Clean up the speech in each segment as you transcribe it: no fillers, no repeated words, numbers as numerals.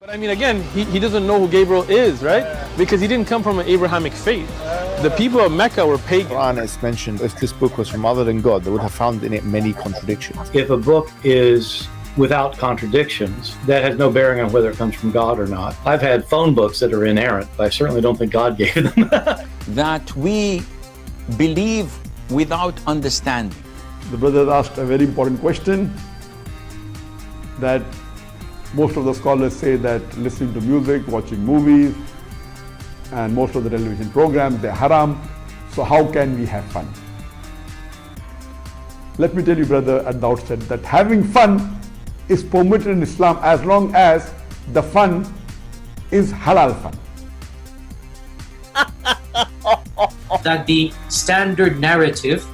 But I mean, again, he doesn't know who Gabriel is, right? Because he didn't come from an Abrahamic faith. The people of Mecca were pagan. Quran is mentioned, if this book was from other than God, they would have found in it many contradictions. If a book is without contradictions, that has no bearing on whether it comes from God or not. I've had phone books that are inerrant, but I certainly don't think God gave them. That we believe without understanding. The brother asked a very important question, that most of the scholars say that listening to music, watching movies, and most of the television programs, they're haram. So how can we have fun? Let me tell you, brother, at the outset, that having fun is permitted in Islam as long as the fun is halal fun. That the standard narrative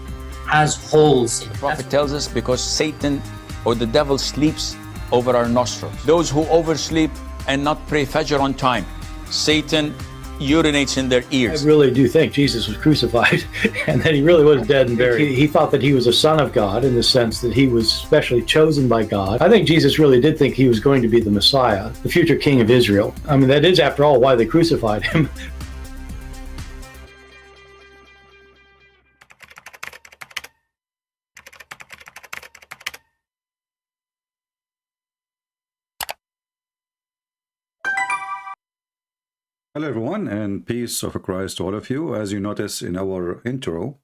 has holes in it. The Prophet tells us because Satan or the devil sleeps over our nostrils. Those who oversleep and not pray Fajr on time, Satan urinates in their ears. I really do think Jesus was crucified and that he really was dead and buried. He thought that he was a son of God in the sense that he was specially chosen by God. I think Jesus really did think he was going to be the Messiah, the future king of Israel. I mean, that is, after all, why they crucified him. Hello everyone, and peace of Christ to all of you. As you notice in our intro,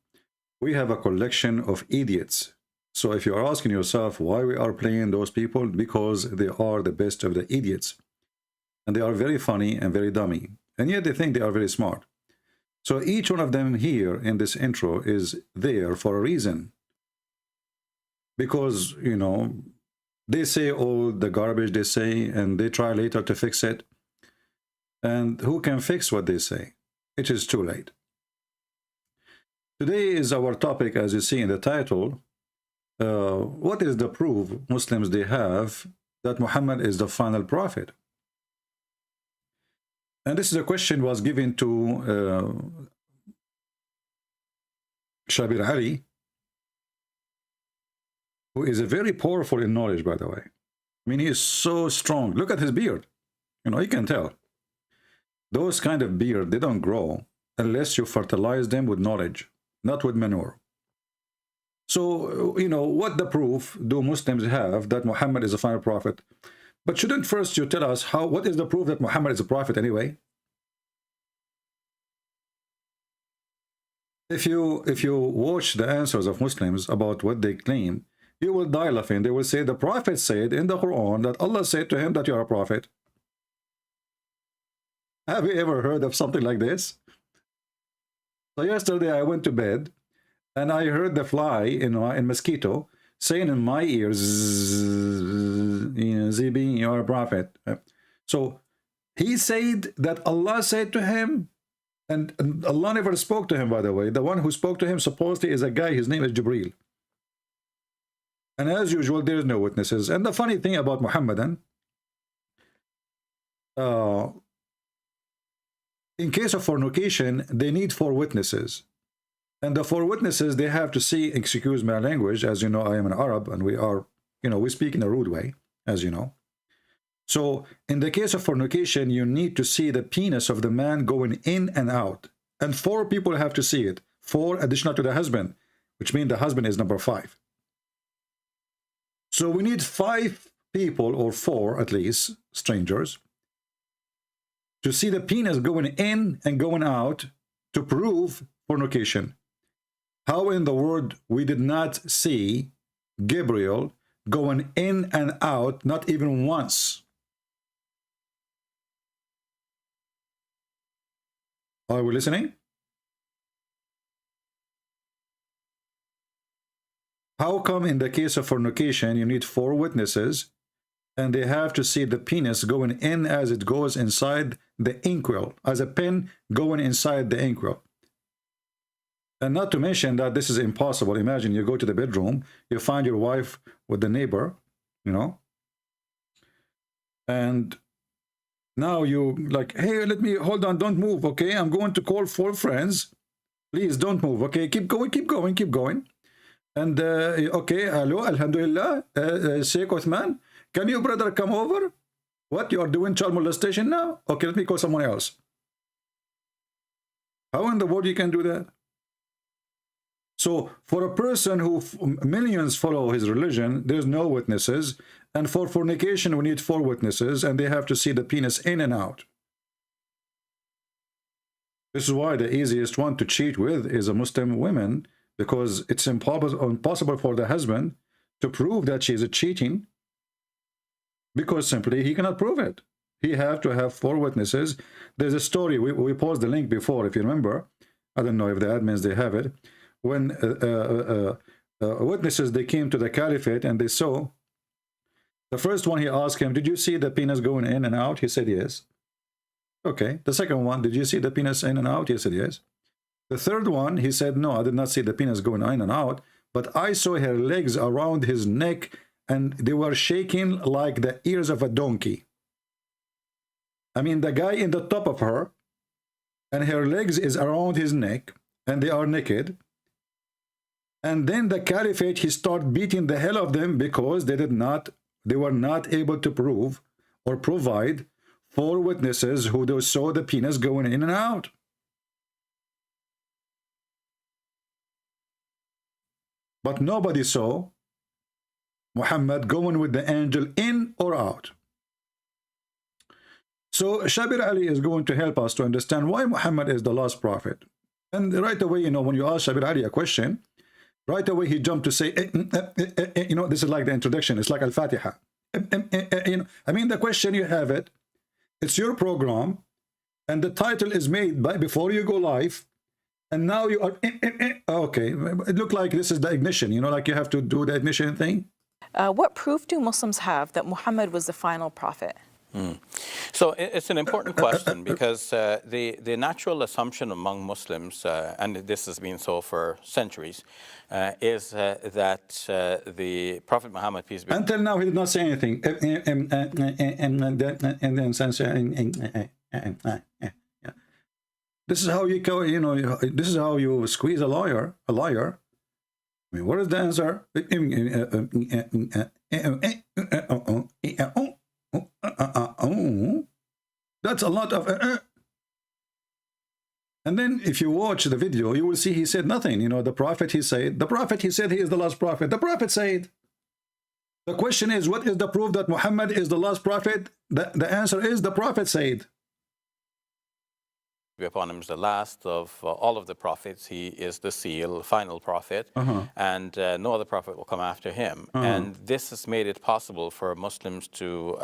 we have a collection of idiots. So if you are asking yourself why we are playing those people, because they are the best of the idiots. And they are very funny and very dummy. And yet they think they are very smart. So each one of them here in this intro is there for a reason. Because, you know, they say all the garbage they say and they try later to fix it. And who can fix what they say? It is too late. Today is our topic, as you see in the title. What is the proof Muslims they have that Muhammad is the final prophet? And this is a question was given to Shabir Ali, who is a very powerful in knowledge, by the way. I mean, he is so strong. Look at his beard. You know, you can tell. Those kind of beard, they don't grow unless you fertilize them with knowledge, not with manure. So, you know, what the proof do Muslims have that Muhammad is a final prophet? But shouldn't first you tell us what is the proof that Muhammad is a prophet anyway? If you watch the answers of Muslims about what they claim, you will die laughing. They will say the prophet said in the Quran that Allah said to him that you are a prophet. Have you ever heard of something like this? So yesterday I went to bed and I heard the fly in mosquito saying in my ears, Zibi, you are a prophet. So he said that Allah said to him, and Allah never spoke to him, by the way. The one who spoke to him supposedly is a guy, his name is Jibreel. And as usual, there is no witnesses. And the funny thing about Muhammadan, in case of fornication, they need 4 witnesses. And the 4 witnesses, they have to see, excuse my language, as you know, I am an Arab, and we are, you know, we speak in a rude way, as you know. So, in the case of fornication, you need to see the penis of the man going in and out. And 4 people have to see it. 4 additional to the husband, which means the husband is number 5. So, we need 5 people, or 4 at least, strangers, to see the penis going in and going out to prove fornication. How in the world we did not see Gabriel going in and out, not even once? Are we listening? How come in the case of fornication you need 4 witnesses and they have to see the penis going in as it goes inside the inkwell, as a pin going inside the inkwell? And not to mention that this is impossible. Imagine you go to the bedroom, you find your wife with the neighbor, you know, and now you like, hey, let me, hold on, don't move, okay? I'm going to call 4 friends. Please don't move, okay? Keep going, keep going, keep going. And, okay, hello, alhamdulillah, Sheikh Uthman, can you, brother, come over? What, you are doing child molestation now? Okay, let me call someone else. How in the world you can do that? So for a person who millions follow his religion, there's no witnesses. And for fornication, we need 4 witnesses, and they have to see the penis in and out. This is why the easiest one to cheat with is a Muslim woman, because it's impossible for the husband to prove that she is cheating, because simply he cannot prove it. He have to have 4 witnesses. There's a story, we posted the link before, if you remember. I don't know if the admins, they have it. When witnesses, they came to the caliphate and they saw, the first one, he asked him, did you see the penis going in and out? He said yes. Okay. The second one, did you see the penis in and out? He said yes. The third one, he said, no, I did not see the penis going in and out, but I saw her legs around his neck and they were shaking like the ears of a donkey. I mean, the guy in the top of her, and her legs is around his neck, and they are naked. And then the caliphate, he started beating the hell of them because they were not able to prove or provide 4 witnesses who saw the penis going in and out. But nobody saw Muhammad going with the angel in or out. So Shabir Ali is going to help us to understand why Muhammad is the last prophet. And right away, you know, when you ask Shabir Ali a question, right away he jumped to say, you know, this is like the introduction. It's like Al-Fatiha. You know, I mean, the question, you have it. It's your program, and the title is made before you go live, and now you are okay. It looked like this is the ignition. You know, like you have to do the ignition thing. What proof do Muslims have that Muhammad was the final prophet? So it's an important question, because the natural assumption among Muslims, and this has been so for centuries, is that the Prophet Muhammad, peace be upon him, Until now, he did not say anything. This is how you go, you know, this is how you squeeze a liar. I mean, what is the answer? That's a lot of and then if you watch the video, you will see he said nothing. You know, the prophet, he said he is the last prophet. The prophet said. The question is, what is the proof that Muhammad is the last prophet? The answer is, the prophet said. Upon him is the last of all of the prophets. He is the seal, final prophet, and no other prophet will come after him. And this has made it possible for Muslims to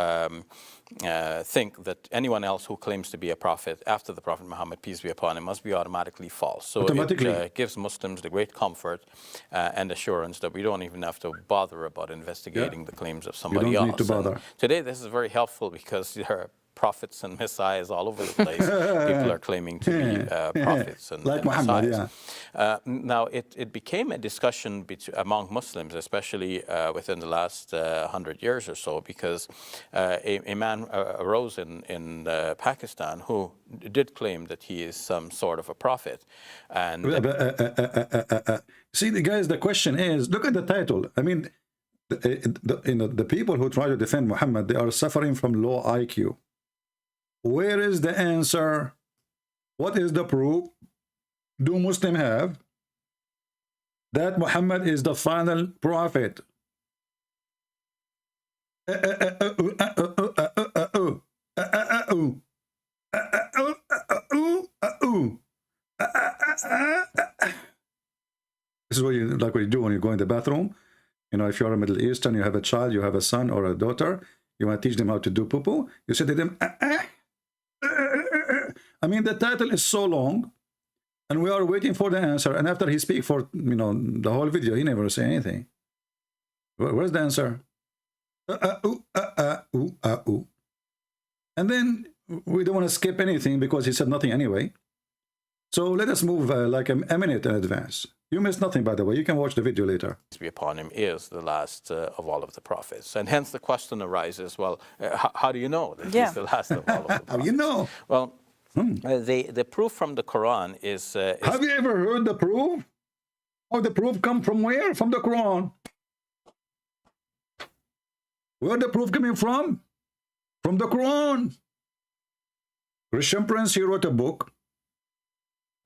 think that anyone else who claims to be a prophet after the Prophet Muhammad, peace be upon him, must be automatically false. So it gives Muslims the great comfort and assurance that we don't even have to bother about investigating the claims of somebody else. You don't need to bother. Today, this is very helpful, because there are prophets and messiahs all over the place. People are claiming to be prophets and like Muhammad, messiahs. Now, it became a discussion among Muslims, especially within the last 100 years or so, because a man arose in Pakistan who did claim that he is some sort of a prophet. And see, the guys, the question is, look at the title. I mean, the people who try to defend Muhammad, they are suffering from low IQ. Where is the answer? What is the proof? Do Muslims have that Muhammad is the final prophet? This is what you do when you go in the bathroom. You know, if you're a Middle Eastern, you have a child, you have a son or a daughter, you want to teach them how to do poo-poo, you say to them, I mean, the title is so long, and we are waiting for the answer. And after he speaks for, you know, the whole video, he never say anything. Where's the answer? And then we don't want to skip anything because he said nothing anyway. So let us move like a minute in advance. You missed nothing, by the way. You can watch the video later. Be upon him is the last of all of the prophets. And hence the question arises, well, how do you know that he's the last of all of the prophets? How do you know? Well, the proof from the Quran is... Have you ever heard the proof? Oh, the proof come from where? From the Quran. Where the proof coming from? from the Quran. Christian Prince, he wrote a book,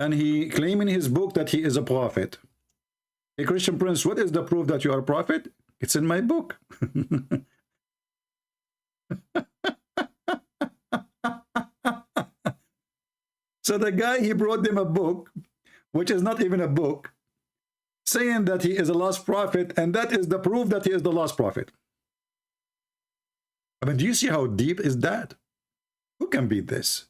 and he claimed in his book that he is a prophet. Hey, Christian Prince, what is the proof that you are a prophet? It's in my book. So the guy, he brought them a book, which is not even a book, saying that he is a lost prophet, and that is the proof that he is the lost prophet. I mean, do you see how deep is that? Who can beat this?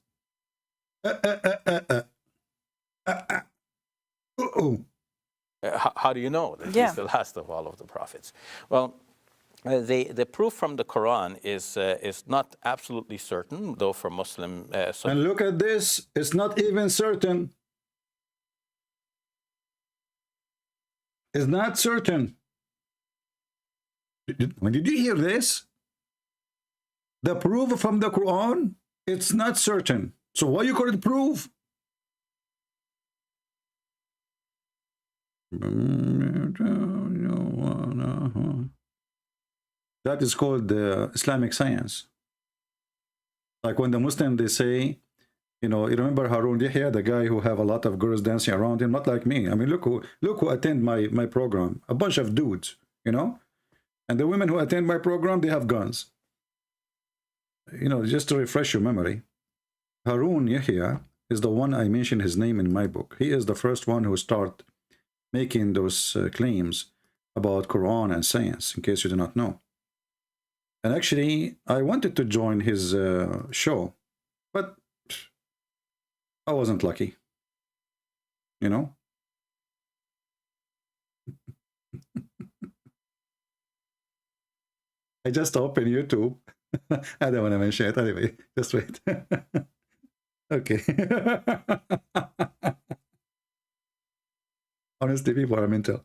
How do you know that Yeah. he's the last of all of the prophets? Well, the proof from the Quran is not absolutely certain, though for Muslim. And look at this, it's not even certain. It's not certain. Did you hear this? The proof from the Quran, it's not certain. So why you call it proof? That is called Islamic science. Like when the Muslim, they say, you know, you remember Harun Yahya, the guy who have a lot of girls dancing around him, not like me. I mean, look who attend my program, a bunch of dudes, you know, and the women who attend my program, they have guns. You know, just to refresh your memory, Harun Yahya is the one I mentioned his name in my book. He is the first one who started making those claims about Quran and science, in case you do not know. And actually, I wanted to join his show, but I wasn't lucky, you know. I just opened YouTube. I don't want to mention it anyway. Just wait. Okay. Honestly, people are mental.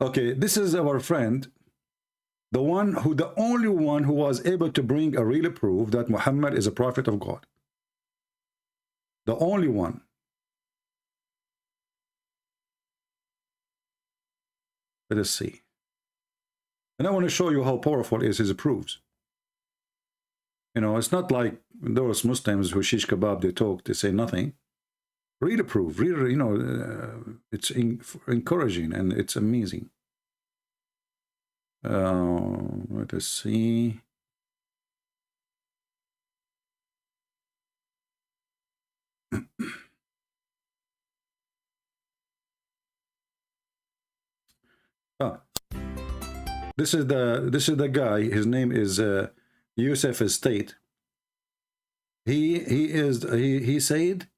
Okay, this is our friend, the only one who was able to bring a real proof that Muhammad is a prophet of God. The only one. Let us see. And I want to show you how powerful is his proofs. You know, it's not like those Muslims who shish kebab, they talk, they say nothing. Real proof, real, you know, it's encouraging and it's amazing. Let us see. This is the guy. His name is Yusuf Estate. He said,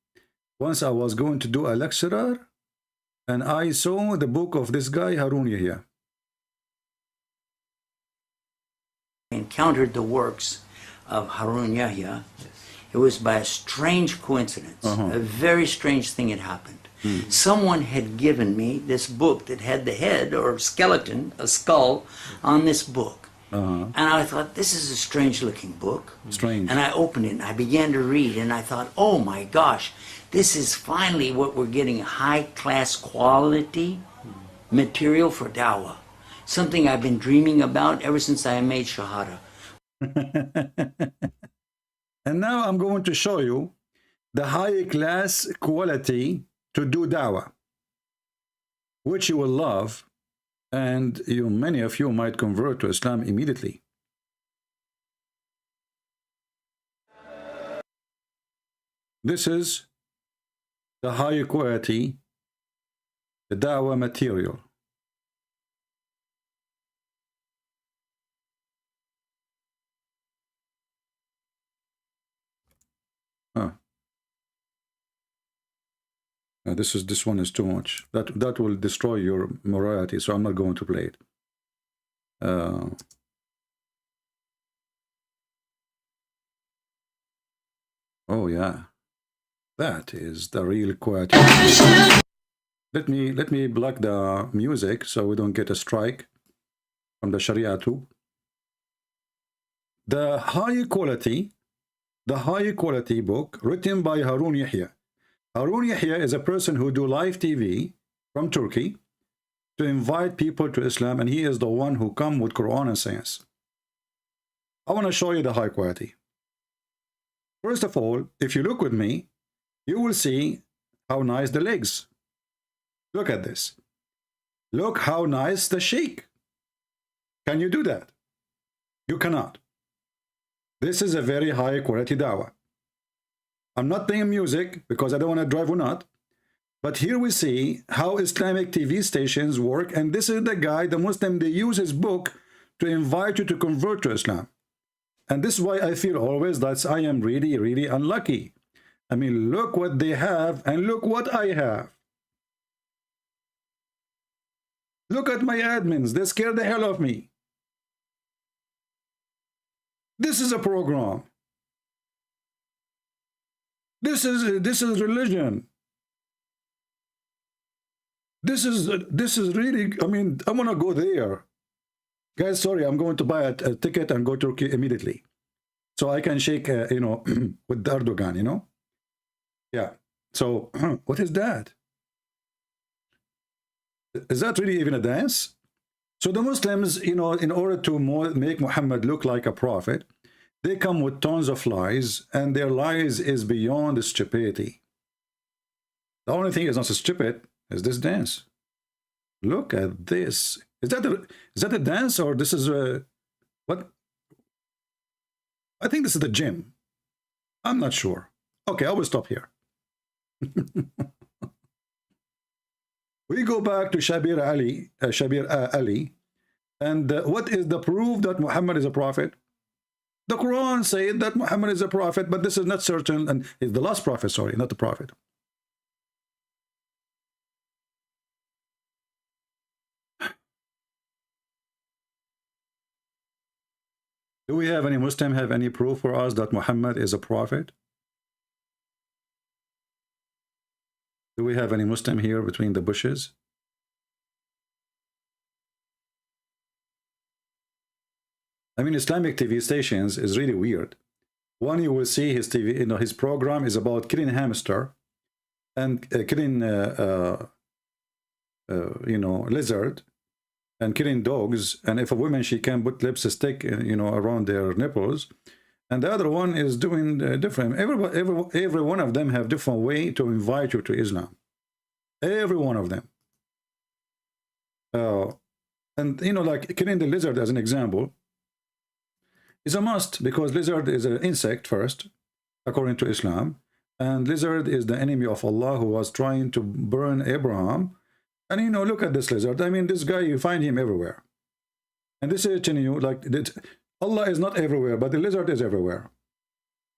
once I was going to do a lecturer, and I saw the book of this guy Harun Yahya. Encountered the works of Harun Yahya. It was by a strange coincidence. A very strange thing had happened. Someone had given me this book that had the head or skeleton, a skull, on this book. And I thought, this is a strange looking book. Strange. And I opened it and I began to read and I thought, oh my gosh, this is finally what we're getting, high class quality material for dawah. Something I've been dreaming about ever since I made Shahada. And now I'm going to show you the high class quality to do dawah, which you will love, and many of you might convert to Islam immediately. This is the high quality, the dawah material. This one is too much. That will destroy your morality, so I'm not going to play it. Oh yeah, that is the real quality. Let me block the music so we don't get a strike from the Sharia too. The high quality book written by Harun Yahya. Harun Yahya is a person who do live TV from Turkey to invite people to Islam, and he is the one who come with Quran and science. I want to show you the high quality. First of all, if you look with me, you will see how nice the legs. Look at this. Look how nice the sheikh. Can you do that? You cannot. This is a very high quality dawah. I'm not playing music because I don't want to drive or not. But here we see how Islamic TV stations work. And this is the guy, the Muslim, they use his book to invite you to convert to Islam. And this is why I feel always that I am really, really unlucky. I mean, look what they have and look what I have. Look at my admins. They scare the hell of me. This is a program. This is religion. This is really, I mean, I want to go there. Guys, sorry, I'm going to buy a ticket and go to Turkey immediately. So I can shake, you know, with Erdogan, you know? Yeah. So what is that? Is that really even a dance? So the Muslims, you know, in order to make Muhammad look like a prophet, they come with tons of lies, and their lies is beyond stupidity. The only thing is not so stupid is this dance. Look at this. Is that a dance, or this is a what? I think this is the gym. I'm not sure. Okay, I will stop here. We go back to Shabir Ali, and what is the proof that Muhammad is a prophet? The Quran said that Muhammad is a prophet, but this is not certain, and is the last prophet, sorry, not the prophet. Do we have any Muslim have any proof for us that Muhammad is a prophet? Do we have any Muslim here between the bushes? I mean, Islamic TV stations is really weird. One, you will see his TV, you know, his program is about killing hamster and killing, you know, lizard, and killing dogs. And if a woman, she can put lipstick, you know, around their nipples. And the other one is doing different. Every one of them have different way to invite you to Islam. Every one of them. And, you know, like killing the lizard as an example is a must, because lizard is an insect first, according to Islam. And lizard is the enemy of Allah who was trying to burn Abraham. And, you know, look at this lizard. I mean, this guy, you find him everywhere. And this is telling you, like, Allah is not everywhere, but the lizard is everywhere.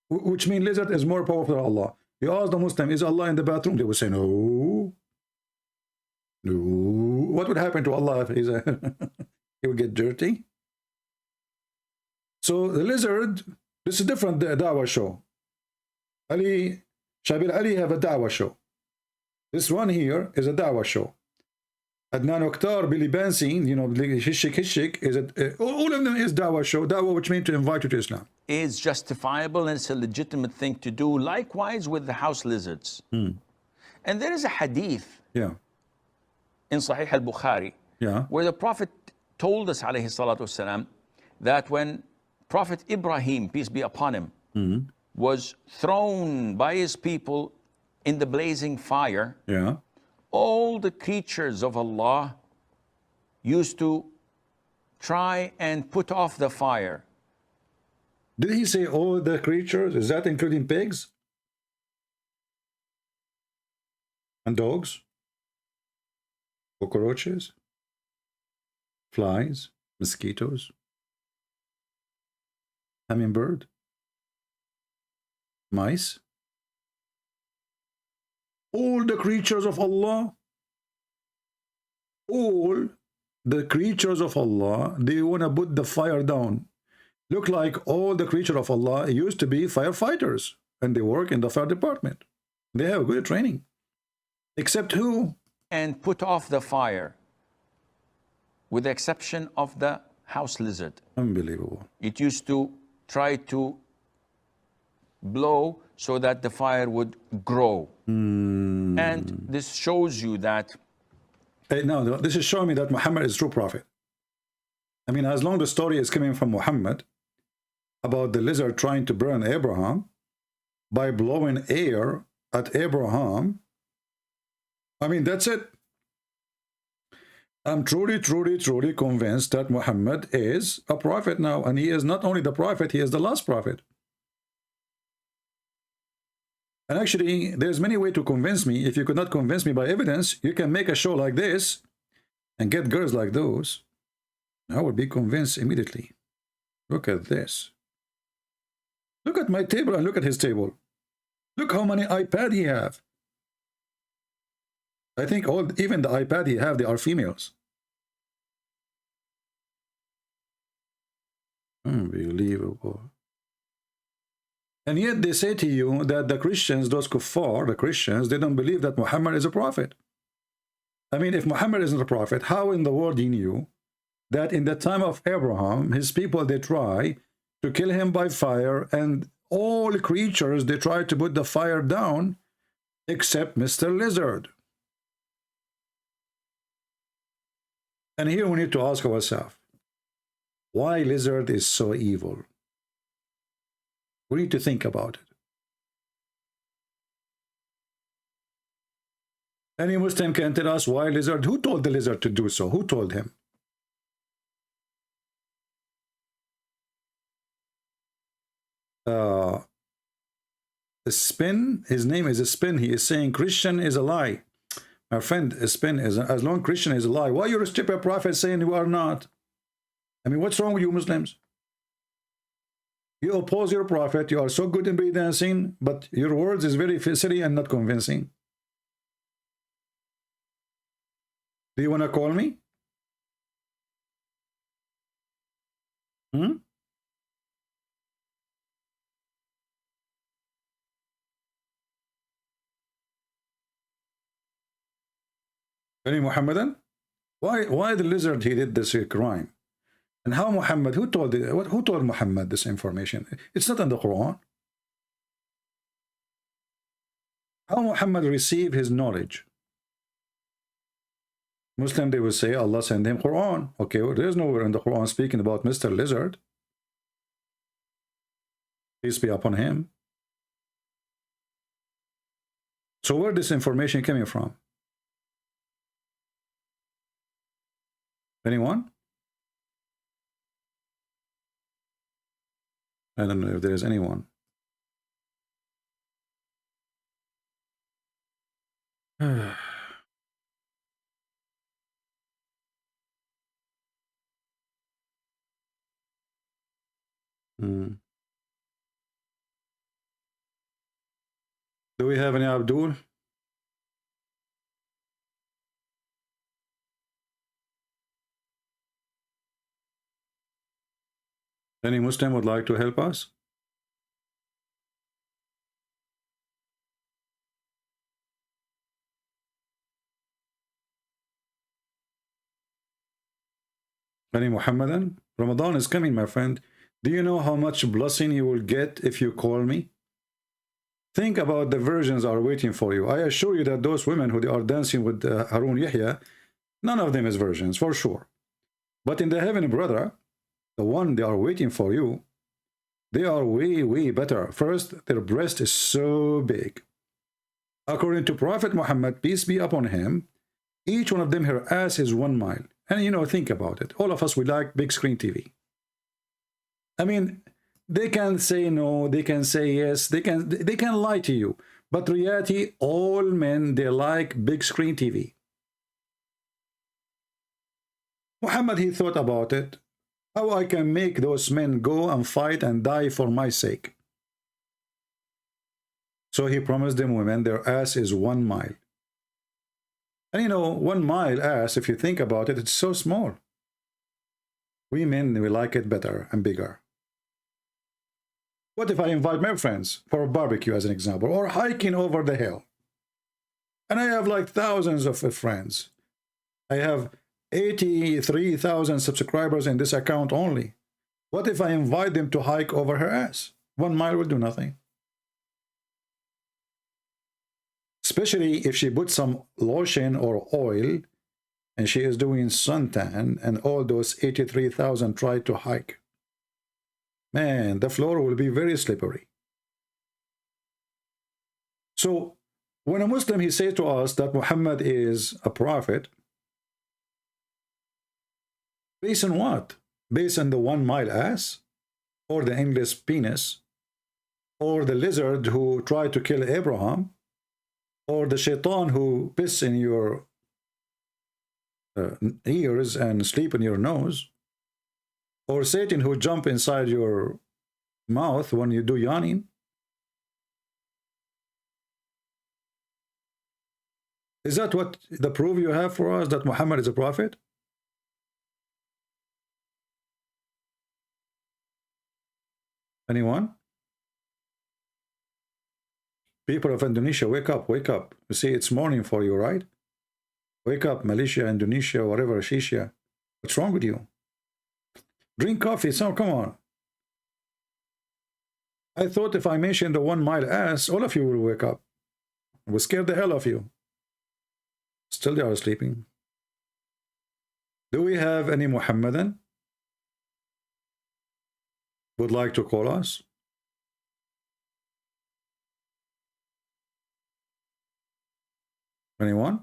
Which means lizard is more powerful than Allah. You ask the Muslim, is Allah in the bathroom? They will say, no. No. What would happen to Allah if he's he would get dirty? So the lizard, this is a different dawah show. Shabir Ali have a dawah show. This one here is a dawah show. Adnan Oktar, Billy Bensin, you know, Hishik, is all of them is dawah show. Dawah, which means to invite you to Islam. Is justifiable, and it's a legitimate thing to do. Likewise with the house lizards. And there is a hadith in Sahih al-Bukhari where the Prophet told us, alayhi salatu wasalam, that when Prophet Ibrahim, peace be upon him, was thrown by his people in the blazing fire, all the creatures of Allah used to try and put off the fire. Did he say all the creatures? Is that including pigs? And dogs? Cockroaches? Flies? Mosquitoes? Hummingbird? Mice? All the creatures of Allah, all the creatures of Allah, they want to put the fire down. Look like all the creatures of Allah used to be firefighters, and they work in the fire department. They have good training. Except who? And put off the fire, with the exception of the house lizard. Unbelievable. It used to try to blow so that the fire would grow. And this shows you that No, this is showing me that Muhammad is true prophet. I mean, as long as the story is coming from Muhammad about the lizard trying to burn Abraham by blowing air at Abraham, I mean, that's it. I'm truly, truly, truly convinced that Muhammad is a prophet now, and he is not only the prophet, he is the last prophet. And actually, there's many ways to convince me. If you could not convince me by evidence, you can make a show like this and get girls like those. I would be convinced immediately. Look at this. Look at my table and look at his table. Look how many iPad he have. I think even the iPad he have, they are females. Unbelievable. And yet they say to you that the Christians, those kuffar, the Christians, they don't believe that Muhammad is a prophet. I mean, if Muhammad isn't a prophet, how in the world he knew that in the time of Abraham, his people, they try to kill him by fire, and all creatures, they try to put the fire down, except Mr. Lizard. And here we need to ask ourselves, why lizard is so evil? We need to think about it. Any Muslim can tell us why lizard? Who told the lizard to do so? Who told him? Spin, his name is Spin. He is saying Christian is a lie. My friend, Spin is, as long Christian is a lie. Why you're a stupid prophet saying you are not? I mean, what's wrong with you Muslims? You oppose your prophet. You are so good in breakdancing, but your words is very silly and not convincing. Do you want to call me? Any Muhammadan? Why the lizard he did this crime? And how Muhammad, who told Muhammad this information? It's not in the Quran. How Muhammad received his knowledge? Muslim, they will say Allah sent him Quran. Okay, well, there's nowhere in the Quran speaking about Mr. Lizard. Peace be upon him. So where this information coming from? Anyone? I don't know if there is anyone. Do we have any Abdul? Any Muslim would like to help us? Any Muhammadan? Ramadan is coming, my friend. Do you know how much blessing you will get if you call me? Think about the virgins are waiting for you. I assure you that those women who are dancing with Harun Yahya, none of them is virgins, for sure. But in the heaven, brother, the one they are waiting for you, they are way, way better. First, their breast is so big. According to Prophet Muhammad, peace be upon him, each one of them, her ass is 1 mile. And you know, think about it. All of us, we like big screen TV. I mean, they can say no, they can say yes, they can lie to you. But reality, all men, they like big screen TV. Muhammad, he thought about it. How I can make those men go and fight and die for my sake. So he promised them women, their ass is 1 mile. And you know, 1 mile ass, if you think about it, it's so small. We men, we like it better and bigger. What if I invite my friends for a barbecue, as an example, or hiking over the hill? And I have like thousands of friends. I have 83,000 subscribers in this account only. What if I invite them to hike over her ass? 1 mile will do nothing. Especially if she puts some lotion or oil and she is doing suntan, and all those 83,000 try to hike. Man, the floor will be very slippery. So when a Muslim, he says to us that Muhammad is a prophet, based on what? Based on the 1 mile ass, or the English penis, or the lizard who tried to kill Abraham, or the shaitan who piss in your ears and sleep in your nose, or Satan who jump inside your mouth when you do yawning. Is that what the proof you have for us that Muhammad is a prophet? Anyone? People of Indonesia, wake up, wake up. You see, it's morning for you, right? Wake up, Malaysia, Indonesia, whatever, Shisha. What's wrong with you? Drink coffee, so come on. I thought if I mentioned the 1 mile ass, all of you will wake up. I will scare the hell of you. Still they are sleeping. Do we have any Muhammadan would like to call us? Anyone?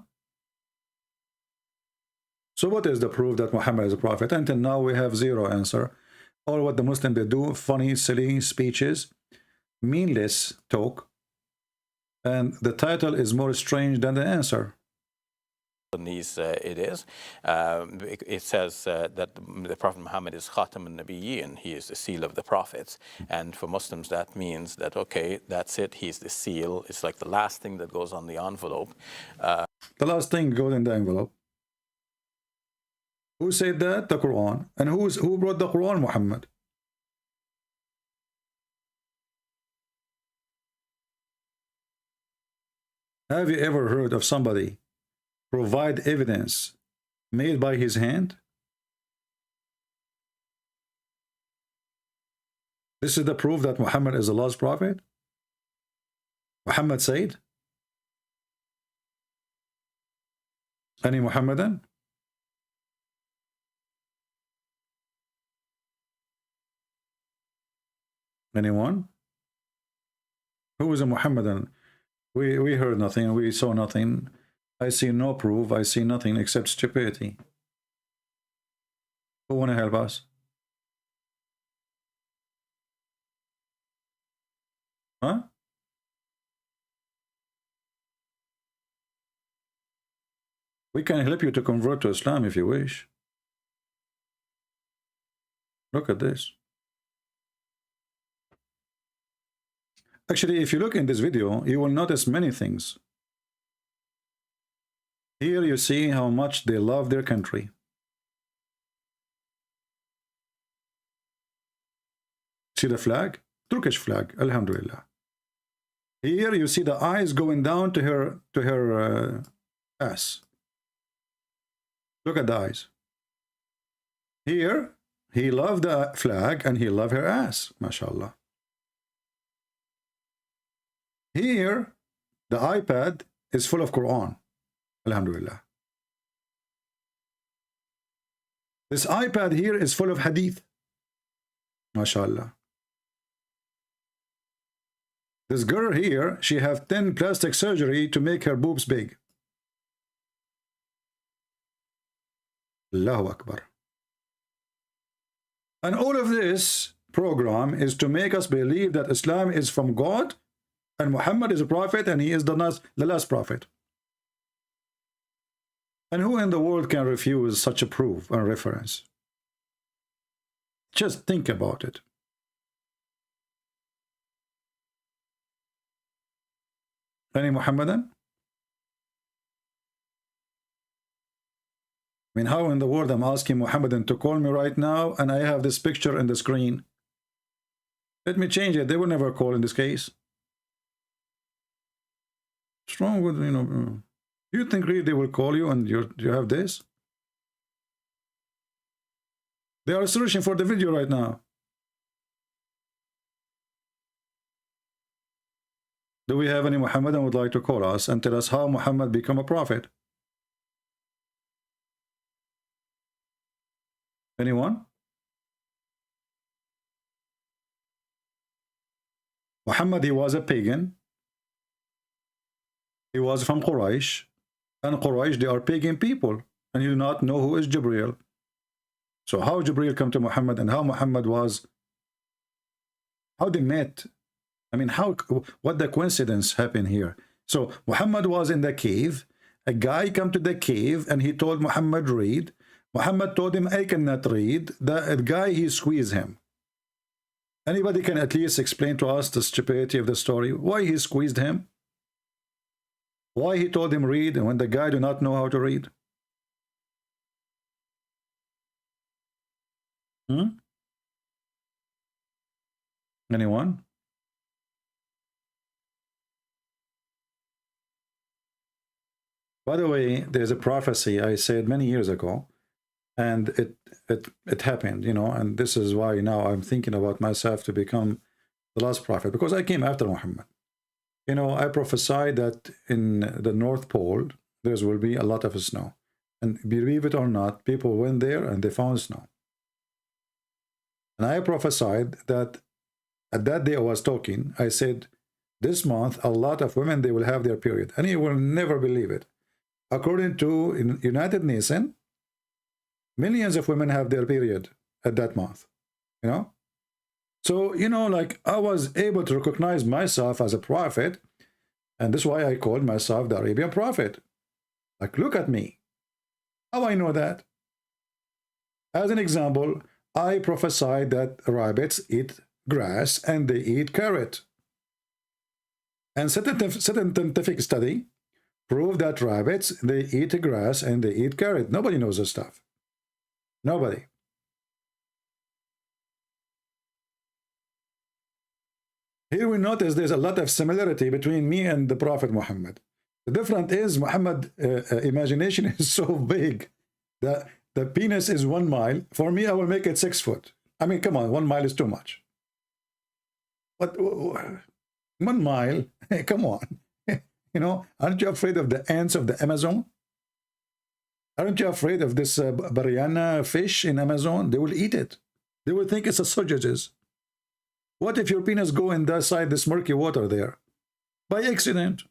So what is the proof that Muhammad is a prophet? Until now we have zero answer. All what the Muslims they do, funny, silly speeches, meaningless talk, and the title is more strange than the answer. It is. It says that the Prophet Muhammad is Khatam al-Nabiyyin. He is the seal of the prophets. And for Muslims, that means that, okay, that's it. He's the seal. It's like the last thing that goes on the envelope. The last thing goes in the envelope. Who said that? The Quran. And who brought the Quran? Muhammad. Have you ever heard of somebody provide evidence made by his hand? This is the proof that Muhammad is Allah's prophet? Muhammad said? Any Muhammadan? Anyone? Who is a Muhammadan? We heard nothing, we saw nothing. I see no proof, I see nothing except stupidity. Who want to help us? Huh? We can help you to convert to Islam if you wish. Look at this. Actually, if you look in this video, you will notice many things. Here you see how much they love their country. See the flag? Turkish flag, alhamdulillah. Here you see the eyes going down to her ass. Look at the eyes. Here, he loved the flag and he loved her ass, mashallah. Here, the iPad is full of Quran, alhamdulillah. This iPad here is full of hadith, mashallah. This girl here, she have 10 plastic surgery to make her boobs big. Allahu Akbar. And all of this program is to make us believe that Islam is from God and Muhammad is a prophet and he is the last prophet. And who in the world can refuse such a proof and reference? Just think about it. Any Muhammadan? I mean, how in the world I'm asking Muhammadan to call me right now and I have this picture in the screen? Let me change it. They will never call in this case. What's wrong with, you think really they will call you and you have this? They are searching for the video right now. Do we have any Muhammadan would like to call us and tell us how Muhammad became a prophet? Anyone? Muhammad, he was a pagan. He was from Quraysh. And Quraysh, they are pagan people. And you do not know who is Jibreel. So how Jibreel come to Muhammad and how Muhammad was, how they met. I mean, what the coincidence happened here? So Muhammad was in the cave. A guy come to the cave and he told Muhammad, read. Muhammad told him, I cannot read. The guy, he squeezed him. Anybody can at least explain to us the stupidity of the story? Why he squeezed him? Why he told him read when the guy do not know how to read? Anyone? By the way, there's a prophecy I said many years ago, and it happened, you know, and this is why now I'm thinking about myself to become the last prophet, because I came after Muhammad. You know, I prophesied that in the North Pole there will be a lot of snow, and believe it or not, people went there and they found snow. And I prophesied that at that day I was talking, I said, this month a lot of women, they will have their period, and you will never believe it. According to United Nations, millions of women have their period at that month, you know. So, you know, like I was able to recognize myself as a prophet, and this is why I called myself the Arabian prophet. Like, look at me. How I know that? As an example, I prophesied that rabbits eat grass and they eat carrot. And scientific study proved that rabbits, they eat grass and they eat carrot. Nobody knows this stuff. Nobody. Here we notice there's a lot of similarity between me and the Prophet Muhammad. The difference is Muhammad's imagination is so big that the penis is 1 mile. For me, I will make it 6 foot. I mean, come on, 1 mile is too much. But 1 mile, hey, come on. You know, aren't you afraid of the ants of the Amazon? Aren't you afraid of this Bariana fish in Amazon? They will eat it. They will think it's a sausages. What if your penis go inside this murky water there? By accident.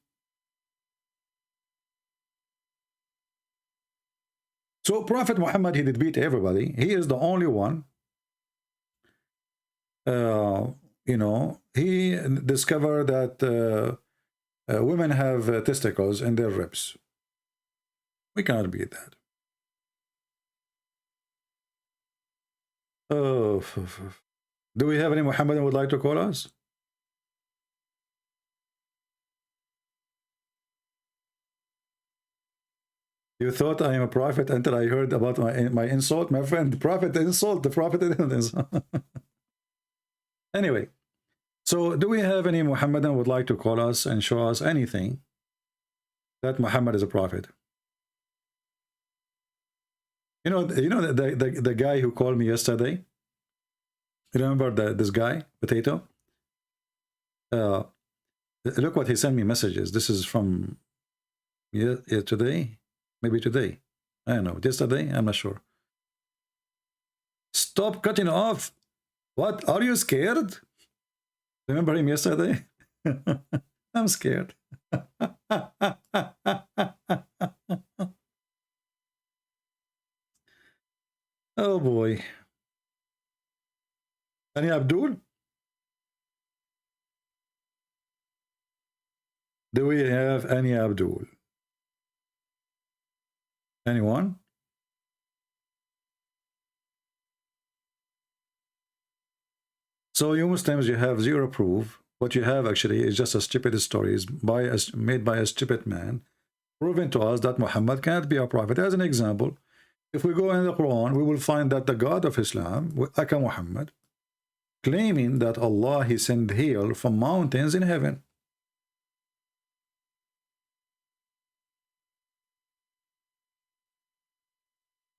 So Prophet Muhammad, he did beat everybody. He is the only one. You know, he discovered that women have testicles in their ribs. We cannot beat that. Oh, do we have any Muhammadan would like to call us? You thought I am a prophet until I heard about my insult, my friend. The prophet insult, the prophet didn't insult. Anyway, so do we have any Muhammadan would like to call us and show us anything that Muhammad is a prophet? You know the guy who called me yesterday. You remember this guy, Potato? Look what he sent me messages. This is from today, maybe today. I don't know. Yesterday, I'm not sure. Stop cutting off. What? Are you scared? Remember him yesterday? I'm scared. Oh boy. Any Abdul? Do we have any Abdul? Anyone? So you Muslims, you have zero proof. What you have actually is just a stupid story made by a stupid man, proving to us that Muhammad can't be a prophet. As an example, if we go in the Quran, we will find that the God of Islam, Aka Muhammad, claiming that Allah, he sent hail from mountains in heaven.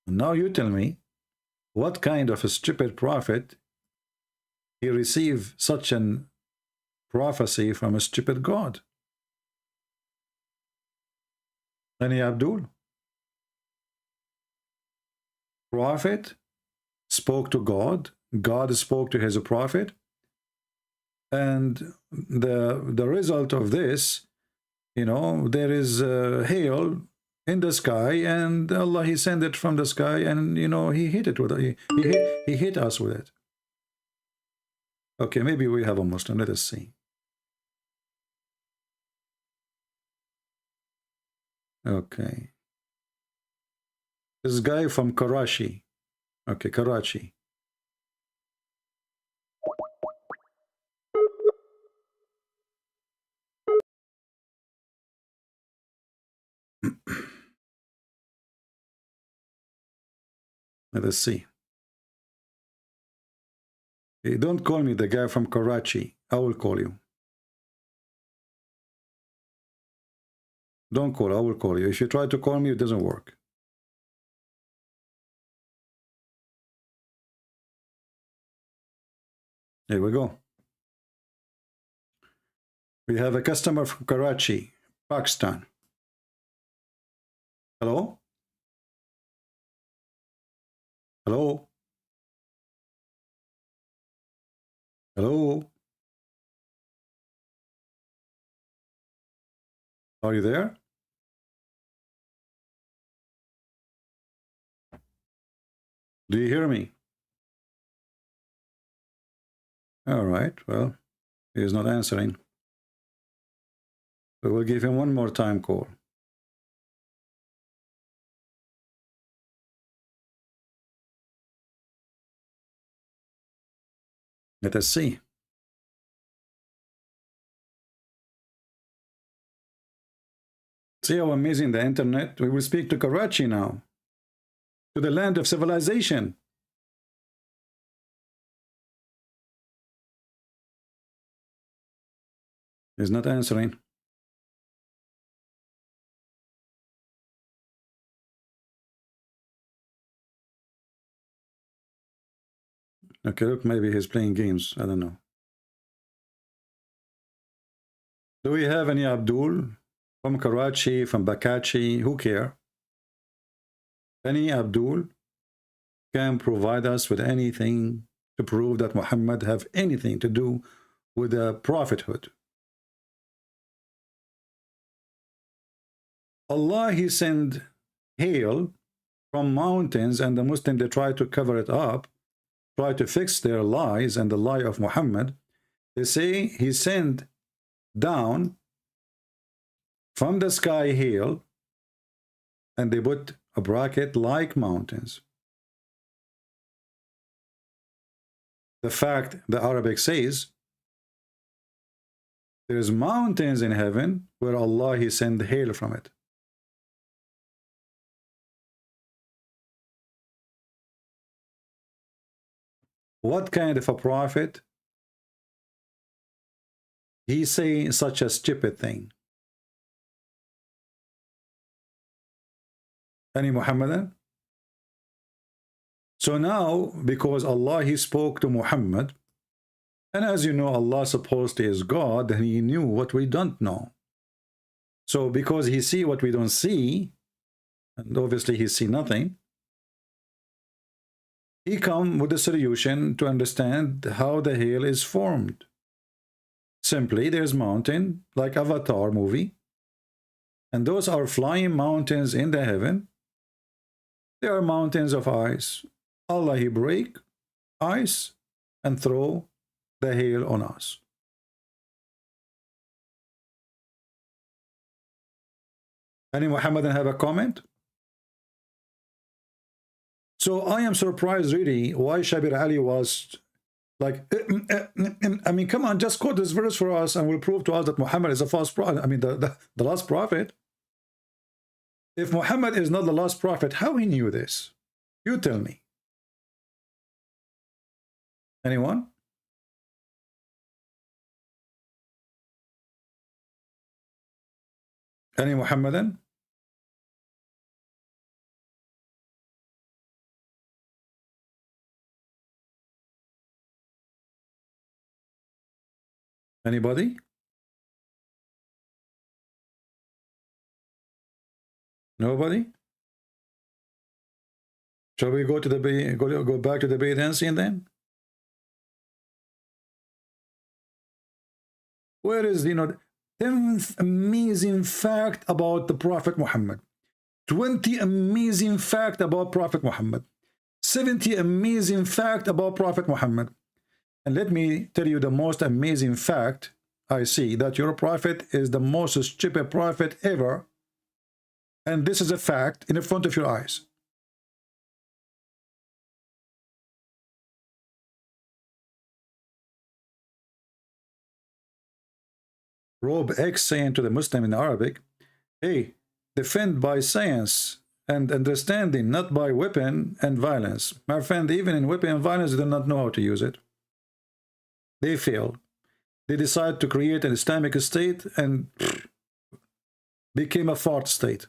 Now you tell me, what kind of a stupid prophet he received such an prophecy from a stupid God? Any Abdul? Prophet spoke to God, God spoke to his prophet, and the result of this, you know, there is hail in the sky, and Allah, he sent it from the sky, and you know, he hit it with he hit us with it. Okay, maybe we have a Muslim. Let us see. Okay, this guy from Karachi. Okay, Karachi. Let us see. Hey, don't call me the guy from Karachi. I will call you. Don't call, I will call you. If you try to call me, it doesn't work. Here we go. We have a customer from Karachi, Pakistan. Hello? Hello? Hello? Are you there? Do you hear me? All right, well, he is not answering. We will give him one more time call. Let us see. See how amazing the internet. We will speak to Karachi now, to the land of civilization. He's not answering. Okay, look, maybe he's playing games. I don't know. Do we have any Abdul from Karachi, from Bakachi? Who care? Any Abdul can provide us with anything to prove that Muhammad have anything to do with the prophethood. Allah, he sent hail from mountains, and the Muslims, they try to cover it up, try to fix their lies and the lie of Muhammad. They say he sent down from the sky hail, and they put a bracket like mountains. The fact the Arabic says there's mountains in heaven where Allah, he sent hail from it. What kind of a prophet he say such a stupid thing? Any Muhammadan? So now, because Allah, he spoke to Muhammad, and as you know, Allah supposedly is God, and he knew what we don't know. So because he see what we don't see, and obviously he see nothing, he come with a solution to understand how the hail is formed. Simply, there's mountain, like Avatar movie, and those are flying mountains in the heaven. They are mountains of ice. Allah, he break ice and throw the hail on us. Any Muhammadan have a comment? So I am surprised really why Shabir Ali was like, I mean, come on, just quote this verse for us and we'll prove to us that Muhammad is a false prophet. I mean, the last prophet. If Muhammad is not the last prophet, how he knew this? You tell me. Anyone? Any Muhammadan? Anybody? Nobody? Shall we go to the go back to the bait and scene then? Where is, 10th amazing fact about the Prophet Muhammad, 20 amazing fact about Prophet Muhammad, 70 amazing fact about Prophet Muhammad. And let me tell you the most amazing fact I see, that your prophet is the most stupid prophet ever. And this is a fact in front of your eyes. Rob X saying to the Muslim in Arabic, hey, defend by science and understanding, not by weapon and violence. My friend, even in weapon and violence, they do not know how to use it. They fail. They decide to create an Islamic state and became a fart state.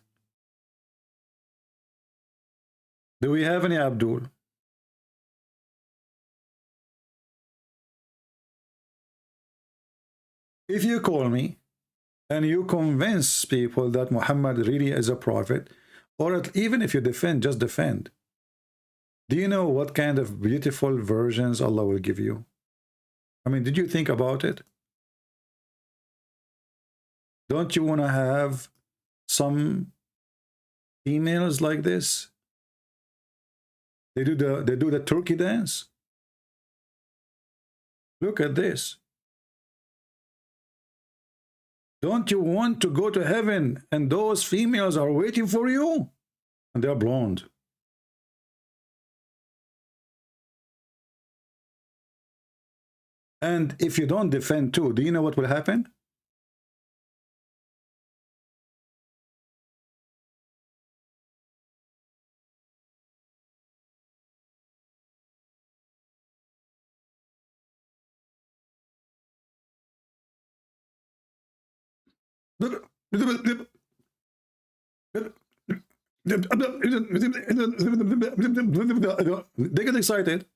Do we have any Abdul? If you call me and you convince people that Muhammad really is a prophet, or even if you defend, just defend. Do you know what kind of beautiful versions Allah will give you? I mean, did you think about it? Don't you want to have some females like this? They do the turkey dance. Look at this. Don't you want to go to heaven and those females are waiting for you? And they're blonde. And if you don't defend too, do you know what will happen? They get excited.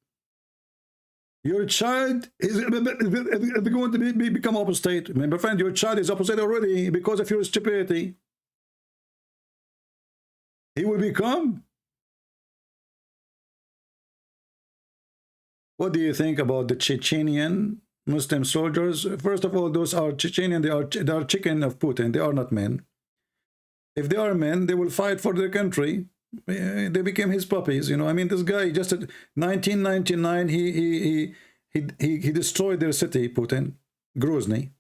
Your child is going to become apostate. My friend, your child is apostate already because of your stupidity. He will become. What do you think about the Chechenian Muslim soldiers? First of all, those are Chechenian. They are chicken of Putin. They are not men. If they are men, they will fight for their country. They became his puppies, I mean, this guy just in 1999 he destroyed their city, Putin, Grozny.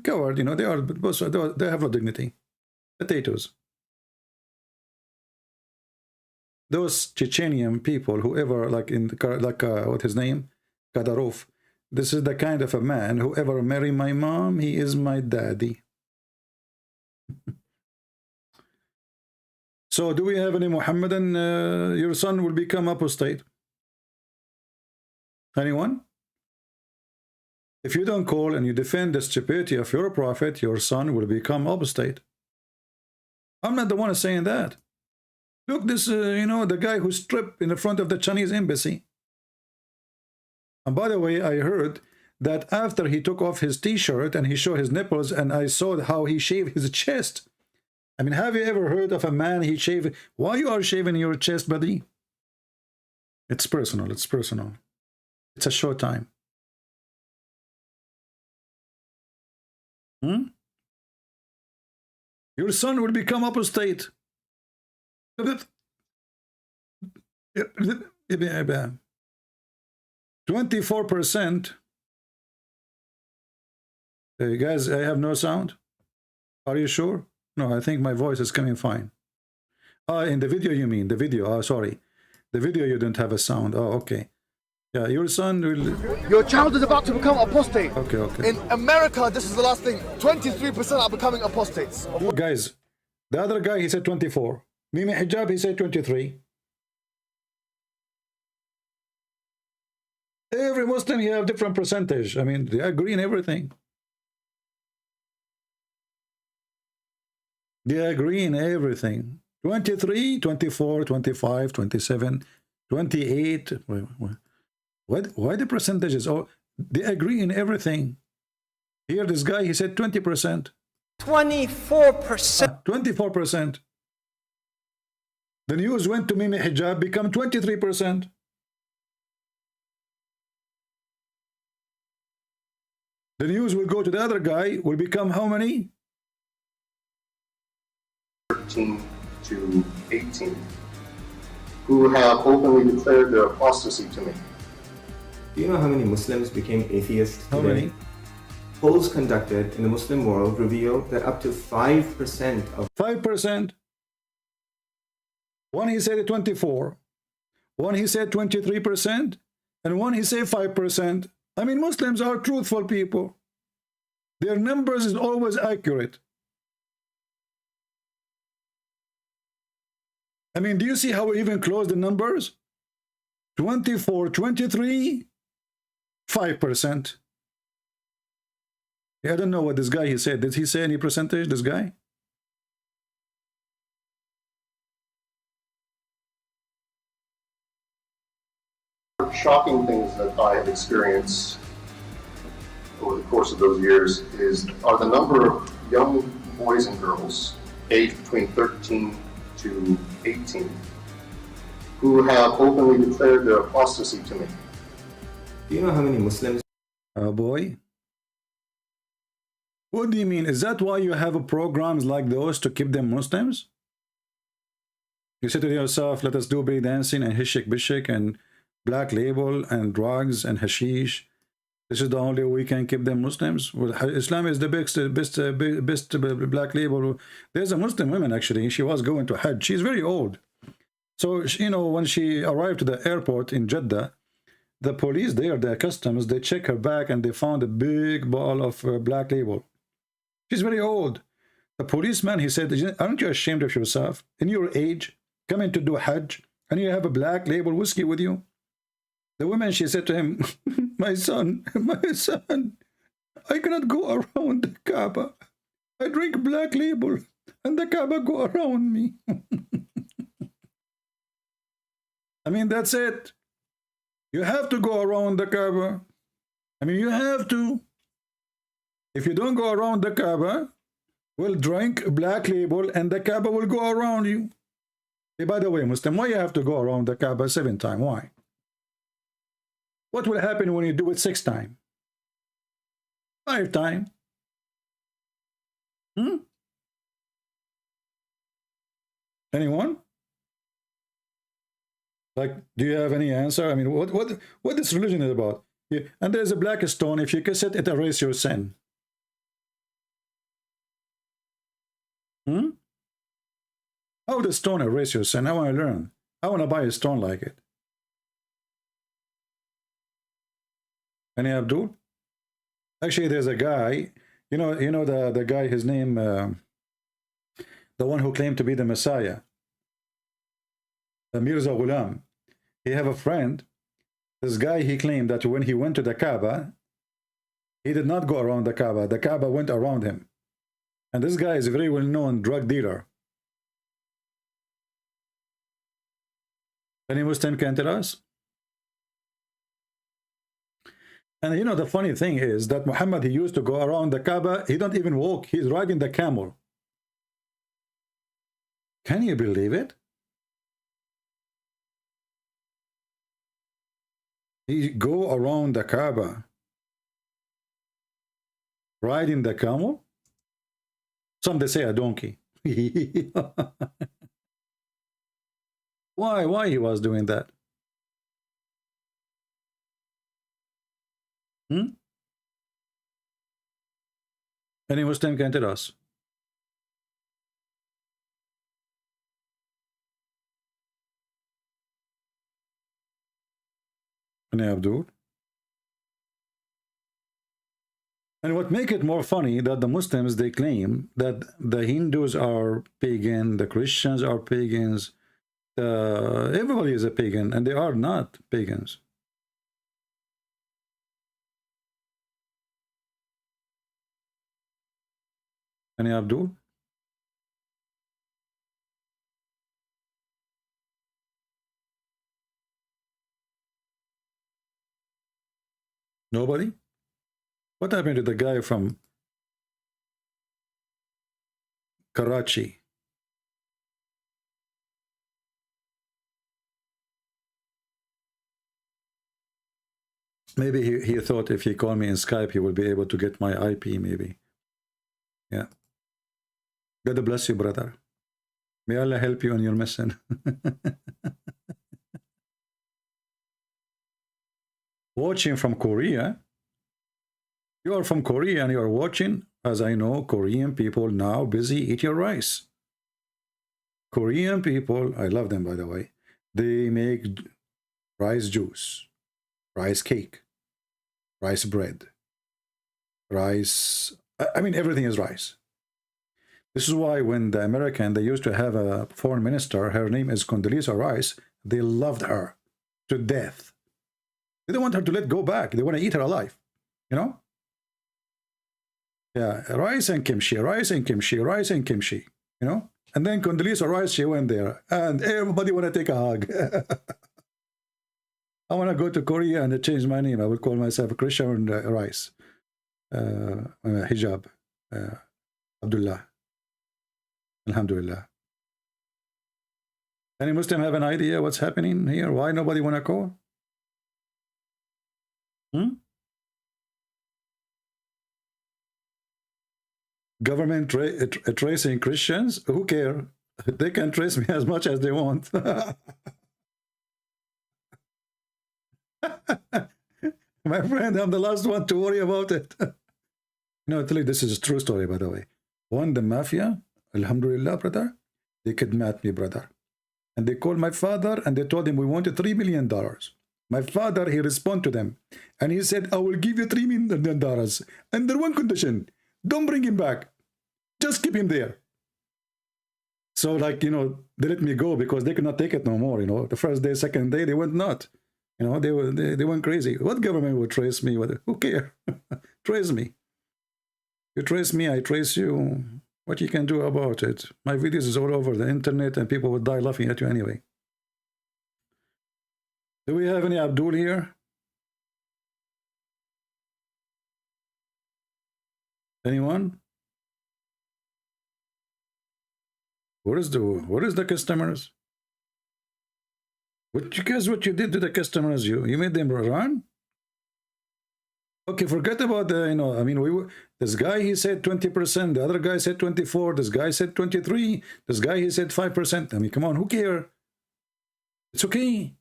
Coward, they have no dignity. Potatoes. Those Chechenian people, whoever, like what his name, Kadyrov, this is the kind of a man, whoever marry my mom, he is my daddy. So do we have any Muhammadan, your son will become apostate? Anyone? If you don't call and you defend the stupidity of your prophet, your son will become apostate. I'm not the one saying that. Look, this, the guy who stripped in the front of the Chinese embassy. And by the way, I heard that after he took off his t-shirt and he showed his nipples, and I saw how he shaved his chest. I mean, have you ever heard of a man he shaved? Why you are shaving your chest, buddy? It's personal. It's personal. It's a short time. Your son will become apostate. 24%. Guys, I have no sound. Are you sure? No, I think my voice is coming fine. In the video you mean, the video, sorry. The video you don't have a sound. Oh, okay. Yeah, your son will... Your child is about to become apostate. Okay. In America, this is the last thing. 23% are becoming apostates. Guys, the other guy, he said 24. Mimi Hijab, he said 23. Every Muslim, you have different percentage. I mean, they agree in everything. They agree in everything. 23, 24, 25, 27, 28. Why the percentages? Oh, they agree in everything. Here, this guy, he said 20%. 24%. 24%. The news went to Mimi Hijab, become 23%. The news will go to the other guy, will become how many? 13 to 18, who have openly declared their apostasy to me. Do you know how many Muslims became atheists today? How many? Polls conducted in the Muslim world reveal that up to 5% of 5%. One he said 24, one he said 23%, and one he said 5%. I mean, Muslims are truthful people. Their numbers is always accurate. I mean, do you see how we even close the numbers? 24, 23, 5%. Yeah, I don't know what this guy he said. Did he say any percentage, this guy? Shocking things that I have experienced over the course of those years are the number of young boys and girls aged between 13 to 18 who have openly declared their apostasy to me. Do you know how many Muslims? Oh boy. What do you mean? Is that why you have programs like those to keep them Muslims? You say to yourself, let us do break dancing and hishik bishik and black label and drugs and hashish. This is the only way we can keep them Muslims. Well, Islam is the best black label. There's a Muslim woman actually. She was going to Hajj. She's very old. So, you know, when she arrived to the airport in Jeddah, the police there, the customs, they check her bag and they found a big ball of black label. She's very old. The policeman, he said, aren't you ashamed of yourself? In your age, coming to do Hajj, and you have a black label whiskey with you? The woman, she said to him, my son, I cannot go around the Kaaba. I drink black label, and the Kaaba go around me. I mean, that's it. You have to go around the Kaaba. I mean, you have to. If you don't go around the Kaaba, we'll drink black label, and the Kaaba will go around you. Hey, by the way, Muslim, why you have to go around the Kaaba 7 times? Why? What will happen when you do it 6 times? 5 times? Anyone? Like, do you have any answer? I mean, what this religion is about? Yeah. And there's a black stone. If you kiss it, it erases your sin. How does stone erase your sin? I want to learn. I want to buy a stone like it. Any Abdul? Actually, there's a guy, you know the guy, his name, the one who claimed to be the Messiah, Mirza Ghulam. He have a friend. This guy, he claimed that when he went to the Kaaba, he did not go around the Kaaba. The Kaaba went around him. And this guy is a very well-known drug dealer. Any Muslim can tell us? And you know, the funny thing is that Muhammad, he used to go around the Kaaba. He don't even walk. He's riding the camel. Can you believe it? He go around the Kaaba riding the camel. Some they say a donkey. Why he was doing that? Any Muslim can tell us? Any Abdul? And what make it more funny that the Muslims, they claim that the Hindus are pagan, the Christians are pagans, everybody is a pagan, and they are not pagans. Any Abdul? Nobody? What happened to the guy from Karachi? Maybe he thought if he called me in Skype, he will be able to get my IP, maybe. Yeah. God bless you, brother. May Allah help you on your mission. Watching from Korea. You are from Korea and you are watching. As I know, Korean people now busy eating rice. Korean people, I love them by the way. They make rice juice, rice cake, rice bread, rice. I mean, everything is rice. This is why when the American, they used to have a foreign minister, her name is Condoleezza Rice, they loved her to death. They don't want her to let go back. They want to eat her alive, you know? Yeah, rice and kimchi, rice and kimchi, rice and kimchi, you know? And then Condoleezza Rice, she went there, and everybody want to take a hug. I want to go to Korea and change my name. I will call myself Christian Rice. Hijab. Abdullah. Alhamdulillah. Any Muslim have an idea what's happening here? Why nobody want to call? Government tracing Christians? Who care? They can trace me as much as they want. My friend, I'm the last one to worry about it. No, tell you, this is a true story, by the way. One, the mafia, alhamdulillah, brother, they kidnapped me, brother. And they called my father and they told him we wanted $3 million. My father, he responded to them. And he said, I will give you $3 million under one condition. Don't bring him back. Just keep him there. So, like, you know, they let me go because they could not take it no more, you know. The first day, second day, they went nuts. You know, they went crazy. What government would trace me? Who care? Trace me. You trace me, I trace you. What you can do about it? My videos is all over the internet and people would die laughing at you anyway. Do we have any Abdul here? Anyone? What is the customers? What you did to the customers? You made them run? Okay, forget about the, you know, I mean, this guy, he said 20%, the other guy said 24, this guy said 23, this guy, he said 5%. I mean, come on, who cares? It's okay.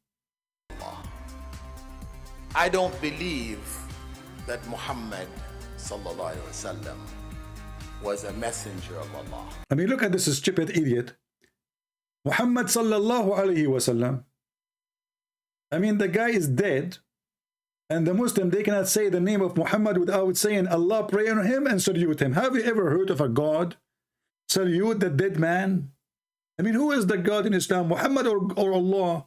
I don't believe that Muhammad sallallahu alaihi wasallam was a messenger of Allah. I mean, look at this stupid idiot. Muhammad sallallahu alaihi wasallam. I mean, the guy is dead. And the Muslim, they cannot say the name of Muhammad without saying Allah, pray on him and salute him. Have you ever heard of a God salute the dead man? I mean, who is the God in Islam, Muhammad or Allah?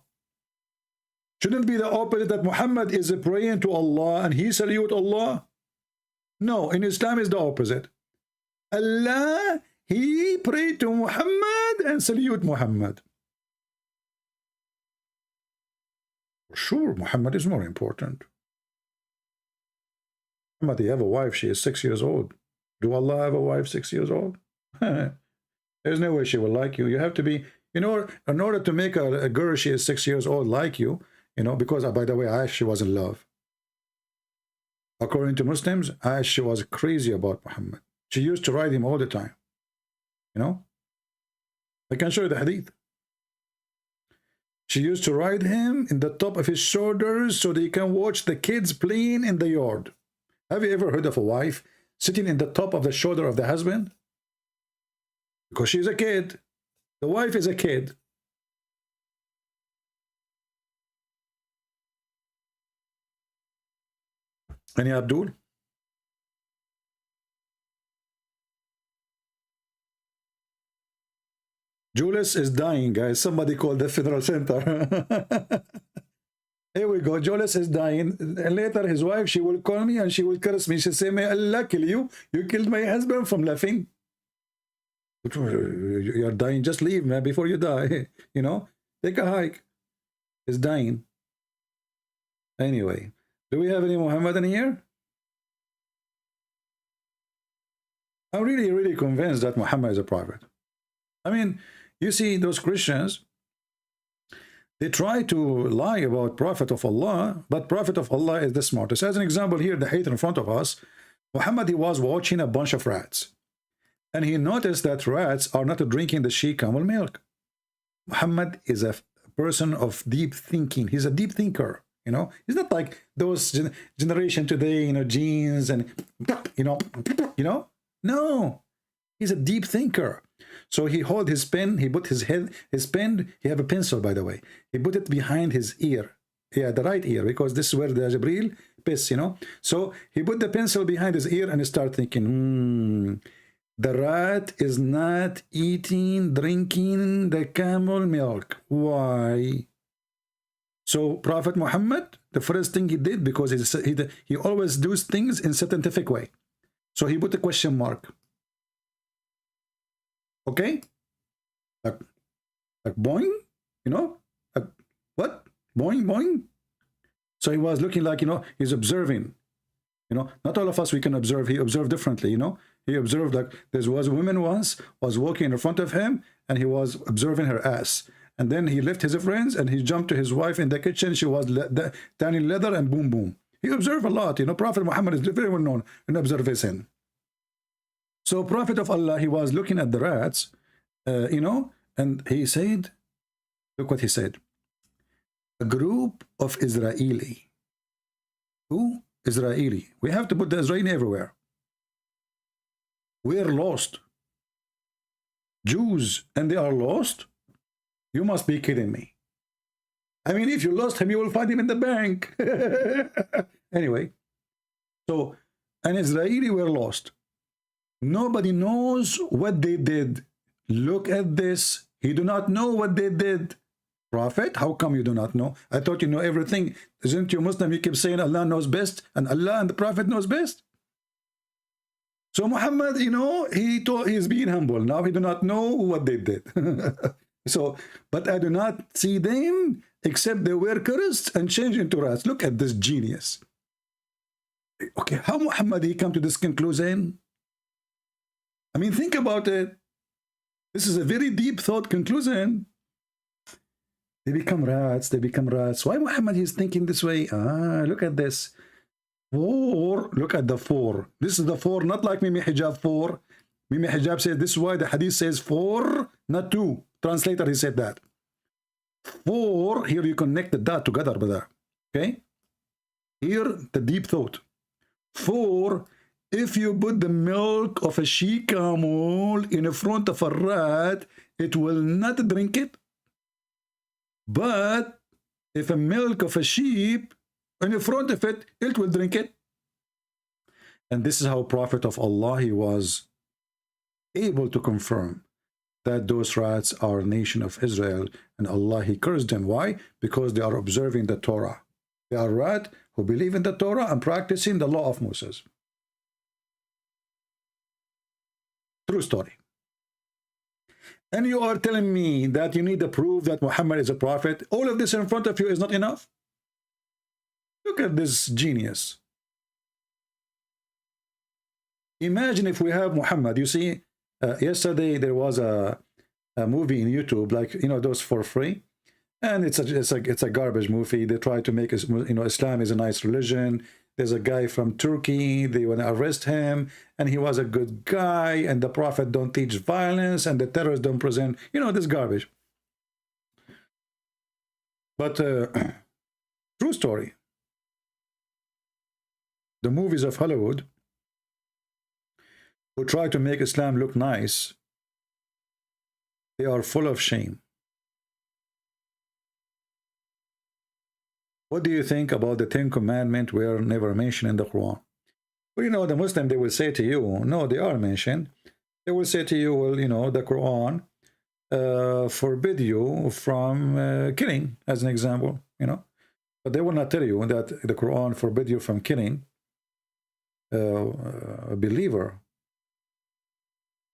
Shouldn't it be the opposite, that Muhammad is praying to Allah and he salute Allah? No, in Islam is the opposite. Allah, he prayed to Muhammad and salute Muhammad. For sure, Muhammad is more important. Muhammad, you have a wife, she is 6 years old. Do Allah have a wife 6 years old? There's no way she will like you. You have to be, you know, in order to make a girl, she is 6 years old, like you, you know, because, by the way, Aisha was in love. According to Muslims, Aisha was crazy about Muhammad. She used to ride him all the time. You know? I can show you the hadith. She used to ride him in the top of his shoulders so that he can watch the kids playing in the yard. Have you ever heard of a wife sitting in the top of the shoulder of the husband? Because she's a kid. The wife is a kid. Any Abdul? Julius is dying, guys. Somebody called the Federal Center. Here we go. Julius is dying. And later his wife, she will call me and she will curse me. She say, may Allah kill you. You killed my husband from laughing. You are dying. Just leave, man, before you die. You know, take a hike. He's dying. Anyway, do we have any Muhammadan here? I'm really, really convinced that Muhammad is a prophet. I mean, you see those Christians, They try to lie about Prophet of Allah, but Prophet of Allah is the smartest. As an example here, the hadith in front of us, Muhammad, he was watching a bunch of rats. And he noticed that rats are not drinking the she camel milk. Muhammad is a person of deep thinking. He's a deep thinker, you know. He's not like those generation today, you know, genes and, you know. No, he's a deep thinker. So he hold his pen, he put his pen, he have a pencil, by the way. He put it behind his ear. Yeah, the right ear, because this is where the Jibreel piss, you know. So he put the pencil behind his ear and start thinking, the rat is not eating, drinking the camel milk. Why? So Prophet Muhammad, the first thing he did, because he always does things in scientific way. So he put a question mark. Okay? Like boing, you know? Like, what? Boing, boing. So he was looking like, you know, he's observing. You know, not all of us, we can observe. He observed differently, you know. He observed like there was a woman once was walking in front of him and he was observing her ass. And then he left his friends and he jumped to his wife in the kitchen. She was tanning leather and boom, boom. He observed a lot. You know, Prophet Muhammad is very well known in observation. So Prophet of Allah, he was looking at the rats, you know, and he said, look what he said. A group of Israeli. Who? Israeli. We have to put the Israeli everywhere. We're lost. Jews, and they are lost? You must be kidding me. I mean, if you lost him, you will find him in the bank. Anyway, so an Israeli were lost. Nobody knows what they did. Look at this. He do not know what they did. Prophet, how come you do not know? I thought you know everything. Isn't you Muslim? You keep saying Allah knows best, and Allah and the Prophet knows best. So Muhammad, you know, he's being humble. Now he do not know what they did. So, but I do not see them except they were cursed and changed into rats. Look at this genius. Okay, how Muhammad he come to this conclusion? I mean, think about it. This is a very deep thought conclusion. They become rats. They become rats. Why Muhammad is thinking this way? Ah, look at this. 4. Look at the 4. This is the 4, not like Mimi Hijab 4. Mimi Hijab says this is why the hadith says 4, not 2. Translator, he said that. 4, here you connect the dot together, brother. Okay? Here, the deep thought. 4, if you put the milk of a she camel in front of a rat, it will not drink it. But if a milk of a sheep in front of it, it will drink it. And this is how Prophet of Allah, he was able to confirm that those rats are nation of Israel, and Allah, he cursed them. Why? Because they are observing the Torah. They are rats who believe in the Torah and practicing the law of Moses. True story. And you are telling me that you need to prove that Muhammad is a prophet. All of this in front of you is not enough? Look at this genius. Imagine if we have Muhammad. You see, yesterday there was a movie in YouTube, like, you know, those for free. And it's a garbage movie. They try to make, you know, Islam is a nice religion. There's a guy from Turkey. They want to arrest him. And he was a good guy. And the Prophet don't teach violence. And the terrorists don't present, you know, this garbage. But true story. The movies of Hollywood who try to make Islam look nice, they are full of shame. What do you think about the 10 commandments were never mentioned in the Quran? Well, you know, the Muslim, they will say to you, no, they are mentioned. They will say to you, well, you know, the Quran forbid you from killing, as an example, you know. But they will not tell you that the Quran forbid you from killing a believer.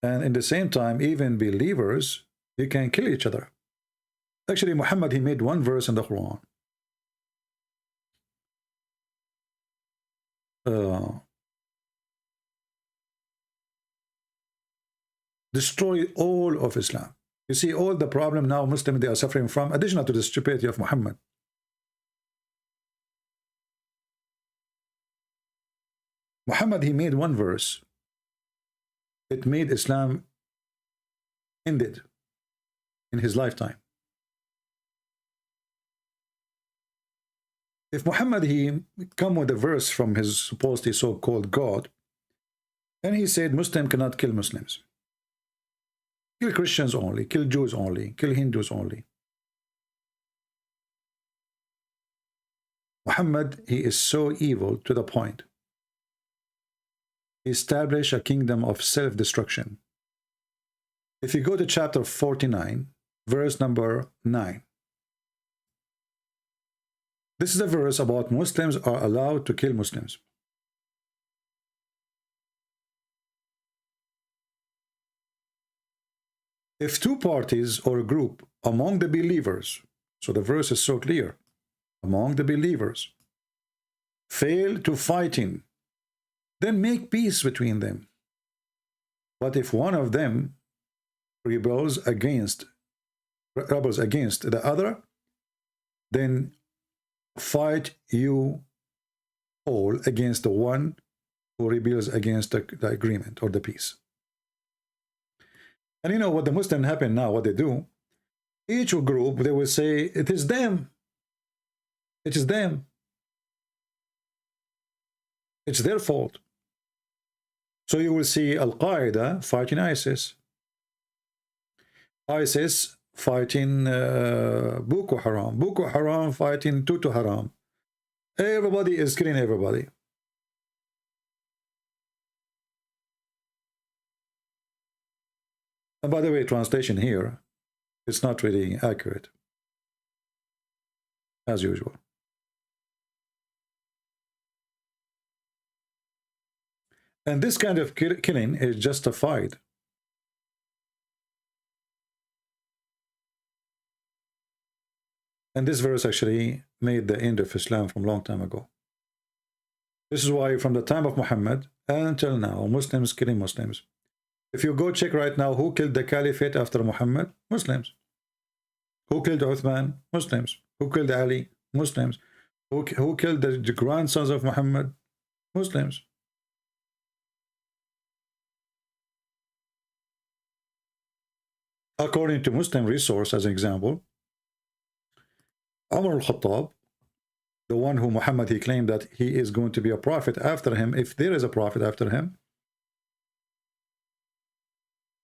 And in the same time, even believers, they can kill each other. Actually, Muhammad, he made one verse in the Quran. Destroy all of Islam. You see all the problem now Muslims they are suffering from, additional to the stupidity of Muhammad. Muhammad, he made one verse. It made Islam ended in his lifetime. If Muhammad, he come with a verse from his supposedly so-called God, and he said Muslim cannot kill Muslims. Kill Christians only, kill Jews only, kill Hindus only. Muhammad, he is so evil to the point. He established a kingdom of self-destruction. If you go to chapter 49, verse number 9, this is a verse about Muslims are allowed to kill Muslims. If two parties or a group among the believers, so the verse is so clear, among the believers, fail to fighting, then make peace between them. But if one of them rebels against the other, then fight you all against the one who rebels against the agreement or the peace. And you know what the Muslims happen now, what they do, each group, they will say, it is them. It is them. It's their fault. So you will see Al-Qaeda fighting ISIS. ISIS fighting Boko Haram. Boko Haram fighting Tutu Haram. Everybody is killing everybody. And by the way, translation here, it's not really accurate, as usual. And this kind of killing is justified. And this verse actually made the end of Islam from a long time ago. This is why from the time of Muhammad until now, Muslims killing Muslims. If you go check right now, who killed the caliphate after Muhammad? Muslims. Who killed Uthman? Muslims. Who killed Ali? Muslims. Who killed the grandsons of Muhammad? Muslims. According to Muslim resource, as an example, Umar al-Khattab, the one who Muhammad, he claimed that he is going to be a prophet after him, if there is a prophet after him,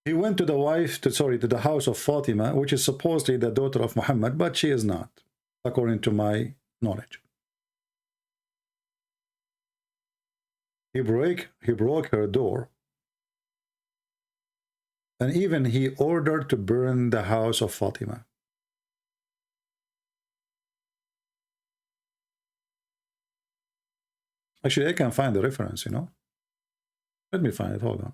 he went to the house of Fatima, which is supposedly the daughter of Muhammad, but she is not, according to my knowledge. He broke her door, and even he ordered to burn the house of Fatima. Actually, I can find the reference, you know. Let me find it, hold on.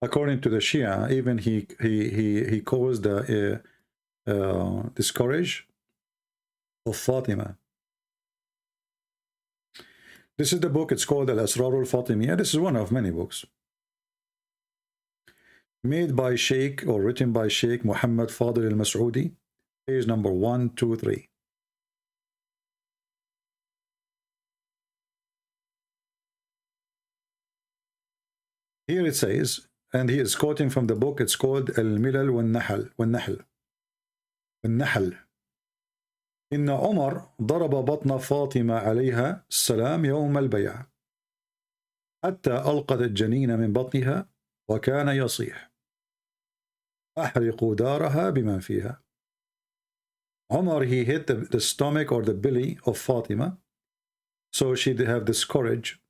According to the Shia, even he caused the discourage of Fatima. This is the book, it's called Al-Asrar al-Fatimiyya. This is one of many books. Made by Sheikh, or written by Sheikh Muhammad Fadil al-Mas'udi, page number 123. Here it says, and he is quoting from the book, it's called Al-Milal wal-Nahl. إن عمر ضرب بطن فاطمة عليها السلام يوم البيعة حتى ألقت الجنين من بطنها وكان يصيح أحرقوا دارها بمن فيها. Umar, he hit the stomach or the belly of Fatima, so she'd have this courage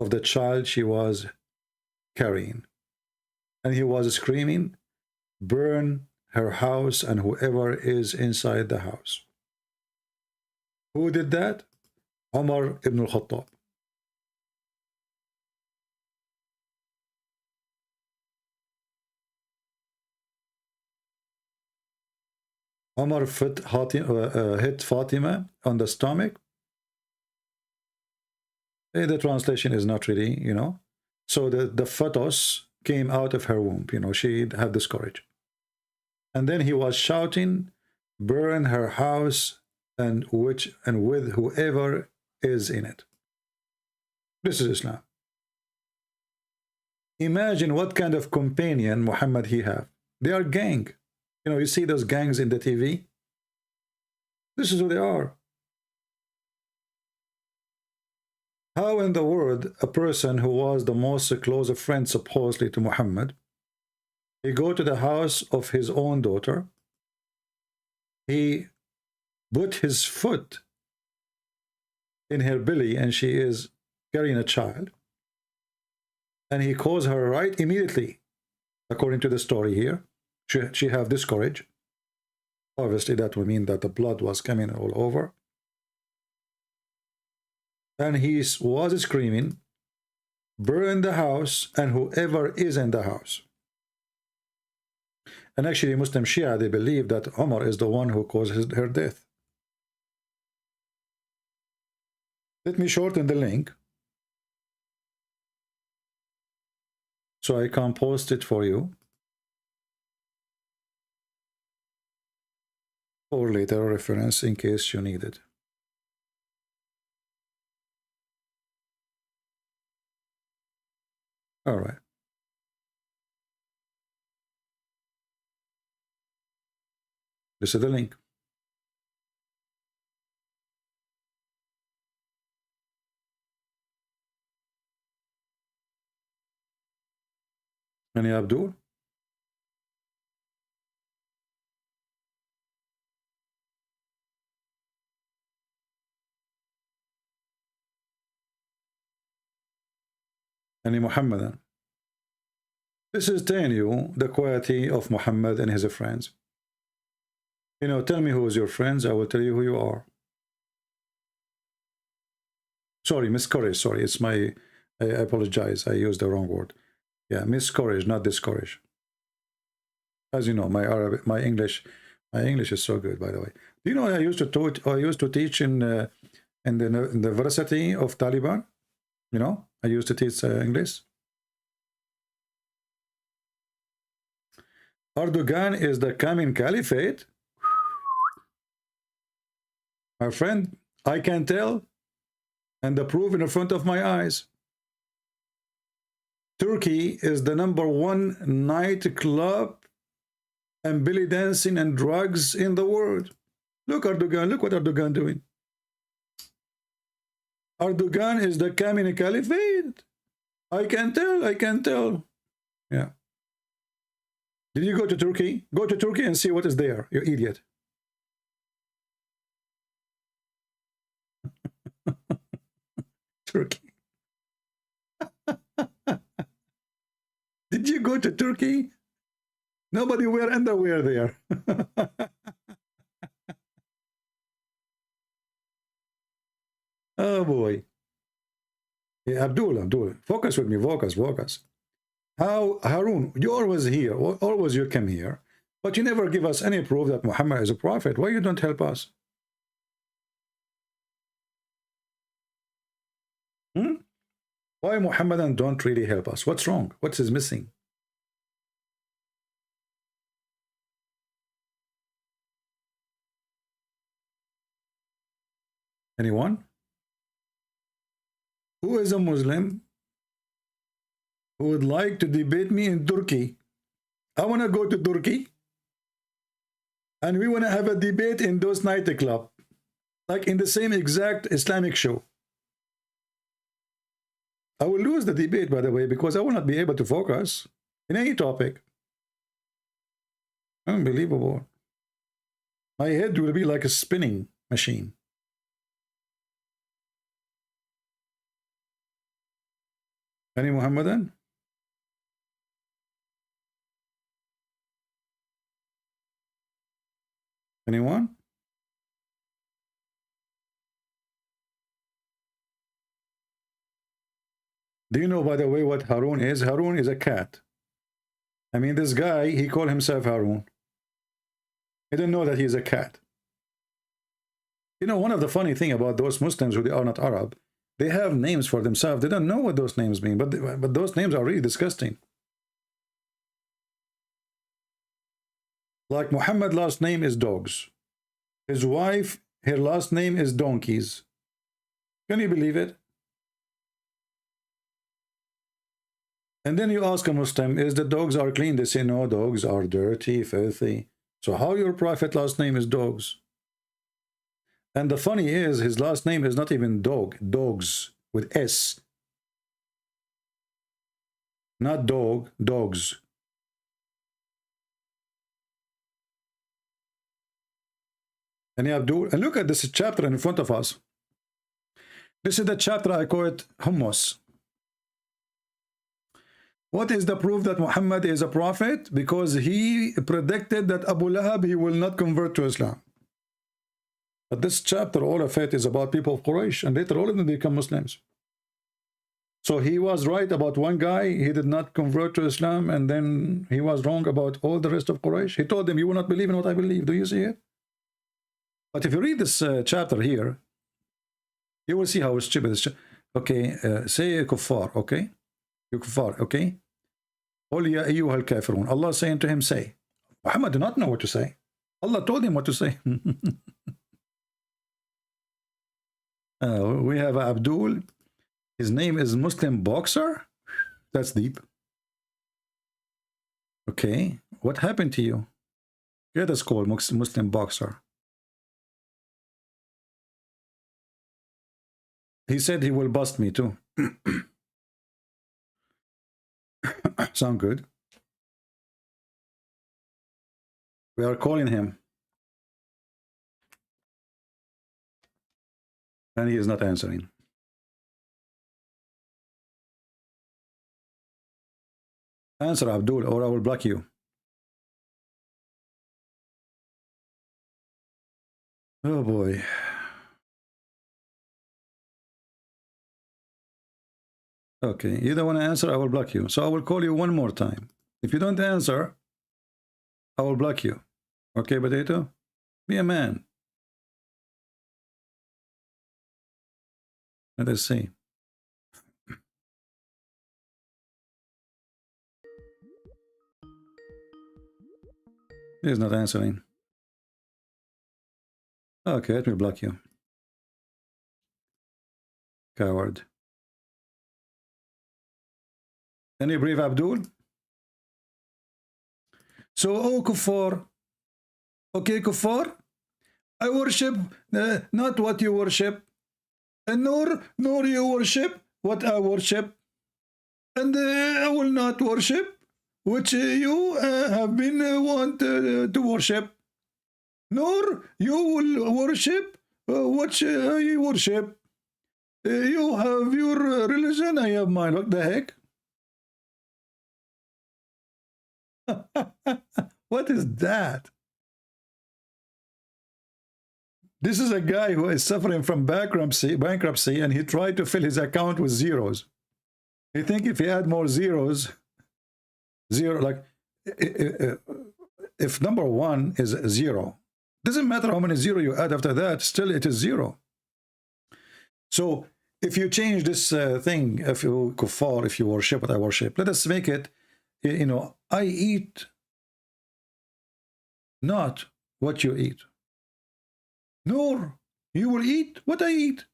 of the child she was carrying. And he was screaming, burn her house and whoever is inside the house. Who did that? Umar ibn al-Khattab. Omar hit Fatima on the stomach. The translation is not really, you know. So the fetus came out of her womb, you know, she had this courage. And then he was shouting, burn her house and with whoever is in it. This is Islam. Imagine what kind of companion Muhammad he have. They are gang. You know, you see those gangs in the TV? This is who they are. How in the world a person who was the most close friend supposedly to Muhammad, he go to the house of his own daughter, he put his foot in her belly and she is carrying a child, and he calls her right immediately, according to the story here. She have this courage. Obviously that would mean that the blood was coming all over. And he was screaming, burn the house and whoever is in the house. And actually Muslim Shia, they believe that Umar is the one who caused her death. Let me shorten the link so I can post it for you for later reference in case you need it. All right. This is the link. Any Abdul? Any Muhammadan? This is telling you the quality of Muhammad and his friends. You know, tell me who is your friends, I will tell you who you are. Sorry, miscourage, sorry, it's my, I apologize, I used the wrong word. Yeah, miscourage, not discourage. As you know, my English is so good, by the way. Do you know I used to teach in the University of Taliban? You know, I used to teach English. Erdogan is the coming caliphate. My friend, I can tell, and the proof in front of my eyes. Turkey is the #1 nightclub and belly dancing and drugs in the world. Look, Erdogan, look what Erdogan doing. Erdogan is the coming caliphate. I can tell, I can tell. Yeah. Did you go to Turkey? Go to Turkey and see what is there, you idiot. Turkey. Did you go to Turkey? Nobody wear underwear there. Oh boy. Yeah, Abdul, focus with me, focus. How, Harun, you always here, always you come here, but you never give us any proof that Muhammad is a prophet. Why you don't help us? Why Muhammadan don't really help us? What's wrong? What is missing? Anyone? Who is a Muslim who would like to debate me in Turkey? I want to go to Turkey and we want to have a debate in those nightclubs, like in the same exact Islamic show. I will lose the debate, by the way, because I will not be able to focus in any topic. Unbelievable. My head will be like a spinning machine. Any Muhammadan? Anyone? Do you know, by the way, what Harun is? Harun is a cat. I mean, this guy, he called himself Harun. He didn't know that he's a cat. You know, one of the funny thing about those Muslims who they are not Arab, they have names for themselves. They don't know what those names mean, but those names are really disgusting. Like Muhammad last name is dogs. His wife, her last name is donkeys. Can you believe it? And then you ask a Muslim, is the dogs are clean? They say, no, dogs are dirty, filthy. So how your prophet last name is dogs? And the funny is, his last name is not even dog, dogs with S. Not dog, dogs. And you have to, and look at this chapter in front of us. This is the chapter, I call it Hummus. What is the proof that Muhammad is a prophet? Because he predicted that Abu Lahab, he will not convert to Islam. But this chapter, all of it is about people of Quraysh, and later all of them become Muslims. So he was right about one guy, he did not convert to Islam, and then he was wrong about all the rest of Quraysh. He told them, you will not believe in what I believe. Do you see it? But if you read this chapter here, you will see how stupid this. Okay, say kuffar, okay? You kuffar, okay? Qul ya ayyuhal kafirun. Allah saying to him, say. Muhammad did not know what to say. Allah told him what to say. We have Abdul. His name is Muslim Boxer. That's deep. Okay, what happened to you? Get us called Muslim Boxer. He said he will bust me too. Sound good? We are calling him. And he is not answering. Answer, Abdul, or I will block you. Oh boy. Okay, you don't want to answer, I will block you. So I will call you one more time. If you don't answer, I will block you. Okay, Potato? Be a man. Let us see. He is not answering. Okay, let me block you. Coward. Any brave Abdul? So, oh, Kuffar. Okay, Kuffar. I worship not what you worship. And nor you worship what I worship. And I will not worship which you have been want to worship. Nor you will worship what I worship. You have your religion, I have mine. What the heck? What is that? This is a guy who is suffering from bankruptcy, and he tried to fill his account with zeros. You think if he had more zeros, like if number one is 0, doesn't matter how many zero you add after that, still it is 0. So if you change this thing, if you kuffar, if you worship what I worship, let us make it, you know, I eat not what you eat, nor you will eat what I eat.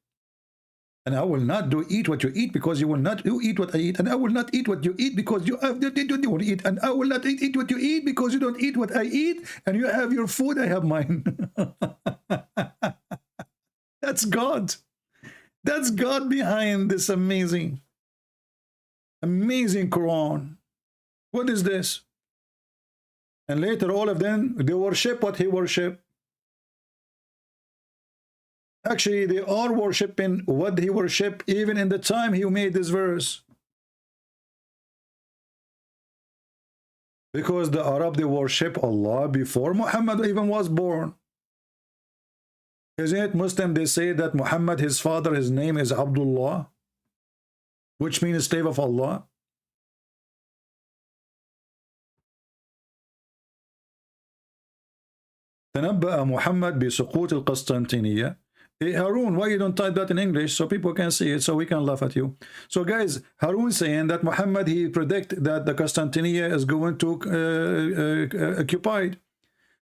And I will not eat what you eat, because you will not eat what I eat. And I will not eat what you eat, because you have you don't eat. And I will not eat what you eat, because you don't eat what I eat. And you have your food, I have mine. That's God. That's God behind this amazing Quran. What is this? And later all of them, they worship what he worship. Actually, they are worshiping what he worshiped even in the time he made this verse. Because the Arab, they worship Allah before Muhammad even was born. Isn't it Muslim? They say that Muhammad, his father, his name is Abdullah, which means slave of Allah. تنبأ محمد بسقوط القسطنطينية. Hey, Harun, why you don't type that in English so people can see it, so we can laugh at you? So guys, Harun saying that Muhammad, he predict that the Constantinople is going to occupied.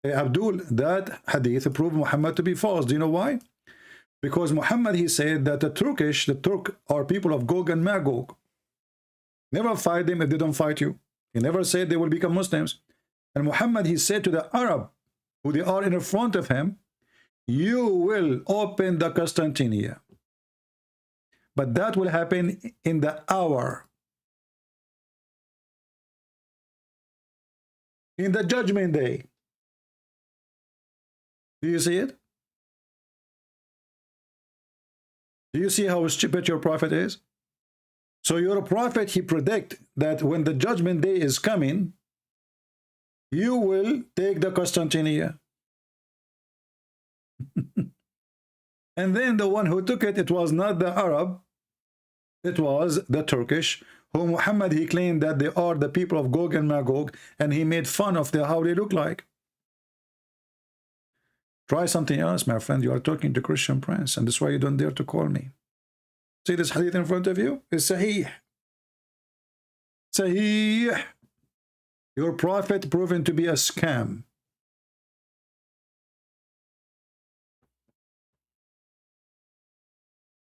Hey, Abdul, that hadith proved Muhammad to be false. Do you know why? Because Muhammad, he said that the Turk are people of Gog and Magog. Never fight them if they don't fight you. He never said they will become Muslims. And Muhammad, he said to the Arab, who they are in front of him, you will open the Constantinople. But that will happen in the hour. In the judgment day. Do you see it? Do you see how stupid your prophet is? So your prophet, he predict that when the judgment day is coming, you will take the Constantinople. And then the one who took it, it was not the Arab, it was the Turkish, who Muhammad, he claimed that they are the people of Gog and Magog, and he made fun of how they look like. Try something else, my friend. You are talking to Christian Prince, and that's why you don't dare to call me. See this hadith in front of you? It's Sahih. Sahih. Your prophet proven to be a scam.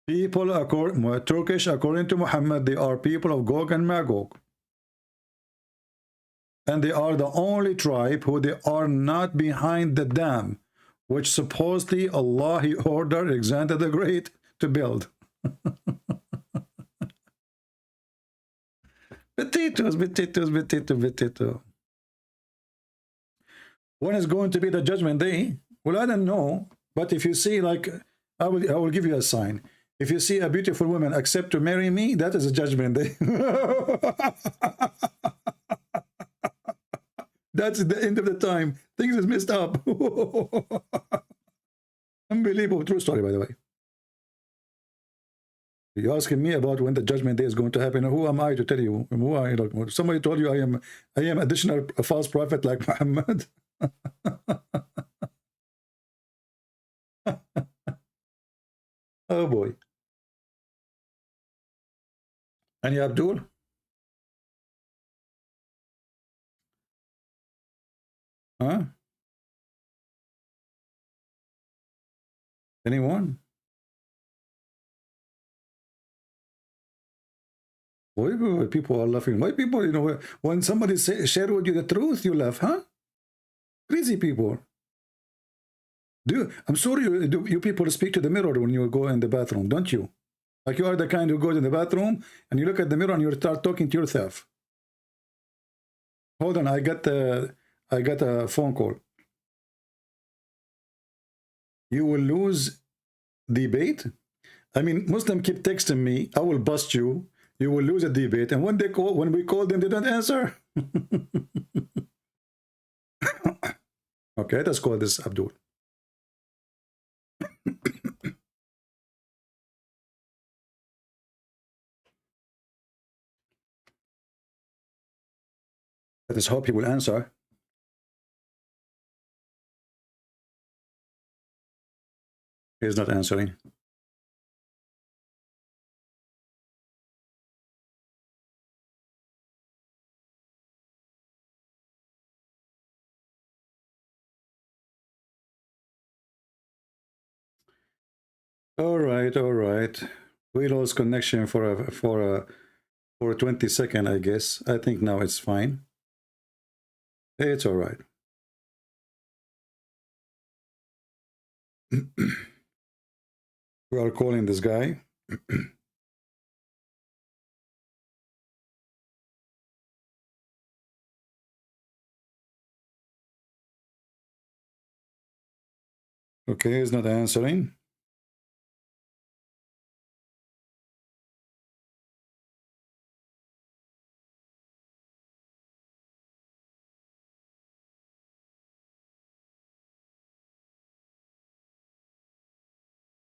People, Turkish, according to Muhammad, they are people of Gog and Magog. And they are the only tribe who they are not behind the dam, which supposedly Allah, he ordered Alexander the Great to build. Potatoes, potatoes, potato, potato. When is going to be the judgment day? Well, I don't know. But if you see, like, I will give you a sign. If you see a beautiful woman accept to marry me, that is a judgment day. That's the end of the time. Things is messed up. Unbelievable. True story, by the way. You're asking me about when the judgment day is going to happen. Who am I to tell you? Who are you? Somebody told you I am additional a false prophet like Muhammad. Oh boy. Any Abdul? Huh? Anyone? Why people are laughing? Why people, you know, when somebody share with you the truth, you laugh, huh? Crazy people. I'm sorry, you people speak to the mirror when you go in the bathroom, don't you? Like you are the kind who goes in the bathroom and you look at the mirror and you start talking to yourself. Hold on, I got a phone call. You will lose debate. I mean, Muslim keep texting me, I will bust you. You will lose a debate. And when we call them, they don't answer. Okay, let's call this Abdul. Let us hope he will answer. He is not answering. All right. We lost connection for 20 seconds, I guess. I think now it's fine. It's all right. We are calling this guy. Okay, he's not answering.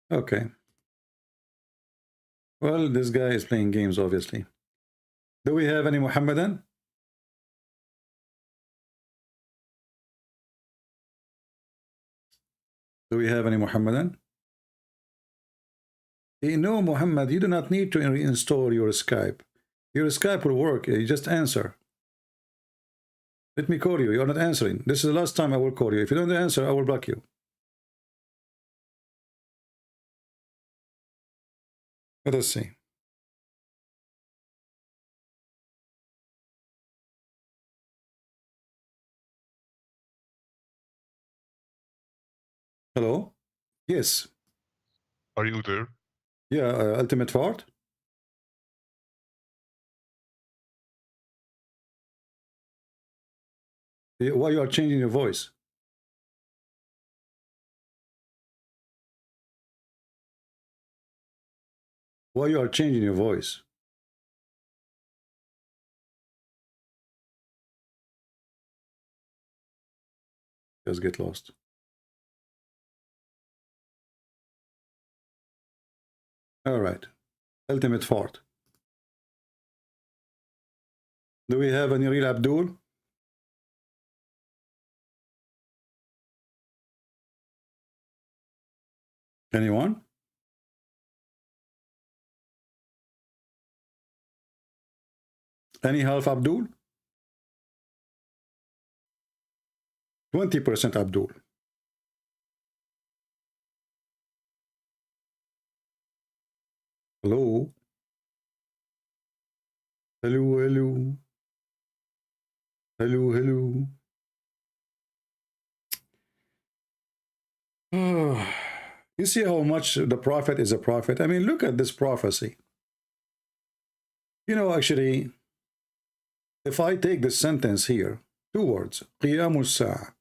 Okay. Well, this guy is playing games, obviously. Do we have any Muhammadan? Do we have any Muhammadan? No, Muhammad, you do not need to reinstall your Skype. Your Skype will work. You just answer. Let me call you. You're not answering. This is the last time I will call you. If you don't answer, I will block you. Let us see. Hello? Yes. Are you there? Yeah, Ultimate Fort? Why you are changing your voice? Why you are changing your voice? Just get lost. All right. Ultimate Fort. Do we have any real Abdul? Anyone? Any half Abdul? 20% Abdul. Hello? Hello, hello. Hello, hello. You see how much the prophet is a prophet? I mean, look at this prophecy. You know, actually, if I take this sentence here, 2 words, Qiyamus Sa'ah.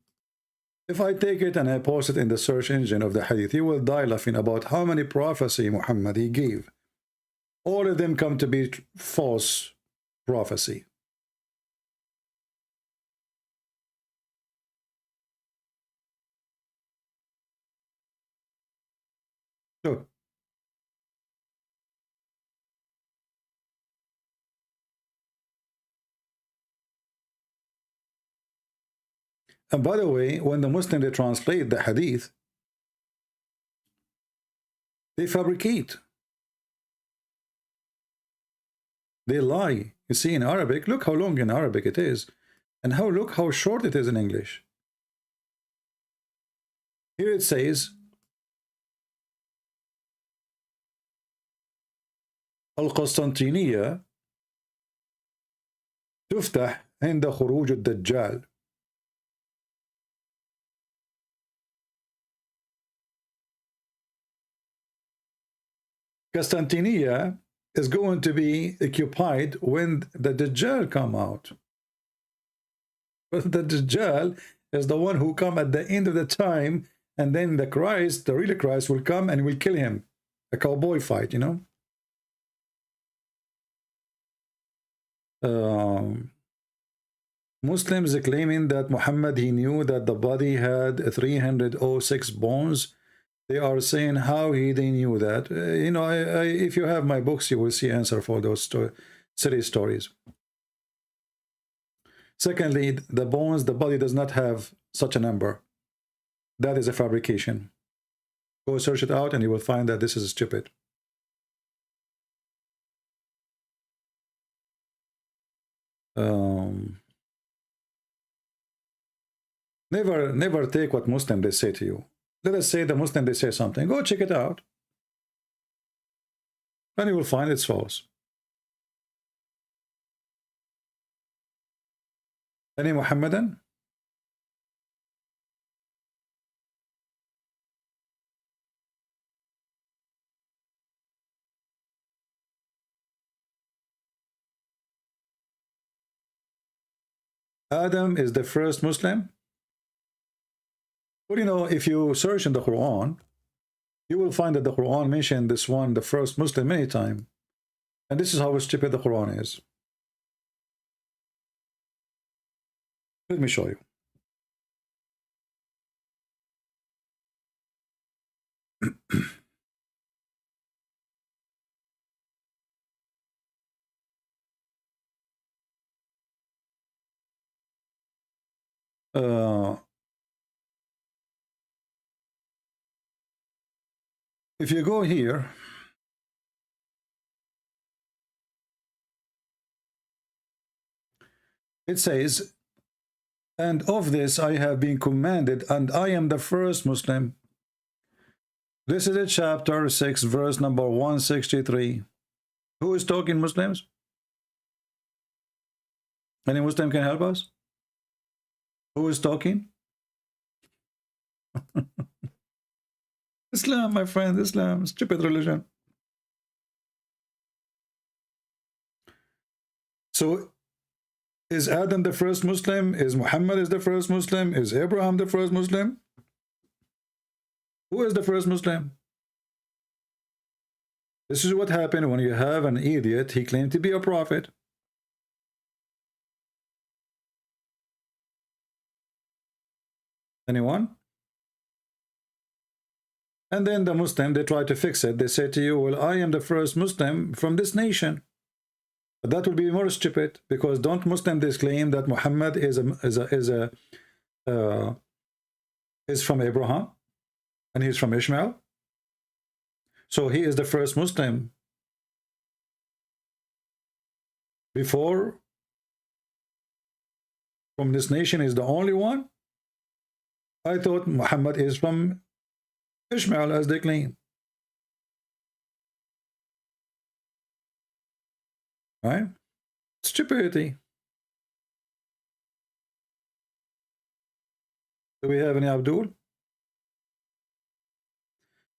If I take it and I post it in the search engine of the hadith, you will die laughing about how many prophecy Muhammad he gave. All of them come to be false prophecy. Look. And by the way, when the Muslims they translate the hadith, they fabricate. They lie. You see, in Arabic, look how long in Arabic it is, and look how short it is in English. Here it says, القسطنطينية تفتح عند خروج الدجال. Constantinople is going to be occupied when the Dajjal come out. But the Dajjal is the one who come at the end of the time, and then the Christ, the real Christ, will come and will kill him. A cowboy fight, you know. Muslims are claiming that Muhammad, he knew that the body had 306 bones. They are saying how they knew that. You know, if you have my books, you will see answer for those silly stories. Secondly, the bones, the body does not have such a number. That is a fabrication. Go search it out and you will find that this is stupid. Never take what Muslim they say to you. Let us say the Muslim they say something. Go check it out. And you will find it's false. Any Muhammadan? Adam is the first Muslim? Well, you know, if you search in the Quran, you will find that the Quran mentioned this one, the first Muslim, many times. And this is how stupid the Quran is. Let me show you. if you go here, it says, and of this I have been commanded, and I am the first Muslim. This is a chapter 6, verse number 163. Who is talking, Muslims? Any Muslim can help us? Who is talking? Islam, my friend, Islam, stupid religion. So, is Adam the first Muslim? Is Muhammad is the first Muslim? Is Abraham the first Muslim? Who is the first Muslim? This is what happened when you have an idiot. He claimed to be a prophet. Anyone? And then the Muslim, they try to fix it. They say to you, well, I am the first Muslim from this nation. But that would be more stupid, because don't Muslims claim that Muhammad is from Abraham and he's from Ishmael? So he is the first Muslim before from this nation is the only one? I thought Muhammad is from Ishmael, as they claim. Right? Stupidity. Do we have any Abdul?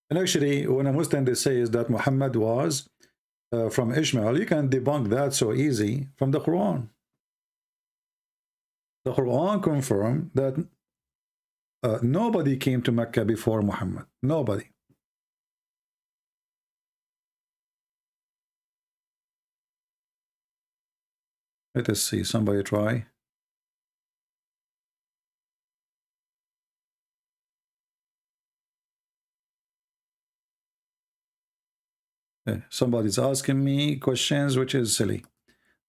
And actually, when a Muslim they say is that Muhammad was from Ishmael, you can debunk that so easy from the Quran. The Quran confirmed that nobody came to Mecca before Muhammad. Nobody. Let us see. Somebody try. Somebody's asking me questions, which is silly.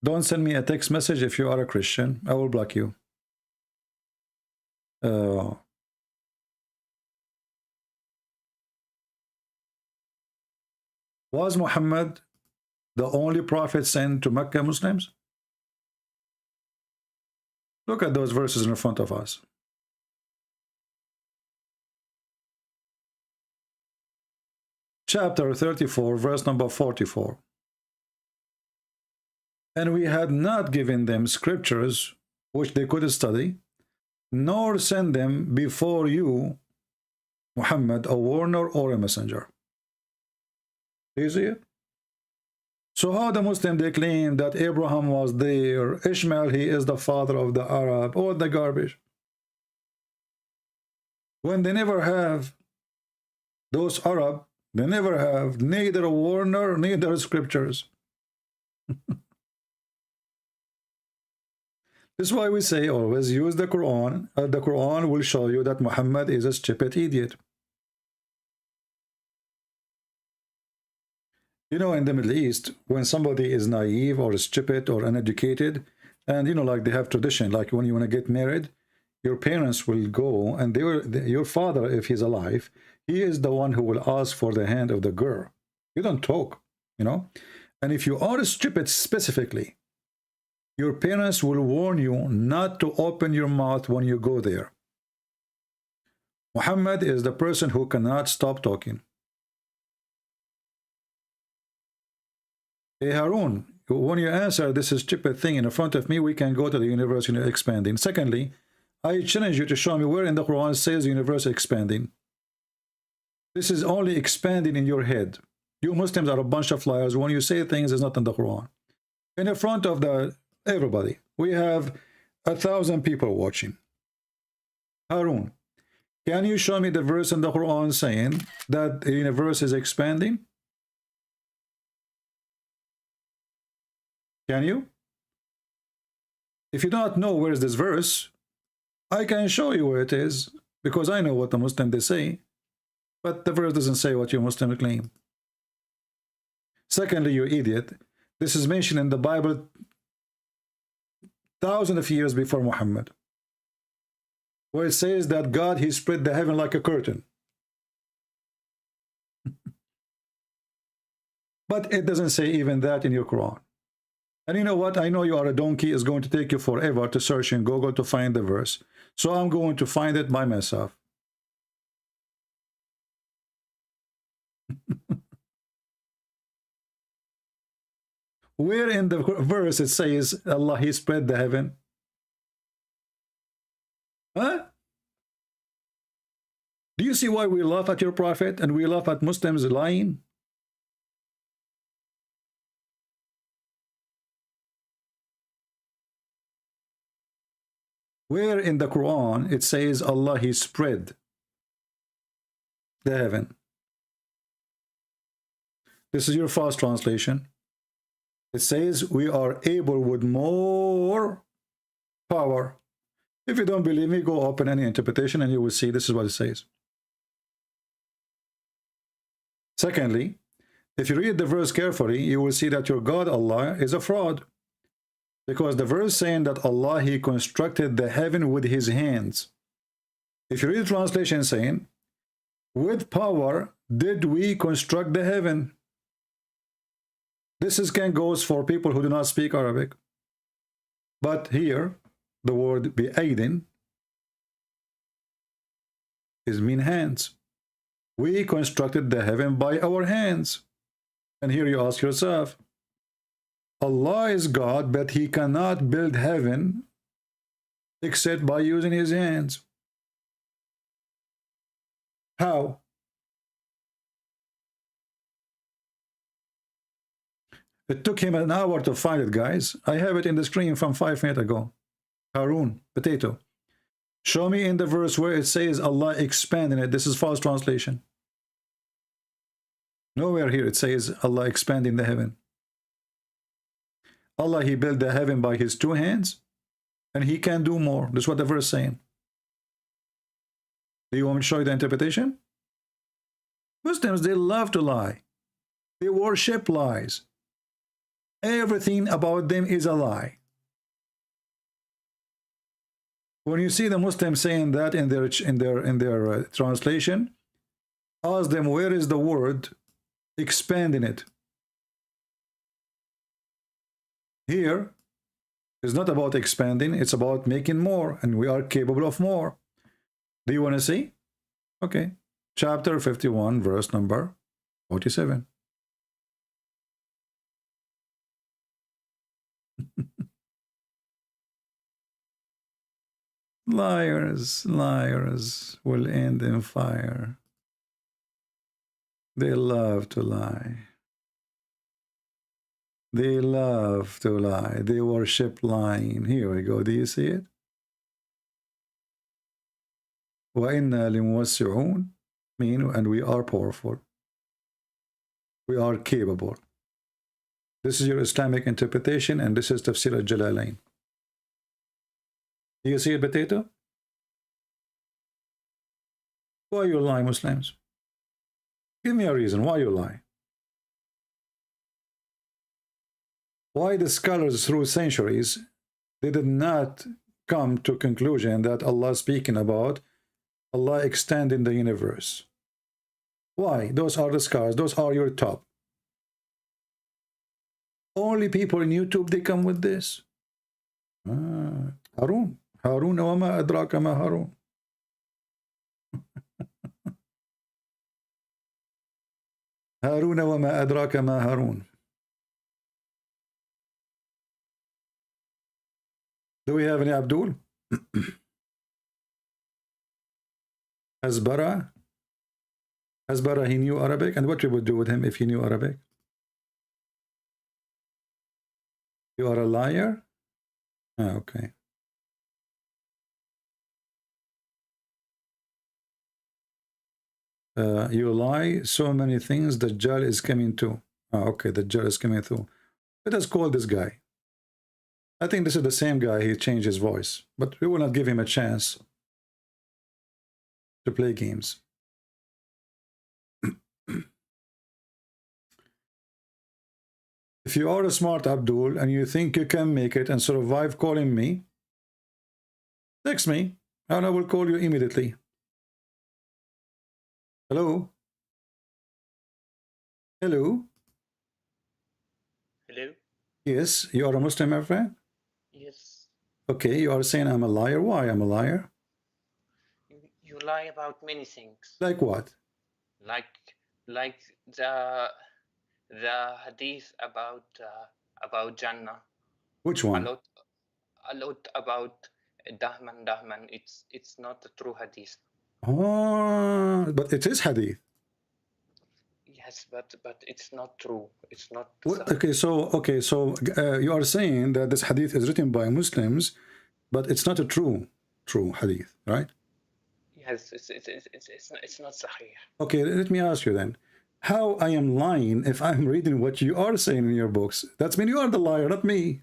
Don't send me a text message if you are a Christian. I will block you. Was Muhammad the only prophet sent to Mecca Muslims? Look at those verses in front of us. Chapter 34, verse number 44. And we had not given them scriptures which they could study, nor send them before you, Muhammad, a warner or a messenger. Do you see it? So how the Muslim they claim that Abraham was there, Ishmael, he is the father of the Arab, all the garbage, when they never have those Arab, they never have neither a warner, neither scriptures. This is why we say always use the Quran. The Quran will show you that Muhammad is a stupid idiot. You know, in the Middle East, when somebody is naive or stupid or uneducated, and you know, like they have tradition, like when you want to get married, your parents will go and they will, your father, if he's alive, he is the one who will ask for the hand of the girl. You don't talk, you know. And if you are stupid specifically, your parents will warn you not to open your mouth when you go there. Muhammad is the person who cannot stop talking. Hey Harun, when you answer this stupid thing in front of me, we can go to the universe expanding. Secondly, I challenge you to show me where in the Quran says the universe expanding. This is only expanding in your head. You Muslims are a bunch of liars. When you say things, it's not in the Quran. In front of everybody, we have 1,000 people watching. Harun, can you show me the verse in the Quran saying that the universe is expanding? Can you? If you don't know where is this verse, I can show you where it is, because I know what the Muslim they say, but the verse doesn't say what you Muslim claim. Secondly, you idiot, this is mentioned in the Bible thousands of years before Muhammad, where it says that God, he spread the heaven like a curtain. But it doesn't say even that in your Quran. And you know what? I know you are a donkey. It's going to take you forever to search in Google to find the verse. So I'm going to find it by myself. Where in the verse it says Allah, He spread the heaven? Huh? Do you see why we laugh at your prophet and we laugh at Muslims lying? Where in the Quran it says Allah, He spread the heaven? This is your fast translation. It says we are able with more power. If you don't believe me, go open any interpretation and you will see this is what it says. Secondly, if you read the verse carefully, you will see that your God Allah is a fraud. Because the verse saying that Allah, He constructed the heaven with His hands. If you read the translation saying, with power did we construct the heaven. This is goes for people who do not speak Arabic. But here, the word bi'aydin is mean hands. We constructed the heaven by our hands. And here you ask yourself, Allah is God, but He cannot build heaven except by using His hands. How? It took him an hour to find it, guys. I have it in the screen from 5 minutes ago. Harun, potato. Show me in the verse where it says Allah expanding it. This is false translation. Nowhere here it says Allah expanding the heaven. Allah, He built the heaven by His 2 hands, and He can do more. That's what the verse is saying. Do you want me to show you the interpretation? Muslims, they love to lie. They worship lies. Everything about them is a lie. When you see the Muslims saying that in their translation, ask them where is the word expanding it. Here is not about expanding, it's about making more, and we are capable of more. Do you want to see? Okay. Chapter 51, verse number 47. Liars, liars will end in fire. They love to lie. They love to lie. They worship lying. Here we go. Do you see it? وَإِنَّا لِمُوَسِّعُونَ, mean, and we are powerful. We are capable. This is your Islamic interpretation, and this is Tafsir al-Jalalain. Do you see it, potato? Why you lie, Muslims? Give me a reason why you lie. Why the scholars through centuries, they did not come to conclusion that Allah is speaking about Allah extending the universe. Why? Those are the scholars. Those are your top. Only people in YouTube, they come with this. Harun. Harun wa ma adraka ma Harun. Harun wa ma adraka ma Harun. Do we have any Abdul? Hasbara? Hasbara, he knew Arabic, and what we would do with him if he knew Arabic? You are a liar? Ah, okay. You lie so many things, the Dajjal is coming too. Ah, okay, the Dajjal is coming through. Let us call this guy. I think this is the same guy. He changed his voice, but we will not give him a chance to play games. If you are a smart Abdul and you think you can make it and survive calling me, text me and I will call you immediately. Hello? Hello? Yes, you are a Muslim, my friend? Yes. Okay, you are saying I'm a liar. Why I'm a liar? You lie about many things. Like what? Like the hadith about Jannah. Which one? A lot about Dahman. It's not a true hadith. Oh, but it is hadith. Yes, but it's not true. It's not. What? Okay, so you are saying that this hadith is written by Muslims, but it's not a true hadith, right? Yes, it's not sahih. Okay, let me ask you then. How I am lying if I'm reading what you are saying in your books? That's mean you are the liar, not me.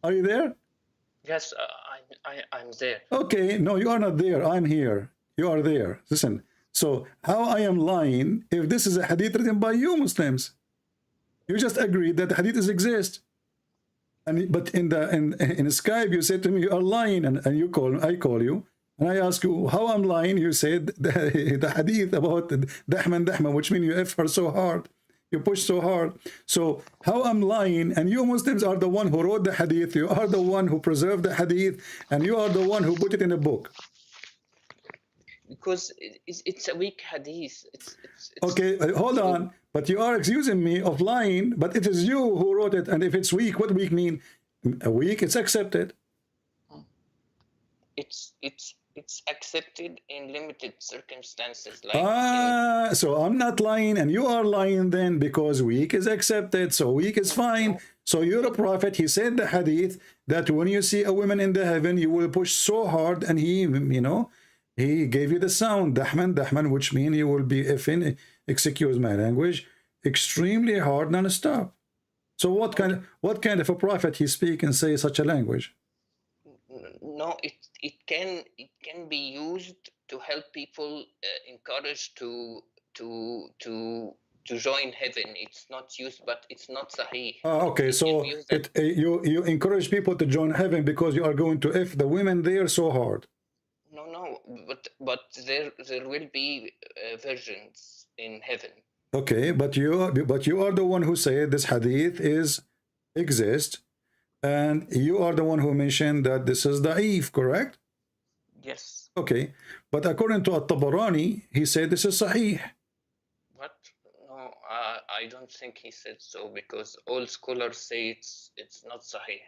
Are you there? Yes, I'm there. Okay, no, you are not there. I'm here. You are there. Listen. So how I am lying if this is a hadith written by you Muslims? You just agreed that the hadiths exist. But in Skype you said to me you are lying, and I call you and I ask you how I'm lying. You said the hadith about Dahman, which means you F her so hard, you push so hard. So how I'm lying, and you Muslims are the one who wrote the hadith, you are the one who preserved the hadith, and you are the one who put it in a book. Because it's a weak hadith. It's okay, hold on. But you are accusing me of lying, but it is you who wrote it. And if it's weak, what weak mean? A weak, it's accepted. It's accepted in limited circumstances. Like so I'm not lying and you are lying then, because weak is accepted. So weak is fine. So you're a prophet. He said the hadith that when you see a woman in the heaven, you will push so hard, and he, he gave you the sound, Dahman, which means you will be effing, excuse my language, extremely hard non-stop. So what kind of a prophet he speak and say such a language? No, it can be used to help people, encourage to join heaven. It's not used, but it's not sahih. Okay, so you encourage people to join heaven because you are going to F the women there so hard. No, but there will be virgins in heaven. Okay, but you are the one who said this hadith exists, and you are the one who mentioned that this is da'if, correct? Yes. Okay, but according to At-Tabarani, he said this is sahih. What? No, I don't think he said so, because all scholars say it's not sahih.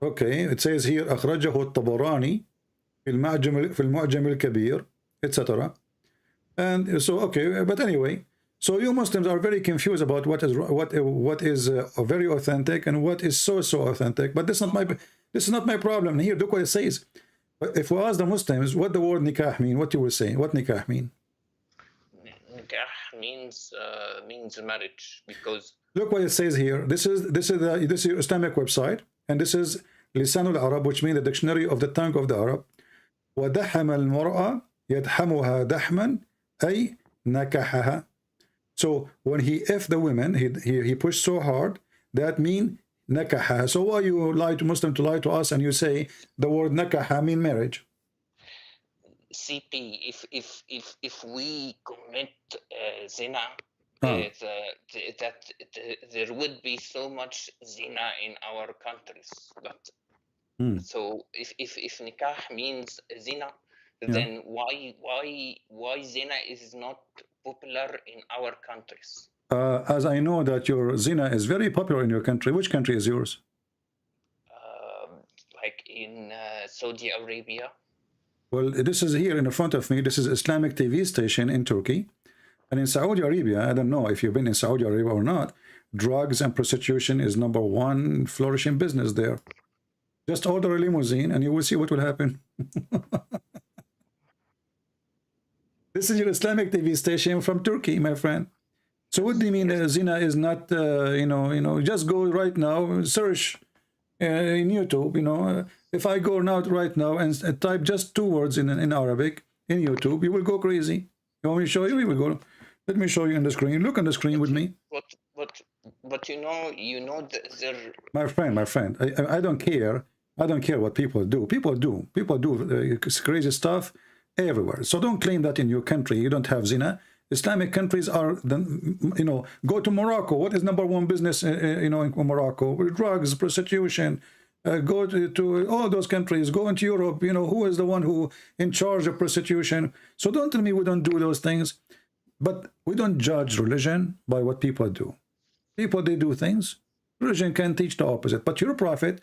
Okay, it says here أخرجه الطبراني في المعجم الكبير, etc. And so okay, but anyway, so you Muslims are very confused about what is very authentic and what is so authentic. But this is not my problem. Here, look what it says. If we ask the Muslims what the word nikah mean, what you will say? What nikah mean? Nikah means marriage, because look what it says here. This is your Islamic website, and this is Lisan al-Arab, which means the dictionary of the tongue of the Arab. وَدَحَمَ الْمَرْأَ يَدْحَمُهَا دَحْمًا أي نَكَحَهَا. So when he F the women, he pushed so hard, that mean nakaha. So why you lie to Muslim to lie to us and you say the word nakaha mean marriage? CP, if we commit zina, that there would be so much zina in our countries. But so if nikah means zina, then why zina is not popular in our countries? As I know that your zina is very popular in your country. Which country is yours? Like in Saudi Arabia. Well, this is here in front of me. This is Islamic TV station in Turkey. And in Saudi Arabia, I don't know if you've been in Saudi Arabia or not, drugs and prostitution is #1 flourishing business there. Just order a limousine and you will see what will happen. This is your Islamic TV station from Turkey, my friend. So what do you mean zina is not, just go right now, search in YouTube, if I go now right now and type just 2 words in Arabic in YouTube, you will go crazy. You want me to show you? We will go. Let me show you on the screen. Look on the screen with me. But you know that my friend, I don't care. I don't care what people do. People do crazy stuff everywhere. So don't claim that in your country you don't have zina Islamic countries are, go to Morocco. What is #1 business, in Morocco? Drugs, prostitution. Go to all those countries. Go into Europe. Who is the one who in charge of prostitution? So don't tell me we don't do those things. But we don't judge religion by what people do. People, they do things. Religion can teach the opposite. But your prophet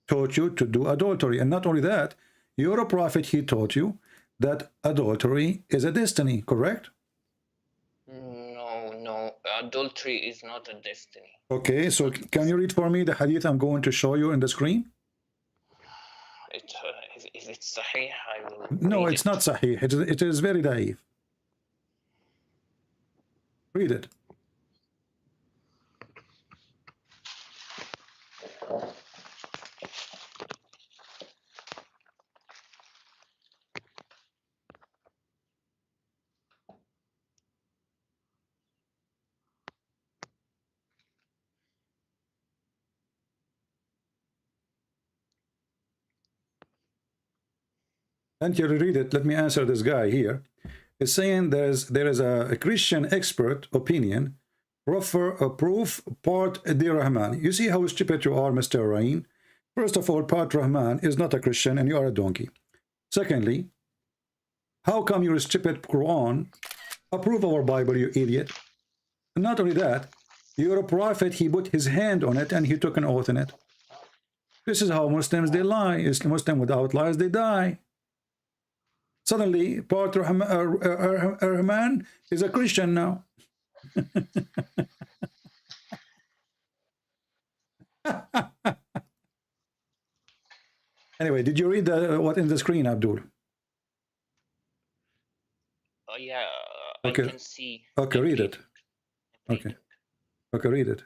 taught you to do adultery. And not only that, your prophet, he taught you that adultery is a destiny, correct? No, adultery is not a destiny. Okay, so can you read for me the hadith I'm going to show you on the screen? If it's sahih, I will. No, it's not sahih. It is very da'if. Read it. Until you read it, let me answer this guy here. It's saying there is a Christian expert opinion, proof part di Rahman. You see how stupid you are, Mr. Rain? First of all, part Rahman is not a Christian and you are a donkey. Secondly, how come your stupid Quran approve our Bible, you idiot? And not only that, your prophet, he put his hand on it and he took an oath in it. This is how Muslims, they lie. Is Muslim without lies, they die. Suddenly, part Rahman is a Christian now. Anyway, did you read what in the screen, Abdul? Yeah, okay. I can see. Okay, read it. Okay. Okay, read it.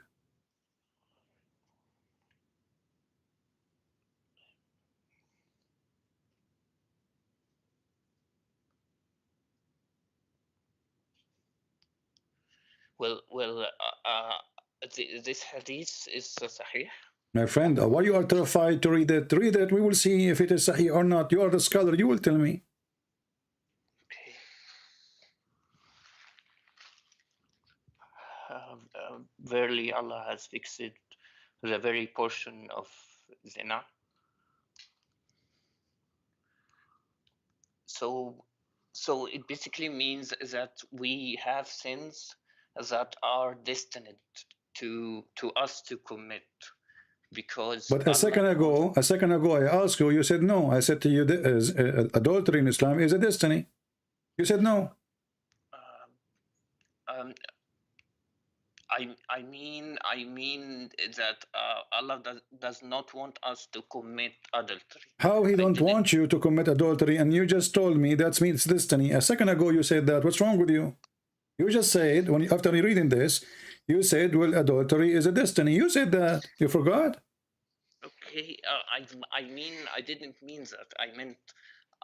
This hadith is sahih. My friend, why you are terrified to read it? Read it. We will see if it is sahih or not. You are the scholar. You will tell me. Okay. Verily, Allah has fixed the very portion of zina. So it basically means that we have sins that are destined to us to commit, because. But a second ago, I asked you. You said no. I said to you, adultery in Islam is a destiny. You said no. I mean that Allah does not want us to commit adultery. How he don't want you to commit adultery, and you just told me that means destiny. A second ago you said that. What's wrong with you? You just said, after reading this, you said, well, adultery is a destiny. You said that. You forgot? Okay, I mean, I didn't mean that.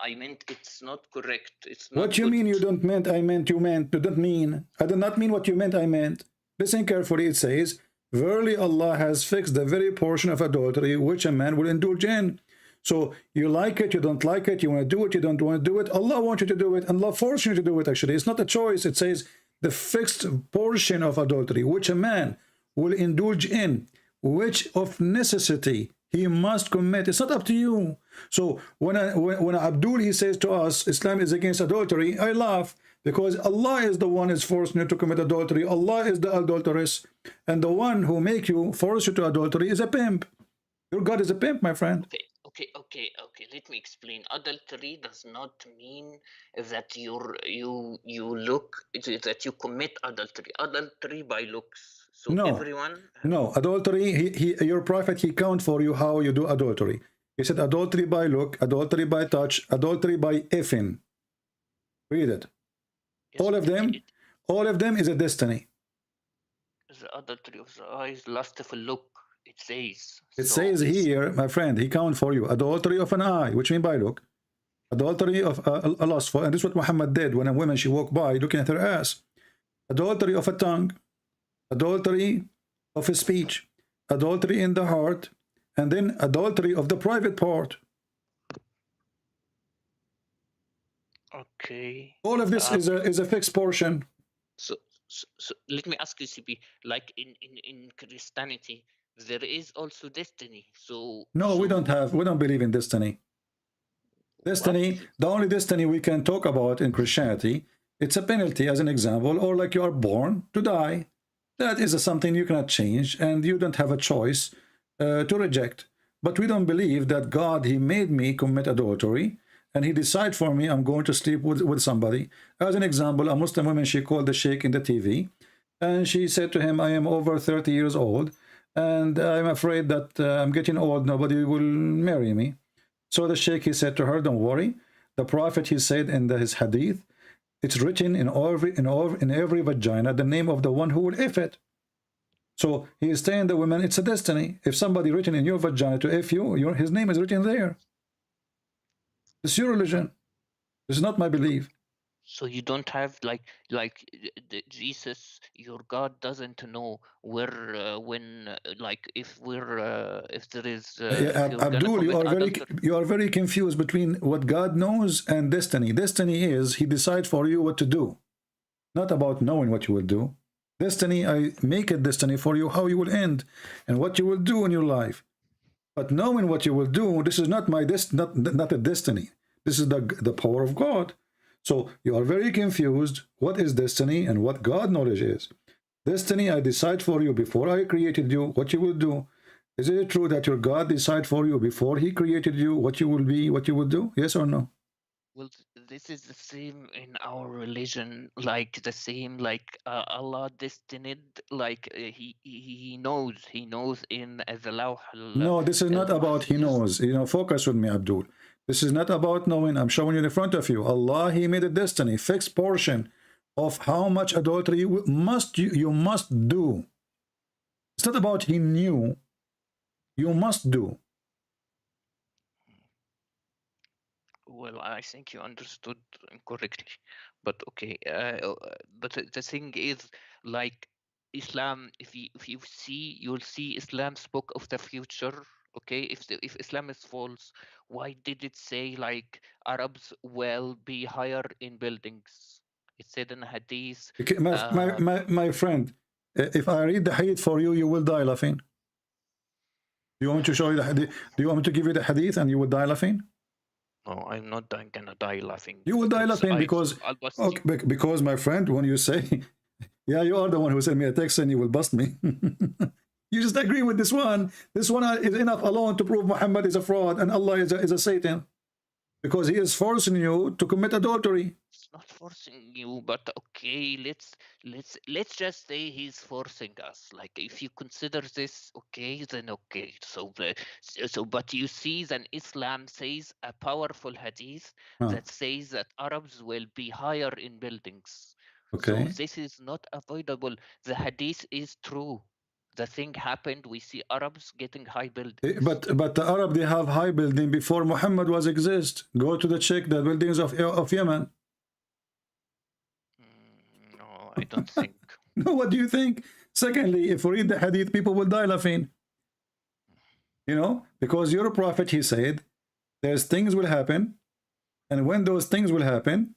I meant it's not correct. It's not. What you mean you don't meant, I meant, you meant, you don't mean. I did not mean what you meant, I meant. Listen carefully, it says, verily Allah has fixed the very portion of adultery which a man will indulge in. So you like it, you don't like it, you want to do it, you don't want to do it. Allah wants you to do it, and Allah forces you to do it, actually. It's not a choice. It says the fixed portion of adultery which a man will indulge in, which of necessity he must commit. It's not up to you. So when Abdul, he says to us, Islam is against adultery, I laugh, because Allah is the one is forcing you to commit adultery. Allah is the adulteress, and the one who make you, force you to adultery is a pimp. Your God is a pimp, my friend. Okay. Let me explain. Adultery does not mean that you look, that you commit adultery. Adultery by looks. So no, everyone. No, adultery. Your prophet, he count for you how you do adultery. He said adultery by look, adultery by touch, adultery by effing. Read it. Yes, all of them is a destiny. The adultery of the eyes, lustful look. It says. It says here, my friend, he count for you adultery of an eye, which mean by look, adultery of a lustful, and this is what Muhammad did when a woman she walked by looking at her ass, adultery of a tongue, adultery of a speech, adultery in the heart, and then adultery of the private part. Okay. All of this is a fixed portion. So let me ask you, CP, like in Christianity, there is also destiny. So No, we don't believe in destiny. Destiny, the only destiny we can talk about in Christianity, it's a penalty as an example, or like you are born to die. That is something you cannot change, and you don't have a choice to reject. But we don't believe that God, he made me commit adultery, and he decided for me I'm going to sleep with somebody. As an example, a Muslim woman, she called the sheikh in the TV, and she said to him, I am over 30 years old, and I'm afraid that I'm getting old, nobody will marry me. So the sheikh, he said to her, don't worry. The prophet, he said in his hadith, it's written in every vagina the name of the one who will if it. So he is telling the woman, it's a destiny. If somebody written in your vagina to if you, his name is written there. It's your religion. This is not my belief. So you don't have like Jesus, your God doesn't know where when like if there is Abdul, you are very confused between what God knows and destiny. Destiny is he decides for you what to do, not about knowing what you will do. Destiny, I make a destiny for you how you will end and what you will do in your life. But knowing what you will do, this is not my not a destiny. This is the power of God. So you are very confused what is destiny and what God knowledge is. Destiny, I decide for you before I created you what you will do. Is it true that your God decide for you before he created you what you will be, what you will do? Yes or no? Well, this is the same in our religion, like the same, like Allah destined, like he knows in the Lawh. No, this is not about he knows. You know, focus with me, Abdul. This is not about knowing. I'm showing you in front of you. Allah, he made a destiny, fixed portion of how much adultery you must do. It's not about he knew. You must do. Well, I think you understood incorrectly, but okay. But the thing is, like Islam, if you see, you'll see Islam spoke of the future. Okay, if Islam is false, why did it say like Arabs will be higher in buildings? It said in hadith. Okay, my friend, if I read the hadith for you, you will die laughing. Do you want me to show you the hadith? Do you want me to give you the hadith and you will die laughing? No, I'm not gonna die laughing. You will die laughing because my friend, when you say, yeah, you are the one who sent me a text and you will bust me. You just agree with this one. This one is enough alone to prove Muhammad is a fraud and Allah is a Satan. Because he is forcing you to commit adultery. It's not forcing you, but okay, let's just say he's forcing us. Like if you consider this, okay, then okay. So but you see, then Islam says a powerful hadith that says that Arabs will be higher in buildings. Okay. So this is not avoidable. The hadith is true. The thing happened. We see Arabs getting high buildings. But the Arab, they have high building before Muhammad was exist. Go to check the buildings of Yemen. No, I don't think. No, what do you think? Secondly, if we read the hadith, people will die laughing. You know, because your prophet, he said, there's things will happen, and when those things will happen,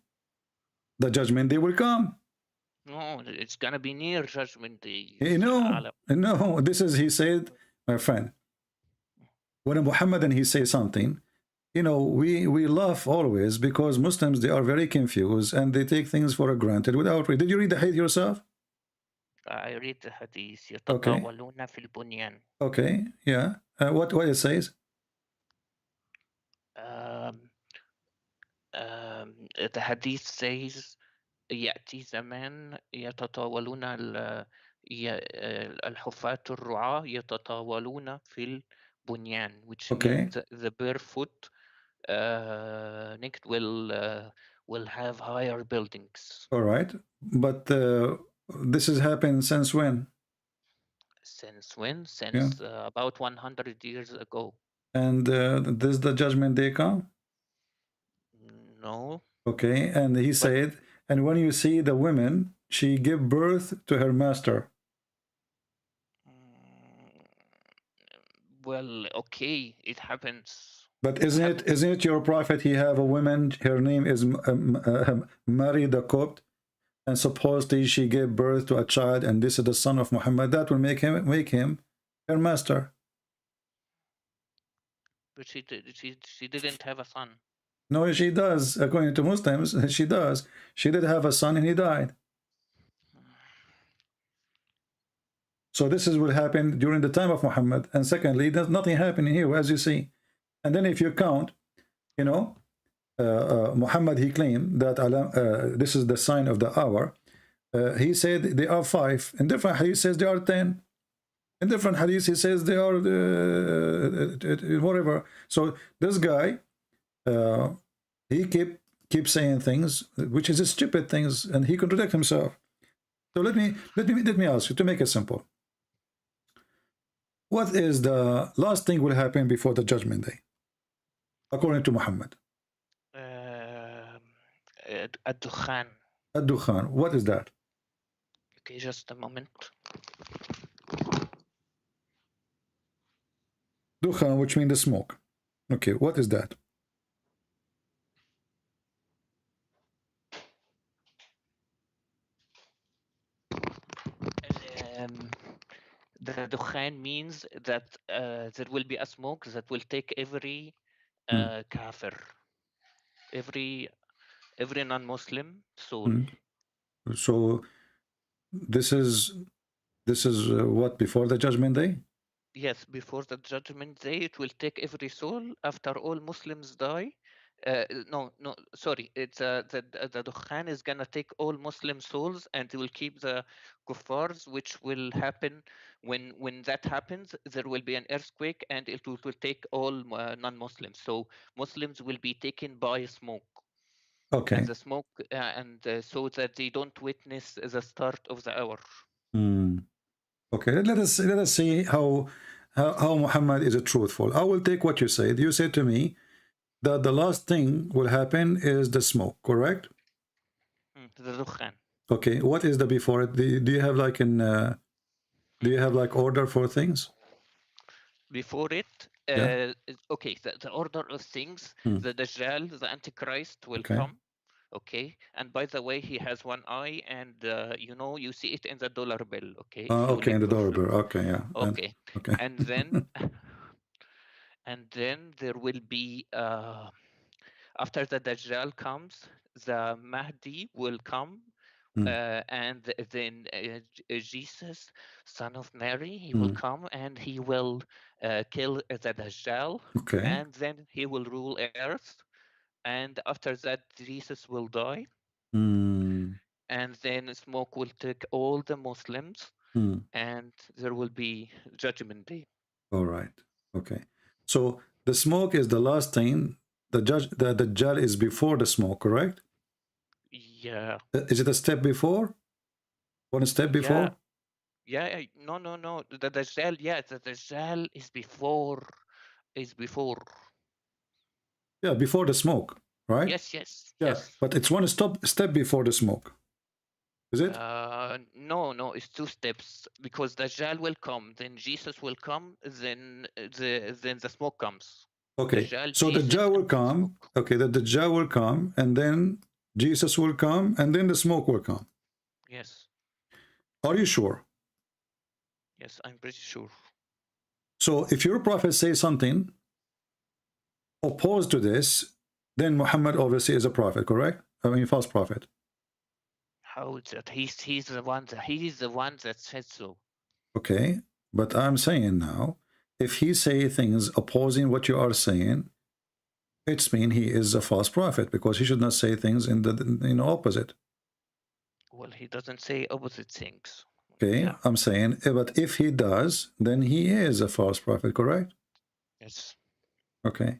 the judgment day will come. No, it's gonna be near judgment day. No, this is, he said, my friend, when Muhammad and he say something, you know, we laugh always because Muslims, they are very confused and they take things for granted without reading. Did you read the hadith yourself? I read the hadith. Okay. Okay, yeah. What it says? The hadith says, يأتي زمان يتطاولون الحفاة الرعاة يتطاولون في البنيان, which means the barefoot naked will have higher buildings. All right, but this has happened since when? Since when? Since about 100 years ago. And does the judgment day come? No. Okay, and he said, and when you see the women, she give birth to her master. Well, okay, it happens. But isn't it your prophet? He have a woman. Her name is Mary the Copt, and supposedly she gave birth to a child, and this is the son of Muhammad, that will make him her master. But she didn't have a son. No, she does. According to Muslims, she does. She did have a son and he died. So this is what happened during the time of Muhammad. And secondly, there's nothing happening here, as you see. And then if you count, you know, Muhammad, he claimed that this is the sign of the hour. He said they are 5. In different hadith, says they are 10. In different hadith, he says they are whatever. So this guy, he keep saying things which is stupid things, and he contradicts himself. So let me ask you, to make it simple. What is the last thing will happen before the judgment day, according to Muhammad? Ad-Dukhan. Ad-Dukhan. What is that? Okay, just a moment. Dukhan, which means the smoke. Okay, what is that? The Dukhan means that there will be a smoke that will take every kafir, every non-Muslim soul. So this is what, before the judgment day? Yes, before the judgment day, it will take every soul after all Muslims die. No, sorry. It's the Dukhan is gonna take all Muslim souls, and it will keep the kuffars, which will happen when that happens. There will be an earthquake, and it will take all non-Muslims. So Muslims will be taken by smoke. Okay. And the smoke, so that they don't witness the start of the hour. Okay, let us see how Muhammad is truthful. I will take what you said. You said to me that the last thing will happen is the smoke, correct? The Dukhan. Okay, what is the before it? Do you have like do you have like order for things? Before it, Yeah. okay, the order of things, the Dajjal, the Antichrist will come. Okay, and by the way, he has one eye, and you know, you see it in the dollar bill. Okay, Okay, in the dollar bill. Okay, yeah. Okay, okay. and then and then there will be after the Dajjal comes, the Mahdi will come. And then Jesus, son of Mary, he will come and he will kill the Dajjal, and then he will rule earth. And after that, Jesus will die, and then smoke will take all the Muslims, and there will be judgment day. All right. Okay. So the smoke is the last thing. The Dajjal is before the smoke, correct? Yeah. Is it a step before? One step before? Yeah. No. The Dajjal, yeah, the Dajjal is before. Yeah, before the smoke, right? Yes. Yeah, but it's one step before the smoke. Is it? No, it's 2 steps, because Dajjal will come, then Jesus will come, then the smoke comes. Okay, Dajjal, so the Dajjal will come. Okay, the Dajjal will come, and then Jesus will come, and then the smoke will come. Yes. Are you sure? Yes, I'm pretty sure. So if your prophet says something opposed to this, then Muhammad obviously is a prophet, correct? I mean, false prophet. How is that? He's the one that said so. Okay, but I'm saying now, if he say things opposing what you are saying, it's mean he is a false prophet, because he should not say things in the opposite. Well, he doesn't say opposite things. Okay, yeah. I'm saying, but if he does, then he is a false prophet, correct? Yes. Okay.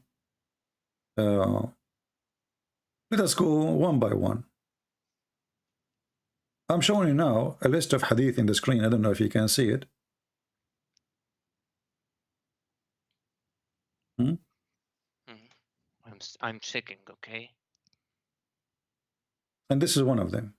Let us go one by one. I'm showing you now a list of hadith in the screen. I don't know if you can see it. I'm checking, okay? And this is one of them.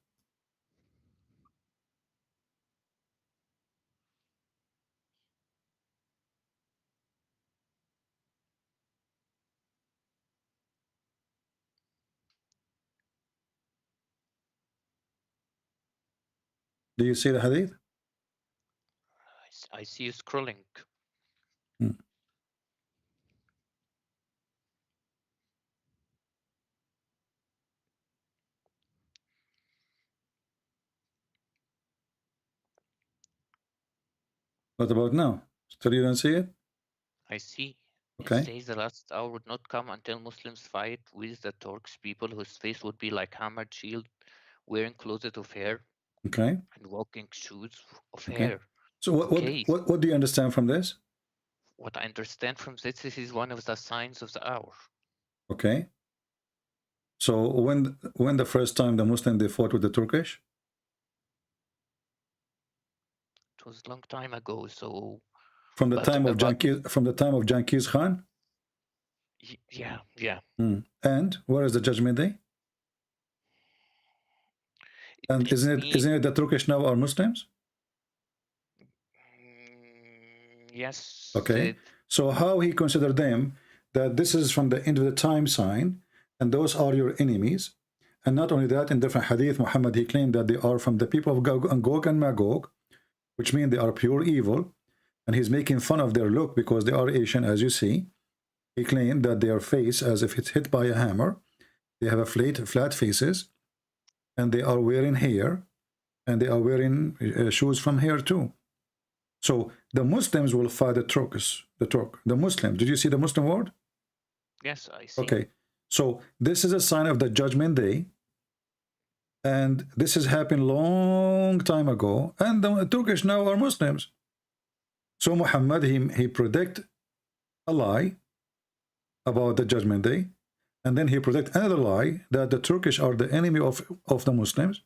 Do you see the hadith? I see you scrolling. What about now? Still you don't see it? I see. Okay. It says the last hour would not come until Muslims fight with the Turks, people whose face would be like hammered shield, wearing clothes of hair, Okay. and walking shoes of Okay. hair. So Okay. what do you understand from this? What I understand from this is one of the signs of the hour. Okay. So when the first time the Muslim they fought with the Turkish? It was a long time ago, so From the but time of about Genghis Khan? yeah, yeah. And where is the judgment day? And isn't it the Turkish now are Muslims? Yes. Okay. So how he considered them that this is from the end of the time sign, and those are your enemies. And not only that, in different hadith, Muhammad, he claimed that they are from the people of Gog and Magog, which means they are pure evil. And he's making fun of their look because they are Asian, as you see. He claimed that their face, as if it's hit by a hammer, they have a flat faces, and they are wearing hair, and they are wearing shoes from hair too. So the Muslims will fight the Turks, the Muslims. Did you see the Muslim word? Yes, I see. Okay. So this is a sign of the judgment day. And this has happened long time ago. And the Turkish now are Muslims. So Muhammad, he predict a lie about the judgment day. And then he predict another lie that the Turkish are the enemy of the Muslims.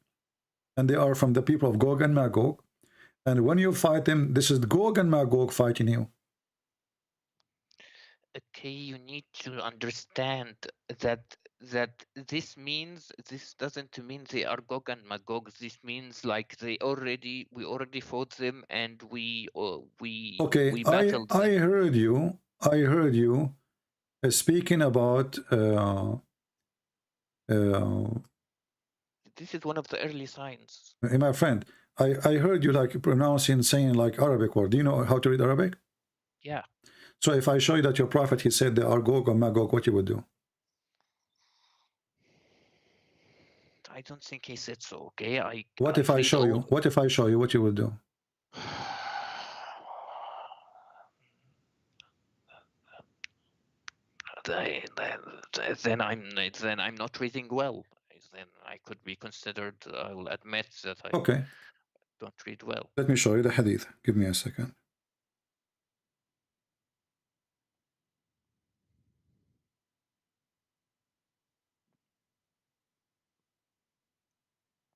And they are from the people of Gog and Magog. And when you fight them, this is Gog and Magog fighting you. Okay, you need to understand that this doesn't mean they are Gog and Magog. This means like we already fought them and we Okay, battled them. I heard you speaking about This is one of the early signs. my friend, I heard you like saying like Arabic word. Do you know how to read Arabic? Yeah. So if I show you that your prophet, he said they are Gog or Magog, what you would do? I don't think he said so. Okay, What if I show you? What if I show you what you would do? Then I'm not reading well. Then I could be considered. I'll admit that I don't read well. Let me show you the hadith. Give me a second.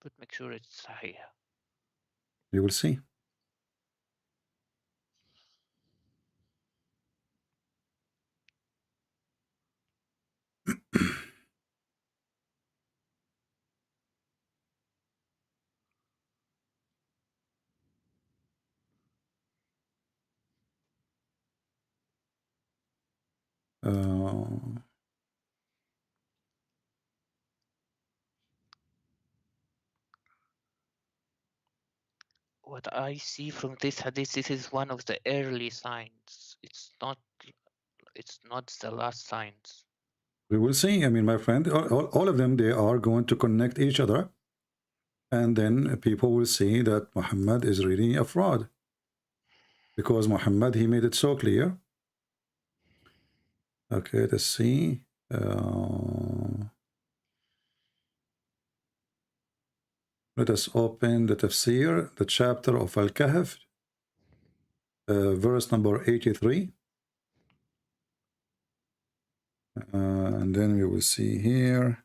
But make sure it's Sahih. You will see. What I see from this hadith, this is one of the early signs. It's not the last signs. We will see. I mean, my friend, all of them, they are going to connect each other. And then people will see that Muhammad is really a fraud. Because Muhammad, he made it so clear. Okay, let's see. Let us open the tafsir, the chapter of Al-Kahf, verse number 83. And then we will see here.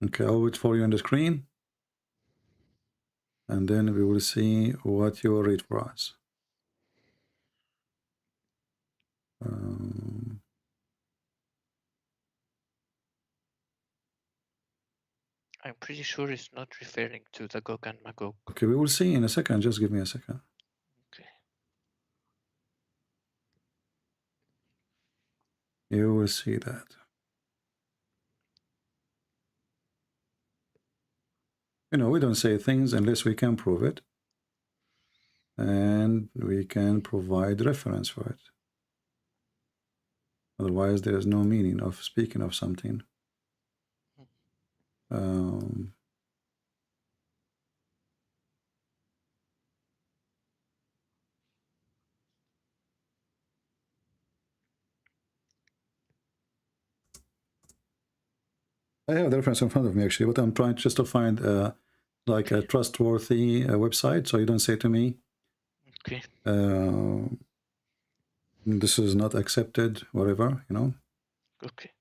Okay, I'll wait for you on the screen. And then we will see what you read for us. I'm pretty sure it's not referring to the Gog and Magog. Okay, we will see in a second. Just give me a second. Okay. You will see that. You know, we don't say things unless we can prove it. And we can provide reference for it. Otherwise, there is no meaning of speaking of something. I have the reference in front of me actually, but I'm trying just to find like a trustworthy website, so you don't say to me, okay, this is not accepted, whatever, you know. Okay.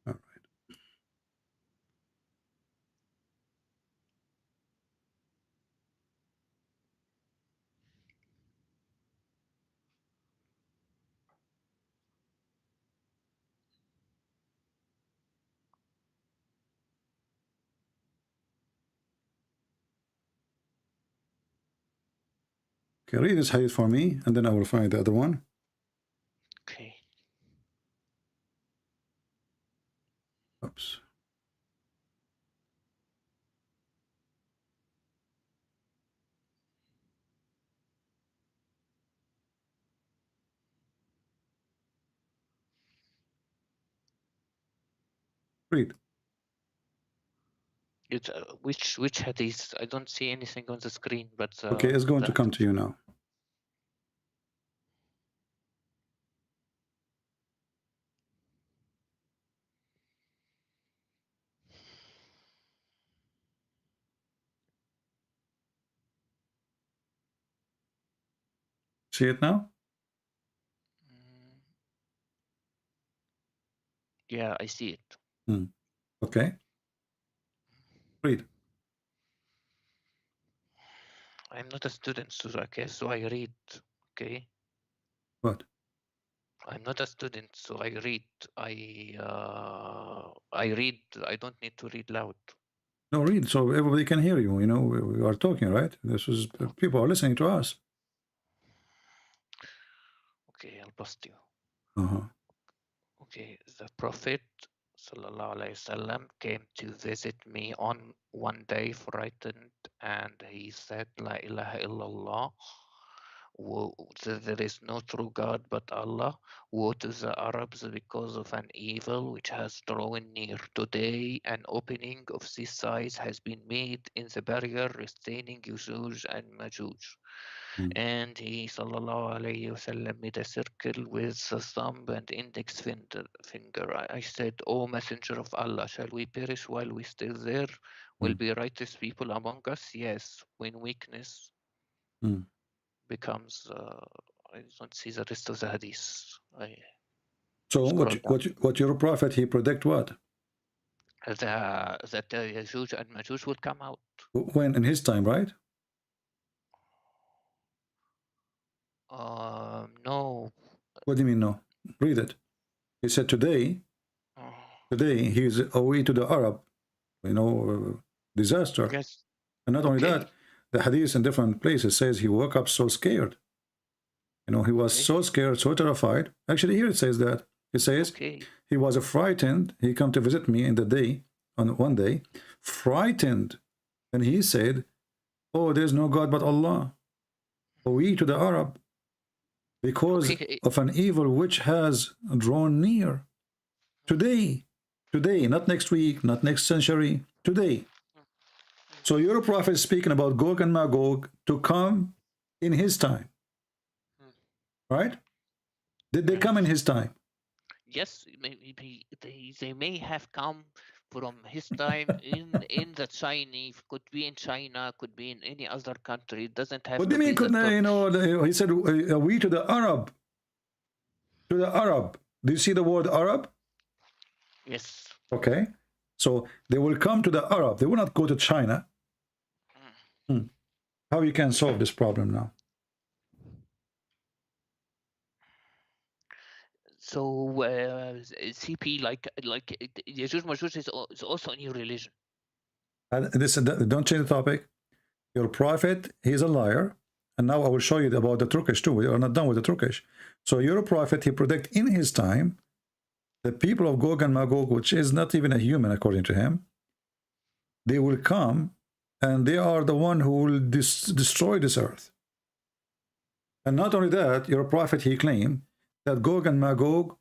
All right. Okay, read this hadith for me, and then I will find the other one. Okay. Oops. Read. It's, which hadith? I don't see anything on the screen, but Okay, it's going to come to you now. See it now? Yeah, I see it. Okay. Read. I'm not a student, so okay, so I read. Okay. What? I'm not a student, so I read. I read. I don't need to read loud. No, read so everybody can hear you. You know, we are talking, right? This is people are listening to us. Okay, I'll bust you. Uh-huh. Okay, the Prophet sallallahu alaihi wasallam came to visit me on one day, frightened, and he said, "La ilaha illallah." There is no true God but Allah. Woe to the Arabs because of an evil which has drawn near. Today, an opening of this size has been made in the barrier retaining Yajuj and Majuj. And he sallallahu alayhi wasallam made a circle with the thumb and index finger. I said, "O Messenger of Allah, shall we perish while we stay there? Will be righteous people among us?" Yes, when weakness becomes I don't see the rest of the hadith. So what your prophet, he predict what? That Yajuj and Majuj will come out. When? In his time, right? No. What do you mean no? Read it. He said today he is away to the Arab, you know, disaster. Yes. And not only that, the hadith in different places says he woke up so scared. You know, he was so scared, so terrified. Actually, here it says that. It says he was frightened. He come to visit me in the day, on one day, frightened. And he said, "Oh, there's no God but Allah. We to the Arab, because of an evil which has drawn near." Today, not next week, not next century, today. So your prophet is speaking about Gog and Magog to come in his time. Right? Did they come in his time? Yes, maybe they may have come from his time in the Chinese, could be in China, could be in any other country. It doesn't have What to do you mean? be You know, he said, "We to the Arab." To the Arab. Do you see the word Arab? Yes. Okay. So they will come to the Arab. They will not go to China. How you can solve this problem now? So CP, like Jesus Mashus is also a new religion. Don't change the topic. Your prophet, he's a liar. And now I will show you about the Turkish too. We are not done with the Turkish. So your prophet, he predict in his time, the people of Gog and Magog, which is not even a human according to him, they will come and they are the one who will destroy this earth. And not only that, your prophet, he claimed that Gog and Magog,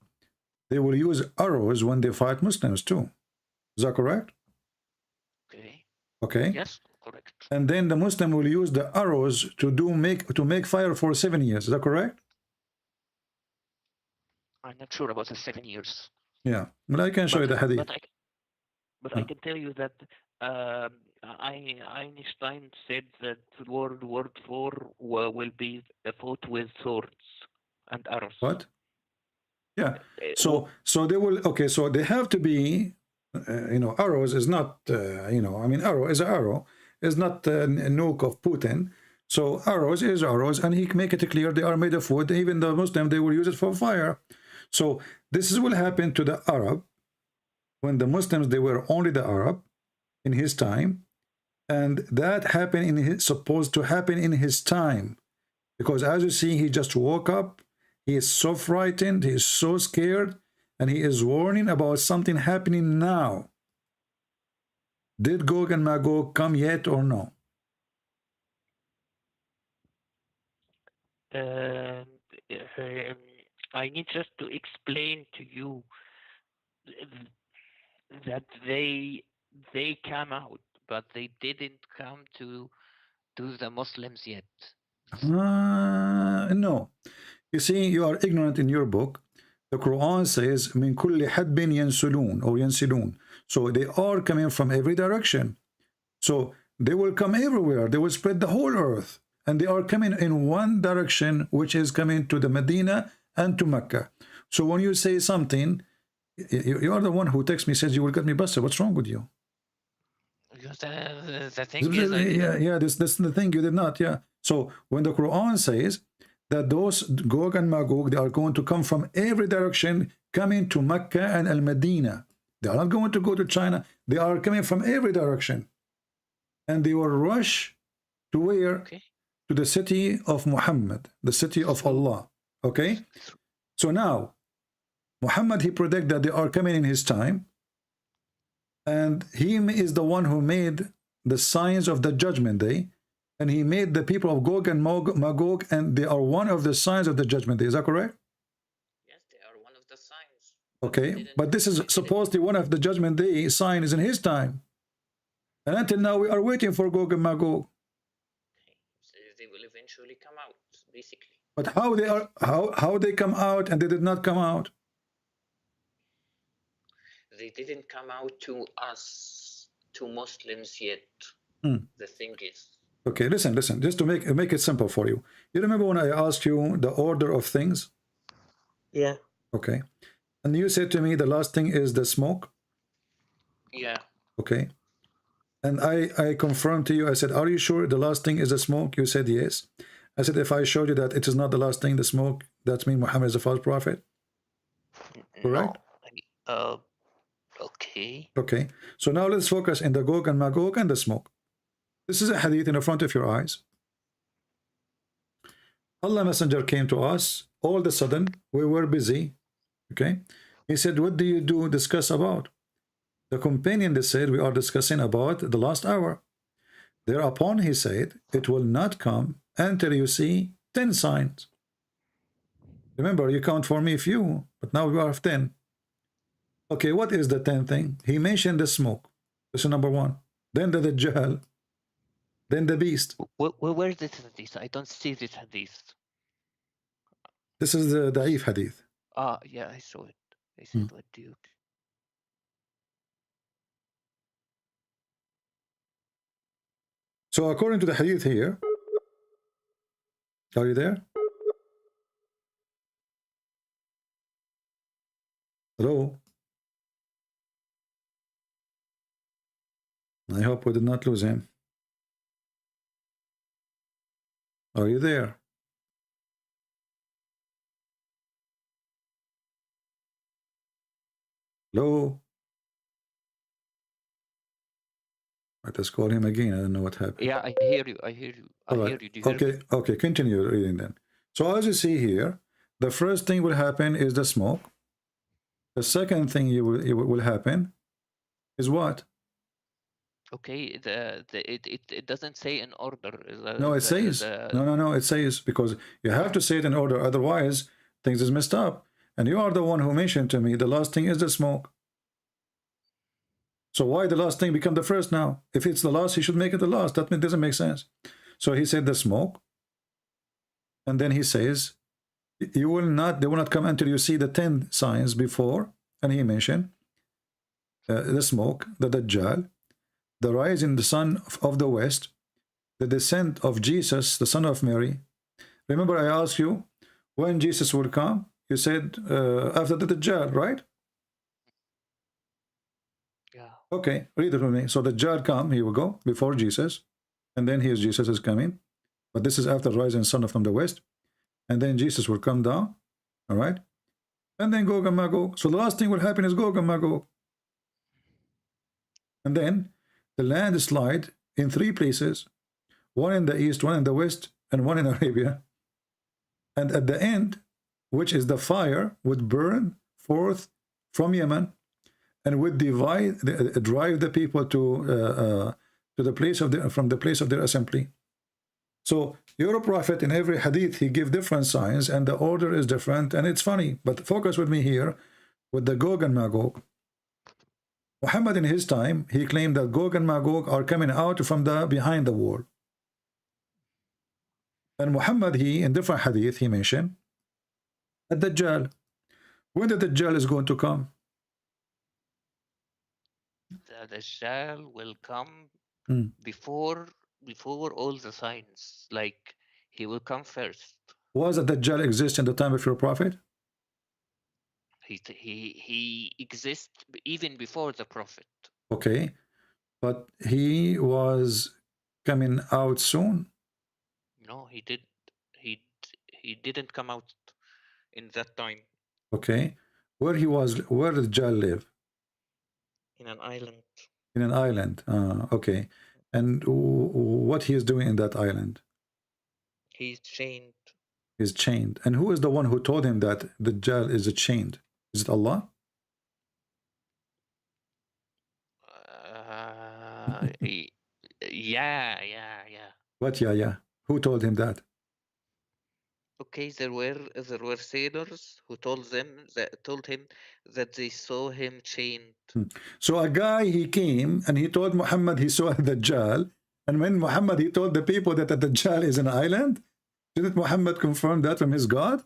they will use arrows when they fight Muslims too. Is that correct? Okay. Okay. Yes, correct. And then the Muslim will use the arrows to make fire for 7 years. Is that correct? I'm not sure about the 7 years. Yeah, but I can show you the hadith. But I can tell you that Einstein said that World War IV will be fought with swords and arrows. What? Yeah. So they will. Okay. So they have to be. Arrows is not. Arrow is an arrow. Is not a nuke of Putin. So arrows is arrows, and he make it clear they are made of wood. Even the Muslim, they will use it for fire. So this will happen to the Arab when the Muslims, they were only the Arab in his time, and that happened supposed to happen in his time, because as you see, he just woke up. He is so frightened. He is so scared, and he is warning about something happening now. Did Gog and Magog come yet or no? I need just to explain to you that they came out, but they didn't come to the Muslims yet. No. You see, you are ignorant in your book. The Quran says, "Min kulli hadbin yansulun," or yansilun. So they are coming from every direction. So they will come everywhere. They will spread the whole earth. And they are coming in one direction, which is coming to the Medina and to Mecca. So when you say something, you are the one who texts me, says you will get me busted. What's wrong with you? The thing is, that's the thing. You did not. Yeah. So when the Quran says that those Gog and Magog, they are going to come from every direction, coming to Mecca and Al-Medina. They are not going to go to China. They are coming from every direction. And they will rush to where? Okay. To the city of Muhammad, the city of Allah. Okay? So now, Muhammad, he predicted that they are coming in his time. And he is the one who made the signs of the judgment day. And he made the people of Gog and Magog, and they are one of the signs of the judgment day. Is that correct? Yes, they are one of the signs. Okay, but this is supposedly one of the judgment day sign is in his time. And until now, we are waiting for Gog and Magog. So they will eventually come out, basically. But how they come out and they did not come out? They didn't come out to us, to Muslims yet. The thing is. Okay, listen, just to make it simple for you. You remember when I asked you the order of things? Yeah. Okay. And you said to me the last thing is the smoke? Yeah. Okay. And I confirmed to you, I said, are you sure the last thing is the smoke? You said yes. I said, if I showed you that it is not the last thing, the smoke, that means Muhammad is a false prophet? Correct? No. Okay. Okay. So now let's focus in the Gog and Magog and the smoke. This is a hadith in the front of your eyes. Allah Messenger came to us. All of a sudden, we were busy. Okay. He said, what do you discuss about? The companion, they said, we are discussing about the last hour. Thereupon he said, it will not come until you see 10 signs. Remember, you count for me few, but now we are 10. Okay, what is the 10th thing? He mentioned the smoke. This is number 1. Then the Dajjal. Then the beast. Where is this hadith? I don't see this hadith. This is the Da'if hadith. Yeah, I saw it. I said, what do you... So according to the hadith here, are you there? Hello? I hope we did not lose him. Are you there? Hello? I just call him again. I don't know what happened. Yeah, I hear you. I hear you. I All hear right. you. Do you hear me? Okay. Okay. Continue reading then. So as you see here, the first thing will happen is the smoke. The second thing will happen is what? Okay. It doesn't say in order. No, it says. No. It says, because you have to say it in order. Otherwise, things is messed up. And you are the one who mentioned to me the last thing is the smoke. So why the last thing become the first now? If it's the last, he should make it the last. That doesn't make sense. So he said the smoke. And then he says, they will not come until you see the 10 signs before. And he mentioned the smoke, the Dajjal, the rise in the sun of the west, the descent of Jesus, the son of Mary. Remember I asked you when Jesus will come? You said after the Dajjal, right? Yeah. Okay, read it with me. So the Dajjal come, he will go before Jesus, and then here's Jesus is coming. But this is after rising sun from the west. And then Jesus will come down, all right? And then Gog and Magog. So the last thing will happen is Gog and Magog. And then the landslide in 3 places, one in the east, one in the west, and one in Arabia. And at the end, which is the fire, would burn forth from Yemen and would drive the people to the place of from the place of their assembly. So your prophet in every hadith, he give different signs and the order is different, and it's funny. But focus with me here with the Gog and Magog. Muhammad in his time, he claimed that Gog and Magog are coming out from the behind the wall. And Muhammad, he in different hadith, he mentioned at Dajjal. When the Dajjal is going to come? The Dajjal will come before all the signs. Like, he will come first. Was the Dajjal exist in the time of your prophet? He exists even before the prophet. Okay, but he was coming out soon. No, he didn't come out in that time. Okay, where did Dajjal live? In an island. In an island. Okay, and what he is doing in that island? He's chained. He's chained. And who is the one who told him that Dajjal is chained? Is it Allah? Yeah. What? Yeah. Who told him that? Okay, there were sailors who told him that they saw him chained. So a guy, he came and he told Muhammad he saw Dajjal, and when Muhammad he told the people that the Dajjal is an island, didn't Muhammad confirm that from his God?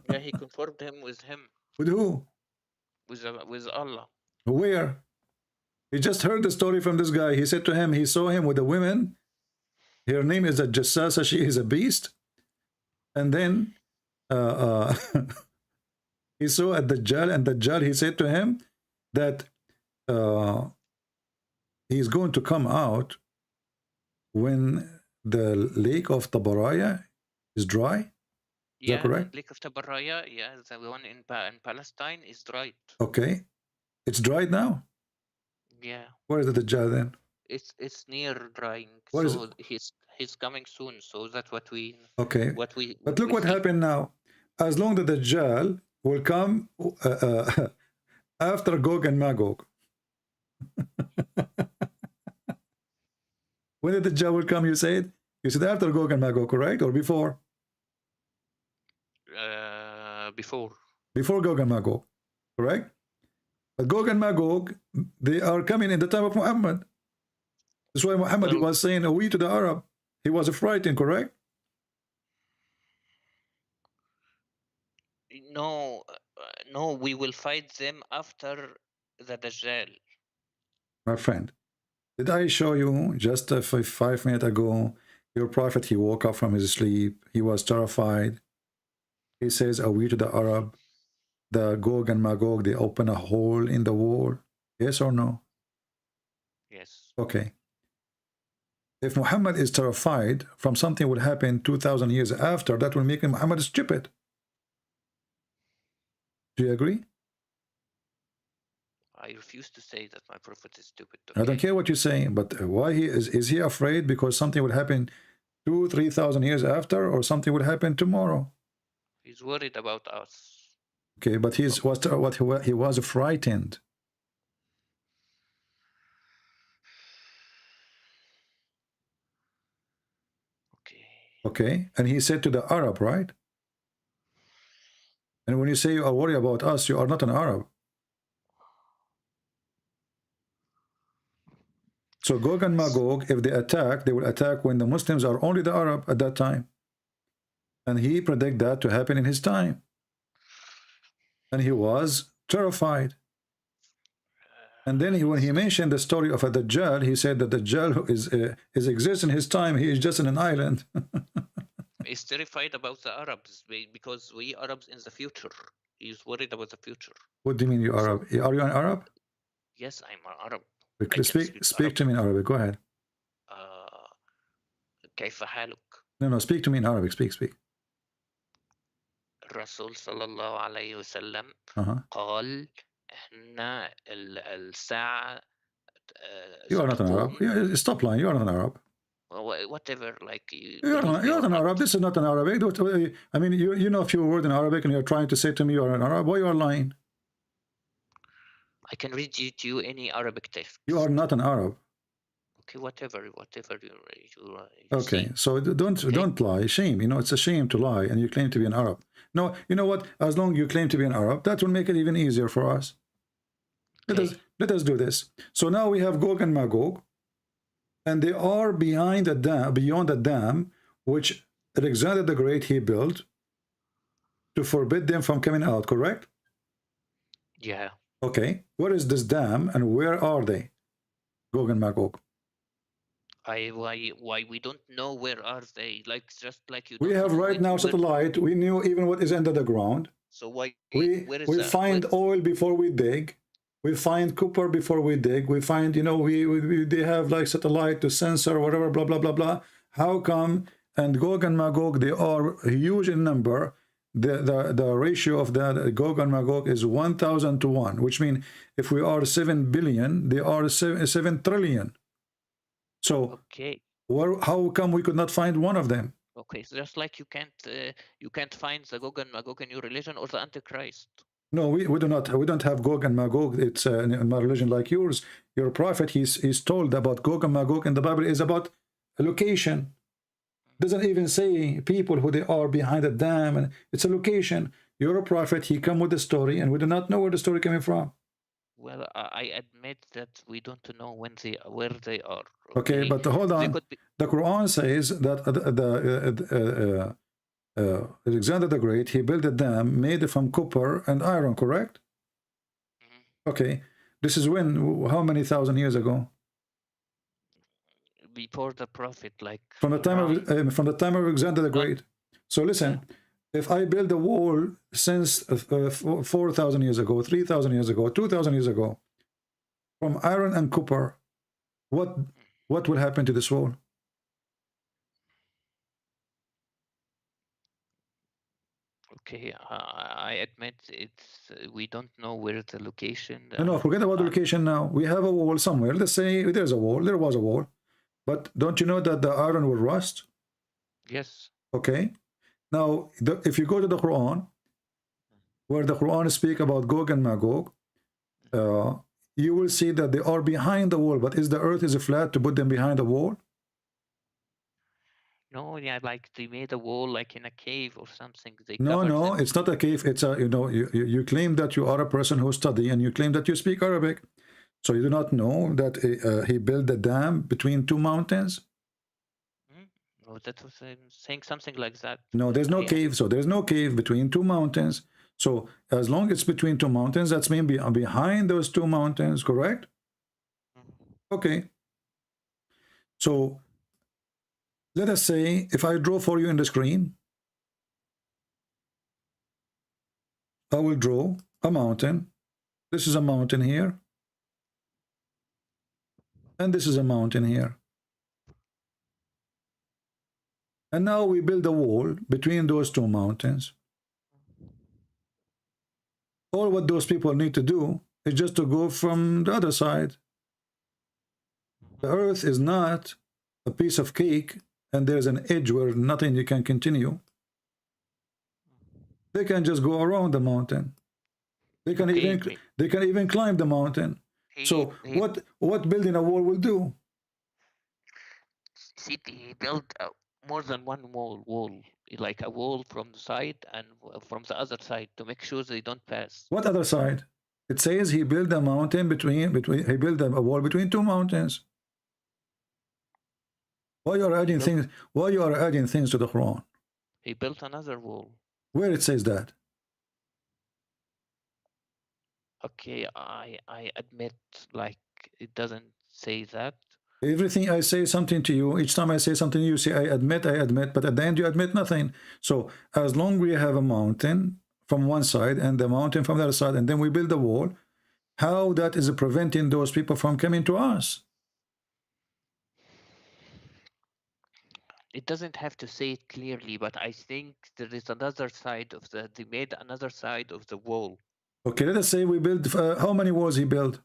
Yeah, he confirmed him with him. With who? With Allah. Where? He just heard the story from this guy. He said to him, he saw him with a woman. Her name is a Jassasa. She is a beast. And then he saw at Dajjal, and Dajjal, he said to him that he's going to come out when the lake of Tabaraya is dry. Is that correct? Lake of Tabaraya, yeah, the one in Palestine is dried. Okay. It's dried now? Yeah. Where is the Dajjal then? It's near drying. What so is he's coming soon. So that's what we. Okay. But look what see. happened now. As long as the Dajjal will come after Gog and Magog. When did the Dajjal will come, you said? You said after Gog and Magog, correct? Or before? Before. Before Gog and Magog, correct? But Gog and Magog, they are coming in the time of Muhammad. That's why Muhammad was saying, "We to the Arab." He was frightened, correct? No, we will fight them after the Dajjal. My friend, did I show you just 5 minutes ago, your prophet, he woke up from his sleep. He was terrified. He says, "Are we to the Arab?" The Gog and Magog, they open a hole in the wall. Yes or no? Yes. Okay. If Muhammad is terrified from something will happen 2,000 years after, that will make Muhammad stupid. Do you agree? I refuse to say that my prophet is stupid. Okay? I don't care what you're saying, but why is he afraid because something will happen 2,000-3,000 years after, or something will happen tomorrow? He's worried about us. Okay, but he was frightened. Okay, and he said to the Arab, right? And when you say you are worried about us, you are not an Arab. So Gog and Magog, if they attack, they will attack when the Muslims are only the Arab at that time. And he predicted that to happen in his time. And he was terrified. And then when he mentioned the story of a Dajjal, he said that Dajjal is exists in his time. He is just in an island. He's terrified about the Arabs because we Arabs in the future. He's worried about the future. What do you mean you Arab? Are you an Arab? Yes, I'm an Arab. Speak to me in Arabic. Go ahead. كيف حالك? No, speak to me in Arabic. Speak. الرسول صلى الله عليه وسلم قال إحنا الساعة You are not an Arab. Yeah, stop lying. You are not an Arab. Whatever, like you're not an Arab. This is not an Arabic. I mean, you know a few words in Arabic, and you're trying to say to me you are an Arab. Why you are lying? I can read to you any Arabic text. You are not an Arab. Okay, whatever you okay, see. So don't lie. Shame. You know, it's a shame to lie and you claim to be an Arab. No, you know what? As long as you claim to be an Arab, that will make it even easier for us. Let us do this. So now we have Gog and Magog, and they are behind the dam, beyond the dam, which Alexander the Great he built to forbid them from coming out. Correct? Yeah. Okay. What is this dam, and where are they? Gog and Magog. Why we don't know where are they? Like just like you. We have right now satellite. We knew even what is under the ground. So why we find oil before we dig. We find copper before we dig. We find, you know, they have like satellite to censor whatever, blah blah blah blah. How come? And Gog and Magog, they are huge in number. The ratio of that Gog and Magog is 1,000 to 1, which means if we are 7 billion, they are 7 trillion. So how come we could not find one of them? Okay, so just like you can't find the Gog and Magog in your religion or the Antichrist. No, we do not. We don't have Gog and Magog. It's in my religion like yours. Your prophet, he's told about Gog and Magog, and the Bible is about a location. Doesn't even say people who they are behind the dam, and it's a location. You're a prophet. He come with the story, and we do not know where the story coming from. Well, I admit that we don't know where they are. Okay, but hold on. The Quran says that Alexander the Great, he built a dam made from copper and iron, correct? Okay, this is when, how many thousand years ago? Before the prophet, like from the time of Alexander the Great. So listen, if I build a wall since 4,000 years ago, 3,000 years ago, 2,000 years ago, from iron and copper, what will happen to this wall? Okay, I admit we don't know where the location. No, forget about the location now. We have a wall somewhere. Let's say there's a wall. There was a wall. But don't you know that the iron will rust? Yes. Okay. Now, if you go to the Quran, where the Quran speak about Gog and Magog, you will see that they are behind the wall. But is the earth is flat to put them behind the wall? No, yeah, like they made a wall like in a cave or something. No, it's not a cave. It's a, you know, you claim that you are a person who study and you claim that you speak Arabic. So you do not know that he built a dam between two mountains? No, that was saying something like that. No, there's no cave. So there's no cave between two mountains. So as long as it's between two mountains, that's mean behind those two mountains, correct? Okay. So let us say if I draw for you in the screen, I will draw a mountain. This is a mountain here. And this is a mountain here. And now we build a wall between those two mountains. All what those people need to do is just to go from the other side. The earth is not a piece of cake and there's an edge where nothing you can continue. They can just go around the mountain. They can even climb the mountain. So what building a wall will do? See, he built more than one wall, like a wall from the side and from the other side to make sure they don't pass. What other side? It says he built a mountain he built a wall between two mountains. Why you are adding things? Why you are adding things to the Quran? He built another wall. Where it says that? Okay, I admit, like, it doesn't say that. Everything I say something to you, each time I say something you say I admit, but at the end you admit nothing. So as long as we have a mountain from one side and the mountain from the other side, and then we build a wall, how that is preventing those people from coming to us? It doesn't have to say it clearly, but I think there is another side of they made another side of the wall. Okay, let us say we build, how many walls he built?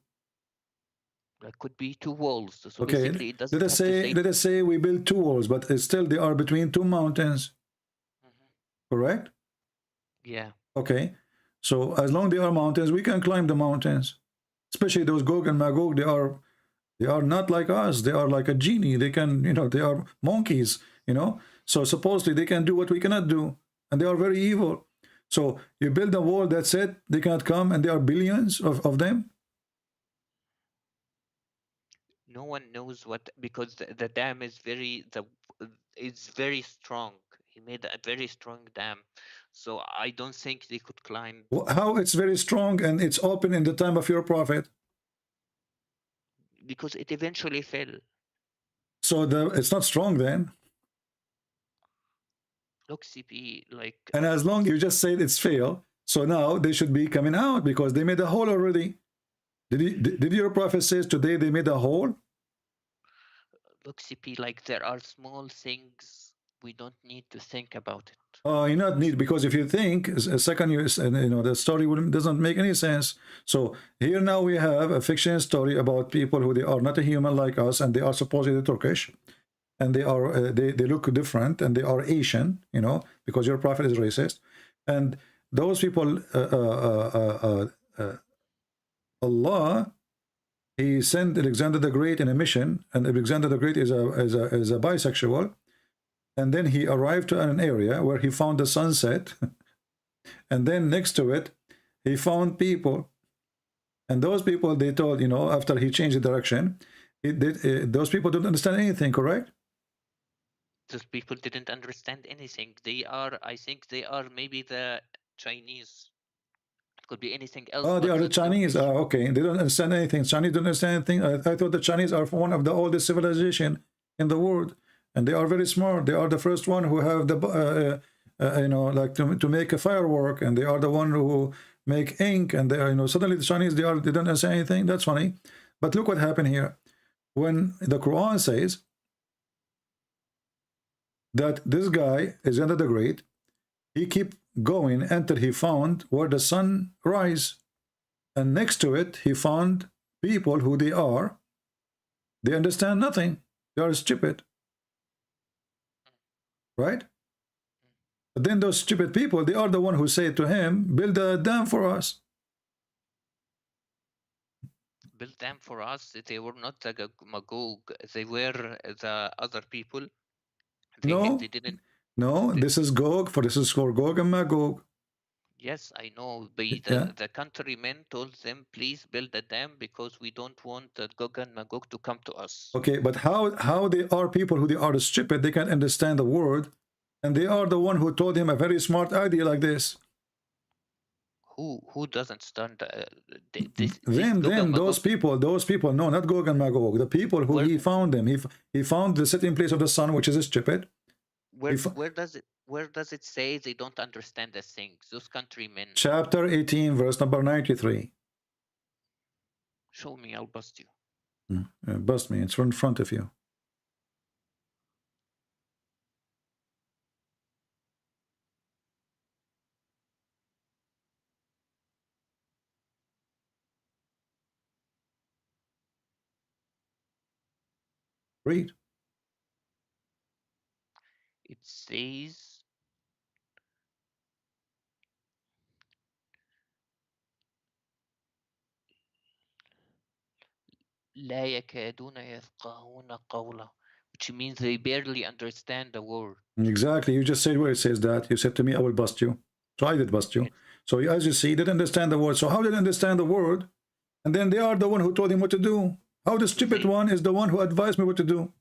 That could be two walls. So okay, basically it doesn't let us say we build two walls, but still they are between two mountains. Correct? Yeah. Okay, so as long as they are mountains, we can climb the mountains. Especially those Gog and Magog, they are not like us. They are like a genie. They can, they are monkeys, So supposedly they can do what we cannot do. And they are very evil. So you build a wall, that's it. They cannot come, and there are billions of them. No one knows what, because the dam is it's very strong. He made a very strong dam. So I don't think they could climb. How it's very strong and it's open in the time of your prophet? Because it eventually fell. So it's not strong then. Look, CP, like... And as long as you just said it's failed, so now they should be coming out because they made a hole already. Did your prophet says today they made a hole? Look, CP, like there are small things we don't need to think about it. Oh, you not need, because if you think a second, the story doesn't make any sense. So here now we have a fiction story about people who they are not a human like us, and they are supposedly Turkish, and they are they look different, and they are Asian, because your prophet is racist, and those people, Allah, he sent Alexander the Great in a mission, and Alexander the Great is a bisexual. And then he arrived to an area where he found the sunset. And then next to it, he found people. And those people, they told, after he changed the direction, those people didn't understand anything, correct? Those people didn't understand anything. I think they are maybe the Chinese. It could be anything else. Oh, they are the Chinese. Okay, they don't understand anything. Chinese don't understand anything. I thought the Chinese are one of the oldest civilization in the world. And they are very smart. They are the first one who have the, like to make a firework, and they are the one who make ink. And they are, suddenly the Chinese they don't understand anything. That's funny. But look what happened here. When the Quran says that this guy is Alexander the Great, he keep going until he found where the sun rise, and next to it he found people who they are. They understand nothing. They are stupid. Right? But then those stupid people, they are the one who say to him, build a dam for us. Build dam for us. They were not the Magog. They were the other people. They didn't. No, this is for Gog and Magog. Yes, I know. The countrymen told them, please build a dam because we don't want the Gog and Magog to come to us. Okay, but how they are people who they are stupid, they can't understand the word, and they are the one who told him a very smart idea like this. Who doesn't stand? Those people, no, not Gog and Magog, the people who he found them. He found the sitting place of the sun, which is stupid. Where does it say they don't understand the things? Those countrymen. Chapter 18, verse number 93. Show me, I'll bust you. Bust me, it's in front of you. Read. It says, لا يكادون يفقهون قولا, which means they barely understand the word. Exactly. You just said where it says that. You said to me, I will bust you. So I did bust you. So as you see, they didn't understand the word. So how did they understand the word? And then they are the one who told him what to do. How the stupid one is the one who advised me what to do.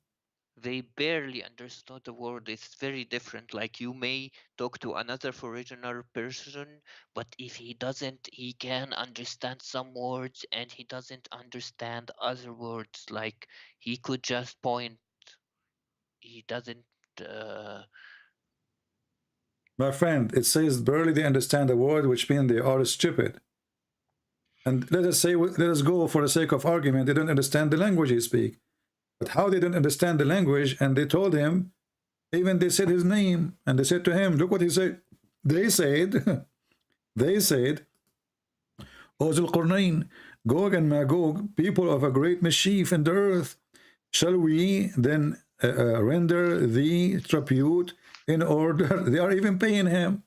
They barely understood the word. It's very different. Like you may talk to another foreigner person, but if he doesn't, he can understand some words and he doesn't understand other words. Like he could just point. He doesn't. My friend, it says barely they understand the word, which means they are stupid. And let us say, let us go for the sake of argument, they don't understand the language he speak. But how they don't understand the language, and they told him, even they said his name, and they said to him, look what he said. They said, they said, O Zulqarnain, Gog and Magog, people of a great mischief in the earth, shall we then render thee tribute in order? They are even paying him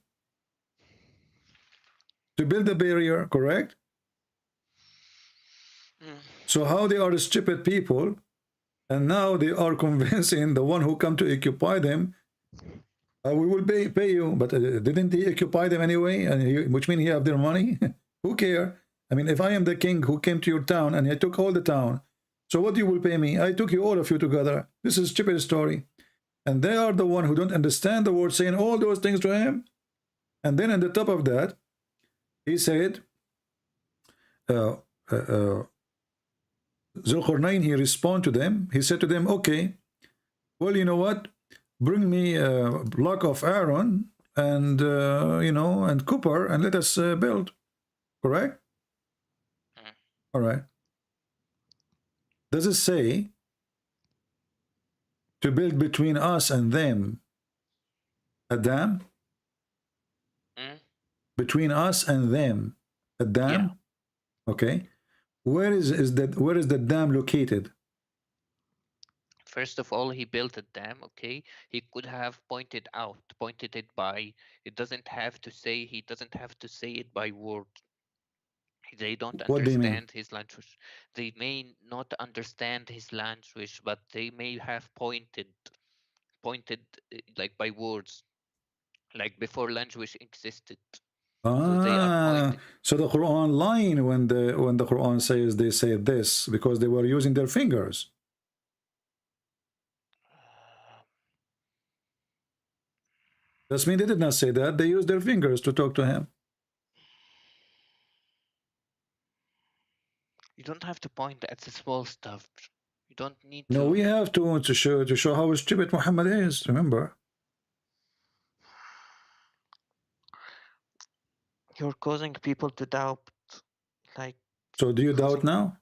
to build a barrier, correct? So how they are stupid people, and now they are convincing the one who come to occupy them, we will pay you, but didn't he occupy them anyway? And which means he have their money. Who care? I mean, if I am the king who came to your town and I took all the town, so what you will pay me? I took you all of you together. This is a stupid story. And they are the one who don't understand the word, saying all those things to him. And then on the top of that, he said, Zulqarnain, he responded to them. He said to them, okay, well, you know what? Bring me a block of iron and, you know, and copper, and let us build. Correct? All right. Does it say to build between us and them a dam? Between us and them a dam? Yeah. Okay. Where is the dam located? First of all, he built a dam, okay? He could have pointed it by, it doesn't have to say, he doesn't have to say it by word. They don't understand his language. They may not understand his language, but they may have pointed like by words, like before language existed. So the Quran lying when the Quran says they say this because they were using their fingers. That means they did not say that. They used their fingers to talk to him. You don't have to point at the small stuff. You don't need to. No, we have to show how stupid Muhammad is. Remember. You're causing people to doubt, like. So do you doubt now?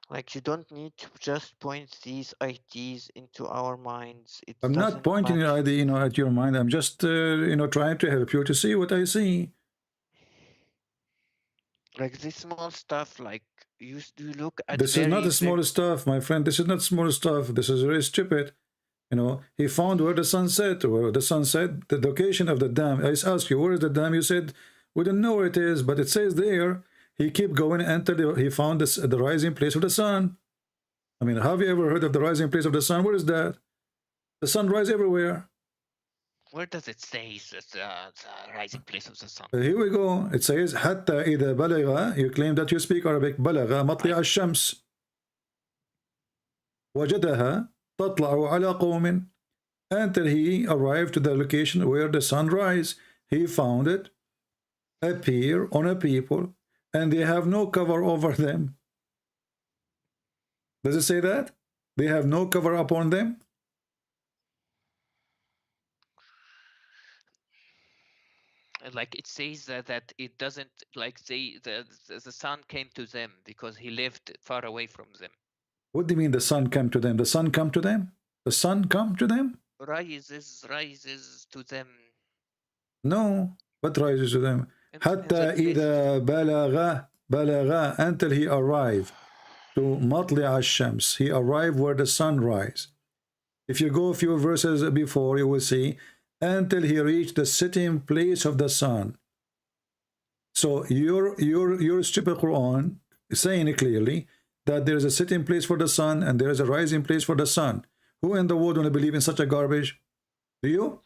Like you don't need to just point these ideas into our minds. I'm not pointing your idea, you know, at your mind. I'm just, you know, trying to help you to see what I see. Like this small stuff, like you look at. This is not the small stuff, my friend. This is not small stuff. This is very stupid. You know, he found where the sun set, the location of the dam. I asked you, where is the dam? You said, we don't know where it is, but it says there. He kept going until he found the rising place of the sun. I mean, have you ever heard of the rising place of the sun? Where is that? The sun rises everywhere. Where does it say the rising place of the sun? Here we go. It says, حتى إذا بلغ, you claim that you speak Arabic, بلغ مطلع الشمس وجدها تطلع على قوم, until he arrived to the location where the sun rises. He found it appear on a people, and they have no cover over them. Does it say that? They have no cover upon them? Like it says that it doesn't, like the sun came to them because he lived far away from them. What do you mean the sun came to them? The sun come to them? The sun come to them? Rises to them. No. What rises to them? حتى إذا بلغ balagha, until he arrived to matli' ash-shams. He arrived where the sun rise. If you go a few verses before, you will see until he reached the sitting place of the sun. So your stupid Quran is saying clearly that there is a sitting place for the sun and there is a rising place for the sun. Who in the world want to believe in such a garbage? Do you?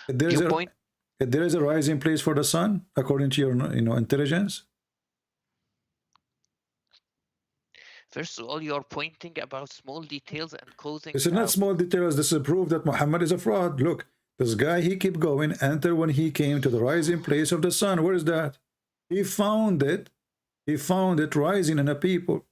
There is a rising place for the sun according to your intelligence. First of all, you're pointing about small details and causing. This is not small details. This is proof that Muhammad is a fraud. Look, this guy, he kept going until when he came to the rising place of the sun. Where is that? He found it. He found it rising in a people.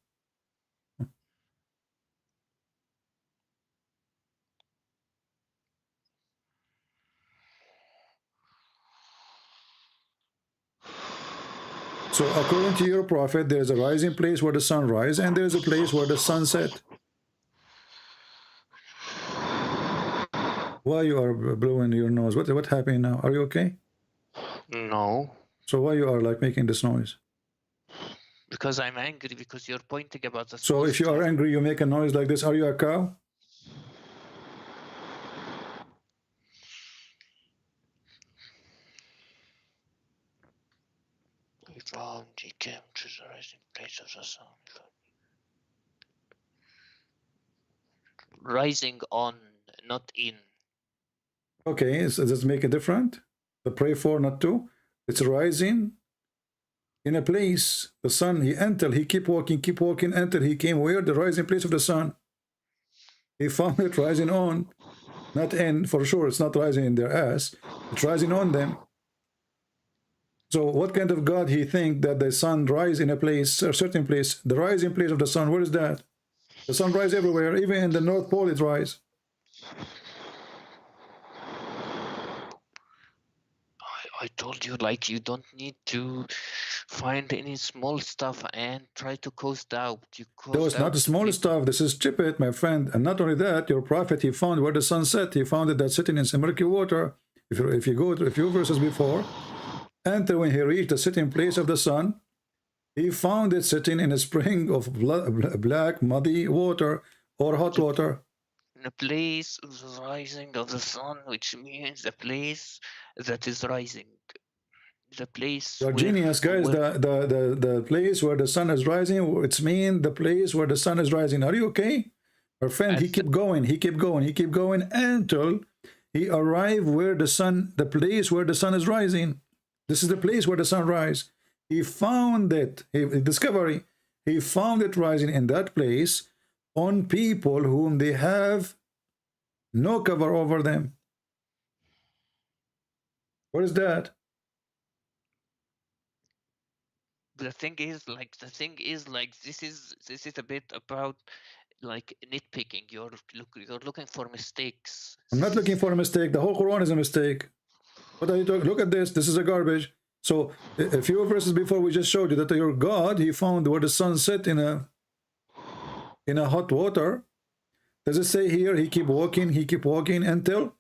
So according to your prophet, there is a rising place where the sun rises, and there is a place where the sun set. Why you are blowing your nose? What happened now? Are you okay? No. So why you are like making this noise? Because I'm angry because you're pointing about the. So if you are angry, you make a noise like this. Are you a cow? We found he came to the rising place of the sun. Rising on, not in. Okay, so does it make it different? The pray for, not to. It's rising in a place. The sun, he keep walking until he came where? The rising place of the sun. He found it rising on, not in, for sure. It's not rising in their ass. It's rising on them. So what kind of God he think that the sun rise in a place, a certain place, the rising place of the sun? Where is that? The sun rise everywhere, even in the North Pole it rise. I told you, like, you don't need to find any small stuff and try to cause doubt. That was not the small stuff. This is stupid, my friend. And not only that, your prophet, he found where the sun set. He found it that sitting in some murky water. If you go to a few verses before, until when he reached the sitting place of the sun, he found it sitting in a spring of black, muddy water or hot water. In a place of the rising of the sun, which means the place that is rising. The place. You're genius, guys. The place where the sun is rising, it's mean the place where the sun is rising. Are you okay? Our friend, he kept going until he arrived where the sun, the place where the sun is rising. This is the place where the sun rises. He found it, discovery. He found it rising in that place on people whom they have no cover over them. What is that? The thing is like this is a bit about like nitpicking. You're looking for mistakes. I'm not looking for a mistake. The whole Quran is a mistake. What are you talking? Look at this. This is a garbage. So a few verses before we just showed you that your God, he found where the sun set in a hot water. Does it say here he keep walking until?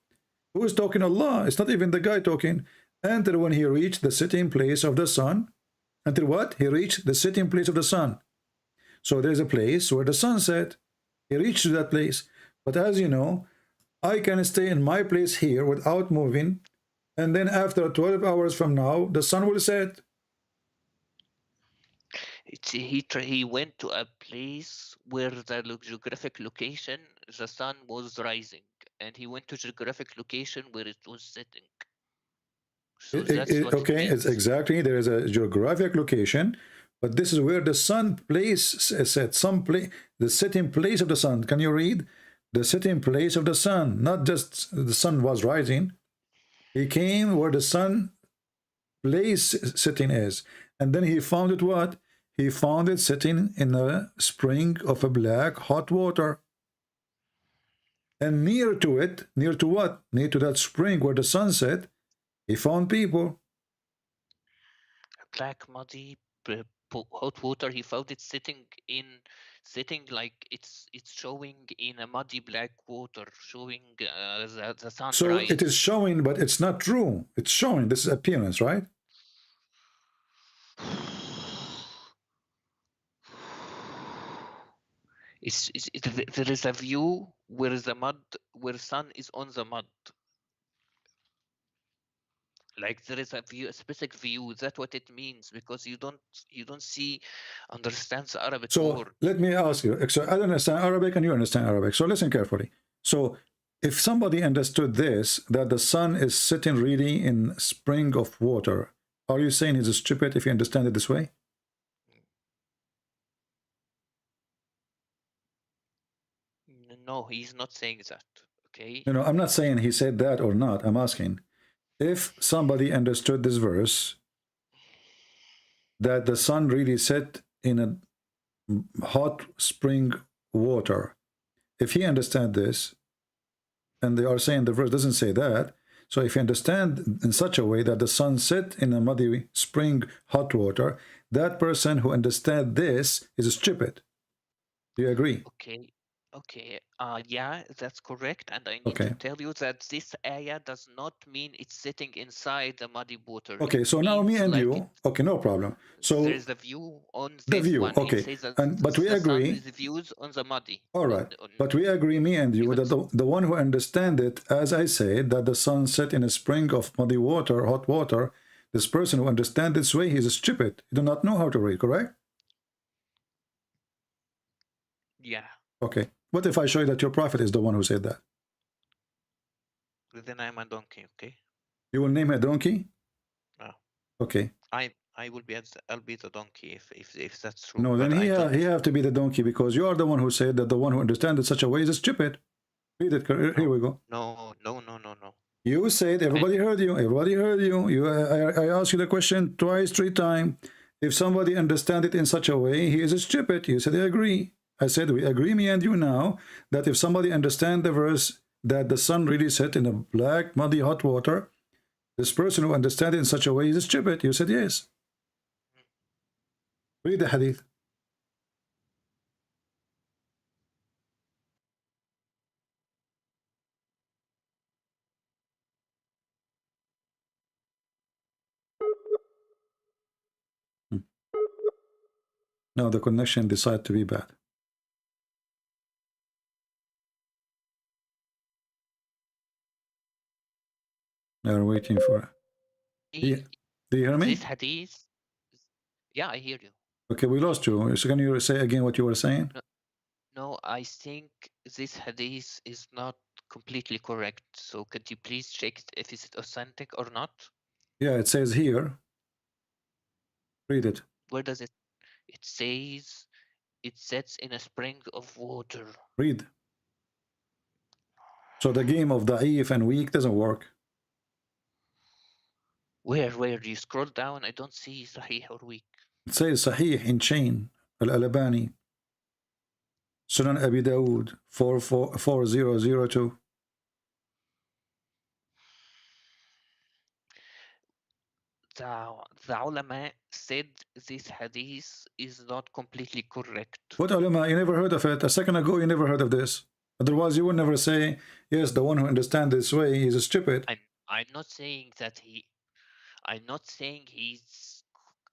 Who is talking? Allah. It's not even the guy talking. Until when he reached the sitting place of the sun. Until what? He reached the sitting place of the sun. So there's a place where the sun set. He reached to that place. But as you know, I can stay in my place here without moving. And then after 12 hours from now, the sun will set. He went to a place where the geographic location, the sun was rising. And he went to geographic location where it was setting. So okay, it's exactly. There is a geographic location. But this is where the sun place set. The setting place of the sun. Can you read? The setting place of the sun. Not just the sun was rising. He came where the sun place sitting is. And then he found it what? He found it sitting in a spring of a black hot water. And near to it, near to what? Near to that spring where the sun set, he found people. Black, muddy, hot water. He found it sitting like it's showing in a muddy black water, showing the sunrise. So it is showing, but it's not true. It's showing. This is appearance, right? There is a view where the mud, where sun is on the mud. Like there is a view, a specific view. That's what it means, because you don't understand the Arabic So word. let me ask you. So I understand Arabic and you understand Arabic. So listen carefully. So if somebody understood this, that the sun is sitting really in spring of water, are you saying he's stupid if you understand it this way? No, he's not saying that. Okay. No, I'm not saying he said that or not. I'm asking if somebody understood this verse, that the sun really set in a hot spring water. If he understand this, and they are saying the verse doesn't say that, so if you understand in such a way that the sun set in a muddy spring hot water, that person who understands this is stupid. Do you agree? Okay. Okay. Yeah, that's correct. And I need to tell you that this ayah does not mean it's sitting inside the muddy water. Okay, so now me and you, okay, no problem. So there is a view on this the view, one. okay, It says that but we the agree. sun is views on the muddy. All right, but we agree, me and you, that the one who understand it, as I said, that the sun set in a spring of muddy water, hot water, this person who understands this way, he's stupid. He do not know how to read, correct? Yeah. Okay. What if I show you that your prophet is the one who said that? Then I'm a donkey, okay? You will name a donkey? No. Okay. I'll be the donkey if that's true. No, then he have to be the donkey, because you are the one who said that the one who understands it such a way is stupid. Read it. Here we go. No. You said, everybody heard you. Everybody heard you. I asked you the question twice, 3 times. If somebody understands it in such a way, he is stupid. You said, I agree. I said, we agree, me and you now, that if somebody understands the verse that the sun really set in a black, muddy, hot water, this person who understands it in such a way is stupid. You said yes. Read the hadith. Now the connection decided to be bad. They are waiting for it. Do you hear me? This hadith. Yeah, I hear you. Okay, we lost you. So can you say again what you were saying? No, I think this hadith is not completely correct. So could you please check if it's authentic or not? Yeah, it says here. Read it. Where does it? It says it sets in a spring of water. Read. So the game of da'if and weak doesn't work. Where you scroll down, I don't see sahih or weak. It says sahih in chain. Al-Albani. Sunan Abi Dawood 4002. The ulama said this hadith is not completely correct. What ulama? You never heard of it. A second ago, you never heard of this. Otherwise, you would never say, yes, the one who understands this way is stupid. I'm not saying that I'm not saying he's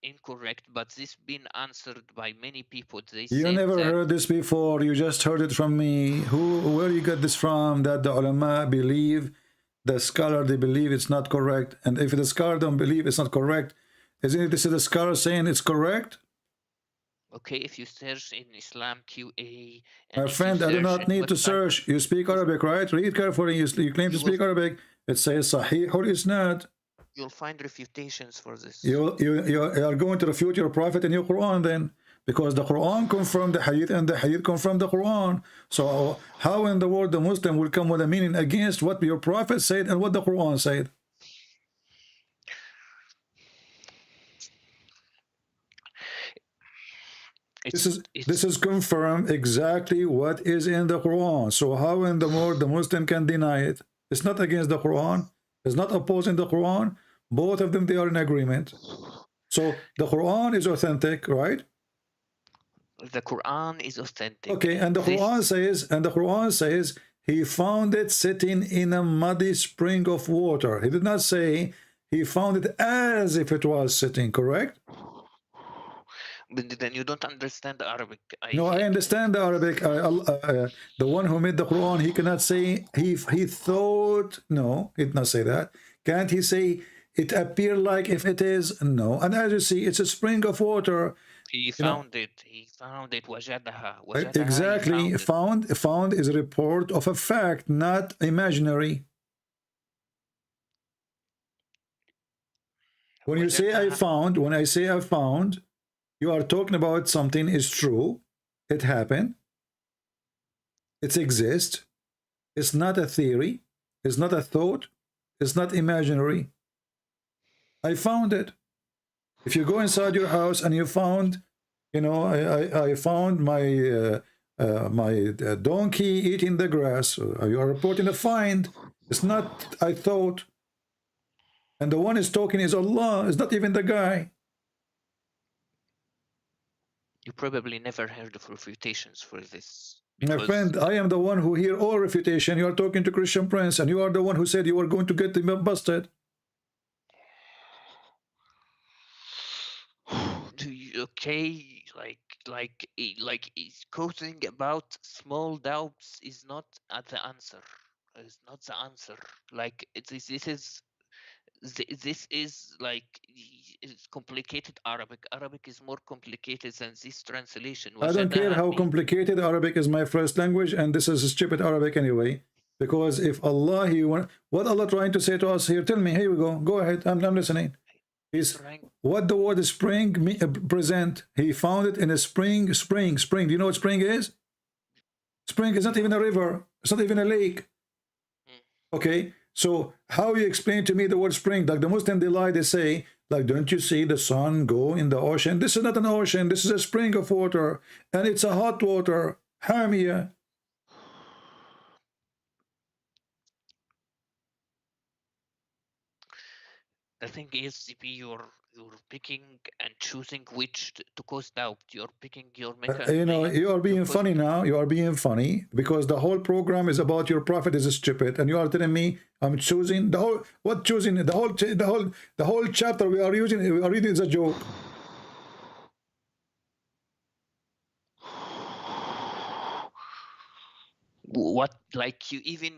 incorrect, but this been answered by many people. You never heard this before. You just heard it from me. Where you got this from? That the ulama believe, the scholar, they believe it's not correct. And if the scholar don't believe it's not correct, isn't it this is the scholar saying it's correct? Okay, if you search in Islam QA... My friend, I do not need to search. You speak Arabic, right? Read carefully. You claim to speak Arabic. It says Sahih or Isnad. You'll find refutations for this. You are going to refute your prophet in your Quran then, because the Quran confirmed the hadith and the hadith confirmed the Quran. So how in the world the Muslim will come with a meaning against what your prophet said and what the Quran said? This is confirmed exactly what is in the Quran. So how in the world the Muslim can deny it? It's not against the Quran. It's not opposing the Quran. Both of them, they are in agreement. So the Quran is authentic, right? The Quran is authentic. Okay, and the Quran says he found it sitting in a muddy spring of water. He did not say he found it as if it was sitting, correct? But then you don't understand Arabic. No, I understand the Arabic. The one who made the Quran, he cannot say he thought. No, he did not say that. Can't he say it appeared like if it is? No. And as you see, it's a spring of water. He found it. He found it. وجدها. Exactly. Found is a report of a fact, not imaginary. When you say I found, when I say I found, you are talking about something is true. It happened. It exists. It's not a theory. It's not a thought. It's not imaginary. I found it. If you go inside your house and you found, you know, I found my donkey eating the grass. You are reporting a find. It's not I thought. And the one is talking is Allah. It's not even the guy. You probably never heard of refutations for this. My friend, I am the one who hear all refutation. You are talking to Christian Prince, and you are the one who said you were going to get him busted. Okay, like quoting about small doubts is not the answer. It's not the answer. Like this is like it's complicated Arabic. Arabic is more complicated than this translation. I don't care how complicated Arabic is my first language, and this is stupid Arabic anyway. Because if Allah, what Allah trying to say to us here? Tell me. Here we go. Go ahead. I'm listening. Is what the word spring present. He found it in a spring. Spring. Do you know what spring is? Spring is not even a river. It's not even a lake. Okay. So how you explain to me the word spring? Like the Muslim, they lie, they say, like, don't you see the sun go in the ocean? This is not an ocean. This is a spring of water. And it's a hot water. Hamia. The thing is, you're picking and choosing which to cause doubt. You're picking your you know, you are being funny now. You are being funny because the whole program is about your prophet is stupid, and you are telling me I'm choosing the whole. What choosing? The whole chapter we are reading is a joke. What, like you even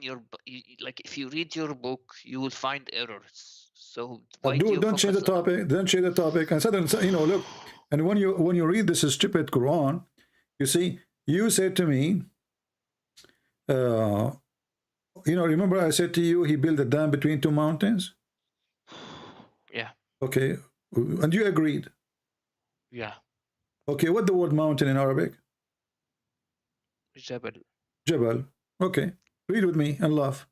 like if you read your book, you will find errors. So Don't change the topic. Don't change the topic. And suddenly, you know, look. And when you read this stupid Quran, you see, you said to me, you know, remember I said to you, he built a dam between two mountains. Yeah. Okay, and you agreed. Yeah. Okay, what the word mountain in Arabic? Jabal. Jabal. Okay, read with me and laugh.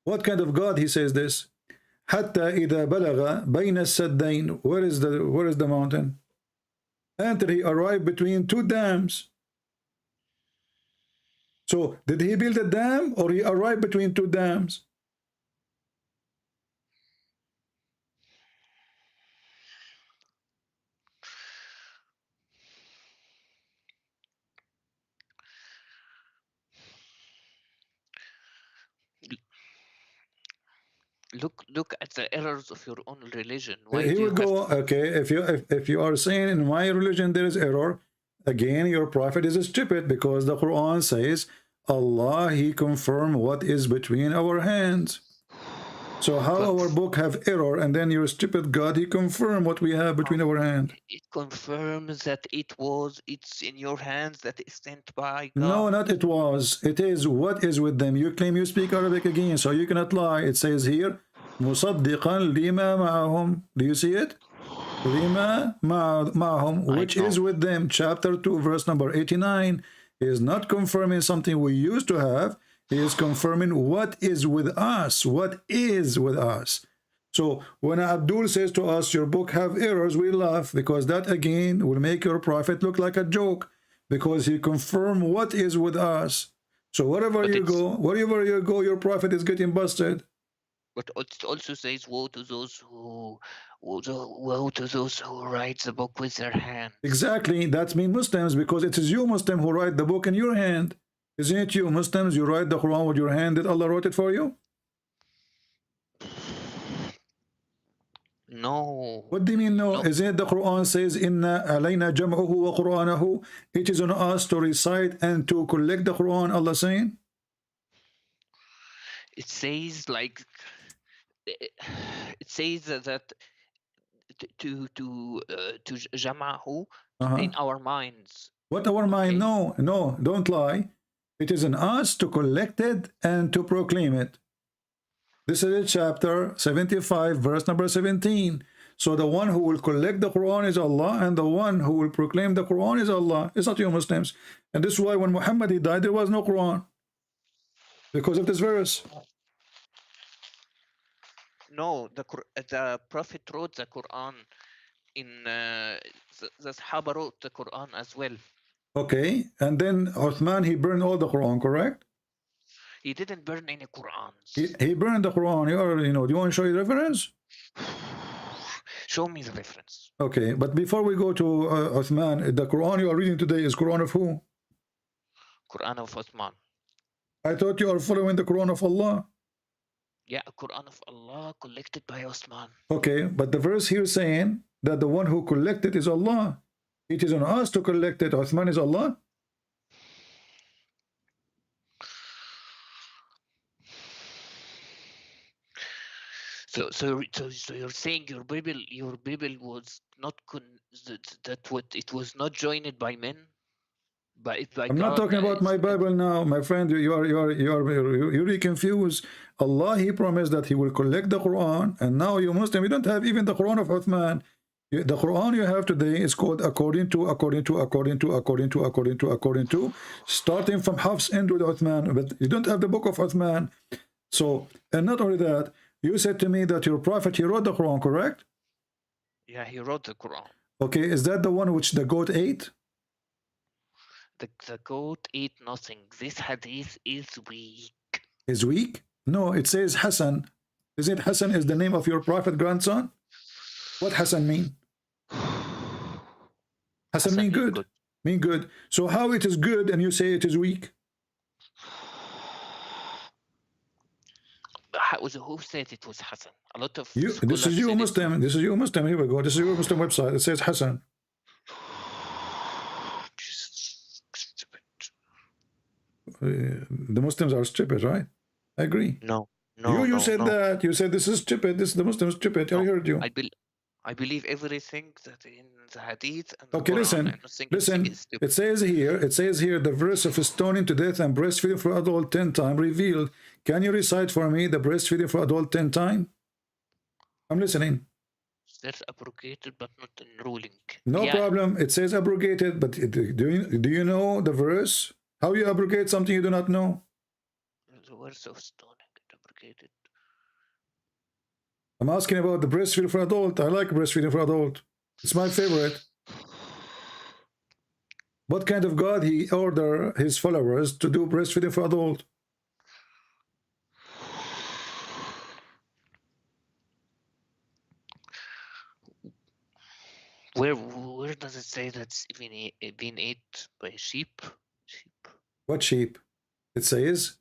What kind of God he says this? حتى إذا بلغ بين السدين. Where is the mountain? Until he arrived between two dams. So did he build a dam or he arrived between two dams? Look at the errors of your own religion. Here we go. Okay, if you are saying in my religion there is error, again your prophet is stupid because the Quran says Allah he confirmed what is between our hands. So how our book have error and then your stupid God he confirmed what we have between our hands? It confirms that it's in your hands, that is sent by God. No, not it was. It is what is with them. You claim you speak Arabic again, so you cannot lie. It says here, مُصَدِّقًا لِمَا مَعَهُمْ. Do you see it? لِمَا مَعَهُمْ, which is with them. Chapter 2, verse number 89. He is not confirming something we used to have. He is confirming what is with us. What is with us. So when Abdul says to us, your book have errors, we laugh because that again will make your prophet look like a joke because he confirmed what is with us. So wherever you go, your prophet is getting busted. But it also says, woe to those who write the book with their hand. Exactly. That means Muslims because it is you Muslim who write the book in your hand. Isn't it you Muslims? You write the Quran with your hand that Allah wrote it for you? No. What do you mean no? Isn't it the Quran says, Inna alayna jam'uhu wa Qur'anahu? It is on us to recite and to collect the Quran, Allah saying? It says like, it says that to jama'hu in our minds. What our mind? No, no, don't lie. It is on us to collect it and to proclaim it. This is chapter 75, verse number 17. So the one who will collect the Quran is Allah, and the one who will proclaim the Quran is Allah. It's not you Muslims. And this is why when Muhammad he died, there was no Quran. Because of this verse. No, the Prophet wrote the Quran in the Sahaba wrote the Quran as well. Okay, and then Uthman, he burned all the Quran, correct? He didn't burn any Qurans. He burned the Quran. You already know. Do you want to show you the reference? Show me the reference. Okay, but before we go to Uthman, the Quran you are reading today is Quran of who? Quran of Uthman. I thought you are following the Quran of Allah. Yeah, Quran of Allah collected by Uthman. Okay, but the verse here saying that the one who collected is Allah. It is on us to collect it. Uthman is Allah. So you're saying your Bible was not it was not joined by men, by I'm not talking about my Bible now, my friend. You're really confused. Allah, He promised that He will collect the Quran, and now you Muslim, you don't have even the Quran of Uthman. The Quran you have today is called according to, starting from Hafs end with Uthman, but you don't have the book of Uthman. So, and not only that, you said to me that your prophet, he wrote the Quran, correct? Yeah, he wrote the Quran. Okay, is that the one which the goat ate? The goat ate nothing. This hadith is weak. Is weak? No, it says Hassan. Is it Hassan is the name of your prophet grandson? What Hassan mean? Hassan mean good. Mean good. So how it is good and you say it is weak? Who said it was Hassan? A lot of this is you Muslim. This is you Muslim. Here we go. This is your Muslim website. It says Hassan. The Muslims are stupid, right? I agree. No. You said that. You said this is stupid. This is the Muslims stupid. I heard you. I believe everything that in the hadith and okay, Quran, listen. It says here the verse of stoning to death and breastfeeding for adult 10 times revealed. Can you recite for me the breastfeeding for adult 10 times? I'm listening. That's abrogated but not enrolling. No problem. It says abrogated, but do you know the verse? How you abrogate something you do not know? The verse of stoning abrogated. I'm asking about the breastfeeding for adult. I like breastfeeding for adult. It's my favorite. What kind of God he order his followers to do breastfeeding for adult? Where does it say that's been ate by sheep? What sheep? It says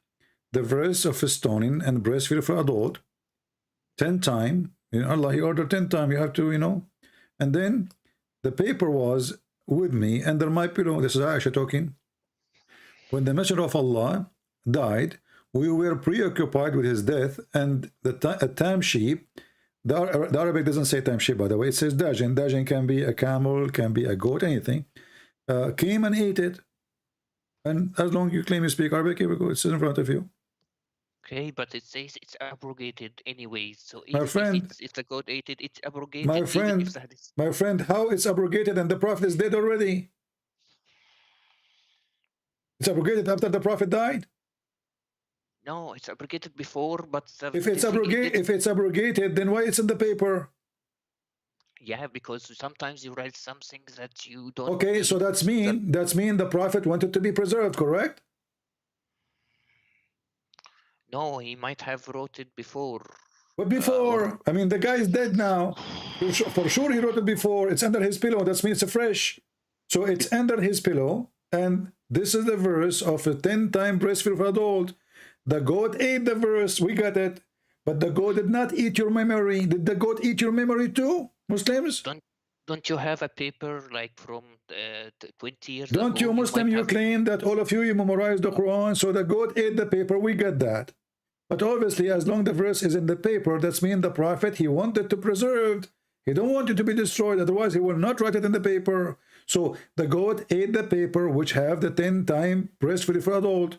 the verse of stoning and breastfeeding for adult 10 times. Allah, he ordered 10 times. You have to, And then the paper was with me under my pillow. This is Aisha talking. When the Messenger of Allah died, we were preoccupied with his death, and a tam sheep. The Arabic doesn't say tam sheep, by the way. It says dajin. Dajin can be a camel, can be a goat, anything. Came and ate it. And as long as you claim you speak Arabic, here we go. It's in front of you. Okay, but it says it's abrogated anyway. So if the goat ate it, it's abrogated. My friend, how it's abrogated and the Prophet is dead already? It's abrogated after the Prophet died? No, it's abrogated before, but if it's abrogated, then why it's in the paper? Yeah, because sometimes you write something that you don't. Okay, so that's mean the Prophet wanted to be preserved, correct? No, he might have wrote it before. What before? I mean, the guy is dead now. For sure he wrote it before. It's under his pillow. That means it's fresh. So it's under his pillow. And this is the verse of a 10-time breastfeed for adult. The goat ate the verse. We got it. But the goat did not eat your memory. Did the goat eat your memory too, Muslims? Don't you have a paper like from 20 years Don't ago? you Muslim, you claim that all of you memorized the Quran, so the goat ate the paper, we get that. But obviously, as long the verse is in the paper, that's mean the prophet, he wanted to preserve. He don't want it to be destroyed, otherwise he will not write it in the paper. So the goat ate the paper, which have the 10-time breastfeeding for adult.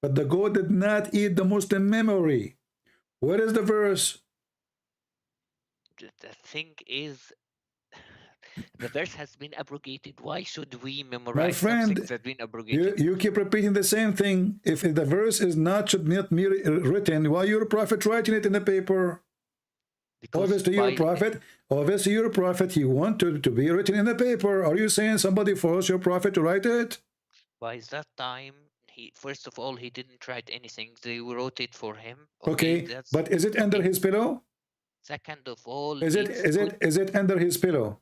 But the goat did not eat the Muslim memory. Where is the verse? The thing is, the verse has been abrogated. Why should we memorize My friend, something that's been abrogated? you keep repeating the same thing. If the verse is not, should not be written, why you're a prophet writing it in the paper? Because obviously you're a prophet. Obviously you're a prophet. You want to be written in the paper. Are you saying somebody forced your prophet to write it? By that time, first of all, he didn't write anything. They wrote it for him. Okay, but is it under his pillow? Second of all, Is it under his pillow?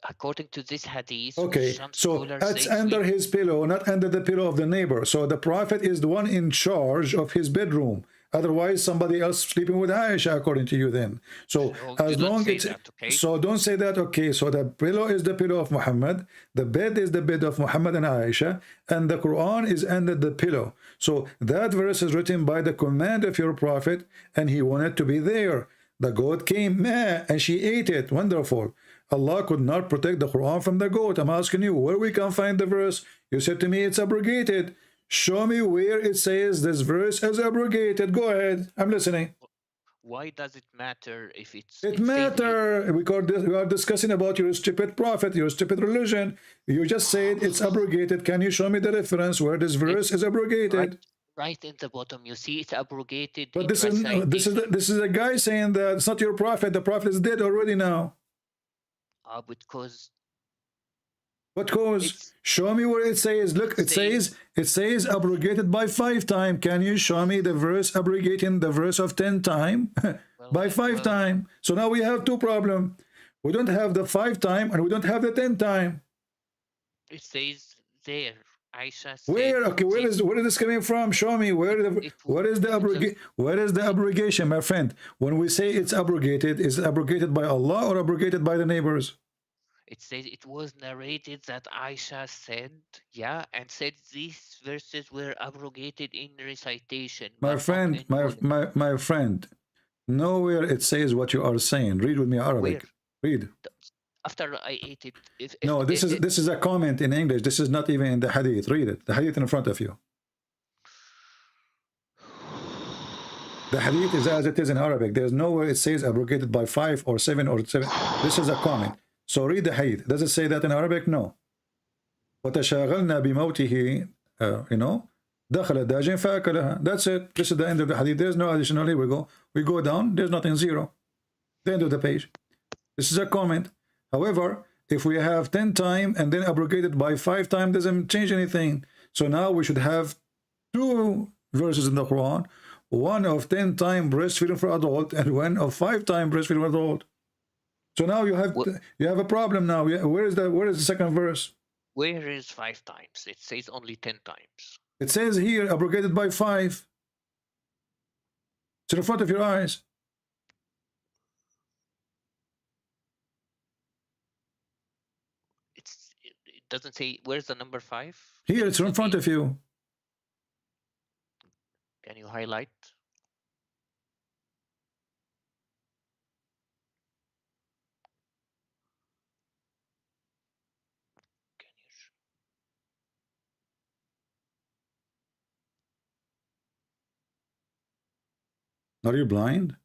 According to this hadith, okay, so that's under his pillow, not under the pillow of the neighbor. So the prophet is the one in charge of his bedroom. Otherwise, somebody else sleeping with Aisha, according to you then. So as long as so don't say that, okay, so the pillow is the pillow of Muhammad, the bed is the bed of Muhammad and Aisha, and the Quran is under the pillow. So that verse is written by the command of your prophet, and he wanted to be there. The goat came, and she ate it. Wonderful. Allah could not protect the Quran from the goat. I'm asking you, where we can find the verse? You said to me it's abrogated. Show me where it says this verse is abrogated. Go ahead. I'm listening. Why does it matter if it's... It matters. We are discussing about your stupid prophet, your stupid religion. You just said it's abrogated. Can you show me the reference where this verse is abrogated? Right in the bottom, you see it's abrogated. But this is a guy saying that it's not your prophet. The prophet is dead already now. Because what cause? Show me where it says. Look, it says abrogated by 5 times. Can you show me the verse abrogating the verse of 10 times by 5 times? So now we have 2 problems. We don't have the 5 times and we don't have the 10 times. It says there. Aisha said, where? Okay, where is this coming from? Show me where is the abrogation, my friend? When we say it's abrogated, is it abrogated by Allah or abrogated by the neighbors? It says it was narrated that Aisha said, and said these verses were abrogated in recitation. My friend, my friend, nowhere it says what you are saying. Read with me Arabic. Read. After I ate it. No, this is a comment in English. This is not even in the hadith. Read it. The hadith in front of you. The hadith is as it is in Arabic. There's nowhere it says abrogated by 5 or 7 or 7. This is a comment. So read the hadith. Does it say that in Arabic? No. وَتَشَاغَلْنَا بِمَوْتِهِ دَخَلَ دَاجٍ فَأَكَلَهَا. That's it. This is the end of the hadith. There's no additional. Here we go. We go down. There's nothing, 0. The end of the page. This is a comment. However, if we have 10 times and then abrogated by 5 times, doesn't change anything. So now we should have 2 verses in the Quran, one of 10 times breastfeeding for adult and one of 5 times breastfeeding for adult. So now you have a problem now. Where is the second verse? Where is 5 times? It says only 10 times. It says here abrogated by 5. It's in front of your eyes. It doesn't say where's the number 5. Here, it's in front of you. Can you highlight? Are you blind?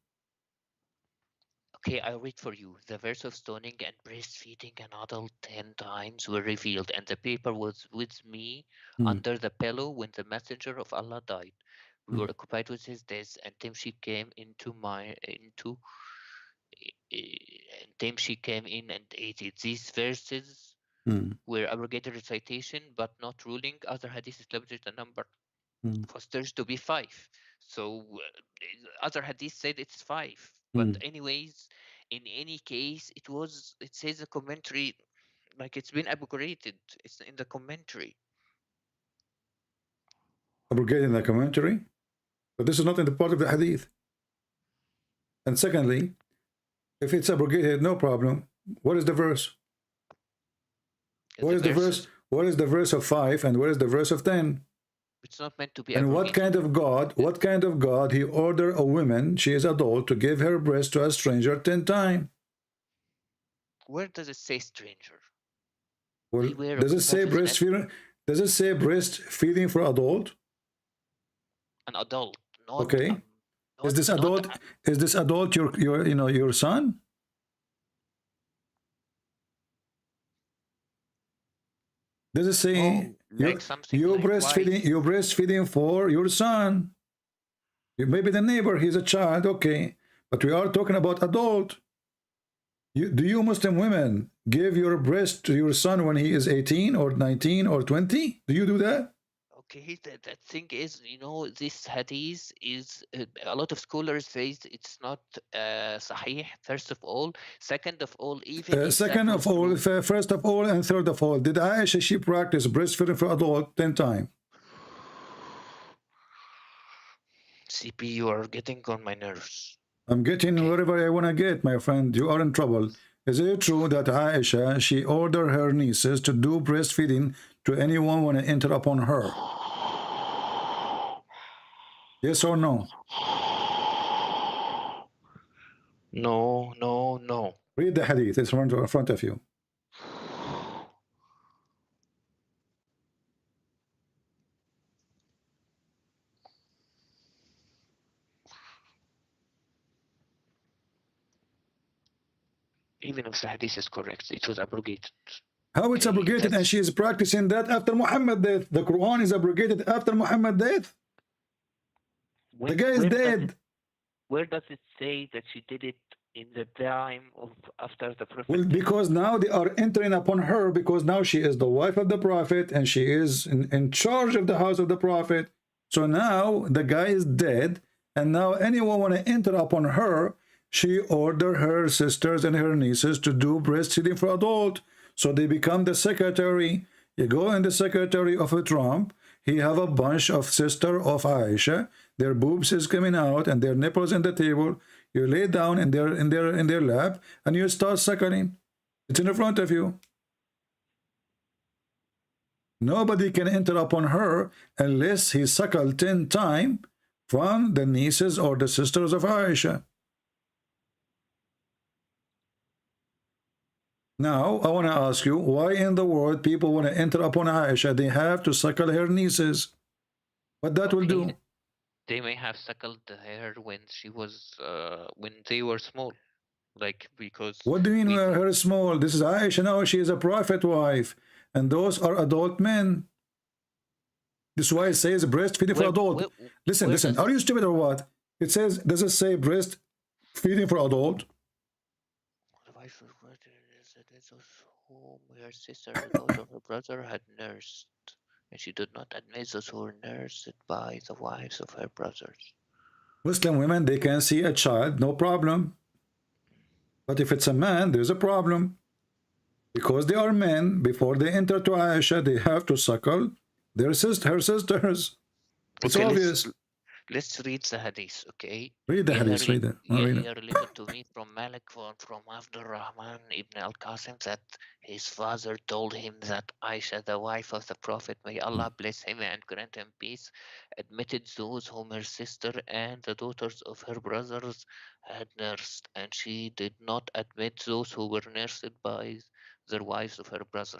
Okay, I'll read for you. The verse of stoning and breastfeeding an adult 10 times were revealed, and the paper was with me under the pillow when the messenger of Allah died. We were occupied with his death, and then she came and then she came in and ate it. These verses were abrogated recitation, but not ruling. Other hadith established the number fosters to be 5. So other hadith said it's 5. But anyways, in any case, it says a commentary, like it's been abrogated. It's in the commentary. Abrogated in the commentary? But this is not in the part of the hadith. And secondly, if it's abrogated, no problem. What is the verse? What is the verse? What is the verse of 5 and what is the verse of 10? It's not meant to be And what kind of God? What kind of God he order a woman, she is adult, to give her breast to a stranger 10 times? Where does it say stranger? Well, does it say breastfeeding? Does it say breastfeeding for adult? An adult. Not, okay. Is this adult? Is this adult your son? Does it say you're breastfeeding for your son? Maybe the neighbor, he's a child, okay, but we are talking about adult. Do you Muslim women give your breast to your son when he is 18 or 19 or 20? Do you do that? Okay, that thing is, this hadith is, a lot of scholars say it's not sahih, first of all. Second of all, even if second of all, first of all, and third of all, did Aisha, she practice breastfeeding for adult 10 times? CP, you are getting on my nerves. I'm getting wherever I want to get, my friend. You are in trouble. Is it true that Aisha, she ordered her nieces to do breastfeeding to anyone when to enter upon her? Yes or no? No, no, no. Read the hadith. It's in front of you. Even if the hadith is correct, it was abrogated. How it's abrogated and she is practicing that after Muhammad's death? The Quran is abrogated after Muhammad's death? The guy is dead. Where does it say that she did it in the time of after the Prophet? Well, because now they are entering upon her, because now she is the wife of the Prophet and she is in charge of the house of the Prophet. So now the guy is dead, and now anyone want to enter upon her, she ordered her sisters and her nieces to do breastfeeding for adult. So they become the secretary. You go in the secretary of a Trump, he have a bunch of sister of Aisha, their boobs is coming out and their nipples in the table. You lay down in their lap and you start suckling. It's in front of you. Nobody can enter upon her unless he suckled 10 times from the nieces or the sisters of Aisha. Now, I want to ask you, why in the world people want to enter upon Aisha, they have to suckle her nieces? What that will do? They may have suckled her when she was, when they were small. Like, because... What do you mean her small? This is Aisha now, she is a prophet wife. And those are adult men. This is why it says breastfeeding for adult. Listen, are you stupid or what? It says, does it say breastfeeding for adult? Whom her sister, the daughter of her brother, had nursed, and she did not admit those who were nursed by the wives of her brothers. Muslim women, they can see a child, no problem. But if it's a man, there's a problem. Because they are men, before they enter to Aisha, they have to suckle her sisters. It's okay, obvious. Let's read the hadith, okay? Read the hadith, read it. Here related to me from Malik, from Abdul Rahman ibn al-Qasim, that his father told him that Aisha, the wife of the Prophet, may Allah bless him and grant him peace, admitted those whom her sister and the daughters of her brothers had nursed, and she did not admit those who were nursed by their wives of her brother.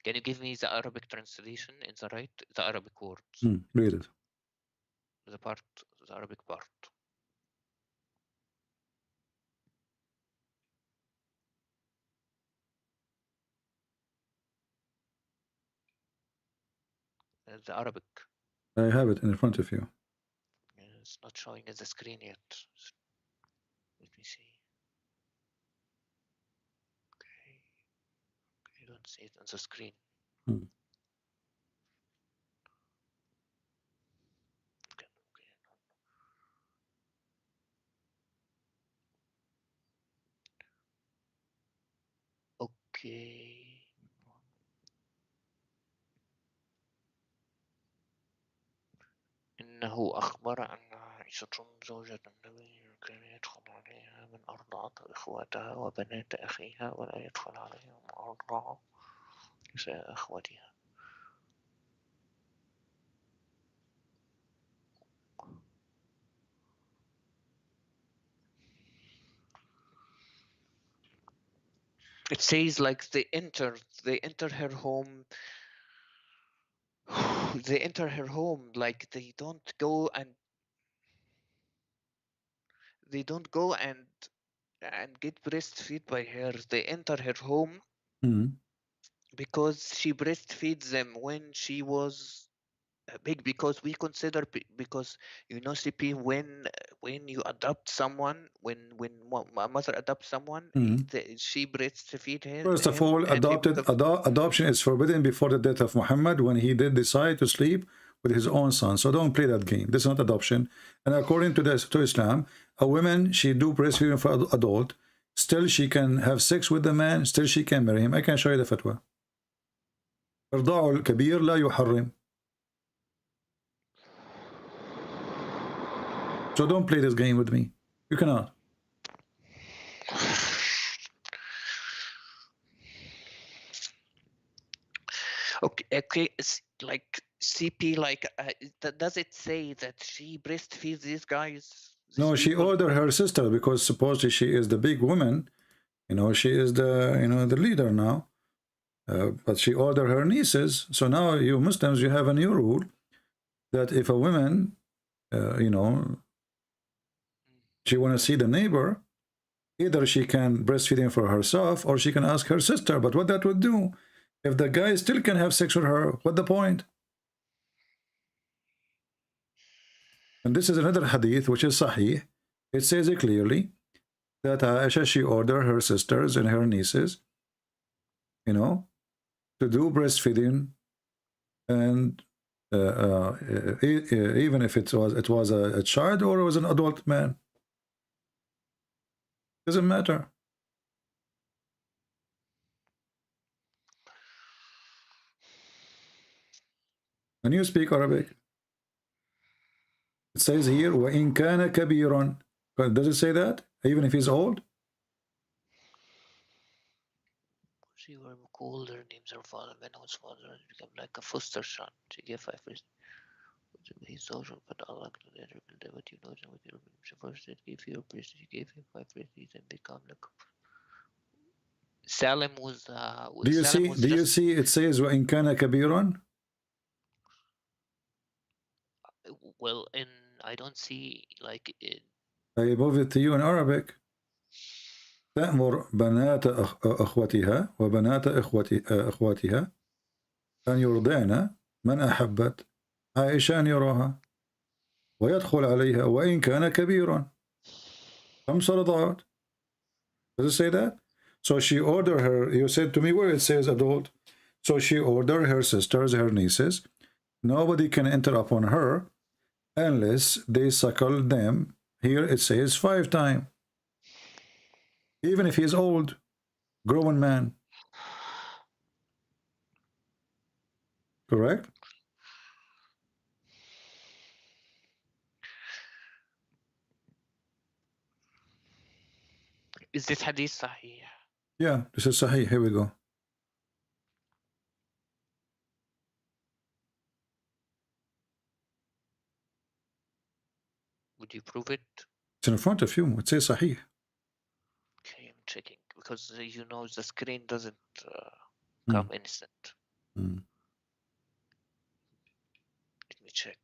Can you give me the Arabic translation in the Arabic words? Read it. The Arabic part. The Arabic. I have it in front of you. It's not showing at the screen yet. Let me see. Okay. I don't see it on the screen. Okay. إنه أخبر أن عائشة زوجة النبي كان يدخل عليها من أرضعة إخواتها وبنات أخيها ولا يدخل عليها من أرضعة نساء أخواتها. It says like they enter her home. They enter her home, like they don't go and get breastfeed by her. They enter her home because she breastfeeds them when she was big, because we consider, because you know, CP, when you adopt someone, when a mother adopts someone, she breastfeed her. First of all, adoption is forbidden before the death of Muhammad, when he did decide to sleep with his own son. So don't play that game. This is not adoption. And according to Islam, a woman, she do breastfeeding for adult, still she can have sex with the man, still she can marry him. I can show you the fatwa. إرضاع الكبير لا يحرم. So don't play this game with me. You cannot. Okay, like CP, like does it say that she breastfeeds these guys? No, she ordered her sister, because supposedly she is the big woman. You know, she is the, you know, the leader now. But she ordered her nieces. So now you Muslims, you have a new rule that if a woman, you know, she want to see the neighbor, either she can breastfeed him for herself or she can ask her sister. But what that would do, if the guy still can have sex with her, what the point? And this is another hadith which is sahih. It says it clearly that Aisha, she ordered her sisters and her nieces, you know, to do breastfeeding, and even if it was a child or it was an adult man, doesn't matter. When you speak Arabic, it says here, وَإِن كَانَ كَبِيرًا. Does it say that? Even if he's old? She were called, their names are father, when his father became like a foster son. She gave 5 years. His social, but Allah later built what you know, what you first did give you a priest, she gave him 5 years and become like Salim was. Do you see? It says وَإِن كَانَ كَبِيرًا. Well, in I don't see like it. I move it to you in Arabic. تأمر بنات أخوتها وبنات أخواتها أن يرضعن من أحبت عائشة أن يراها ويدخل عليها وإن كان كبيرا. 5 رضعات. Does it say that? So she ordered her, you said to me where it says adult. So she ordered her sisters, her nieces. Nobody can enter upon her unless they suckle them. Here it says 5 times. Even if he's old, grown man. Correct? Is this hadith sahih? Yeah, this is sahih. Here we go. Would you prove it? It's in front of you. It says sahih. Okay, I'm checking because you know the screen doesn't come instant. Let me check.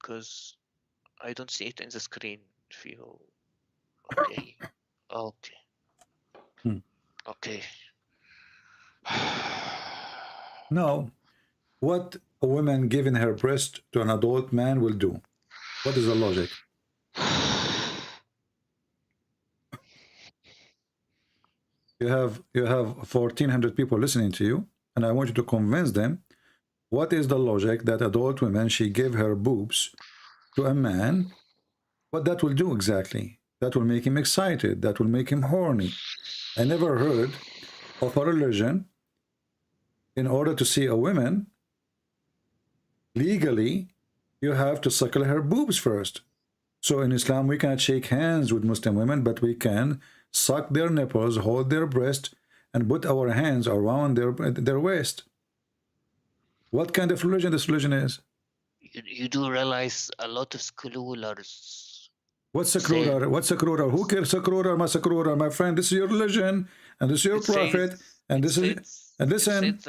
Because I don't see it in the screen. If you okay, okay, okay. Now, what a woman giving her breast to an adult man will do? What is the logic? You have 1,400 people listening to you, and I want you to convince them. What is the logic that adult women, she gave her boobs to a man? What that will do exactly? That will make him excited. That will make him horny. I never heard of a religion, in order to see a woman, legally, you have to suckle her boobs first. So in Islam, we cannot shake hands with Muslim women, but we can suck their nipples, hold their breast, and put our hands around their waist. What kind of religion this religion is? You do realize a lot of scholars. What's sakrurar? What's sakrurar? Who cares sakrurar? My sakrurar, my friend. This is your religion, and this is your prophet, and this is. And listen,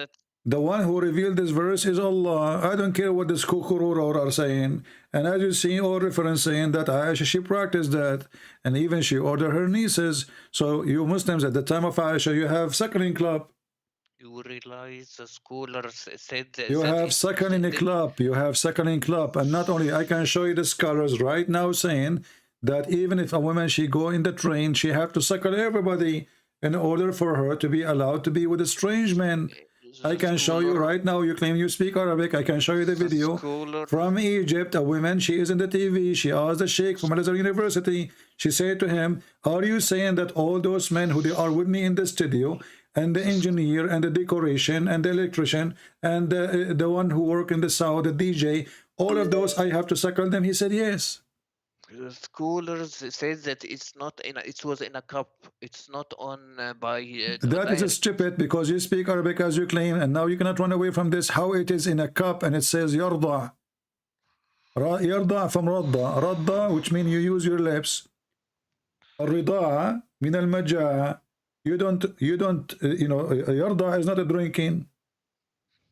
the one who revealed this verse is Allah. I don't care what the sakrurar are saying. And as you see, all reference saying that Aisha, she practiced that, and even she ordered her nieces. So you Muslims at the time of Aisha, you have suckling club. You realize the scholars said that You have suckling club. You have suckling club, and not only I can show you the scholars right now saying that even if a woman she go in the train, she have to suckle everybody in order for her to be allowed to be with a strange man. I can show you right now. You claim you speak Arabic. I can show you the video from Egypt. A woman, she is in the TV. She asked the sheikh from Al-Azhar University. She said to him, "Are you saying that all those men who they are with me in the studio, and the engineer and the decoration and the electrician and the one who work in the sound, the DJ, all of those I have to suckle them?" He said, "Yes." The scholars said that it's not in. It was in a cup. It's not on by. That is stupid, because you speak Arabic as you claim, and now you cannot run away from this. How it is in a cup and it says yarda. Yarda from radda. Radda, which means you use your lips. Rida'a min al-majaa. You don't, yarda is not a drinking.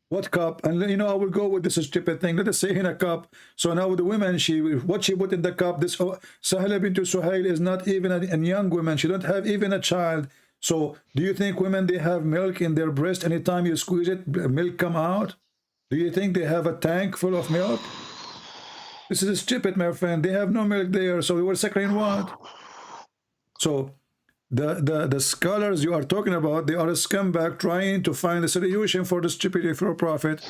What cup? And I will go with this stupid thing. Let us say in a cup. So now the women, what she put in the cup, this Sahla bint Suhail is not even a young woman. She don't have even a child. So do you think women, they have milk in their breast? Anytime you squeeze it, milk come out? Do you think they have a tank full of milk? This is stupid, my friend. They have no milk there. So we were suckling what? So the scholars you are talking about, they are a scumbag trying to find a solution for the stupidity of your prophet.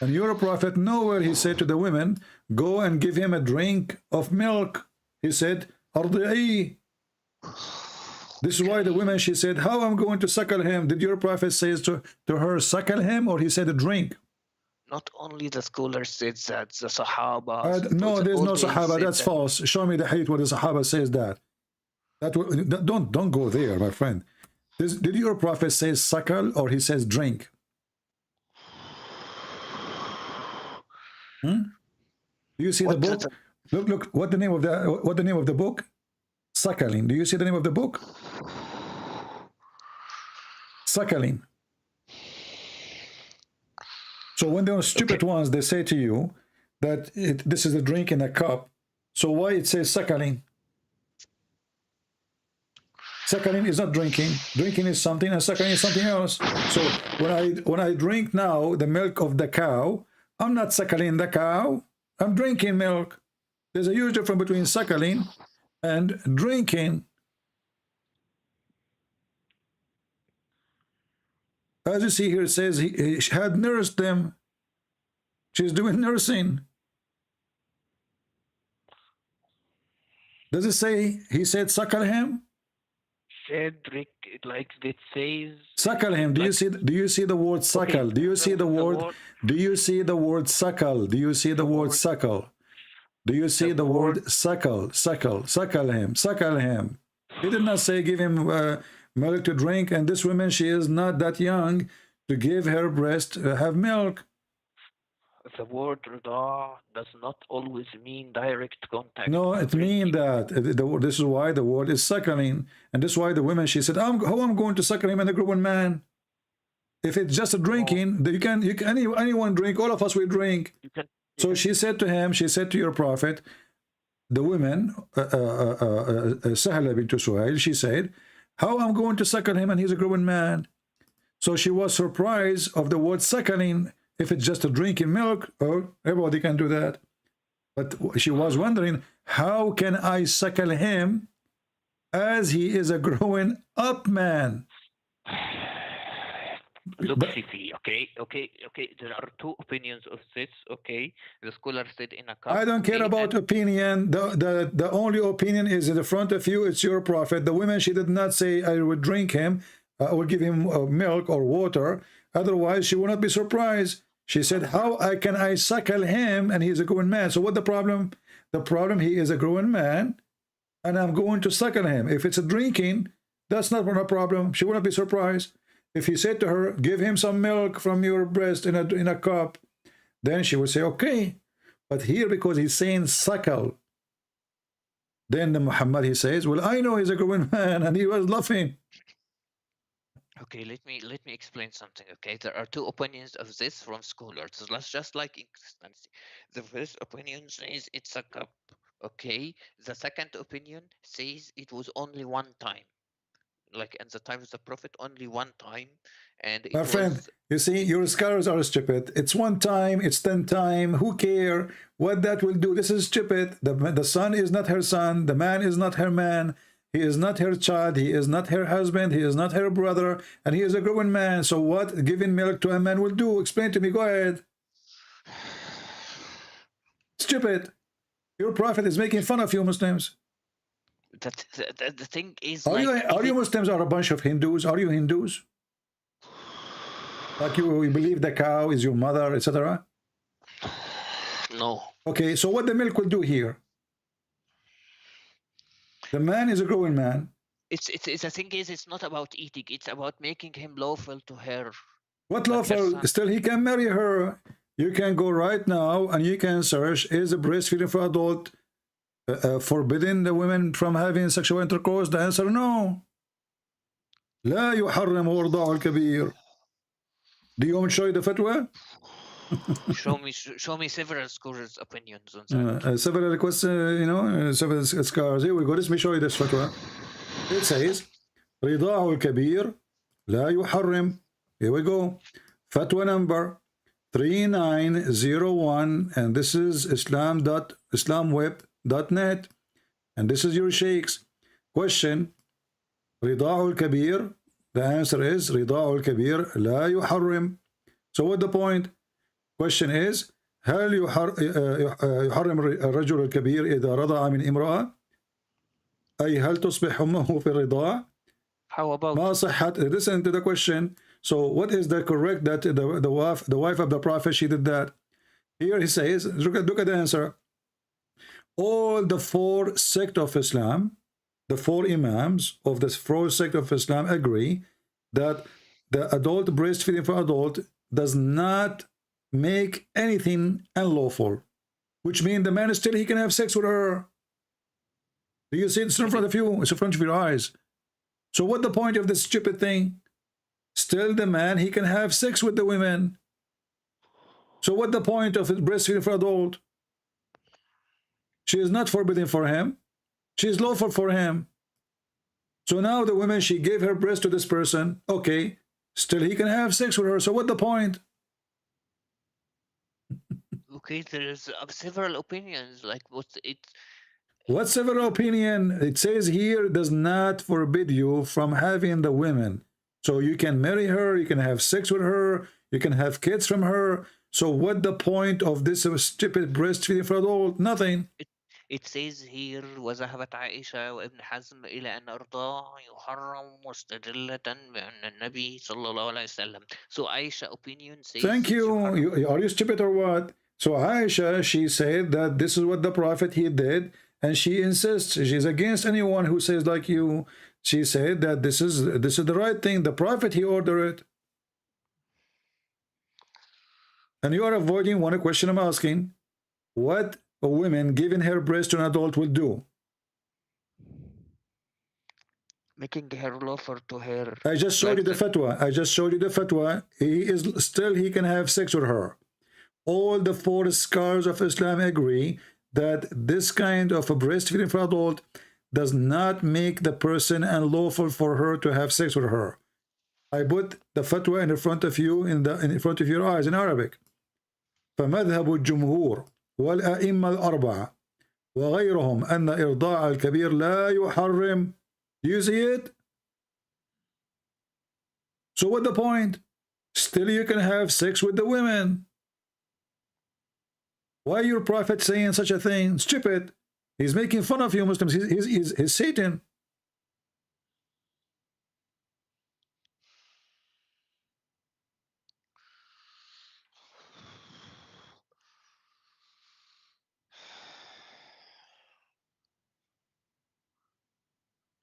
And your prophet, nowhere he said to the women, go and give him a drink of milk. He said, ardi'i. This is why the women, she said, how I'm going to suckle him? Did your prophet say to her, suckle him, or he said a drink? Not only the scholars said that, the Sahaba. No, there's no Sahaba. That's false. Show me the hadith where the Sahaba says that. Don't go there, my friend. Did your prophet say suckle, or he says drink? Do you see the book? Look. What the name of the book? Suckling. Do you see the name of the book? Suckling. So when those stupid ones, they say to you that this is a drink in a cup. So why it says suckling? Suckling is not drinking. Drinking is something, and suckling is something else. So when I drink now the milk of the cow, I'm not suckling the cow. I'm drinking milk. There's a huge difference between suckling and drinking. As you see here, it says he had nursed them. She's doing nursing. Does it say he said suckle him? Cedric, like it says. Suckle him. Do you see the word suckle? Okay. Do you see the word? Do you see the word suckle? Do you see the word suckle? Do you see the word suckle? Suckle him. Suckle him. He did not say give him milk to drink. And this woman, she is not that young to give her breast have milk. The word rida does not always mean direct contact. No, it means that. This is why the word is suckling. And this is why the woman, she said, how I'm going to suckle him and a grown man? If it's just a drinking, you can anyone drink, all of us will drink. So she said to him, she said to your prophet, the woman, Sahla bint Suhail, she said, how I'm going to suckle him and he's a grown man? So she was surprised of the word suckling. If it's just a drinking milk, oh, everybody can do that. But she was wondering, how can I suckle him as he is a growing up man? Look, Fifi, okay. There are two opinions of this, okay? The scholar said in a cup. I don't care about opinion. The only opinion is in the front of you. It's your prophet. The woman, she did not say I would drink him. I will give him milk or water. Otherwise, she will not be surprised. She said, how can I suckle him and he's a grown man? So what the problem? The problem, he is a grown man and I'm going to suckle him. If it's a drinking, that's not a problem. She will not be surprised. If he said to her, give him some milk from your breast in a cup, then she would say, okay. But here, because he's saying suckle, then the Muhammad, he says, well, I know he's a grown man, and he was laughing. Okay, let me explain something. Okay, there are two opinions of this from scholars. Let's just like in Christianity. The first opinion says it's a cup. Okay, the second opinion says it was only one time, like in the time of the Prophet, only one time, and it My friend, was. you see, your scholars are stupid. It's one time, it's 10 times. Who care what that will do? This is stupid. The son is not her son. The man is not her man. He is not her child. He is not her husband. He is not her brother. And he is a grown man. So what giving milk to a man will do? Explain to me. Go ahead. Stupid. Your prophet is making fun of you Muslims. The thing is, are like, you Muslims are a bunch of Hindus? Are you Hindus? Like you believe the cow is your mother, etc.? No. Okay, so what the milk will do here? The man is a growing man. It's the thing is, it's not about eating. It's about making him lawful to her. What lawful? Still, he can marry her. You can go right now and you can search, is breastfeeding for adult forbidding the women from having sexual intercourse? The answer, no. لا يحرم إرضاع الكبير. Do you want to show you the fatwa? show me several scholars' opinions on that. Several requests, several scholars. Here we go. Let me show you this fatwa. It says, رضاع الكبير لا يحرم. Here we go. Fatwa number 3901, and this is islamweb.net, and this is your sheikhs. Question: رضاع الكبير. The answer is رضاع الكبير لا يحرم. So what the point? Question is, هل يحرم الرجل الكبير إذا رضع من امرأة؟ أي هل تصبح أمه في الرضاع؟ How about ما صحة? Listen to the question. So what is the correct that the wife of the prophet, she did that? Here he says, look at the answer. All the four sects of Islam, the four imams of this four sect of Islam agree that the adult breastfeeding for adult does not make anything unlawful, which means the man still, he can have sex with her. Do you see it? It's in front of you. It's in front of your eyes. So what the point of this stupid thing? Still the man, he can have sex with the women. So what the point of breastfeeding for adult? She is not forbidden for him. She is lawful for him. So now the woman, she gave her breast to this person. Okay, still he can have sex with her. So what the point? Okay, there's several opinions. Like what's several opinion? It says here does not forbid you from having the women. So you can marry her, you can have sex with her, you can have kids from her. So what the point of this stupid breastfeeding for adult? Nothing. It says here وذهبت عائشة وابن حزم إلى أن الرضاع يحرم مستدلة بأن النبي صلى الله عليه وسلم. So Aisha opinion says. Thank you. Are you stupid or what? So Aisha, she said that this is what the prophet he did, and she insists. She's against anyone who says like you. She said that this is the right thing. The prophet he ordered it. And you are avoiding one question I'm asking. What a woman giving her breast to an adult will do? Making her lawful to her. I just showed you the fatwa. I just showed you the fatwa. He can have sex with her. All the four scholars of Islam agree that this kind of a breastfeeding for adult does not make the person unlawful for her to have sex with her. I put the fatwa in front of you, in front of your eyes in Arabic. فمذهب الجمهور والأئمة الأربعة وغيرهم أن إرضاع الكبير لا يحرم. Do you see it? So what the point? Still you can have sex with the women. Why your prophet saying such a thing? Stupid. He's making fun of you Muslims. He's Satan.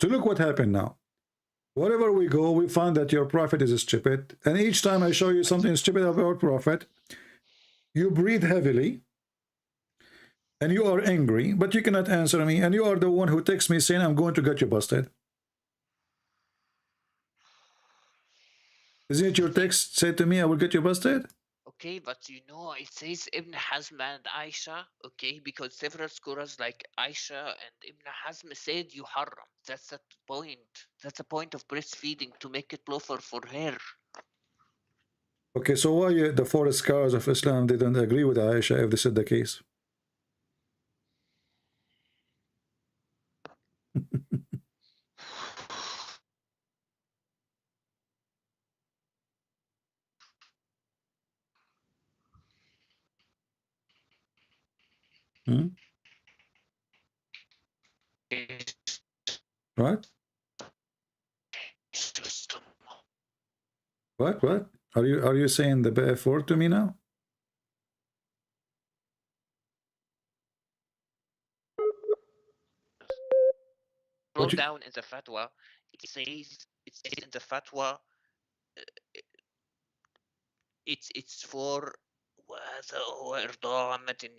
So look what happened now. Wherever we go, we find that your prophet is stupid. And each time I show you something stupid about prophet, you breathe heavily. And you are angry, but you cannot answer me. And you are the one who texts me saying, I'm going to get you busted. Isn't it your text said to me, I will get you busted? Okay, but you know, it says Ibn Hazm and Aisha, okay, because several scholars like Aisha and Ibn Hazm said you haram. That's the point. That's the point of breastfeeding, to make it lawful for her. Okay, so why the four scholars of Islam didn't agree with Aisha if this is the case? Hmm? Right? What? Are you saying the bad word to me now? Scroll down in the fatwa. It says in the fatwa, it's for وهذا هو إرضاء عامة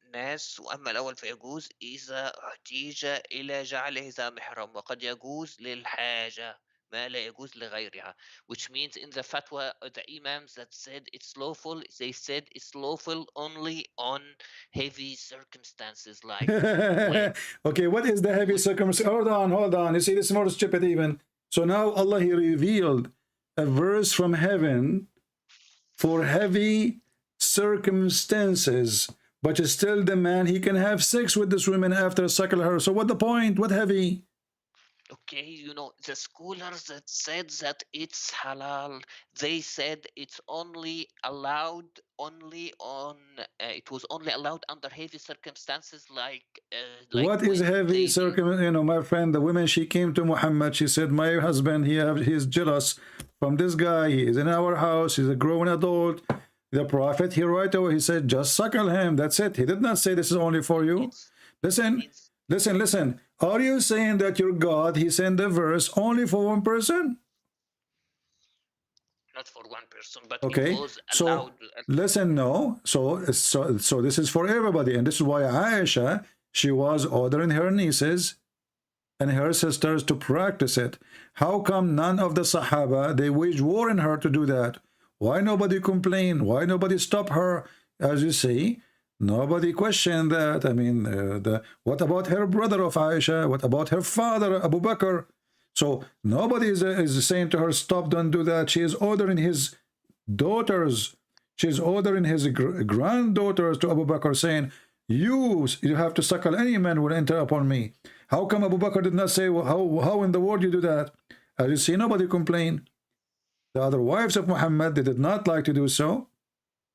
الناس، وأما الأول فيجوز إذا احتيج إلى جعله ذا محرم، وقد يجوز للحاجة ما لا يجوز لغيرها. Which means in the fatwa, the imams that said it's lawful, they said it's lawful only on heavy circumstances like Okay, what is the heavy circumstance? Hold on. You see, this is more stupid even. So now Allah, He revealed a verse from heaven for heavy circumstances, but still the man, he can have sex with this woman after suckle her. So what the point? What heavy? Okay, you know, the scholars that said that it's halal, they said it's only allowed only on, it was only allowed under heavy circumstances like What is heavy circumstance? You know, my friend, the woman, she came to Muhammad, she said, my husband, he's jealous from this guy, he is in our house, he's a grown adult. The prophet, he right away, he said, just suckle him, that's it. He did not say this is only for you. Listen. Are you saying that your God, he sent a verse only for one person? Not for one person, but okay, it was allowed. So listen, no. So this is for everybody. And this is why Aisha, she was ordering her nieces and her sisters to practice it. How come none of the Sahaba, they waged war on her to do that? Why nobody complained? Why nobody stopped her? As you see, nobody questioned that. I mean, what about her brother of Aisha? What about her father, Abu Bakr? So nobody is saying to her, stop, don't do that. She is ordering his daughters. She's ordering his granddaughters to Abu Bakr, saying, you have to suckle any man who will enter upon me. How come Abu Bakr did not say, well, how in the world you do that? As you see, nobody complained. The other wives of Muhammad, they did not like to do so.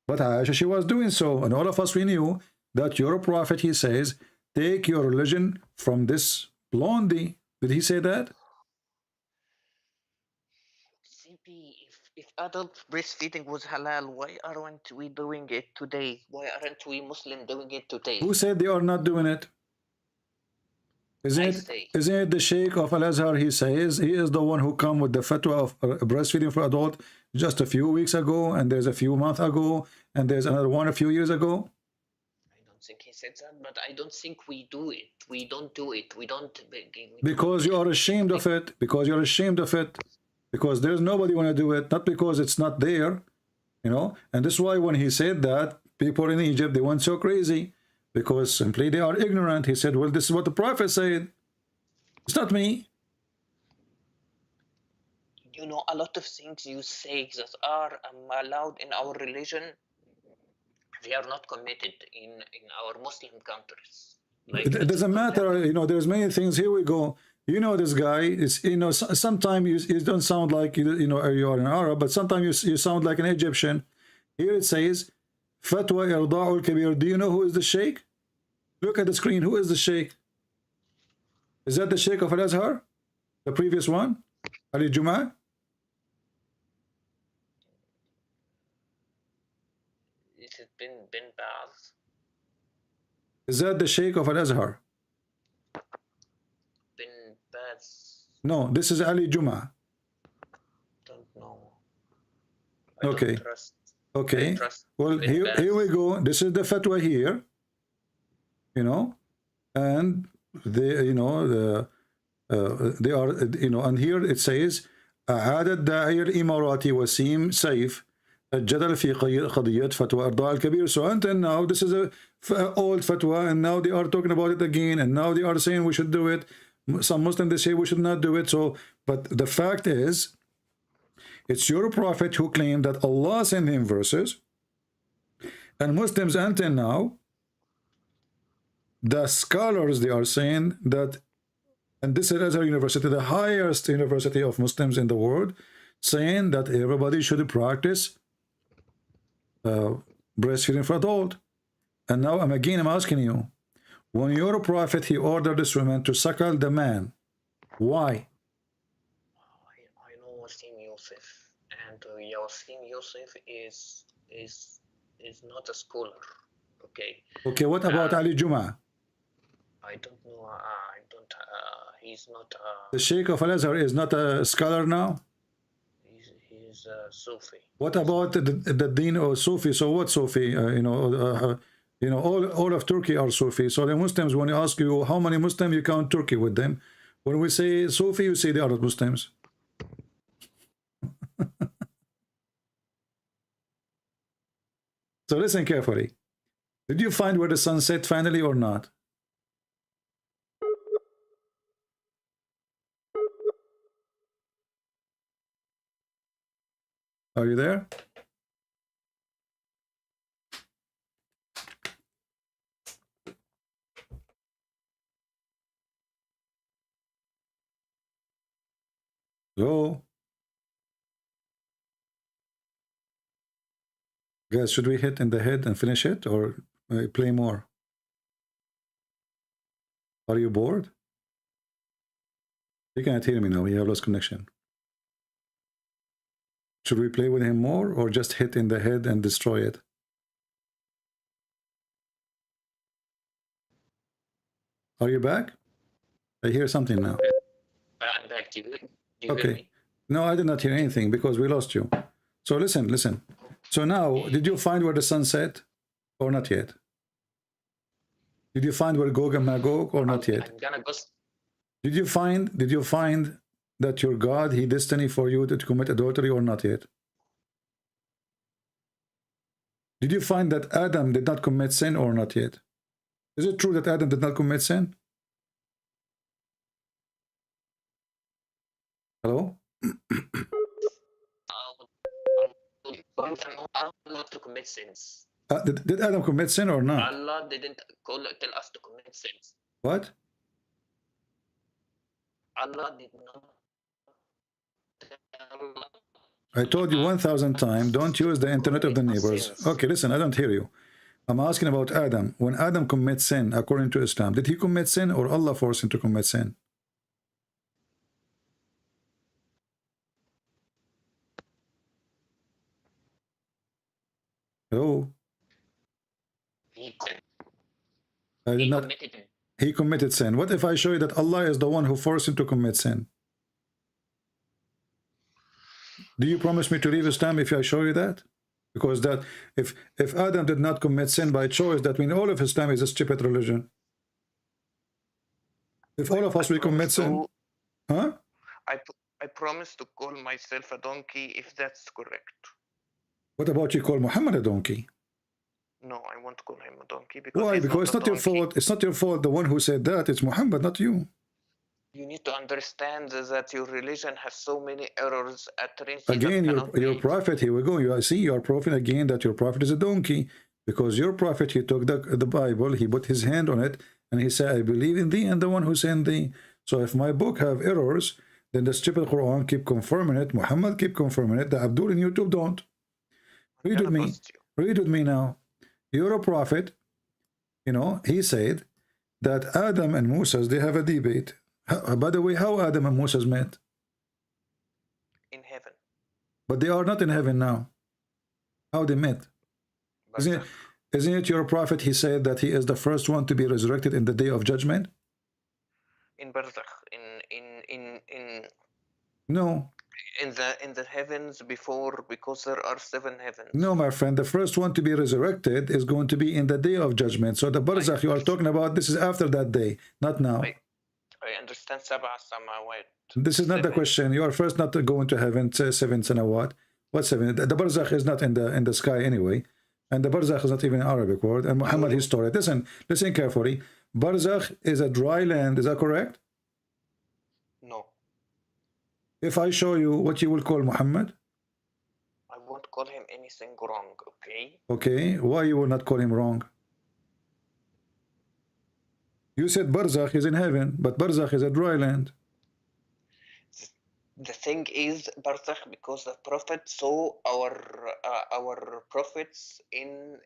But Aisha, she was doing so. And all of us, we knew that your prophet, he says, take your religion from this blondie. Did he say that? If adult breastfeeding was halal, why aren't we doing it today? Why aren't we Muslim doing it today? Who said they are not doing it? Isn't it the Sheikh of Al-Azhar? He says he is the one who come with the fatwa of breastfeeding for adult just a few weeks ago, and there's a few months ago, and there's another one a few years ago. I don't think he said that, but I don't think we do it. We don't do it. We don't. Because you are ashamed of it. Because you're ashamed of it. Because there's nobody want to do it. Not because it's not there, you know. And this is why when he said that, people in Egypt, they went so crazy. Because simply they are ignorant. He said, well, this is what the prophet said. It's not me. You know, a lot of things you say that are allowed in our religion, they are not committed in our Muslim countries. Like, it doesn't matter. You know, there's many things. Here we go. You know, this guy is, you know, sometimes you don't sound like, you know, you are an Arab, but sometimes you sound like an Egyptian. Here it says, Fatwa Irda'ul Kabir. Do you know who is the Sheikh? Look at the screen. Who is the Sheikh? Is that the Sheikh of Al-Azhar? The previous one? Ali Jum'ah? Is it bin Baz? Is that the Sheikh of Al-Azhar? Bin Baz. No, this is Ali Juma. Don't know. Okay. Okay. Well, here we go. This is the fatwa here. You know, and they, you know, they are, you know, and here it says, أعاد الداعية الإماراتي وسيم سيف الجدل في قضية فتوى إرضاء الكبير. So until now, this is a old fatwa, and now they are talking about it again, and now they are saying we should do it. Some Muslims, they say we should not do it. So, but the fact is, it's your prophet who claimed that Allah sent him verses, and Muslims until now, the scholars, they are saying that, and this is Azhar University, the highest university of Muslims in the world, saying that everybody should practice breastfeeding for adult. And now I'm asking you, when your prophet, he ordered this woman to suckle the man, why? I know Wasim Yusuf, and Wasim Yusuf is not a scholar. Okay. Okay, what about Ali Juma? I don't know. He's not. The Sheikh of Al-Azhar is not a scholar now? He's a Sufi. What about the Deen or Sufi? So what Sufi? You know, all of Turkey are Sufi. So the Muslims, when you ask you how many Muslims, you count Turkey with them. When we say Sufi, you say they are Muslims. So listen carefully. Did you find where the sun set finally or not? Are you there? Hello? Guys, should we hit in the head and finish it, or play more? Are you bored? You can't hear me now. You have lost connection. Should we play with him more, or just hit in the head and destroy it? Are you back? I hear something now. I'm back. Do you hear Okay. me? No, I did not hear anything because we lost you. So listen. So now, did you find where the sun set, or not yet? Did you find where Gog and Magog, or not yet? I'm gonna go. Did you find that your God, he destined for you to commit adultery, or not yet? Did you find that Adam did not commit sin, or not yet? Is it true that Adam did not commit sin? Hello? Allah to commit sins. Did Adam commit sin or not? Allah didn't tell us to commit sins. What? Allah did not tell. I told you 1,000 times, don't use the internet of the neighbors. Okay, listen, I don't hear you. I'm asking about Adam. When Adam commits sin, according to Islam, did he commit sin, or Allah forced him to commit sin? Hello? I did not. He committed sin. What if I show you that Allah is the one who forced him to commit sin? Do you promise me to leave Islam if I show you that? Because that if Adam did not commit sin by choice, that means all of Islam is a stupid religion. If all of us will commit sin, huh? I promise to call myself a donkey if that's correct. What about you call Muhammad a donkey? No, I won't call him a donkey because Why? he's Because it's not your fault. It's not your fault. The one who said that, it's Muhammad, not you. You need to understand that your religion has so many errors at Again, your prophet, here we go. I see your prophet again, that your prophet is a donkey. Because your prophet, he took the Bible, he put his hand on it, and he said, I believe in thee and the one who sent thee. So if my book have errors, then the stupid Quran keep confirming it, Muhammad keep confirming it, the Abdul in YouTube don't. Read with me. Read with me now. You're a prophet. You know, he said that Adam and Moses, they have a debate. By the way, how Adam and Moses met? In heaven. But they are not in heaven now. How they met? Isn't it your prophet, he said that he is the first one to be resurrected in the day of judgment? In Barzakh, No. in the heavens before, because there are 7 heavens. No, my friend, the first one to be resurrected is going to be in the day of judgment. So the barzakh you are talking about, this is after that day, not now. I understand sab'a samawat. This is not the question. You are first not going to heaven, 7 sanawat. What 7? The barzakh is not in the sky anyway. And the barzakh is not even an Arabic word. And Muhammad, his story. Listen carefully. Barzakh is a dry land. Is that correct? No. If I show you what you will call Muhammad? I won't call him anything wrong, okay? Okay. Why you will not call him wrong? You said barzakh is in heaven, but barzakh is a dry land. The thing is, barzakh, because the prophet saw our prophets in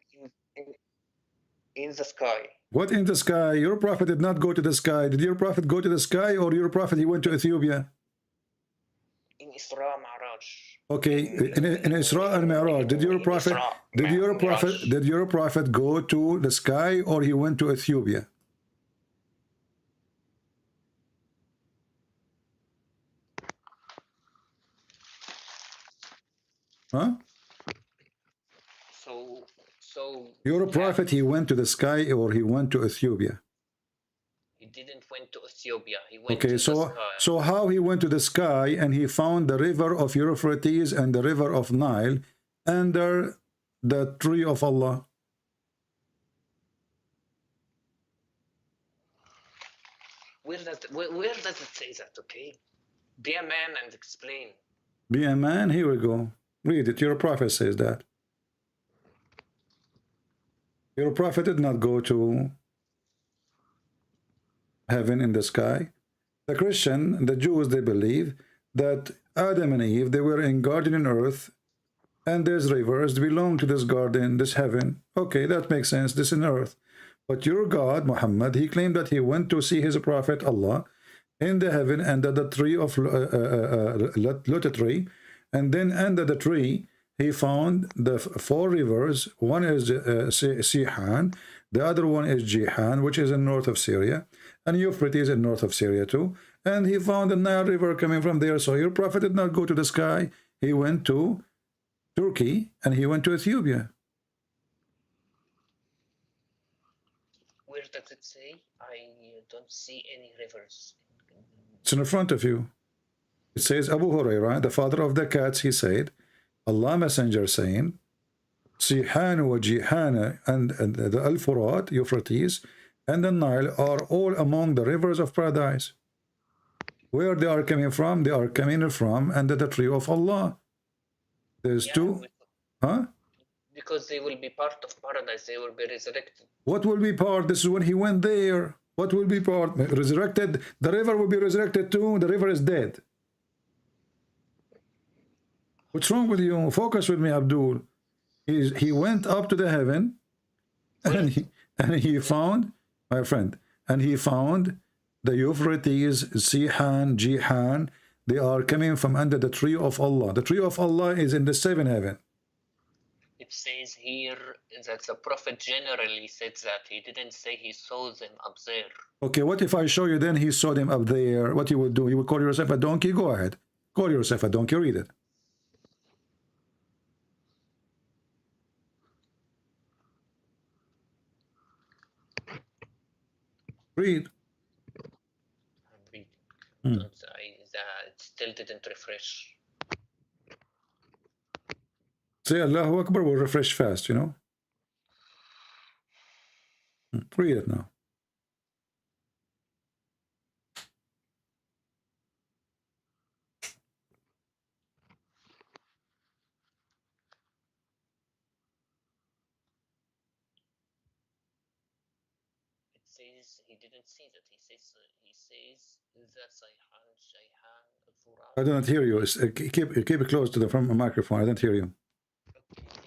the sky. What in the sky? Your prophet did not go to the sky. Did your prophet go to the sky, or your prophet he went to Ethiopia? In Isra Mi'raj. Okay, in Isra and Mi'raj, did your prophet go to the sky, or he went to Ethiopia? Huh? So Your prophet, he went to the sky or he went to Ethiopia? He didn't went to Ethiopia. He went to the sky. So how he went to the sky and he found the river of Euphrates and the river of Nile under the tree of Allah? Where does it say that, okay? Be a man and explain. Be a man? Here we go. Read it. Your prophet says that. Your prophet did not go to heaven in the sky. The Christian, the Jews, they believe that Adam and Eve, they were in garden on earth, and there's rivers belong to this garden, this heaven. Okay, that makes sense. This is earth. But your God, Muhammad, he claimed that he went to see his prophet Allah in the heaven under the tree of Lotus tree, and then under the tree he found the 4 rivers. One is Sihan, the other one is Jihan, which is in north of Syria, and Euphrates in north of Syria too. And he found the Nile River coming from there. So your prophet did not go to the sky. He went to Turkey and he went to Ethiopia. Where does it say? I don't see any rivers. It's in front of you. It says Abu Hurairah, the father of the cats, he said, Allah Messenger saying, Sihan wa Jihan and the Al-Furat, Euphrates, and the Nile are all among the rivers of paradise. Where they are coming from? They are coming from under the tree of Allah. There's 2. Huh? Because they will be part of paradise. They will be resurrected. What will be part? This is when he went there. What will be part? Resurrected? The river will be resurrected too. The river is dead. What's wrong with you? Focus with me, Abdul. He went up to the heaven and he found, my friend, and he found the Euphrates, Sihan, Jihan. They are coming from under the tree of Allah. The tree of Allah is in the 7th heaven. It says here that the prophet generally said that. He didn't say he saw them up there. Okay, what if I show you then he saw them up there? What you would do? You would call yourself a donkey? Go ahead. Call yourself a donkey. Read it. Read. I'm reading. It still didn't refresh. Say Allahu Akbar will refresh fast, you know. Read it now. It says he didn't see that. He says that Sayhan, Shayhan, Furat. I don't hear you. Keep it close to the microphone. I don't hear you.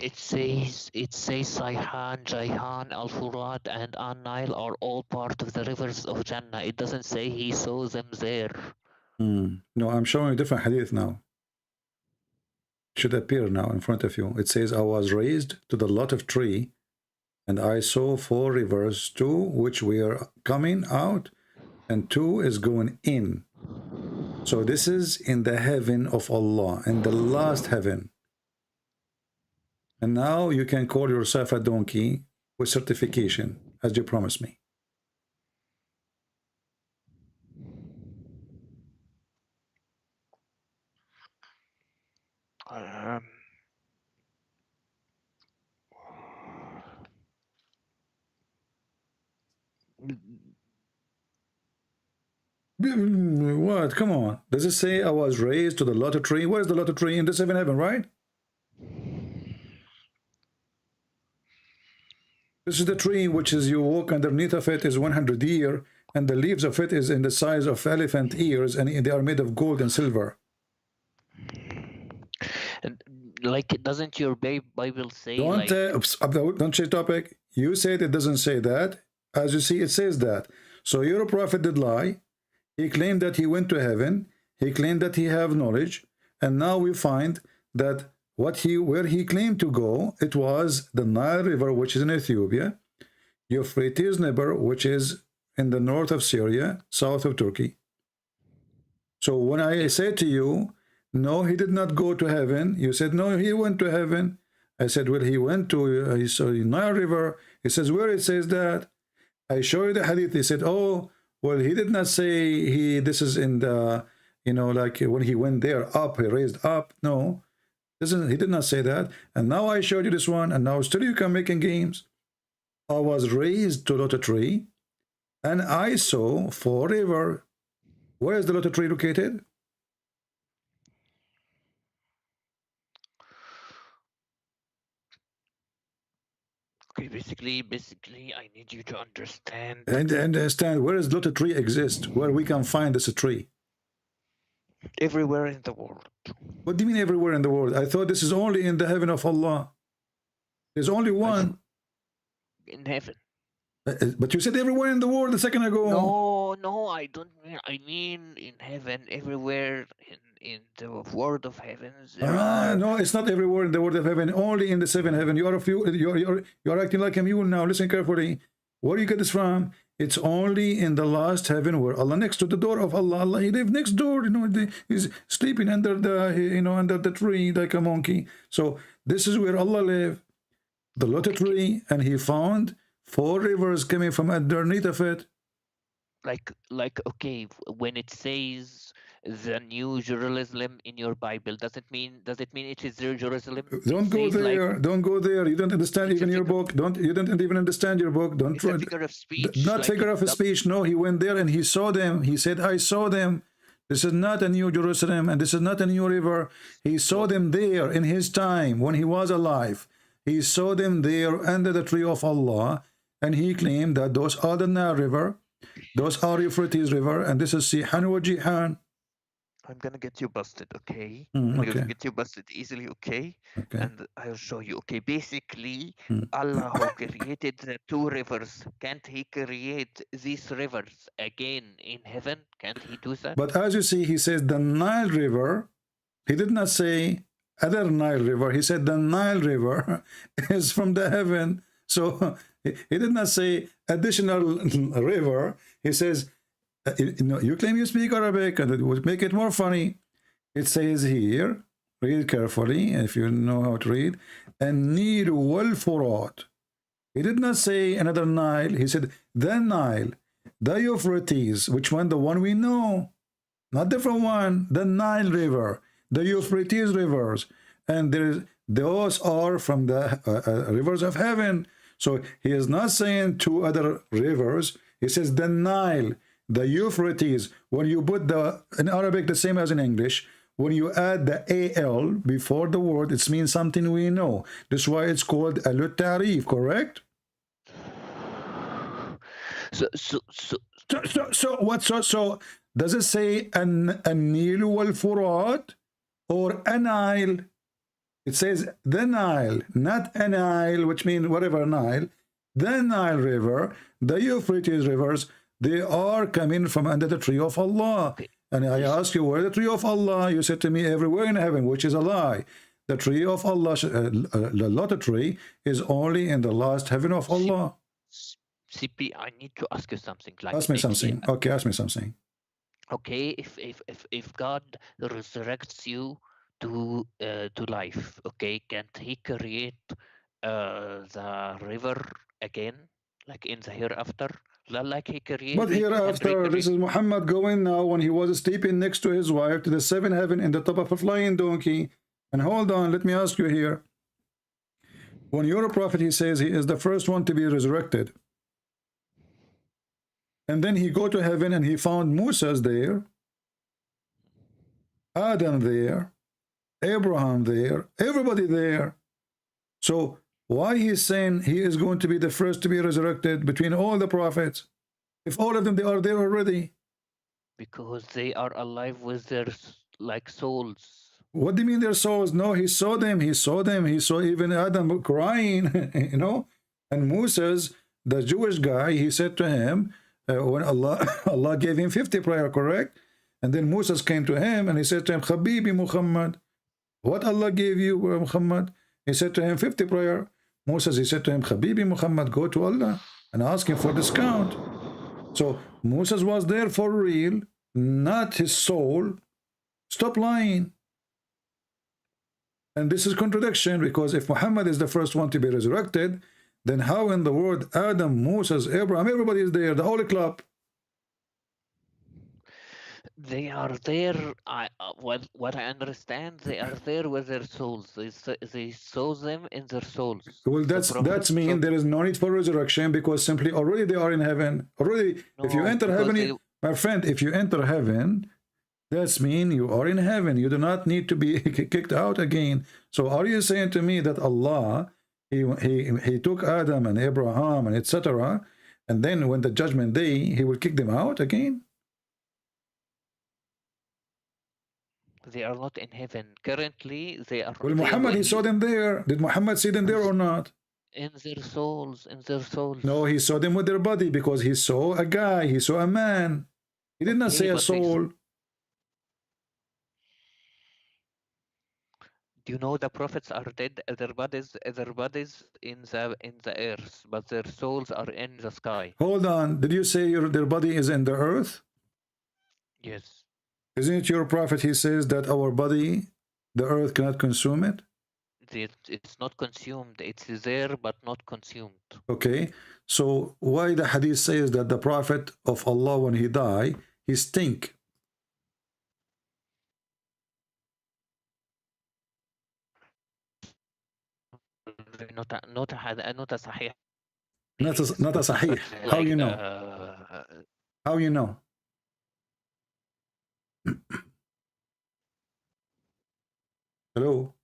It says Sayhan, Jayhan, Al-Furat, and An-Nile are all part of the rivers of Jannah. It doesn't say he saw them there. No, I'm showing a different hadith now. It should appear now in front of you. It says, I was raised to the lot of tree, and I saw 4 rivers, 2 which were coming out, and 2 is going in. So this is in the heaven of Allah, in the last heaven. And now you can call yourself a donkey with certification, as you promised me. What? Come on. Does it say I was raised to the lotus tree? Where's the lotus tree? In the seventh heaven, right? This is the tree which is you walk underneath of it is 100 years, and the leaves of it is in the size of elephant ears, and they are made of gold and silver. Like, doesn't your Bible say? Don't change topic. You said it doesn't say that. As you see, it says that. So your prophet did lie. He claimed that he went to heaven. He claimed that he have knowledge, and now we find that where he claimed to go, it was the Nile River, which is in Ethiopia, Euphrates River, which is in the north of Syria, south of Turkey. So when I say to you, no, he did not go to heaven, you said, no, he went to heaven. I said, well, he went to he saw the Nile River. He says, where it says that? I show you the hadith. He said, oh, well, he did not say this is in the, like when he went there up, he raised up. No, he did not say that. And now I showed you this one, and now still you can making games. I was raised to lotus tree, and I saw forever. Where is the lotus tree located? Okay, basically, I need you to understand. And understand where does lotus tree exist? Where we can find this tree? Everywhere in the world. What do you mean everywhere in the world? I thought this is only in the heaven of Allah. There's only one. In heaven. But you said everywhere in the world a second ago. No, I don't mean. I mean in heaven, everywhere in the world of heavens. No, it's not everywhere in the world of heaven. Only in the seventh heaven. You're acting like a mule now. Listen carefully. Where do you get this from? It's only in the last heaven where Allah, next to the door of Allah, he lives next door. He's sleeping under the under the tree like a monkey. So this is where Allah live, the lotus tree, and he found 4 rivers coming from underneath of it. Like okay, when it says the New Jerusalem in your Bible, does it mean it is Jerusalem? Don't go there. Don't go there. You don't understand even your book. You don't even understand your book. Don't try. Figure of speech. Not figure of speech. No, he went there and he saw them. He said, "I saw them." This is not a new Jerusalem, and this is not a new river. He saw them there in his time when he was alive. He saw them there under the tree of Allah, and he claimed that those are the Nile River. Those are Euphrates River, and this is Sihan wa Jihan. I'm gonna get you busted, okay? Okay. I'm gonna get you busted easily, okay? And I'll show you, okay? Basically, Allah who created the 2 rivers, can't he create these rivers again in heaven? Can't he do that? But as you see, he says the Nile River. He did not say other Nile River. He said the Nile River is from the heaven. So he did not say additional river. He says, you claim you speak Arabic, and it would make it more funny. It says here, read carefully, if you know how to read, An-Nil wal-Furat. He did not say another Nile. He said the Nile, the Euphrates, which one? The one we know, not different one. The Nile River, the Euphrates rivers, and those are from the rivers of heaven. So he is not saying 2 other rivers. He says the Nile, the Euphrates. When you put in Arabic the same as in English, when you add the al before the word, it means something we know. That's why it's called al-Tarif, correct? So does it say an-Nil wal-Furat or a Nile? It says the Nile, not a Nile, which means whatever Nile. The Nile River, the Euphrates rivers, they are coming from under the tree of Allah. And I ask you, where the tree of Allah? You said to me, everywhere in heaven, which is a lie. The tree of Allah, the lotus tree, is only in the last heaven of Allah. CP, I need to ask you something. Ask me something. Okay, ask me something. Okay, if God resurrects you to life, okay, can't He create the river again, like in the hereafter, like He But created? He can hereafter, this is Muhammad going now when he was sleeping next to his wife to the seventh heaven in the top of a flying donkey. And hold on, let me ask you here. When you're a prophet, he says he is the first one to be resurrected. And then he go to heaven and he found Moses there, Adam there, Abraham there, everybody there. So why he's saying he is going to be the first to be resurrected between all the prophets? If all of them, they are there already. Because they are alive with their like souls. What do you mean their souls? No, he saw them. He saw them. He saw even Adam crying, you know. And Moses, the Jewish guy, he said to him, when Allah gave him 50 prayer, correct? And then Moses came to him and he said to him, Habibi Muhammad, what Allah gave you, Muhammad? He said to him, 50 prayer. Moses, he said to him, Habibi Muhammad, go to Allah and ask him for discount. So Moses was there for real, not his soul. Stop lying. And this is contradiction, because if Muhammad is the first one to be resurrected, then how in the world Adam, Moses, Abraham, everybody is there, the Holy Club? They are there. What I understand, they are there with their souls. They saw them in their souls. Well, that's mean there is no need for resurrection, because simply already they are in heaven. Already, no, if you enter heaven, my friend, if you enter heaven, that's mean you are in heaven. You do not need to be kicked out again. So are you saying to me that Allah, he took Adam and Abraham and etc., and then when the judgment day, he will kick them out again? They are not in heaven. Currently, they are... Well, Muhammad, he saw them there. Did Muhammad see them there or not? In their souls, in their souls. No, he saw them with their body, because he saw a guy, he saw a man. He did not say a soul. Do you know the prophets are dead? Their bodies in the earth, but their souls are in the sky. Hold on. Did you say their body is in the earth? Yes. Isn't it your prophet? He says that our body, the earth cannot consume it. It's not consumed. It's there, but not consumed. Okay. So why the hadith says that the prophet of Allah, when he die, he stink? Not a sahih. Not a sahih. How you know? How you know? Hello?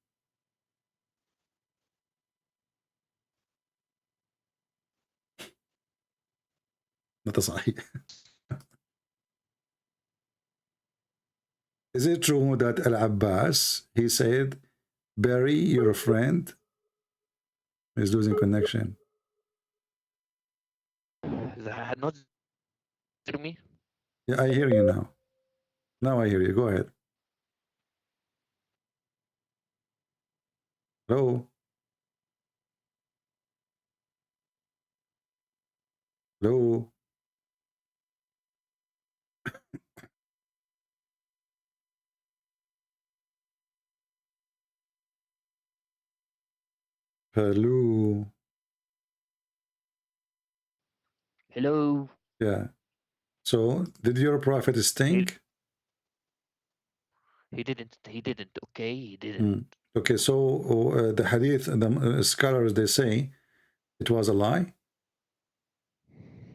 Not a sahih. Is it true that Al-Abbas, he said, bury your friend? He's losing connection. Not hear me? Yeah, I hear you now. Now I hear you. Go ahead. Hello? Hello? Hello? Hello? Yeah. So, did your prophet stink? He didn't. Okay, he didn't. Okay, so the hadith, the scholars, they say it was a lie.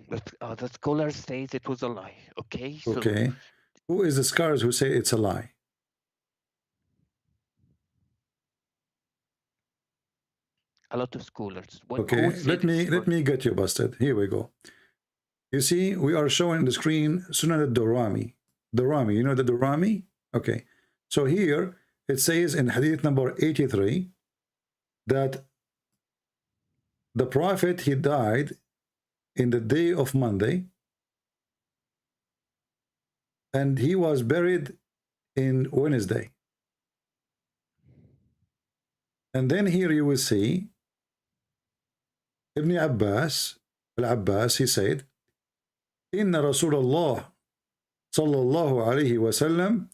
The scholars say it was a lie. Okay. So okay. Who is the scholars who say it's a lie? A lot of scholars. Okay, let me get you busted. Here we go. You see, we are showing on the screen Sunan al-Durrami. Durrami, you know the Durrami? Okay. So here it says in hadith number 83 that the prophet, he died in the day of Monday, and he was buried in Wednesday. And then here you will see Ibn Abbas, Al-Abbas, he said, Inna Rasulullah صلى الله عليه وسلم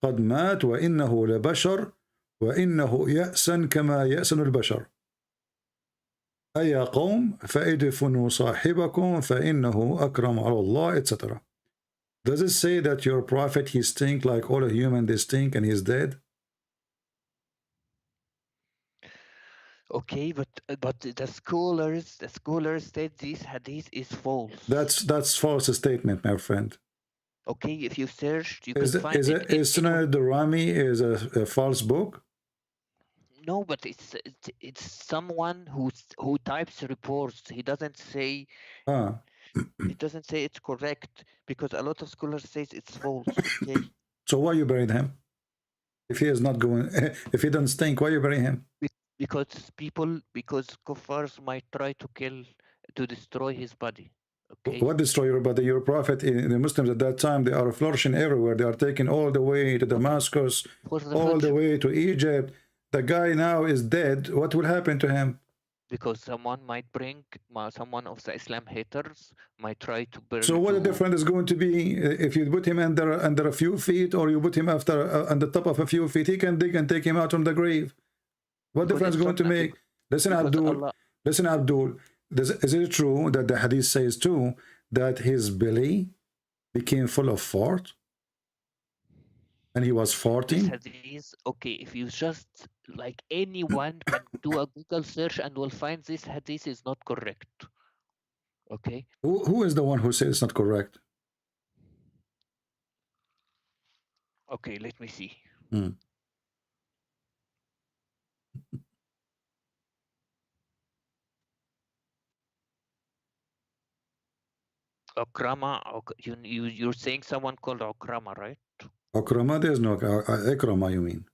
قد مات وإنه لبشر وإنه يأسن كما يأسن البشر أيا قوم فادفنوا صاحبكم فإنه أكرم على الله etc. Does it say that your prophet he stink like all human they stink and he's dead? Okay, but the scholars said this hadith is false. That's false statement, my friend. Okay, if you search, you Is can find it. Is Sunan al-Durami is a false book? No, but it's someone who types reports. He doesn't say. It doesn't say it's correct because a lot of scholars say it's false. Okay. So why you buried him? If he is not going, if he doesn't stink, why you bury him? Because kuffars might try to destroy his body. Okay. What destroy your body? Your prophet, the Muslims at that time, they are flourishing everywhere. They are taken all the way to Damascus, all the way to Egypt. The guy now is dead. What will happen to him? Because someone might bring, someone of the Islam haters might try to burn. So what the difference is going to be if you put him under a few feet, or you put him after on the top of a few feet? He can dig and take him out from the grave. What difference is going to make? Listen, Abdul. Listen, Abdul. Is it true that the hadith says too that his belly became full of fart and he was farting? Hadith, okay, if you just like anyone can do a Google search and will find this hadith is not correct. Okay. Who is the one who says it's not correct? Okay, let me see. Okrama, you're saying someone called Okrama, right? Okrama, there's no Ikrama, you mean?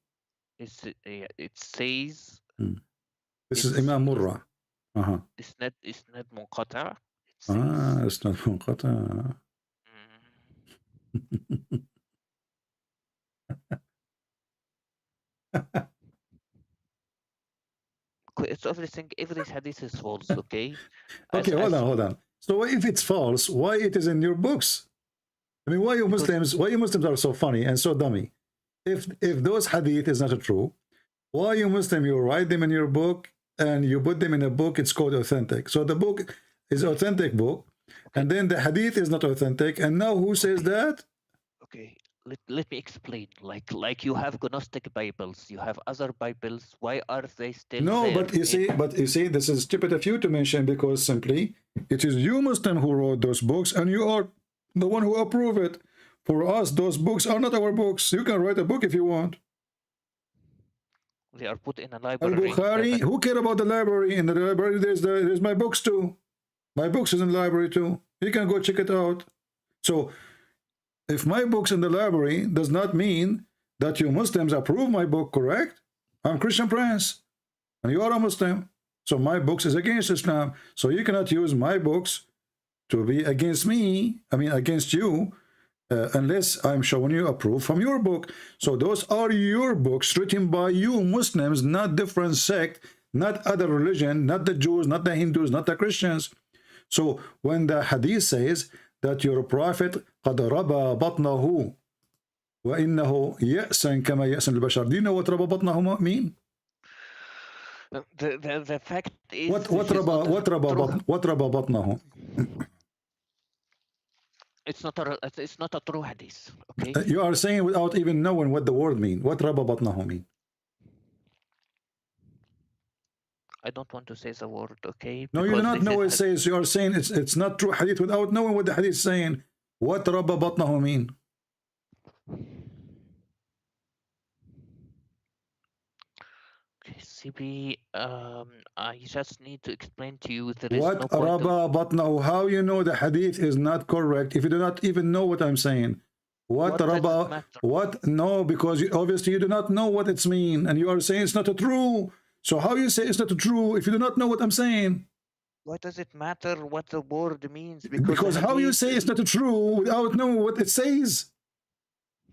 It says. This is Imam Murrah. It's not munqata. It's not munqata. It's everything. Every hadith is false. Okay. Okay, hold on. So if it's false, why it is in your books? I mean, why you Muslims are so funny and so dummy? If those hadith is not true, why you Muslim you write them in your book and you put them in a book? It's called authentic. So the book is authentic book, and then the hadith is not authentic. And now who says that? Okay, let me explain. Like you have Gnostic Bibles, you have other Bibles. Why are they still? No, there? but you see, this is stupid of you to mention, because simply it is you Muslim who wrote those books, and you are the one who approve it. For us, those books are not our books. You can write a book if you want. They are put in a library. Al-Bukhari, who care about the library? In the library, there's my books too. My books is in the library too. You can go check it out. So, if my book's in the library, does not mean that you Muslims approve my book, correct? I'm Christian Prince, and you are a Muslim. So my books is against Islam. So you cannot use my books to be against me, against you, unless I'm showing you a proof from your book. So those are your books written by you Muslims, not different sect, not other religion, not the Jews, not the Hindus, not the Christians. So when the hadith says that your prophet قد ربى بطنه وإنه يأسن كما يأسن البشر, do you know what ربى بطنه mean? The fact is what ربى بطنه? It's not a true hadith. Okay. You are saying without even knowing what the word mean. What ربى بطنه mean? I don't want to say the word. Okay. No, you do not know what it says. You are saying it's not true hadith without knowing what the hadith is saying. What ربى بطنه mean? CB, I just need to explain to you there is what no point ربى بطنه? How you know the hadith is not correct if you do not even know what I'm saying? What ربى? What? No, because obviously you do not know what it's mean, and you are saying it's not true. So how you say it's not true if you do not know what I'm saying? Why does it matter what the word means? Because how you say it's not true without knowing what it says?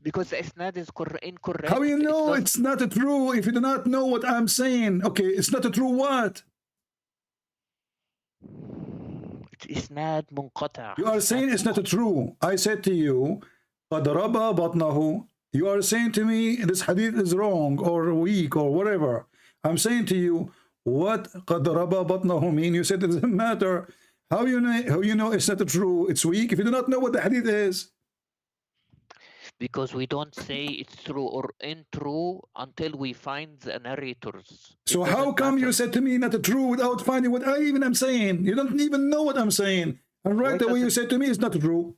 Because the isnad is incorrect. How you know it's not true if you do not know what I'm saying? Okay, it's not true what? It's isnad munqata. You are saying it's not true. I said to you, قَدْ رَبَى بَطْنَهُ. You are saying to me this hadith is wrong or weak or whatever. I'm saying to you, what قَدْ رَبَى بَطْنَهُ mean? You said it doesn't matter. How you know it's not true, it's weak, if you do not know what the hadith is? Because we don't say it's true or untrue until we find the narrators. So how come you said to me not true without finding what I even am saying? You don't even know what I'm saying. And right away you said to me it's not true.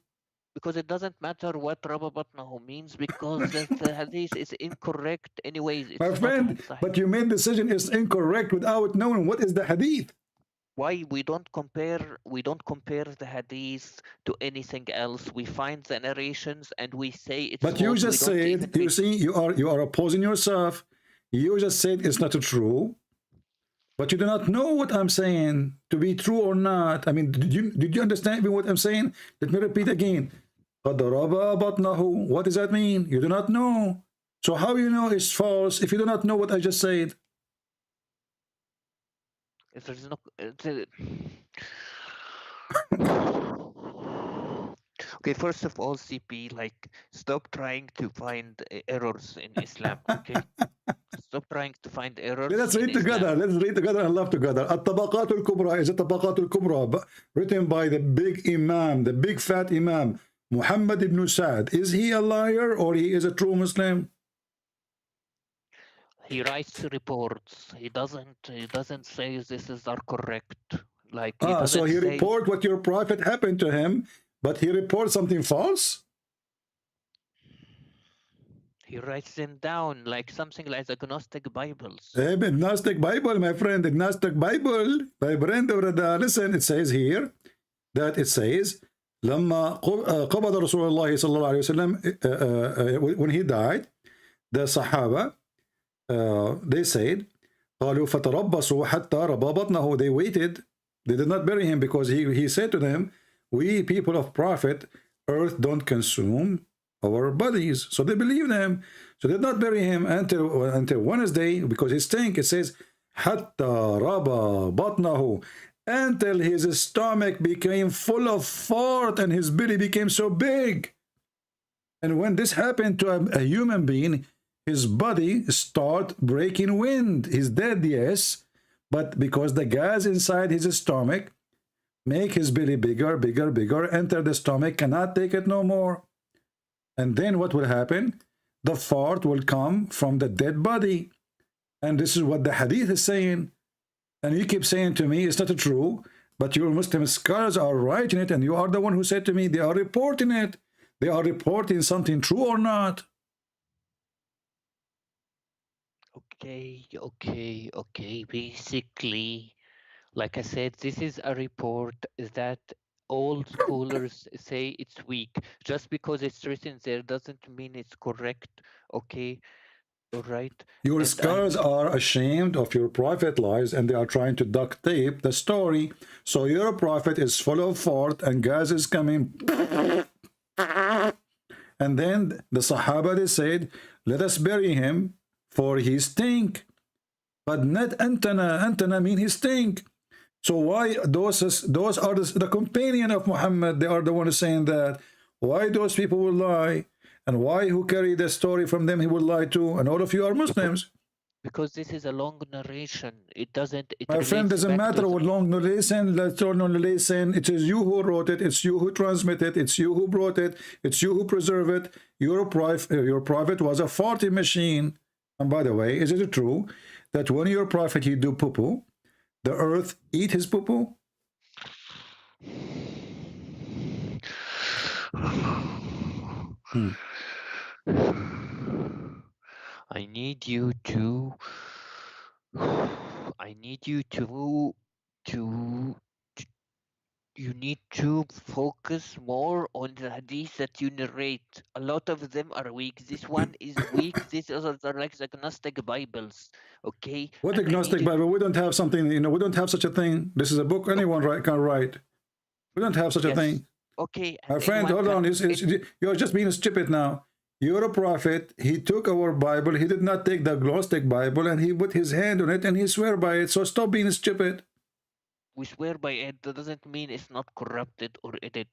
Because it doesn't matter what Rabba Batnahu means, because the hadith is incorrect anyways. It's My friend, but you made the decision is incorrect without knowing what is the hadith. Why we don't compare the hadith to anything else. We find the narrations and we say it's But you just said, you see, you are opposing yourself. You just said it's not true. But you do not know what I'm saying to be true or not. I mean, did you understand me what I'm saying? Let me repeat again. قَدْ رَبَى بَطْنَهُ. What does that mean? You do not know. So how you know it's false if you do not know what I just said? If there's no okay, first of all, CP, like, stop trying to find errors in Islam, okay? Stop trying to find errors. Let's read together. Let's read together and laugh together. At-Tabaqat al-Kubra is At-Tabaqat al-Kubra, written by the big Imam, the big fat Imam, Muhammad ibn Sa'd. Is he a liar or he is a true Muslim? He writes reports. He doesn't say this is are correct. Like so he report what your prophet happened to him, but he reports something false? He writes them down like something like the Gnostic Bibles. Gnostic Bible, my friend, the Gnostic Bible, my friend, listen, it says here that it says, لما قبض رسول الله صلى الله عليه وسلم, when he died, the Sahaba, they said, قالوا فتربصوا حتى ربى بطنه. They waited. They did not bury him because he said to them, we people of prophet, earth don't consume our bodies. So they believed him. So they did not bury him until Wednesday because he stank. It says حتى ربى بطنه, until his stomach became full of fart and his belly became so big. And when this happened to a human being, his body start breaking wind. He's dead, yes, but because the gas inside his stomach make his belly bigger, bigger, bigger, enter the stomach, cannot take it no more. And then what will happen? The fart will come from the dead body. And this is what the hadith is saying. And you keep saying to me, it's not true, but your Muslim scholars are writing it, and you are the one who said to me, they are reporting it. They are reporting something true or not. Okay. Basically, like I said, this is a report that all scholars say it's weak. Just because it's written there doesn't mean it's correct. Okay, all right. Your scholars are ashamed of your prophet lies, and they are trying to duct tape the story. So your prophet is full of fart and gas is coming. And then the Sahaba, they said, let us bury him, for he stink. But not antana mean he stink. So why those are the companion of Muhammad, they are the ones saying that. Why those people will lie? And why who carry the story from them he will lie to? And all of you are Muslims. Because this is a long narration. It doesn't. My friend, doesn't matter what long narration, short narration. It is you who wrote it. It's you who transmitted it. It's you who brought it. It's you who preserved it. Your prophet was a farting machine. And by the way, is it true that when your prophet he do poo-poo, the earth eat his poo-poo? I need you to you need to focus more on the hadith that you narrate. A lot of them are weak. This one is weak. These are like the Gnostic Bibles. Okay. What agnostic Bible? We don't have something, we don't have such a thing. This is a book anyone can write. We don't have such a thing. Okay. My friend, hold on. You're just being stupid now. You're a prophet. He took our Bible. He did not take the Gnostic Bible, and he put his hand on it and he swear by it. So stop being stupid. We swear by it. That doesn't mean it's not corrupted or edited.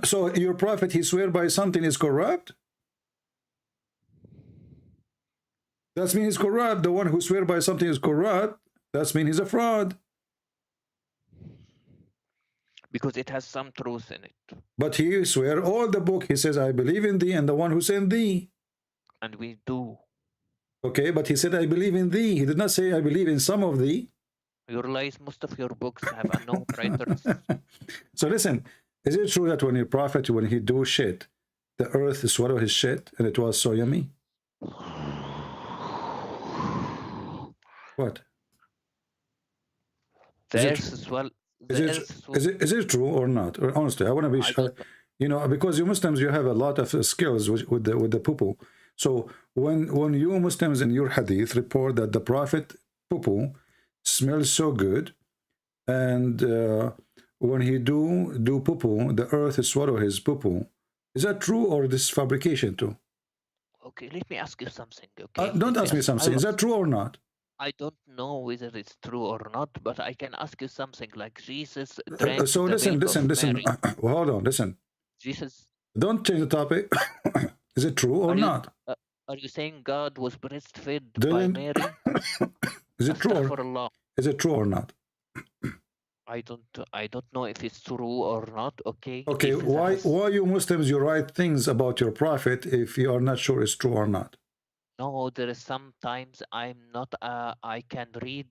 So your prophet, he swear by something is corrupt? That means he's corrupt. The one who swear by something is corrupt. That means he's a fraud. Because it has some truth in it. But he swear all the book. He says, I believe in thee and the one who sent thee. And we do. Okay, but he said, I believe in thee. He did not say, I believe in some of thee. Your lies, most of your books have unknown writers. So listen, is it true that when your prophet, when he do shit, the earth swallow his shit and it was so yummy? What? Is it true or not? Or honestly, I want to be sure. You know, because you Muslims, you have a lot of skills with the poo-poo. So when you Muslims in your hadith report that the prophet poo-poo smells so good, and when he do poo-poo, the earth swallow his poo-poo, is that true or this fabrication too? Okay, let me ask you something. Okay, don't ask me something. Is that true or not? I don't know whether it's true or not, but I can ask you something like Jesus drank So listen. Hold on, listen. Jesus. Don't change the topic. Is it true or not? Are you saying God was breastfed by Mary? Is it true? Is it true or not? I don't know if it's true or not. Okay. Okay. Why you Muslims you write things about your prophet if you are not sure it's true or not? No, there is sometimes I'm not. I can read.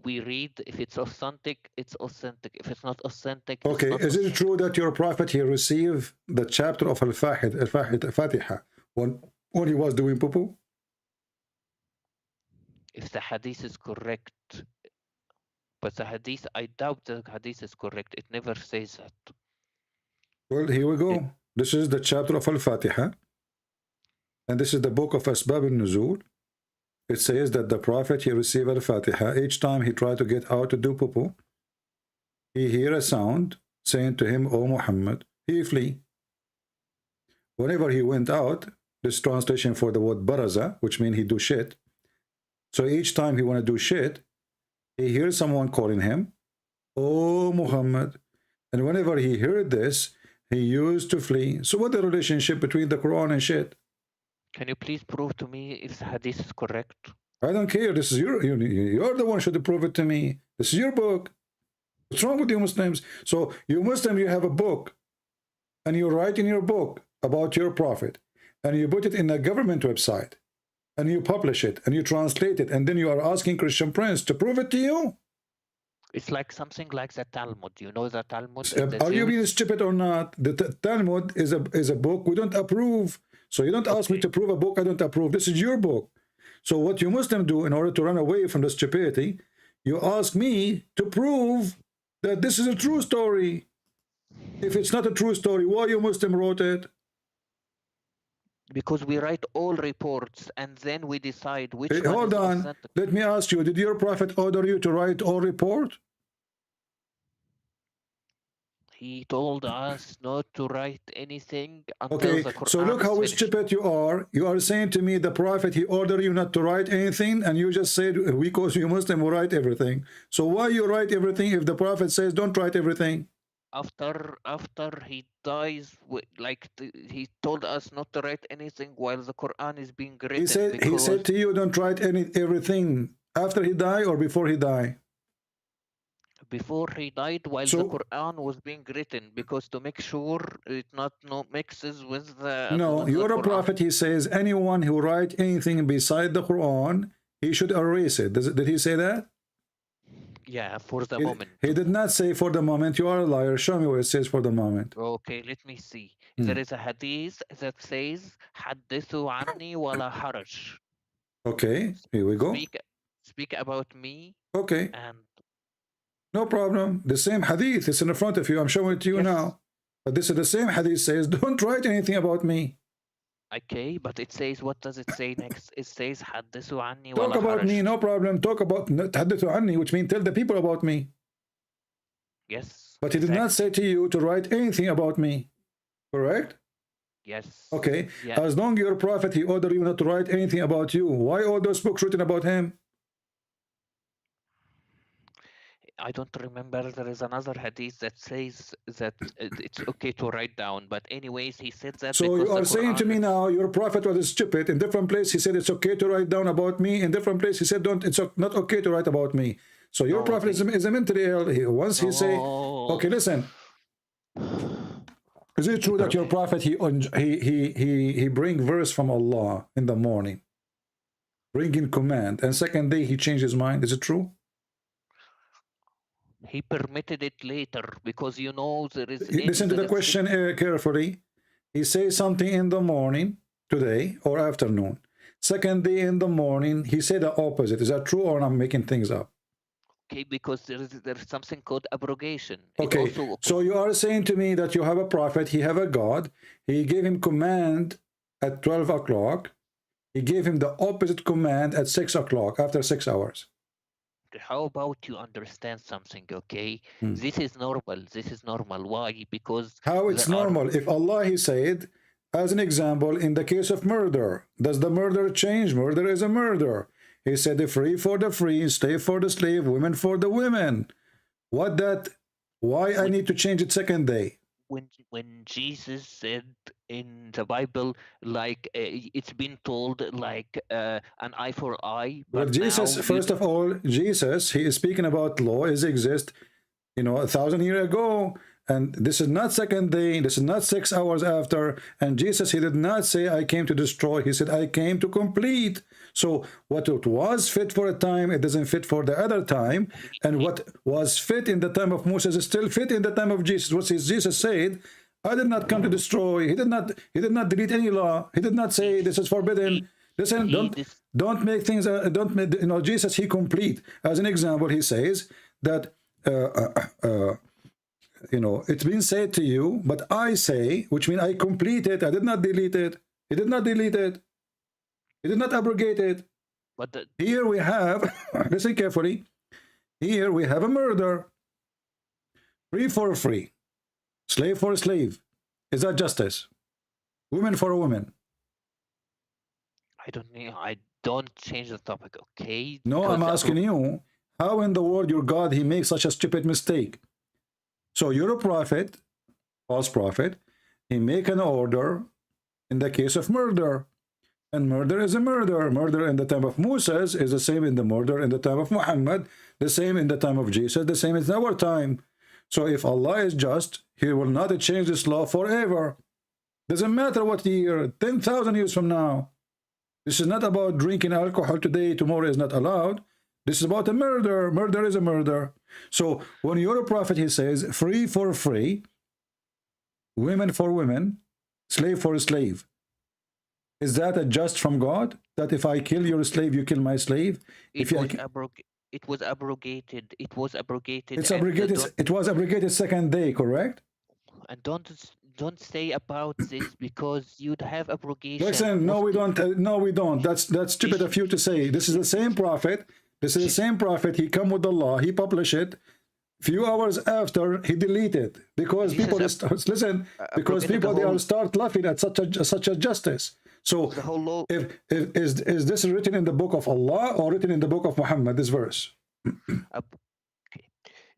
We read. If it's authentic, it's authentic. If it's not authentic, okay. Is it true that your prophet he received the chapter of Al-Fatiha when he was doing poo-poo? If the hadith is correct, but the hadith, I doubt the hadith is correct. It never says that. Well, here we go. This is the chapter of Al-Fatiha. And this is the book of Asbab al-Nuzul. It says that the prophet, he received Al-Fatiha. Each time he tried to get out to do poo-poo, he hear a sound saying to him, O Muhammad, he flee. Whenever he went out, this translation for the word baraza, which means he do shit. So each time he want to do shit, he hears someone calling him, O Muhammad. And whenever he heard this, he used to flee. So what the relationship between the Quran and shit? Can you please prove to me if the hadith is correct? I don't care. This is you're the one who should prove it to me. This is your book. What's wrong with you Muslims? So you Muslim, you have a book, and you write in your book about your prophet, and you put it in a government website, and you publish it, and you translate it, and then you are asking Christian Prince to prove it to you? It's like something like the Talmud. You know the Talmud? Are you being stupid or not? The Talmud is a book we don't approve. So you don't ask me to prove a book I don't approve. This is your book. So what you Muslims do in order to run away from the stupidity, you ask me to prove that this is a true story. If it's not a true story, why you Muslim wrote it? Because we write all reports and then we decide which one hold is on. authentic. Let me ask you, did your prophet order you to write all report? He told us not to write anything until okay, the Quran so look how is finished. stupid you are. You are saying to me the prophet, he ordered you not to write anything, and you just said, because you Muslim will write everything. So why you write everything if the prophet says don't write everything? After he dies, he told us not to write anything while the Quran is being written. He said to you, don't write everything after he died or before he died? Before he died, while the Quran was being written, because to make sure it not mixes with the. No, you're a prophet. He says anyone who write anything beside the Quran, he should erase it. Did he say that? Yeah, for the moment. He did not say for the moment. You are a liar. Show me where it says for the moment. Okay, let me see. There is a hadith that says, "Hadithu anni wala haraj." Okay, here we go. Speak about me. Okay. And no problem. The same hadith is in front of you. I'm showing it to you now. But this is the same hadith says, don't write anything about me. Okay, but it says, what does it say next? It says, Hadithu anni Talk wala about haraj. me, no problem. Talk about Hadithu anni, which means tell the people about me. Yes. But he did not say to you to write anything about me. Correct? Yes. Okay. Yeah. As long as your prophet, he ordered you not to write anything about you. Why all those books written about him? I don't remember. There is another hadith that says that it's okay to write down. But anyways, he said that So because you are the saying to Quran. me now, your prophet was stupid. In different place, he said it's okay to write down about me. In different place, he said it's not okay to write about me. So your prophet is a mentally ill. Once he say, okay, listen. Is it true that your prophet he bring verse from Allah in the morning, bringing command, and second day he changed his mind? Is it true? He permitted it later because there is. Listen to the question carefully. He says something in the morning today or afternoon. Second day in the morning, he said the opposite. Is that true or I'm making things up? Okay, because there's something called abrogation. Okay, so you are saying to me that you have a prophet, he have a God, he gave him command at 12 o'clock, he gave him the opposite command at 6 o'clock, after 6 hours. How about you understand something, okay? This is normal. This is normal. Why? Because... How it's normal? If Allah, he said, as an example, in the case of murder, does the murder change? Murder is a murder. He said, the free for the free, slave for the slave, women for the women. What that? Why I need to change it second day? When Jesus said in the Bible, like it's been told, like an eye for eye. But well, Jesus, first of all, Jesus, he is speaking about law is exist, 1,000 years ago. And this is not second day, this is not 6 hours after. And Jesus, he did not say, I came to destroy. He said, I came to complete. So what it was fit for a time, it doesn't fit for the other time. And what was fit in the time of Moses is still fit in the time of Jesus. What Jesus said, I did not come to destroy. He did not delete any law. He did not say this is forbidden. Listen, don't make things, don't make, Jesus, he complete. As an example, he says that, it's been said to you, but I say, which means I complete it. I did not delete it. He did not delete it. He did not abrogate it. But here we have, listen carefully, here we have a murder. Free for free. Slave for a slave. Is that justice? Woman for a woman. I don't change the topic, okay? No, I'm asking you, how in the world your God, he makes such a stupid mistake? So you're a prophet, false prophet, he make an order in the case of murder. And murder is a murder. Murder in the time of Moses is the same in the murder in the time of Muhammad, the same in the time of Jesus, the same in our time. So if Allah is just, he will not change this law forever. Doesn't matter what year, 10,000 years from now. This is not about drinking alcohol today, tomorrow is not allowed. This is about a murder. Murder is a murder. So when you're a prophet, he says, free for free, women for women, slave for a slave. Is that a just from God? That if I kill your slave, you kill my slave? It was abrogated. It was abrogated. It's abrogated. It was abrogated second day, correct? And don't say about this because you'd have abrogation. Listen, no, we don't. No, we don't. That's stupid of you to say. This is the same prophet. This is the same prophet. He come with the law. He published it. Few hours after, he deleted because people listen. Because people they will start laughing at such a justice. So, the whole law. Is this written in the book of Allah or written in the book of Muhammad? This verse. Okay.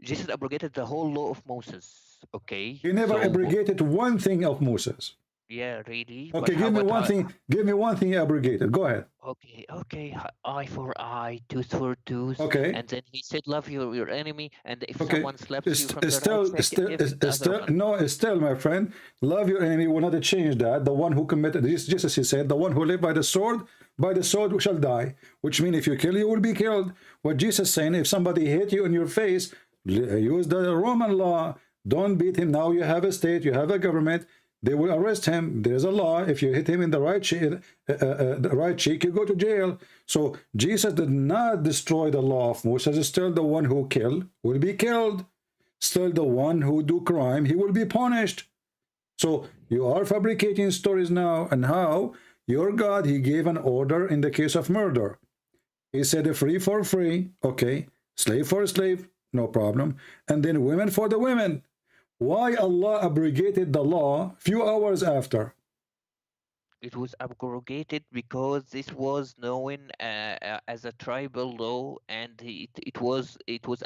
Jesus abrogated the whole law of Moses. Okay. He never abrogated one thing of Moses. Yeah, really. Okay, give me one thing. Give me one thing he abrogated. Go ahead. Okay. Eye for eye, tooth for tooth. Okay. And then he said, "Love your enemy." And if someone slaps you from still, my friend, love your enemy will not change that. The one who committed this, Jesus, he said, the one who lived by the sword shall die. Which means if you kill, you will be killed. What Jesus saying, if somebody hit you in your face, use the Roman law. Don't beat him. Now you have a state, you have a government. They will arrest him. There's a law. If you hit him in the right cheek, you go to jail. So Jesus did not destroy the law of Moses. Still the one who kill will be killed. Still the one who do crime, he will be punished. So you are fabricating stories now. And how your God, he gave an order in the case of murder. He said free for free. Okay. Slave for slave. No problem. And then women for the women. Why Allah abrogated the law few hours after? It was abrogated because this was known as a tribal law, and it was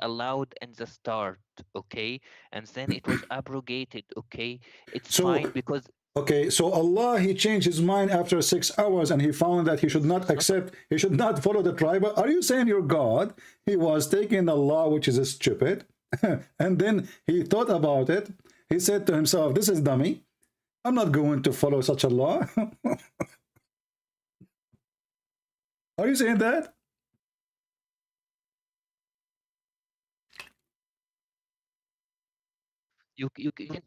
allowed in the start, okay, and then it was abrogated, okay. It's fine because okay, so Allah, he changed his mind after 6 hours and he found that he should not accept, he should not follow the tribal. Are you saying your God, he was taking the law, which is stupid, and then he thought about it. He said to himself, this is dummy. I'm not going to follow such a law. Are you saying that? you can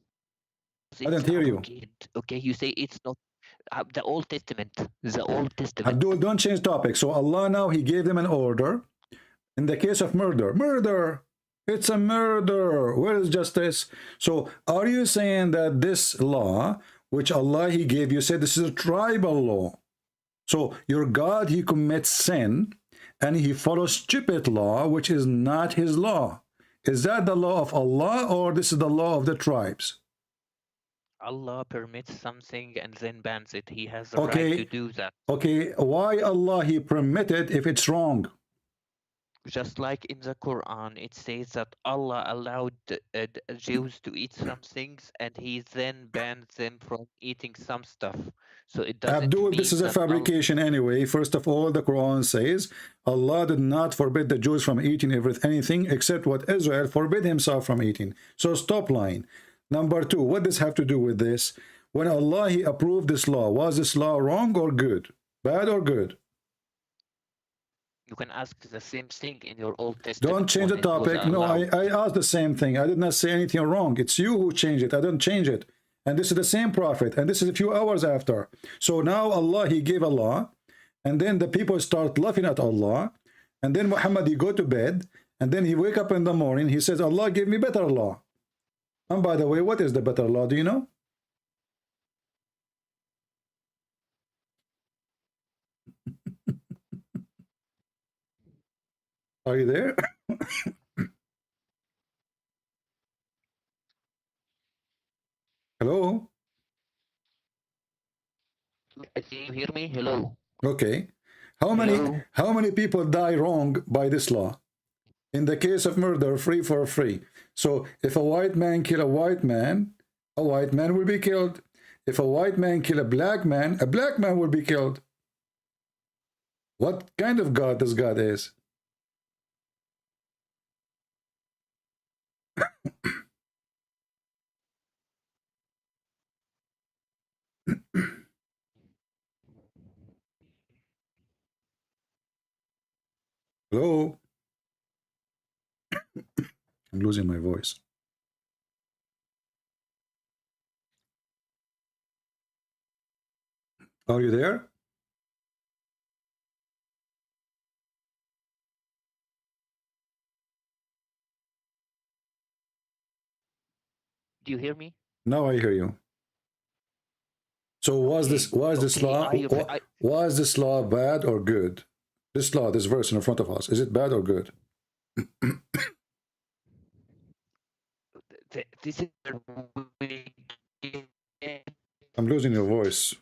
I didn't hear you. Okay, you say it's not the Old Testament. The Old Testament. Abdul, don't change topic. So Allah now, he gave them an order. In the case of murder, murder, it's a murder. Where is justice? So are you saying that this law, which Allah, he gave you, said this is a tribal law? So your God, he commits sin and he follows stupid law, which is not his law. Is that the law of Allah or this is the law of the tribes? Allah permits something and then bans it. He has the right to do that. Okay, why Allah, he permitted if it's wrong? Just like in the Quran, it says that Allah allowed Jews to eat some things and he then banned them from eating some stuff. So it doesn't Abdul, mean this is a that fabrication anyway. First of all, the Quran says Allah did not forbid the Jews from eating anything except what Israel forbid himself from eating. So stop lying. Number two, what does have to do with this? When Allah, he approved this law, was this law wrong or good? Bad or good? You can ask the same thing in your Old Testament. Don't change the topic. No, I asked the same thing. I did not say anything wrong. It's you who changed it. I didn't change it. And this is the same prophet. And this is a few hours after. So now Allah, he gave a law. And then the people start laughing at Allah. And then Muhammad, he go to bed. And then he wake up in the morning. He says, Allah gave me better law. And by the way, what is the better law? Do you know? Are you there? Hello? Can you hear me? Hello. Okay. How many people die wrong by this law? In the case of murder, free for free. So if a white man kill a white man will be killed. If a white man kill a black man will be killed. What kind of God this God is? Hello? I'm losing my voice. Are you there? Do you hear me? Now I hear you. So was this law bad or good? This law, this verse in front of us, is it bad or good? This is I'm losing your voice.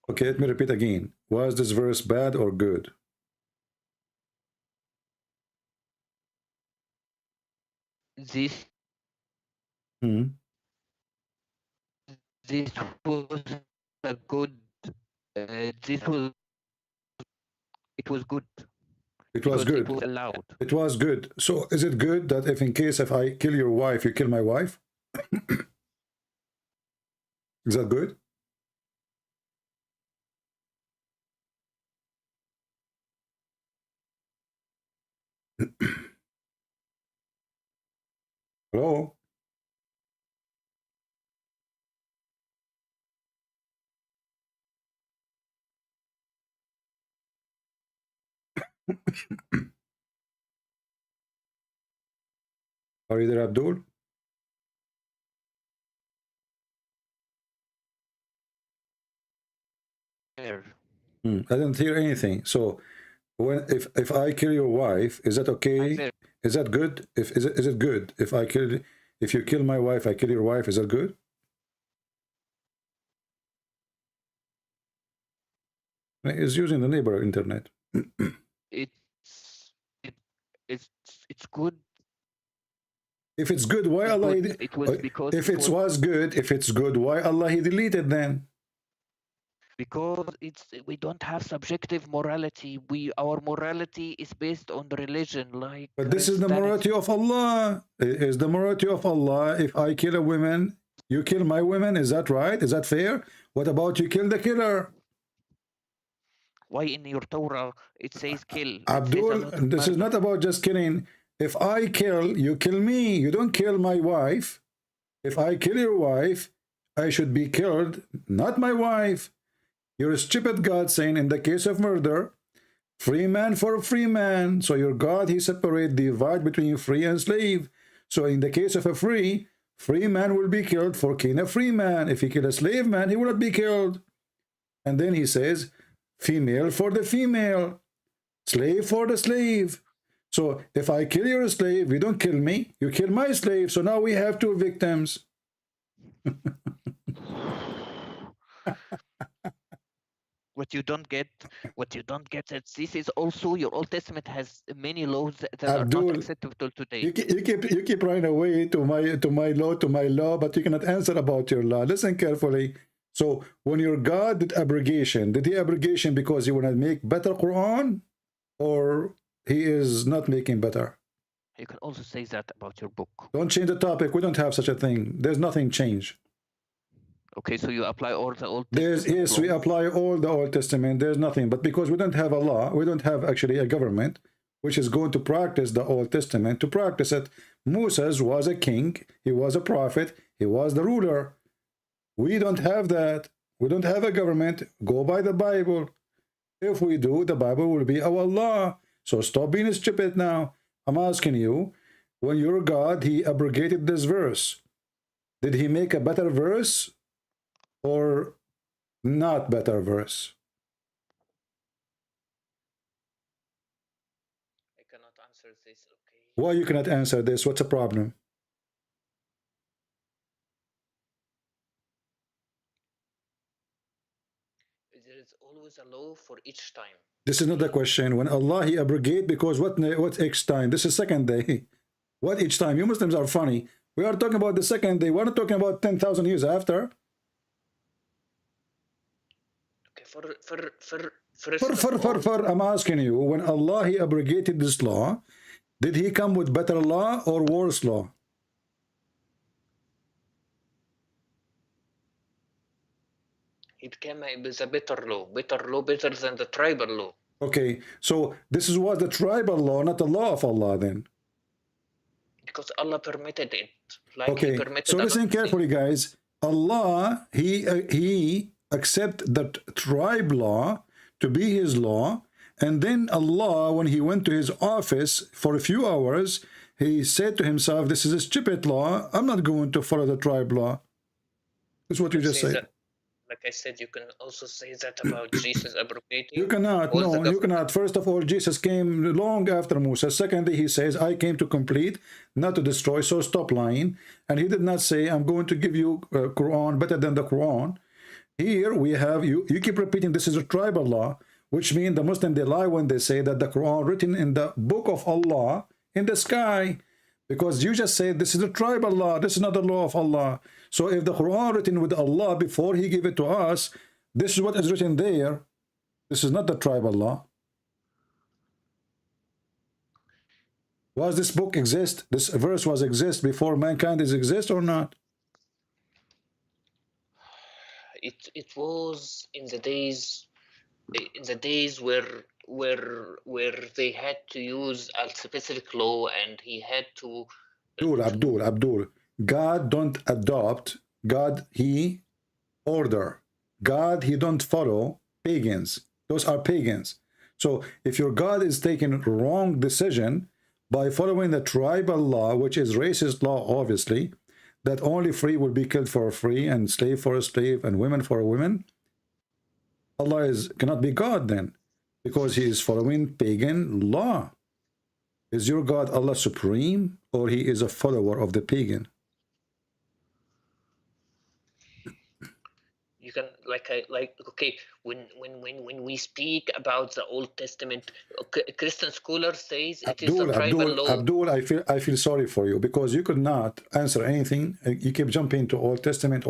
Okay, let me repeat again. Was this verse bad or good? This was a good. It was good. It was good. It was allowed. It was good. So is it good that if I kill your wife, you kill my wife? Is that good? Hello? Are you there, Abdul? I didn't hear anything. So if I kill your wife, is that okay? Is that good? Is it good if you kill my wife, I kill your wife? Is that good? He's using the neighbor internet. It's it's good. If it's good, why Allah? It was because if it was good, if it's good, why Allah he deleted then? Because we don't have subjective morality. Our morality is based on the religion, like. But this is the morality of Allah. Is the morality of Allah? If I kill a woman, you kill my women. Is that right? Is that fair? What about you kill the killer? Why in your Torah it says kill? Abdul, this is not about just killing. If I kill, you kill me. You don't kill my wife. If I kill your wife, I should be killed, not my wife. You're a stupid God saying in the case of murder, free man for a free man. So your God, he separate, divide between free and slave. So in the case of a free man will be killed for killing a free man. If he kill a slave man, he will not be killed. And then he says, female for the female, slave for the slave. So if I kill your slave, you don't kill me, you kill my slave. So now we have two victims. What you don't get that this is also your Old Testament has many laws that Abdul, are not acceptable today. You keep running away to my law, but you cannot answer about your law. Listen carefully. So when your God did abrogation, did he abrogation because he want to make better Quran, or he is not making better? You can also say that about your book. Don't change the topic. We don't have such a thing. There's nothing changed. Okay, so you apply all the Old Testament. Yes, we apply all the Old Testament. There's nothing. But because we don't have a law, we don't have actually a government which is going to practice the Old Testament, to practice it. Moses was a king. He was a prophet. He was the ruler. We don't have that. We don't have a government. Go by the Bible. If we do, the Bible will be our law. So stop being stupid now. I'm asking you, when your God, he abrogated this verse, did he make a better verse or not better verse? I cannot answer this, okay? Why you cannot answer this? What's the problem? There is always a law for each time. This is not the question. When Allah he abrogate, because what each time? This is second day. What each time? You Muslims are funny. We are talking about the second day. We're not talking about 10,000 years after. I'm asking you, when Allah he abrogated this law, did he come with better law or worse law? It came with a better law, better than the tribal law. Okay, so this was the tribal law, not the law of Allah then. Because Allah permitted it. Like okay, he permitted so listen carefully, guys. Allah, he accept that tribe law to be his law, and then Allah, when he went to his office for a few hours, he said to himself, this is a stupid law, I'm not going to follow the tribe law. That's what you just said. Like I said, you can also say that about Jesus abrogating. You cannot, no, you cannot. First of all, Jesus came long after Musa. Secondly, he says, I came to complete, not to destroy, so stop lying. And he did not say, I'm going to give you Quran better than the Quran. Here we have, you keep repeating this is a tribal law, which means the Muslim, they lie when they say that the Quran written in the book of Allah in the sky. Because you just said this is a tribal law, this is not the law of Allah. So if the Quran written with Allah before he gave it to us, this is what is written there. This is not the tribal law. Was this book exist? This verse was exist before mankind is exist or not? It was in the days where they had to use a specific law, and he had to Abdul, God don't adopt, God he order, God he don't follow pagans. Those are pagans. So if your God is taking wrong decision by following the tribal law, which is racist law, obviously, that only free will be killed for a free and slave for a slave and women for a woman, Allah cannot be God then, because he is following pagan law. Is your God Allah supreme, or he is a follower of the pagan? You can okay, when we speak about the Old Testament, Christian scholar says it is a tribal law. Abdul, I feel sorry for you because you could not answer anything. You keep jumping to Old Testament,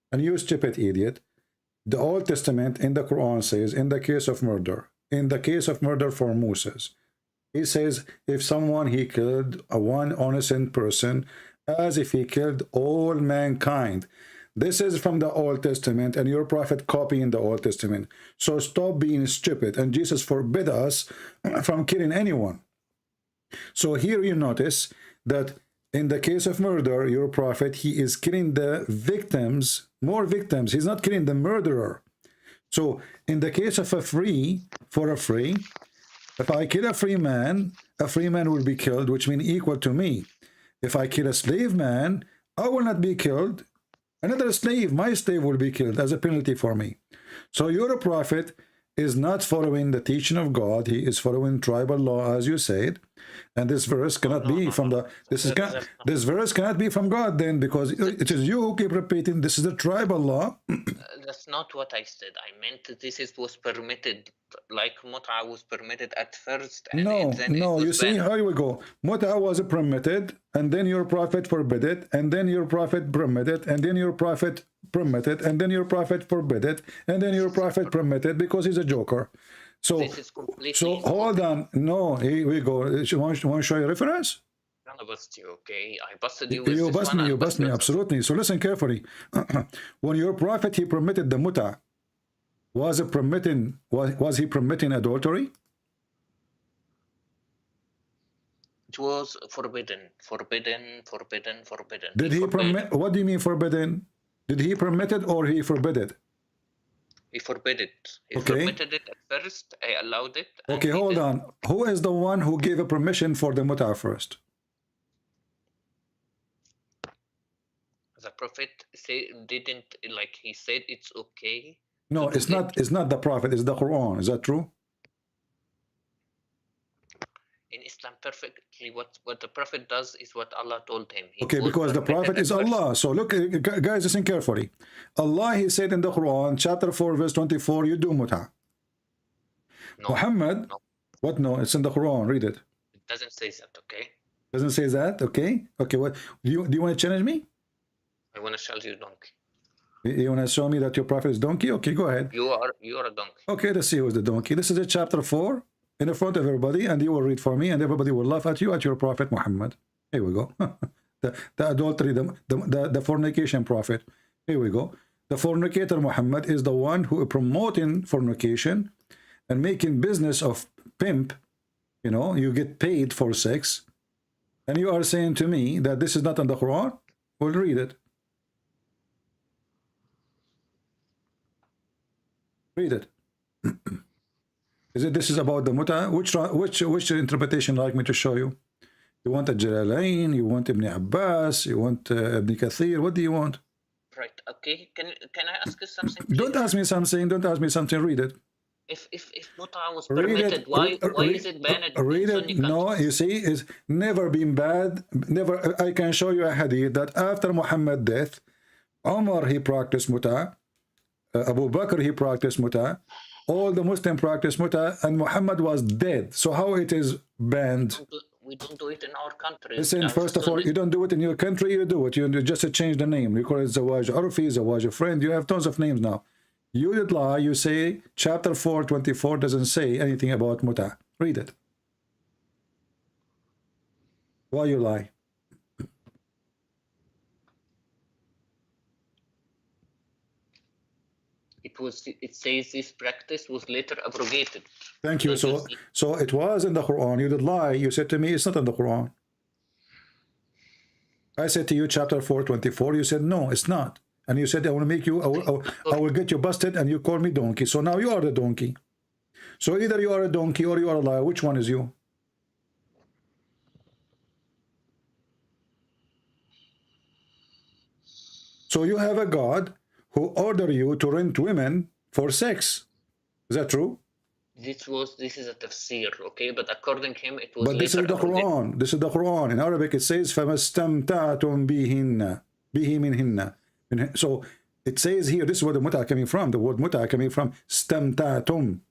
and you stupid idiot. The Old Testament in the Quran says, in the case of murder for Moses, he says if someone he killed one innocent person as if he killed all mankind. This is from the Old Testament, and your prophet copying the Old Testament. So stop being stupid. And Jesus forbid us from killing anyone. So here you notice that in the case of murder, your prophet, he is killing the victims, more victims. He's not killing the murderer. So in the case of a free, if I kill a free man will be killed, which means equal to me. If I kill a slave man, I will not be killed. Another slave, my slave, will be killed as a penalty for me. So your prophet is not following the teaching of God. He is following tribal law, as you said. And this verse cannot be from the this verse cannot be from God then, because it is you who keep repeating this is the tribal law. That's not what I said. I meant that was permitted, like Muta was permitted at first. And no, you see, here we go. Muta was permitted, and then your prophet forbid it, and then your prophet permitted, and then your prophet permitted, and then your prophet forbid it, and then your prophet permitted because he's a joker. So hold on. No, here we go. You want to show you a reference? I bust you, okay? I busted you. You bust me, absolutely. So listen carefully. When your prophet, he permitted the muta, was he permitting adultery? It was forbidden. Did he permit? What do you mean forbidden? Did he permit it or he forbid it? He forbid it. He permitted it at first. I allowed it. Okay, hold on. Who is the one who gave a permission for the muta first? The prophet didn't, like, he said it's okay. No, it's not. It's not the prophet. It's the Quran. Is that true? In Islam, perfectly what the prophet does is what Allah told him. Okay, because the prophet is Allah. So look, guys, listen carefully. Allah, he said in the Quran, chapter 4, verse 24, you do muta. No, Muhammad, no. What? No, it's in the Quran. Read it. It doesn't say that, okay? Doesn't say that, okay? Okay, what do you want to challenge me? I want to show you donkey. You want to show me that your prophet is donkey? Okay, go ahead. You are a donkey. Okay, let's see who's the donkey. This is a chapter 4 in the front of everybody, and you will read for me, and everybody will laugh at you, at your prophet Muhammad. Here we go. the adultery, the fornication prophet. Here we go. The fornicator Muhammad is the one who is promoting fornication and making business of pimp. You know, you get paid for sex, and you are saying to me that this is not in the Quran? We'll read it. Read it. This is about the muta? Which interpretation like me to show you? You want a Jalalain? You want Ibn Abbas? You want Ibn Kathir? What do you want? Right. Okay. Can I ask you something? Don't ask me something. Don't ask me something. Read it. If muta was permitted, why is it banned? Read it. No, you see, it's never been bad. Never. I can show you a hadith that after Muhammad's death, Umar he practiced muta. Abu Bakr he practiced muta. All the Muslims practiced muta, and Muhammad was dead. So how it is banned? We don't do it in our country. Listen, first of all, you don't do it in your country. You do it. You just change the name. You call it Zawaj Arfi, Zawaj Friend. You have tons of names now. You did lie. You say chapter 4:24 doesn't say anything about muta. Read it. Why you lie? It says this practice was later abrogated. Thank you. So it was in the Quran. You did lie. You said to me it's not in the Quran. I said to you chapter 4:24. You said no, it's not. And you said I want to make you. I will get you busted, and you call me donkey. So now you are the donkey. So either you are a donkey or you are a liar. Which one is you? So you have a God who order you to rent women for sex. Is that true? This is a tafsir, okay? But according to him, it was. But this is the Quran. This is the Quran. In Arabic, it says فَمَسْتَمْتَعْتُمْ بِهِنَّ. So It says here, this is where the muta coming from. The word muta coming from stamtatum.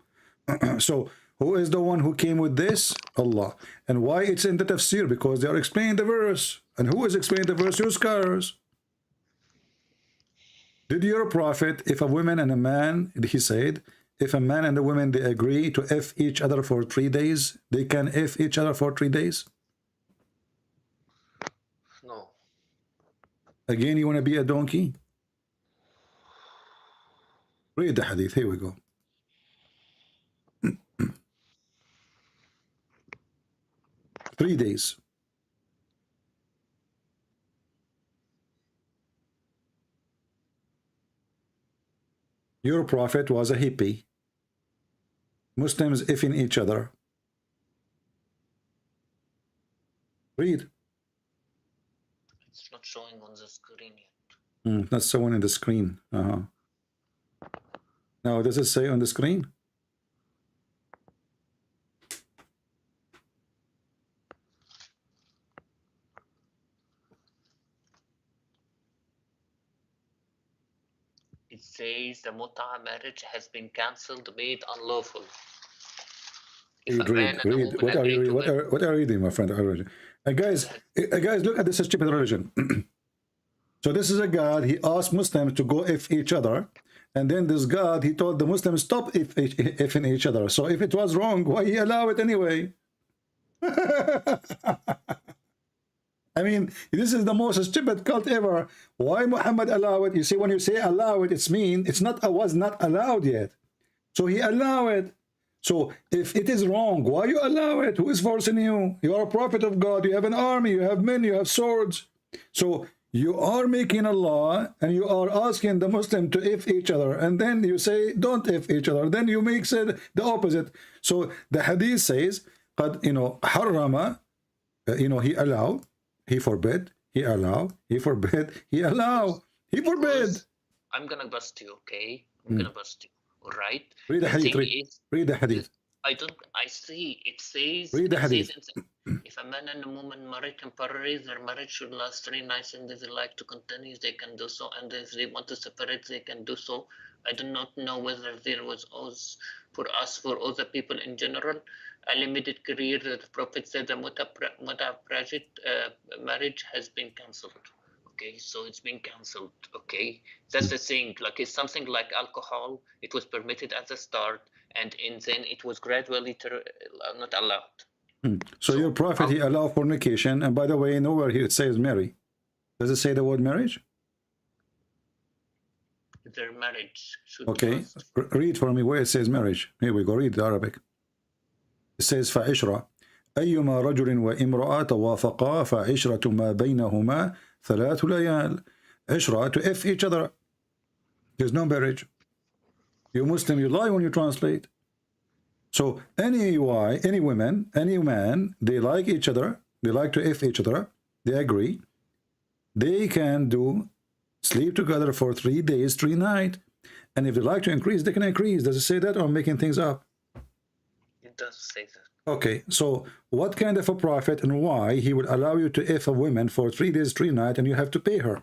So who is the one who came with this? Allah. And why it's in the tafsir? Because they are explaining the verse. And who is explaining the verse? Your scholars. Did your prophet, if a woman and a man, he said, if a man and a woman, they agree to F each other for 3 days, they can F each other for 3 days? No. Again, you want to be a donkey? Read the hadith. Here we go. Three days. Your prophet was a hippie. Muslims effing each other. Read. It's not showing on the screen yet. That's someone in the screen. Now, does it say on the screen? It says the Muta marriage has been cancelled, made unlawful. Read. What are you reading, my friend? Guys, look at this stupid religion. So this is a God, he asked Muslims to go F each other. And then this God, he told the Muslims, stop F-ing each other. So if it was wrong, why he allow it anyway? I mean, this is the most stupid cult ever. Why Muhammad allow it? You see, when you say allow it, it's mean it's not was not allowed yet. So he allow it. So if it is wrong, why you allow it? Who is forcing you? You are a prophet of God. You have an army. You have men. You have swords. So you are making a law and you are asking the Muslim to F each other. And then you say, don't F each other. Then you make it the opposite. So the hadith says, harrama, he allowed. He forbid, he allow, he forbid, he allow, he forbid. I'm gonna bust you, okay? I'm gonna bust you, all right? Read the hadith. Read the hadith. I see. It says. Read the hadith. If a man and a woman marry temporarily, their marriage should last 3 nights, and if they like to continue, they can do so. And if they want to separate, they can do so. I do not know whether there was for other people in general, a limited career. The Prophet said the Muta marriage has been cancelled. Okay, so it's been cancelled. Okay, that's the thing. Like it's something like alcohol. It was permitted at the start, and then it was gradually not allowed. So your prophet, he allowed fornication. And by the way, nowhere here it says marry. Does it say the word marriage? Their marriage should okay, read for me where it says marriage. Here we go, read the Arabic. It says فعشرة أيما رجل وامرأة توافقا فعشرة ما بينهما 3 ليال. عشرة, to F each other. There's no marriage. You Muslim, you lie when you translate. So any women, any man, they like each other, they like to F each other, they agree, they can sleep together for 3 days, 3 nights. And if they like to increase, they can increase. Does it say that, or I'm making things up? It does say that. Okay, so what kind of a prophet and why he would allow you to F a woman for 3 days, 3 nights, and you have to pay her?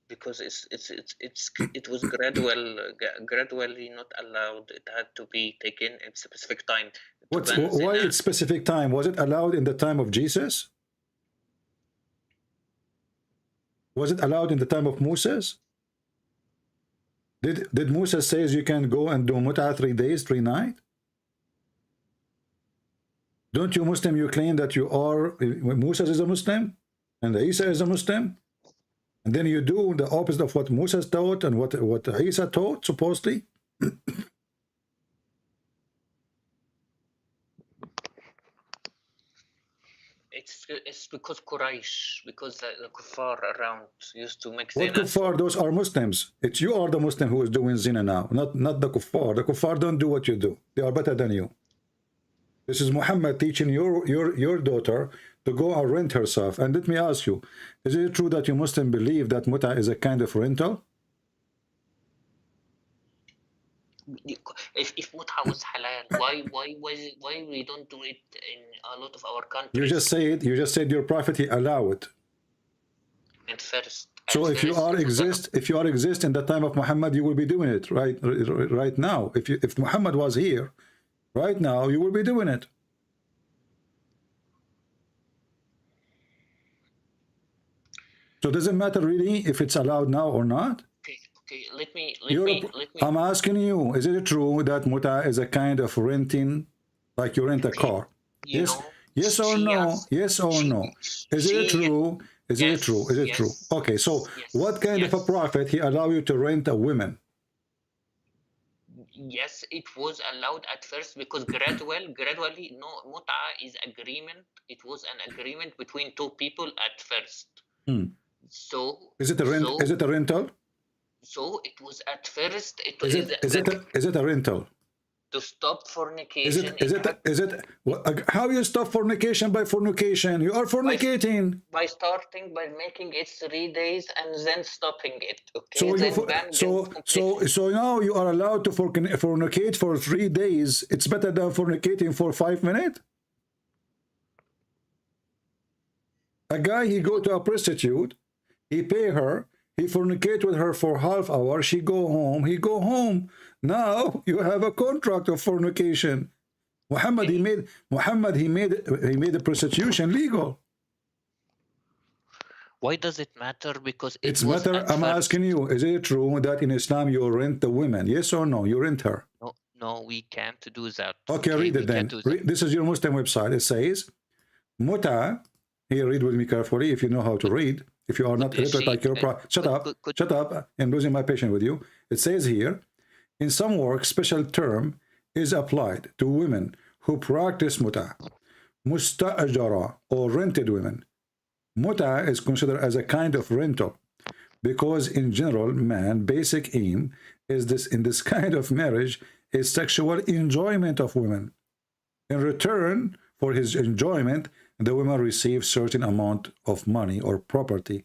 Because it was gradually not allowed. It had to be taken at a specific time. Why it's specific time? Was it allowed in the time of Jesus? Was it allowed in the time of Moses? Did Moses says you can go and do muta 3 days, 3 nights? Don't you Muslim, you claim that you are, Moses is a Muslim and Isa is a Muslim, and then you do the opposite of what Moses taught and what Isa taught, supposedly? It's because Quraysh, because the kuffar around used to make What zina. kuffar? Those are Muslims. It's you are the Muslim who is doing zina now, not the kuffar. The kuffar don't do what you do. They are better than you. This is Muhammad teaching your daughter to go and rent herself. And let me ask you, is it true that you Muslim believe that muta is a kind of rental? If muta was halal, why we don't do it in a lot of our countries? You just said your prophet he allow it. And first, So if you are exist in the time of Muhammad, you will be doing it right now. If Muhammad was here right now, you will be doing it. So does it matter really if it's allowed now or not? Okay, let me. I'm asking you, is it true that Muta is a kind of renting, like you rent a car? Yes or no? Yes or no? Is it true? Is it true? Is it true? Okay, so what kind of a prophet he allow you to rent a woman? Yes, it was allowed at first because gradually, no, Muta is agreement. It was an agreement between two people at first. So is it a rent? Is it a rental? So it was at first. Is it a rental? To stop fornication. How you stop fornication? By fornication, you are fornicating. By starting by making it 3 days and then stopping it. Okay. So now you are allowed to fornicate for 3 days. It's better than fornicating for 5 minutes. A guy, he go to a prostitute, he pay her, he fornicate with her for half hour, she go home, he go home. Now you have a contract of fornication. Muhammad he made the prostitution legal. Why does it matter? Because it's matter. I'm asking you, is it true that in Islam you rent the women? Yes or no? You rent her. No, we can't do that. Okay, read it then. This is your Muslim website. It says, Muta. Here, read with me carefully if you know how to read. If you are not illiterate like your shut up. I'm losing my patience with you. It says here, in some works, special term is applied to women who practice muta, musta'ajara, or rented women. Muta is considered as a kind of rental because in general, man, basic aim is in this kind of marriage is sexual enjoyment of women. In return for his enjoyment, the woman receives certain amount of money or property.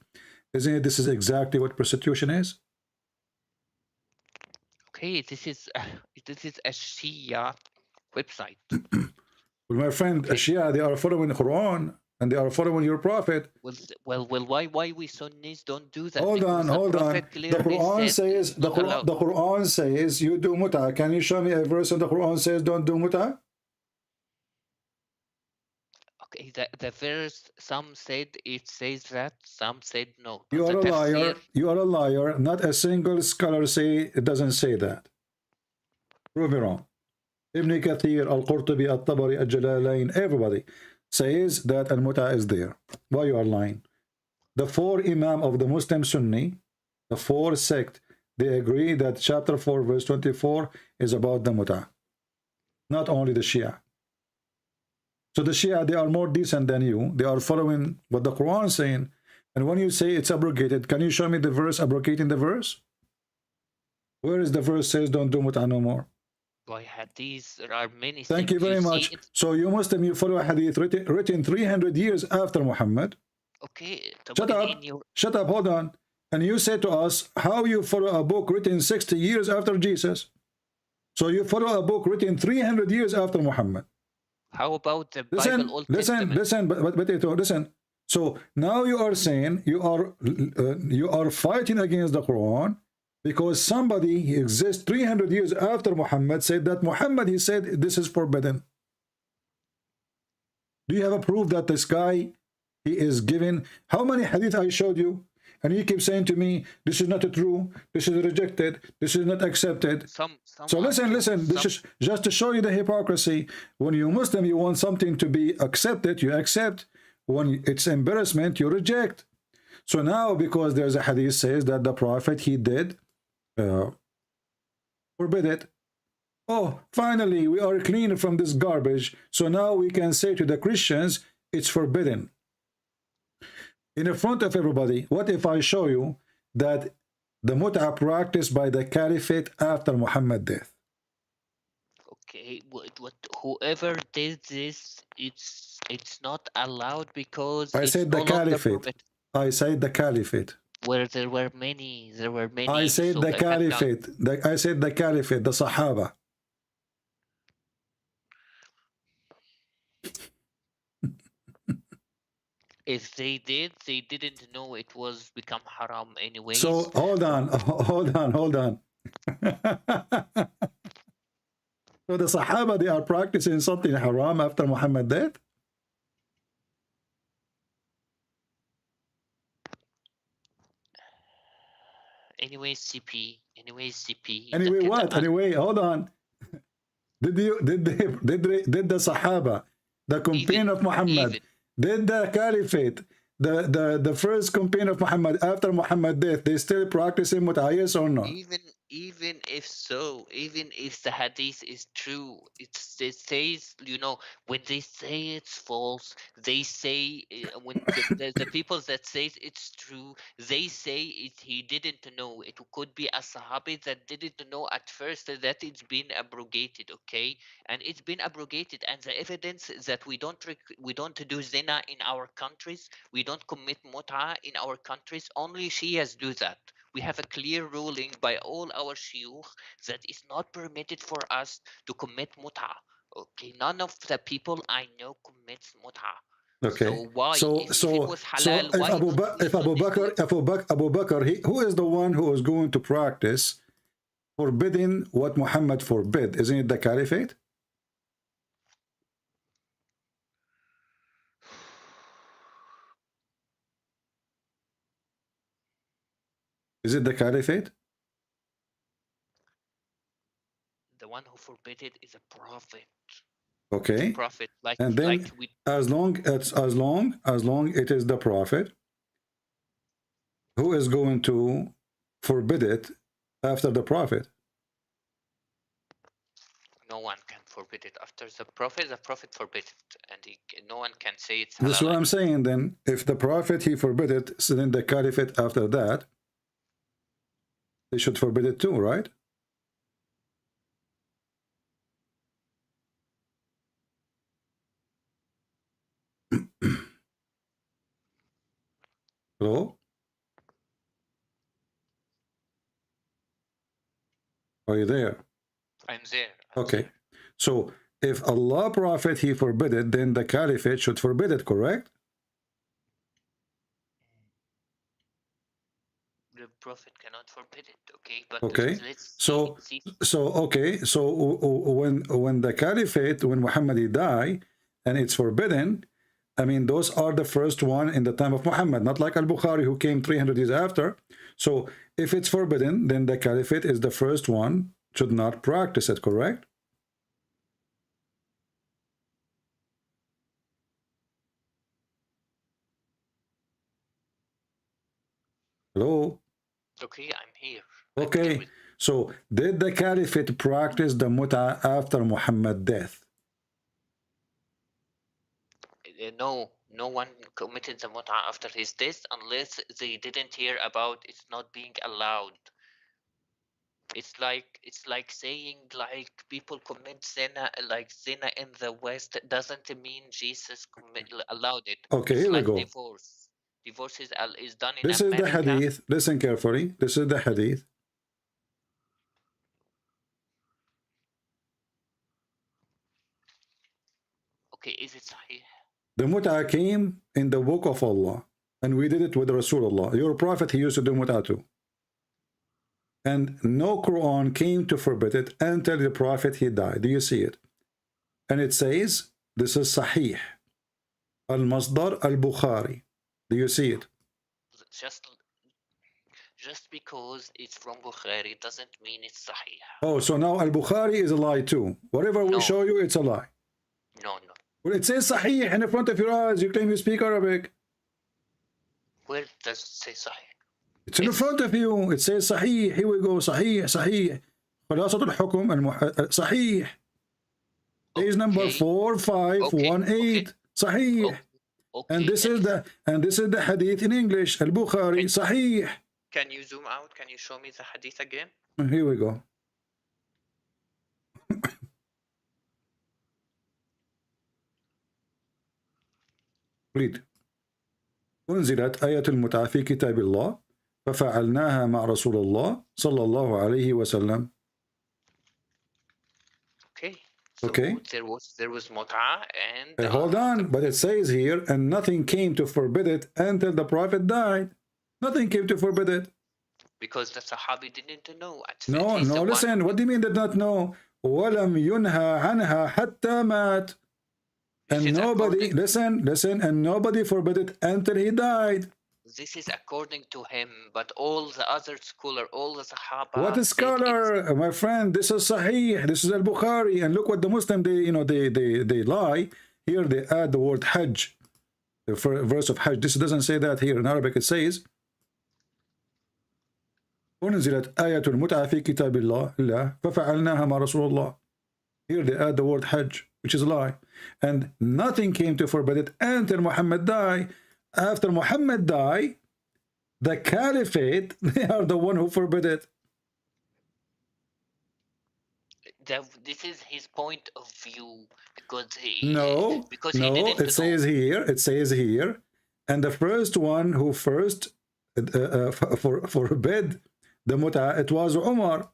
Isn't it? This is exactly what prostitution is. Okay, this is a Shia website. Well, my friend, okay. Shia, they are following the Quran and they are following your prophet. Well, why we Sunnis don't do that? Hold on. The Quran says you do muta. Can you show me a verse in the Quran says don't do muta? Okay, the verse, some said it says that, some said no. You are a liar. You are a liar. Not a single scholar say it doesn't say that. Prove me wrong. Ibn Kathir, Al-Qurtubi, Al-Tabari, Al-Jalalain, everybody says that Al-Muta is there. Why you are lying? The 4 Imam of the Muslim Sunni, the 4 sect, they agree that chapter 4 verse 24 is about the Muta. Not only the Shia. So the Shia, they are more decent than you. They are following what the Quran is saying. And when you say it's abrogated, can you show me the verse abrogating the verse? Where is the verse says don't do muta no more? By hadiths, there are many. Thank you very much. So you Muslim, you follow a hadith written 300 years after Muhammad. Okay. Shut up, hold on. And you say to us, how you follow a book written 60 years after Jesus? So you follow a book written 300 years after Muhammad. How about the Bible, Old Testament? Listen. So now you are saying you are fighting against the Quran because somebody exists 300 years after Muhammad said that Muhammad, he said this is forbidden. Do you have a proof that this guy, he is given, how many hadith I showed you? And you keep saying to me, this is not true, this is rejected, this is not accepted. So listen, this is just to show you the hypocrisy. When you're Muslim, you want something to be accepted, you accept. When it's embarrassment, you reject. So now, because there's a hadith says that the Prophet, he did forbid it. Oh, finally, we are clean from this garbage. So now we can say to the Christians, it's forbidden. In the front of everybody, what if I show you that the muta practiced by the caliphate after Muhammad's death? Okay, whoever did this, it's not allowed because I said the caliphate. I said the caliphate. Where there were many. I said the caliphate. I said the caliphate, the Sahaba. If they did, they didn't know it was become haram anyways. So hold on. So the Sahaba, they are practicing something haram after Muhammad's death? Anyways, CP. Anyway, what? Anyway, hold on. Did the Sahaba, the companion of Muhammad, did the Caliphate, the first companion of Muhammad after Muhammad's death, they still practicing Muta, yes or no? Even if so, even if the hadith is true, it says, you know, when they say it's false, they say, when the people that says it's true, they say he didn't know. It could be a sahabi that didn't know at first that it's been abrogated, okay? And it's been abrogated, and the evidence that we don't do zina in our countries, we don't commit muta in our countries, only Shias do that. We have a clear ruling by all our shuyukh that it's not permitted for us to commit muta. Okay, none of the people I know commits muta. Okay. So why? So if it was halal, if Abu Bakr, who is the one who is going to practice forbidding what Muhammad forbid? Isn't it the Caliphate? Is it the Caliphate? The one who forbid it is a prophet. Okay. Prophet, and then as long it is the prophet who is going to forbid it after the prophet. No one can forbid it after the prophet forbid it, and no one can say it's halal. That's what I'm saying. Then if the prophet he forbid it, so then the Caliphate after that, they should forbid it too, right? Hello? Are you there? I'm there. Okay. So if Allah Prophet he forbid it, then the Caliphate should forbid it, correct? The prophet cannot forbid it, okay? But okay. let's see. So when the Caliphate, when Muhammad he die, and it's forbidden, I mean, those are the first one in the time of Muhammad, not like Al-Bukhari who came 300 years after. So if it's forbidden, then the Caliphate is the first one, should not practice it, correct? Hello? Okay, I'm here. Okay, so did the Caliphate practice the Muta after Muhammad's death? No one committed the muta after his death unless they didn't hear about it's not being allowed. It's like saying like people commit zina, like zina in the West doesn't mean Jesus allowed it. Okay, it's here like we go. Divorce is done in This America. is the hadith. Listen carefully. This is the hadith. Okay, is it sahih? The Muta came in the book of Allah, and we did it with Rasulullah. Your prophet, he used to do Muta too. And no Quran came to forbid it until the prophet, he died. Do you see it? And it says, this is Sahih. Al-Masdar al-Bukhari. Do you see it? Just because it's from Bukhari doesn't mean it's sahih. Oh, so now Al-Bukhari is a lie too. Whatever we show you, it's a lie. No. Well, it says Sahih in front of your eyes. You claim you speak Arabic. Where does it say Sahih? It's in front of you. It says Sahih. Here we go. Sahih. خلاصة الحكم صحيح. Page number 4518. Sahih. And this is the hadith in English. Al-Bukhari. Sahih. Can you zoom out? Can you show me the hadith again? Here we go. read. أنزلت آية المتعة في كتاب الله ففعلناها مع رسول الله صلى الله عليه وسلم. Okay. So okay. there was Muta and Hold on, but it says here, and nothing came to forbid it until the Prophet died. Nothing came to forbid it. because the Sahabi didn't know. No, no, listen, what do you mean did not know? وَلَمْ يُنْهَى عَنْهَا حَتَّى مَاتْ. And nobody, listen, and nobody forbid it until he died. This is according to him, but all the other scholar, all the Sahaba. What is scholar, my friend? This is Sahih. This is Al-Bukhari. And look what the Muslim, they lie. Here they add the word Hajj, the verse of Hajj. This doesn't say that here in Arabic. It says, "Unzilat ayatul mut'a fi kitabillah, fafa'alnaha ma Rasulullah." Here they add the word Hajj, which is a lie. And nothing came to forbid it until Muhammad died. After Muhammad died, the caliphate, they are the one who forbid it. This is his point of view because he it says here, and the first one who first forbid the Muta, it was Umar.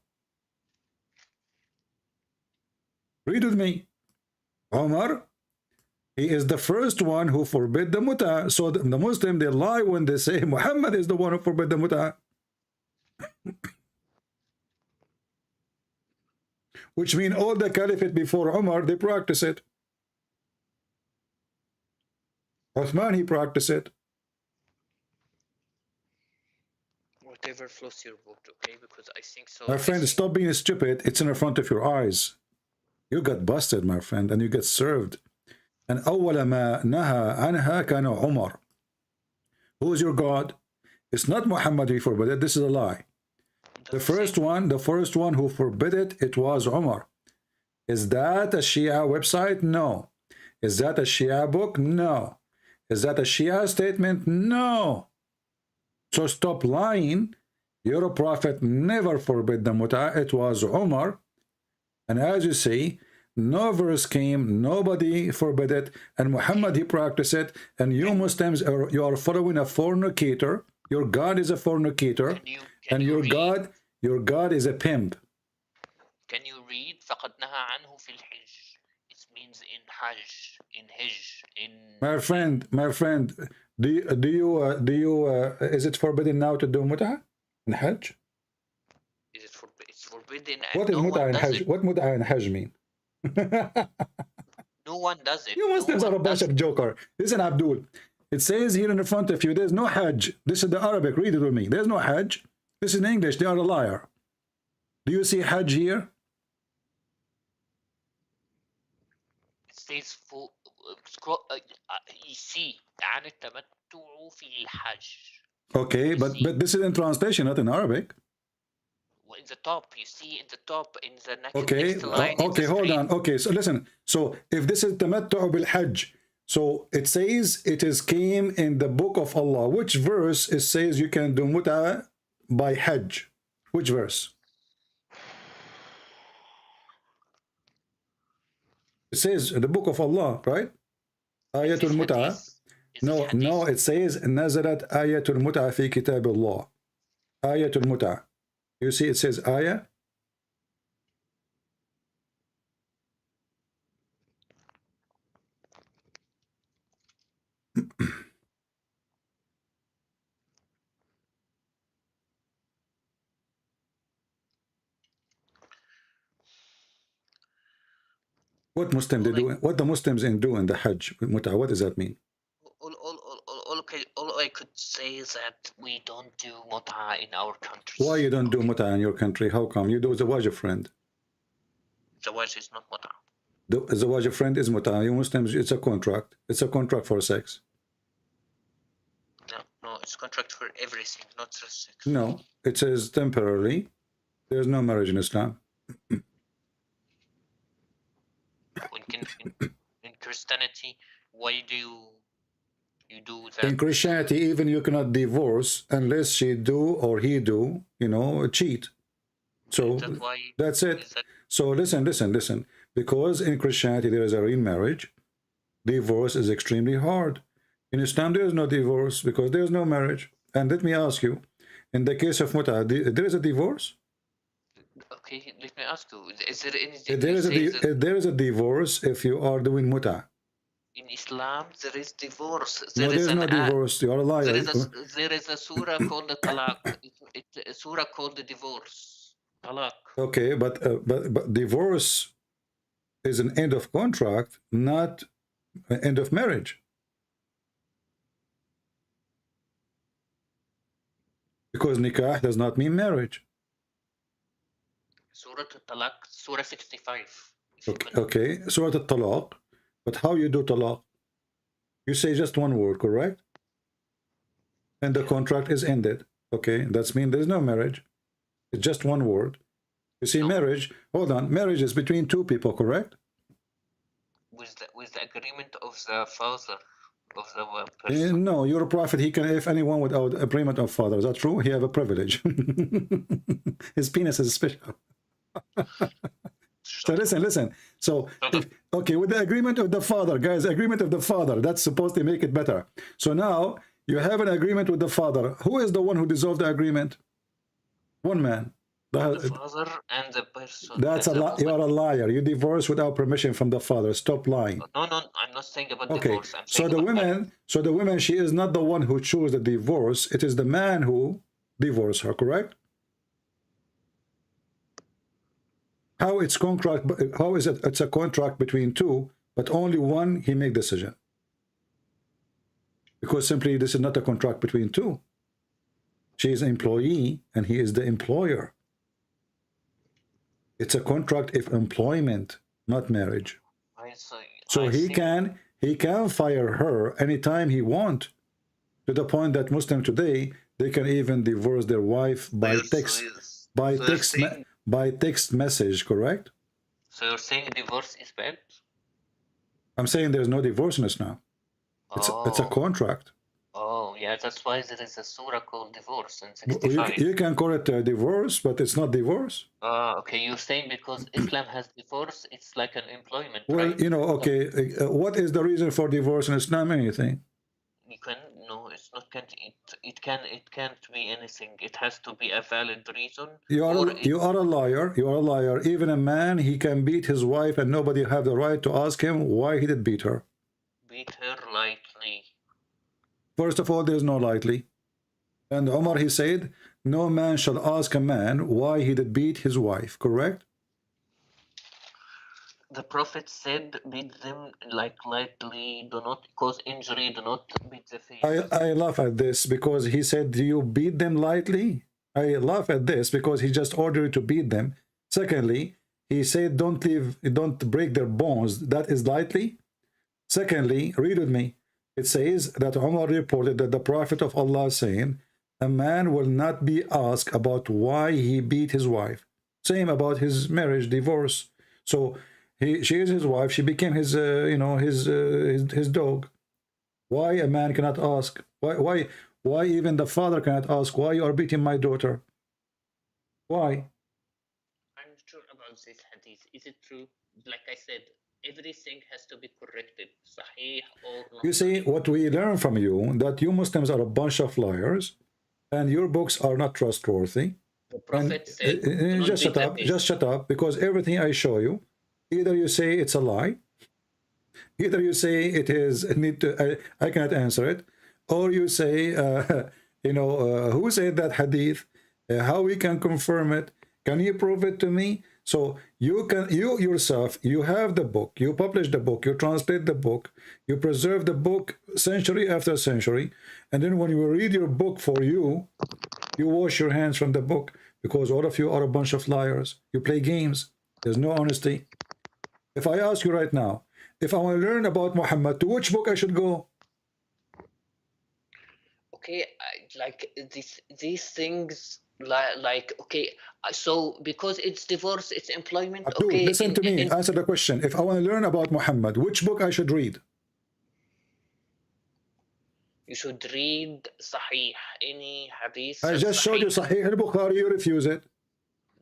Read with me. Umar, he is the first one who forbid the Muta. So the Muslim, they lie when they say Muhammad is the one who forbid the Muta. Which means all the caliphate before Umar, they practice it. Uthman, he practiced it. Whatever flows your boat, okay? Because I think so. My friend, stop being stupid. It's in front of your eyes. You got busted, my friend, and you get served. And أول ما نهى عنها كان عمر. Who is your God? It's not Muhammad who forbid it. This is a lie. The first one who forbid it, it was Umar. Is that a Shia website? No. Is that a Shia book? No. Is that a Shia statement? No. So stop lying. Your prophet never forbid the Muta. It was Umar. And as you see, no verse came, nobody forbid it, and Muhammad, he practiced it, and you Muslims, you are following a fornicator. Your God is a fornicator, and your God is a pimp. Can you read فَقَدْ نَهَى عَنْهُ فِي الْحِجِّ? It means in Hajj, in Hajj, in... My friend, is it forbidden now to do Muta in Hajj? It's forbidden. What is Muta in Hajj? What Muta in Hajj mean? No one does it. You Muslims are a bunch of joker. Listen, Abdul. It says here in the front of you, there's no Hajj. This is the Arabic. Read it with me. There's no Hajj. This is in English. They are a liar. Do you see Hajj here? It says you see عن التمتع في الحج. Okay, but this is in translation, not in Arabic. In the top, you see in the top, in the next, okay, next line. Okay, hold on. Okay, so listen. So if this is tamattu bil Hajj, so it says it is came in the book of Allah. Which verse it says you can do Muta by Hajj? Which verse? It says the book of Allah, right? Ayatul Muta. No, it says Nazarat Ayatul Muta fi Kitab Allah. Ayatul Muta. You see, it says ayah. What Muslim they do? What the Muslims do in the Hajj Muta? What does that mean? All I could say is that we don't do Muta in our country. Why you don't do Muta in your country? How come? You do Zawaj, friend. Zawaj is not Muta. The Zawaj, friend, is Muta. You Muslims, it's a contract. It's a contract for sex. No, it's contract for everything, not just sex. No, it says temporarily. There's no marriage in Islam. In Christianity, why do you do that? In Christianity, even you cannot divorce unless she do or he do, cheat. So that's it. So listen. Because in Christianity there is a real marriage, divorce is extremely hard. In Islam there is no divorce because there is no marriage. And let me ask you, in the case of Muta, there is a divorce? Okay, let me ask you: is there anything There is a divorce if you are doing muta. in Islam? There is divorce. No, There is there's no divorce. You are a liar. There is a surah called the talaq. It's a surah called the divorce. Talaq. Okay, but divorce is an end of contract, not an end of marriage. Because nikah does not mean marriage. Surah Talaq, Surah 65. Okay, Surah al-Talaq. But how you do talaq? You say just one word, correct? And the contract is ended. Okay, that's mean there's no marriage. It's just one word. You see, marriage, hold on, marriage is between two people, correct? With the agreement of the father of the person. No, you're a prophet. He can, if anyone without agreement of father. Is that true? He have a privilege. His penis is special. So listen. So, okay, with the agreement of the father, guys, agreement of the father, that's supposed to make it better. So now you have an agreement with the father. Who is the one who dissolved the agreement? One man. The father and the person. That's a lie. You are a liar. You divorce without permission from the father. Stop lying. No, I'm not saying about divorce. I'm So saying the woman, she is not the one who chose the divorce. It is the man who divorced her, correct? How it's contract? How is it? It's a contract between two, but only one he make decision. Because simply this is not a contract between two. She is an employee and he is the employer. It's a contract of employment, not marriage. So he can fire her anytime he want, to the point that Muslims today, they can even divorce their wife by text message, correct? So you're saying divorce is bad? I'm saying there's no divorce in Islam. It's a contract. Oh, yeah, that's why there is a surah called divorce in 65. You can call it a divorce, but it's not divorce. Okay, you're saying because Islam has divorce, it's like an employment, Well, right? you know, okay, what is the reason for divorce in Islam? Anything? You can, no, it's not, it can't be anything. It has to be a valid reason. You are a liar. You are a liar. Even a man, he can beat his wife and nobody have the right to ask him why he did beat her. Beat her lightly. First of all, there's no lightly. And Omar, he said, no man shall ask a man why he did beat his wife, correct? The Prophet said, beat them like lightly, do not cause injury, do not beat the face. I laugh at this because he said, do you beat them lightly? I laugh at this because he just ordered you to beat them. Secondly, he said, don't break their bones. That is lightly. Secondly, read with me. It says that Umar reported that the Prophet of Allah saying, a man will not be asked about why he beat his wife. Same about his marriage, divorce. So she is his wife. She became his, his dog. Why a man cannot ask? Why even the father cannot ask why you are beating my daughter? Why? I'm not sure about this hadith. Is it true? Like I said, everything has to be corrected. Sahih or not. You see, what we learn from you, that you Muslims are a bunch of liars, and your books are not trustworthy. The Prophet said, just shut up, because everything I show you, either you say it's a lie, either you say it is, I cannot answer it, or you say, who said that hadith, how we can confirm it, can you prove it to me? So you yourself, you have the book, you publish the book, you translate the book, you preserve the book century after century, and then when you read your book for you wash your hands from the book, because all of you are a bunch of liars. You play games. There's no honesty. If I ask you right now, if I want to learn about Muhammad, to which book I should go? Okay, like these things, like okay, so because it's divorce, it's employment. Abdul, okay, listen to me. Answer the question. If I want to learn about Muhammad, which book I should read? You should read Sahih, any hadith. I just showed you Sahih al-Bukhari, you refuse it.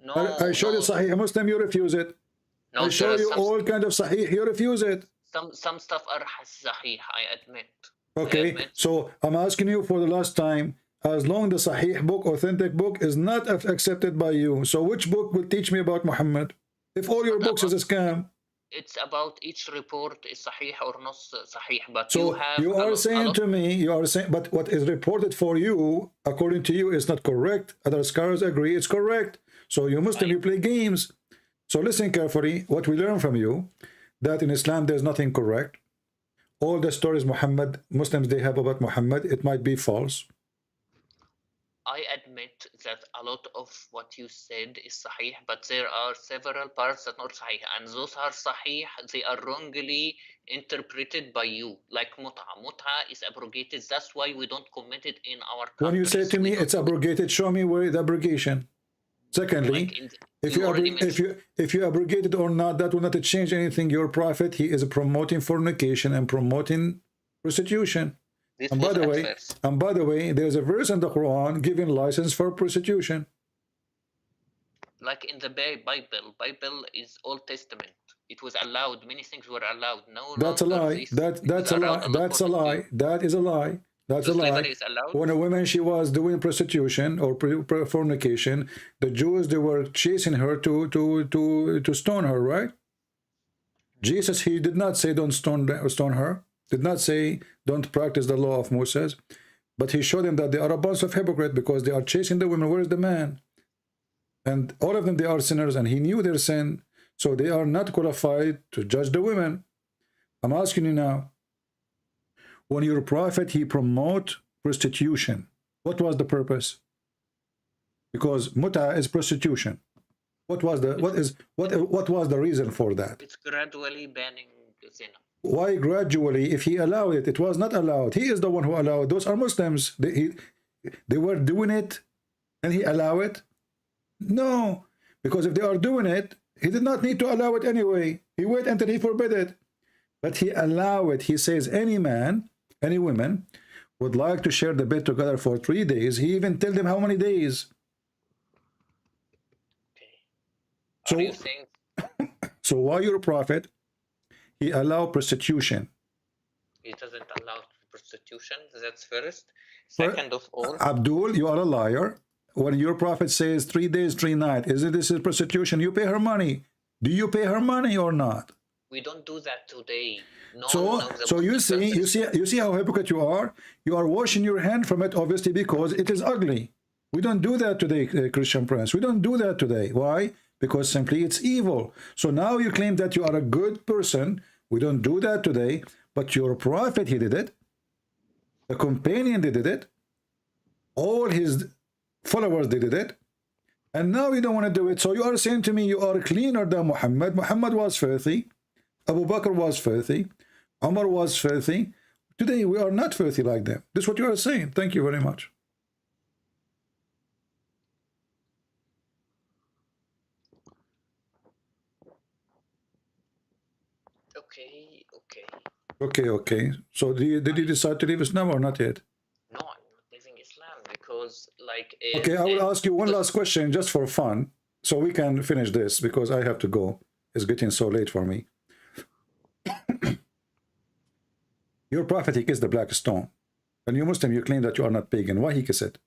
No, I showed you Sahih Muslim, you refuse it. No, I show you all kind of Sahih, you refuse it. Some stuff are Sahih, I admit. Okay, so I'm asking you for the last time, as long the Sahih book, authentic book, is not accepted by you. So which book will teach me about Muhammad? If all your books is a scam. It's about each report is sahih or not sahih, but So you have you are saying to me, you are saying, but what is reported for you, according to you, is not correct. Other scholars agree it's correct. So you Muslim, you play games. So listen carefully. What we learn from you, that in Islam there's nothing correct. All the stories Muslims they have about Muhammad, it might be false. I admit that a lot of what you said is sahih, but there are several parts that are not sahih, and those are sahih, they are wrongly interpreted by you, like Muta. Muta is abrogated, that's why we don't commit it in our countries. When you say to me it's abrogated, show me where the abrogation. Secondly, if you abrogate it or not, that will not change anything. Your prophet, he is promoting fornication and promoting prostitution. And by the way, there's a verse in the Quran giving license for prostitution. Like in the Bible is Old Testament. It was allowed. Many things were allowed. No, that's a lie. That's a lie. That's a lie. That is a lie. That's a lie. When a woman she was doing prostitution or fornication, the Jews they were chasing her to stone her, right? Jesus he did not say don't stone her. Did not say don't practice the law of Moses, but he showed them that they are a bunch of hypocrites because they are chasing the women. Where is the man? And all of them they are sinners, and he knew their sin, so they are not qualified to judge the women. I'm asking you now, when your prophet he promote prostitution, what was the purpose? Because muta is prostitution. What was the reason for that? It's gradually banning zina. Why gradually? If he allowed it, it was not allowed. He is the one who allowed. Those are Muslims. They were doing it, and he allowed it. No, because if they are doing it, he did not need to allow it anyway. He waited until he forbid it, but he allowed it. He says any man, any woman would like to share the bed together for 3 days. He even tell them how many days. Okay. So why your prophet? He allowed prostitution. He doesn't allow prostitution. That's first. Second of all, Abdul, you are a liar. When your prophet says 3 days, 3 nights, isn't this is prostitution? You pay her money. Do you pay her money or not? We don't do that today. No so you see how hypocrite you are. You are washing your hand from it, obviously, because it is ugly. We don't do that today, Christian Prince. We don't do that today. Why? Because simply it's evil. So now you claim that you are a good person. We don't do that today, but your prophet, he did it. The companion, they did it. All his followers, they did it. And now you don't want to do it. So you are saying to me, you are cleaner than Muhammad. Muhammad was filthy. Abu Bakr was filthy. Umar was filthy. Today we are not filthy like them. This is what you are saying. Thank you very much. Okay. So did you decide to leave Islam or not yet? No, I'm not leaving Islam because like... Okay, I will ask you one last question just for fun, so we can finish this because I have to go. It's getting so late for me. Your prophet, he kissed the black stone. And you Muslim, you claim that you are not pagan. Why he kissed it?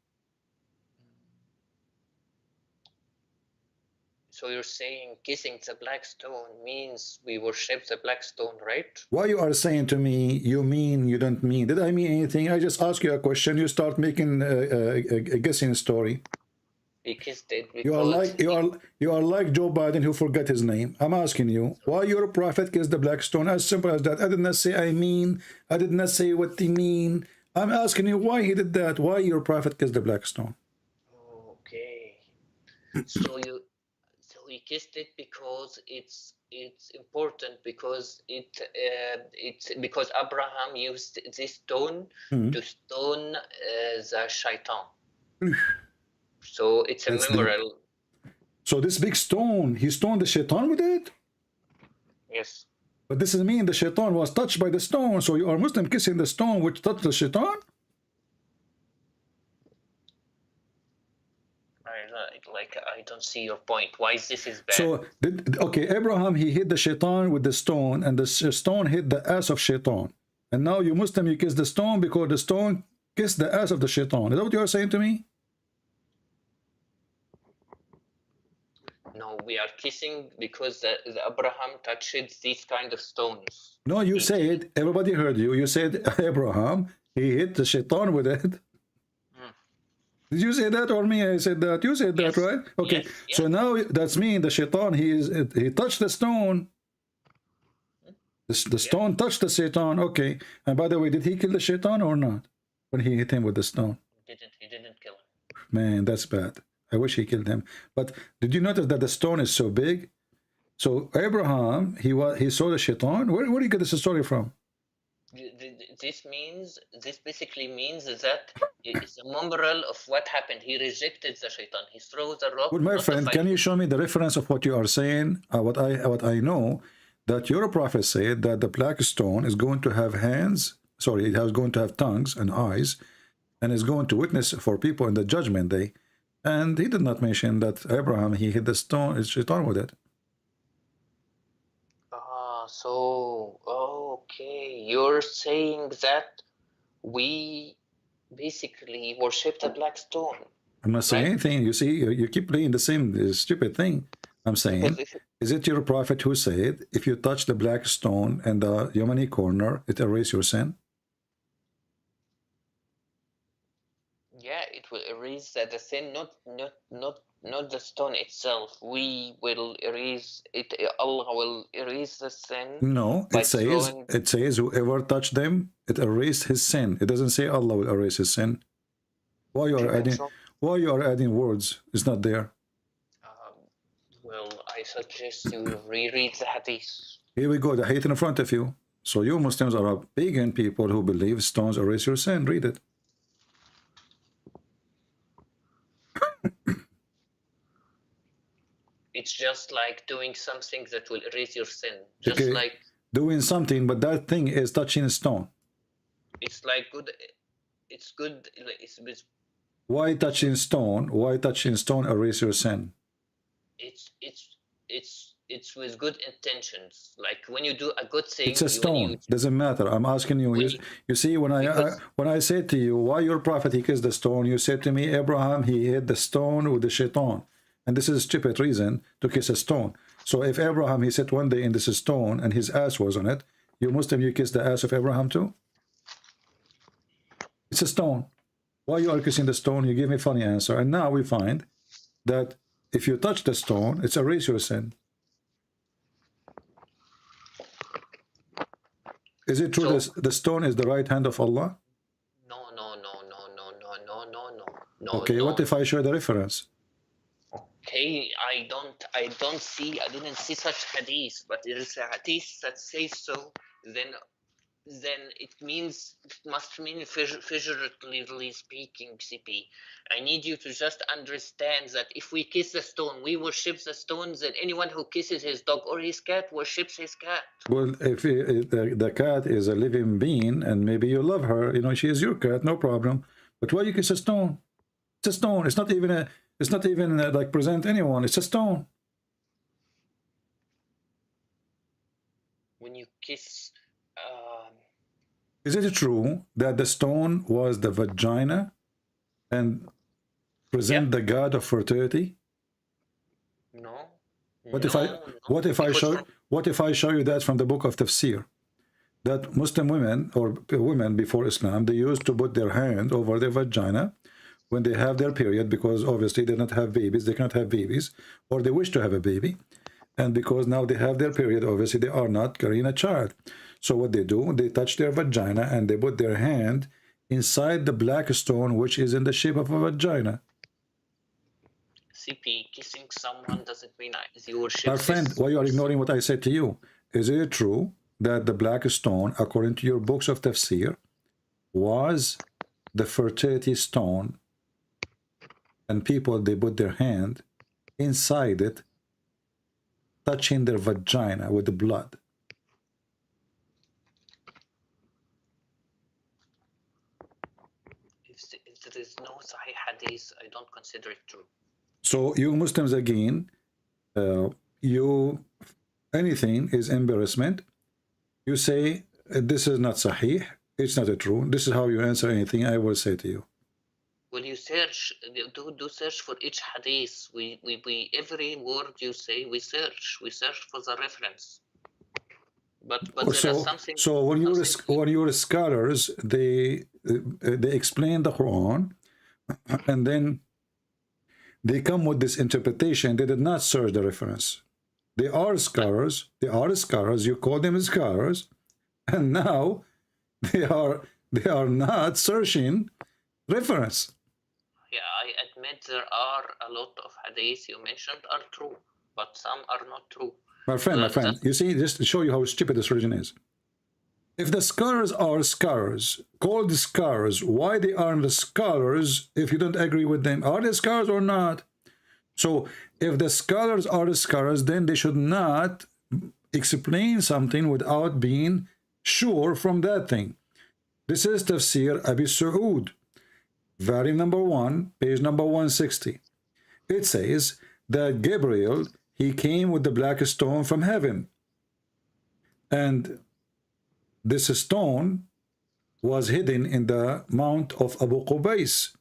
So you're saying kissing the black stone means we worship the black stone, right? Why you are saying to me, you mean, you don't mean? Did I mean anything? I just ask you a question. You start making a guessing story. He kissed it because you are like Joe Biden who forgot his name. I'm asking you, why your prophet kissed the black stone? As simple as that. I did not say I mean. I did not say what they mean. I'm asking you why he did that. Why your prophet kissed the black stone? Okay. So he kissed it because it's important because it's because Abraham used this stone to stone the shaitan. So it's a memorial. So this big stone, he stoned the shaitan with it? Yes. But this is mean the shaitan was touched by the stone. So you are Muslim kissing the stone which touched the shaitan? I don't see your point. Why is this bad? So okay, Abraham he hit the shaitan with the stone, and the stone hit the ass of shaitan. And now you Muslim you kiss the stone because the stone kiss the ass of the shaitan. Is that what you are saying to me? No, we are kissing because the Abraham touched these kind of stones. No, you said, everybody heard you. You said Abraham, he hit the shaitan with it. Did you say that or me? I said that. You said that, right? Okay. Yes. So now that's mean the shaitan, he touched the stone. The stone touched the shaitan. Okay. And by the way, did he kill the shaitan or not? When he hit him with the stone? He didn't kill him. Man, that's bad. I wish he killed him. But did you notice that the stone is so big? So Abraham, he saw the shaitan. Where do you get this story from? This basically means that it's a memorial of what happened. He rejected the shaitan. He threw the rock. Well, my friend, can you show me the reference of what you are saying? What I know, that your prophet said that the black stone is going to have hands. Sorry, it is going to have tongues and eyes, and is going to witness for people in the judgment day. And he did not mention that Abraham, he hit the stone, his shaitan with it. So, okay, you're saying that we basically worship the black stone. I'm not saying anything. You see, you keep playing the same stupid thing. I'm saying, is it your prophet who said, if you touch the black stone and the Yemeni corner, it erases your sin? Yeah, it will erase the sin, not the stone itself. We will erase it. Allah will erase the sin. No, it says whoever touched them, it erased his sin. It doesn't say Allah will erase his sin. Why you are adding words? It's not there. Well, I suggest you reread the hadith. Here we go, the hadith in front of you. So you Muslims are pagan people who believe stones erase your sin. Read it. It's just like doing something that will erase your sin. Just like doing something, but that thing is touching a stone. It's like good. It's good. Why touching stone? Why touching stone erase your sin? It's with good intentions. Like when you do a good thing, it's a stone. Doesn't matter. I'm asking you. You see, when I said to you, why your prophet he kissed the stone? You said to me, Abraham he hit the stone with the shaitan. And this is a stupid reason to kiss a stone. So if Abraham, he sat one day in this stone and his ass was on it, you Muslim, you kiss the ass of Abraham too? It's a stone. Why you are kissing the stone? You give me a funny answer. And now we find that if you touch the stone, it's erase your sin. Is it true that the stone is the right hand of Allah? No. Okay, what if I show the reference? Okay, I didn't see such hadith, but there is a hadith that says so. Then it must mean figuratively speaking, CP. I need you to just understand that if we kiss the stone, we worship the stones, and anyone who kisses his dog or his cat worships his cat. Well, if the cat is a living being, and maybe you love her, she is your cat, no problem. But why you kiss a stone? It's a stone. It's not even like present anyone. It's a stone. When you kiss, is it true that the stone was the vagina and present the god of fertility? No. What if I show you that from the book of Tafsir? That Muslim women or women before Islam, they used to put their hand over their vagina when they have their period, because obviously they don't have babies, they cannot have babies, or they wish to have a baby. And because now they have their period, obviously they are not carrying a child. So what they do, they touch their vagina and they put their hand inside the black stone, which is in the shape of a vagina. CP, kissing someone doesn't mean you worship. Our friend, why you are ignoring what I said to you? Is it true that the black stone, according to your books of Tafsir, was the fertility stone, and people, they put their hand inside it, touching their vagina with the blood? If there is no Sahih Hadith, I don't consider it true. So you Muslims, again, anything is embarrassment. You say this is not Sahih, it's not true. This is how you answer anything I will say to you. When you search, do search for each hadith. We every word you say, we search for the reference. But there is something. So when you're scholars, they explain the Quran, and then they come with this interpretation. They did not search the reference. They are scholars. They are scholars. You call them scholars, and now they are not searching reference. Yeah, I admit there are a lot of hadiths you mentioned are true, but some are not true. My friend, you see, just to show you how stupid this religion is. If the scholars are scholars, called scholars, why they aren't the scholars if you don't agree with them? Are they scholars or not? So if the scholars are the scholars, then they should not explain something without being sure from that thing. This is Tafsir Abi Saud, volume number 1, page number 160. It says that Gabriel, he came with the black stone from heaven, and this stone was hidden in the mount of Abu Qubais,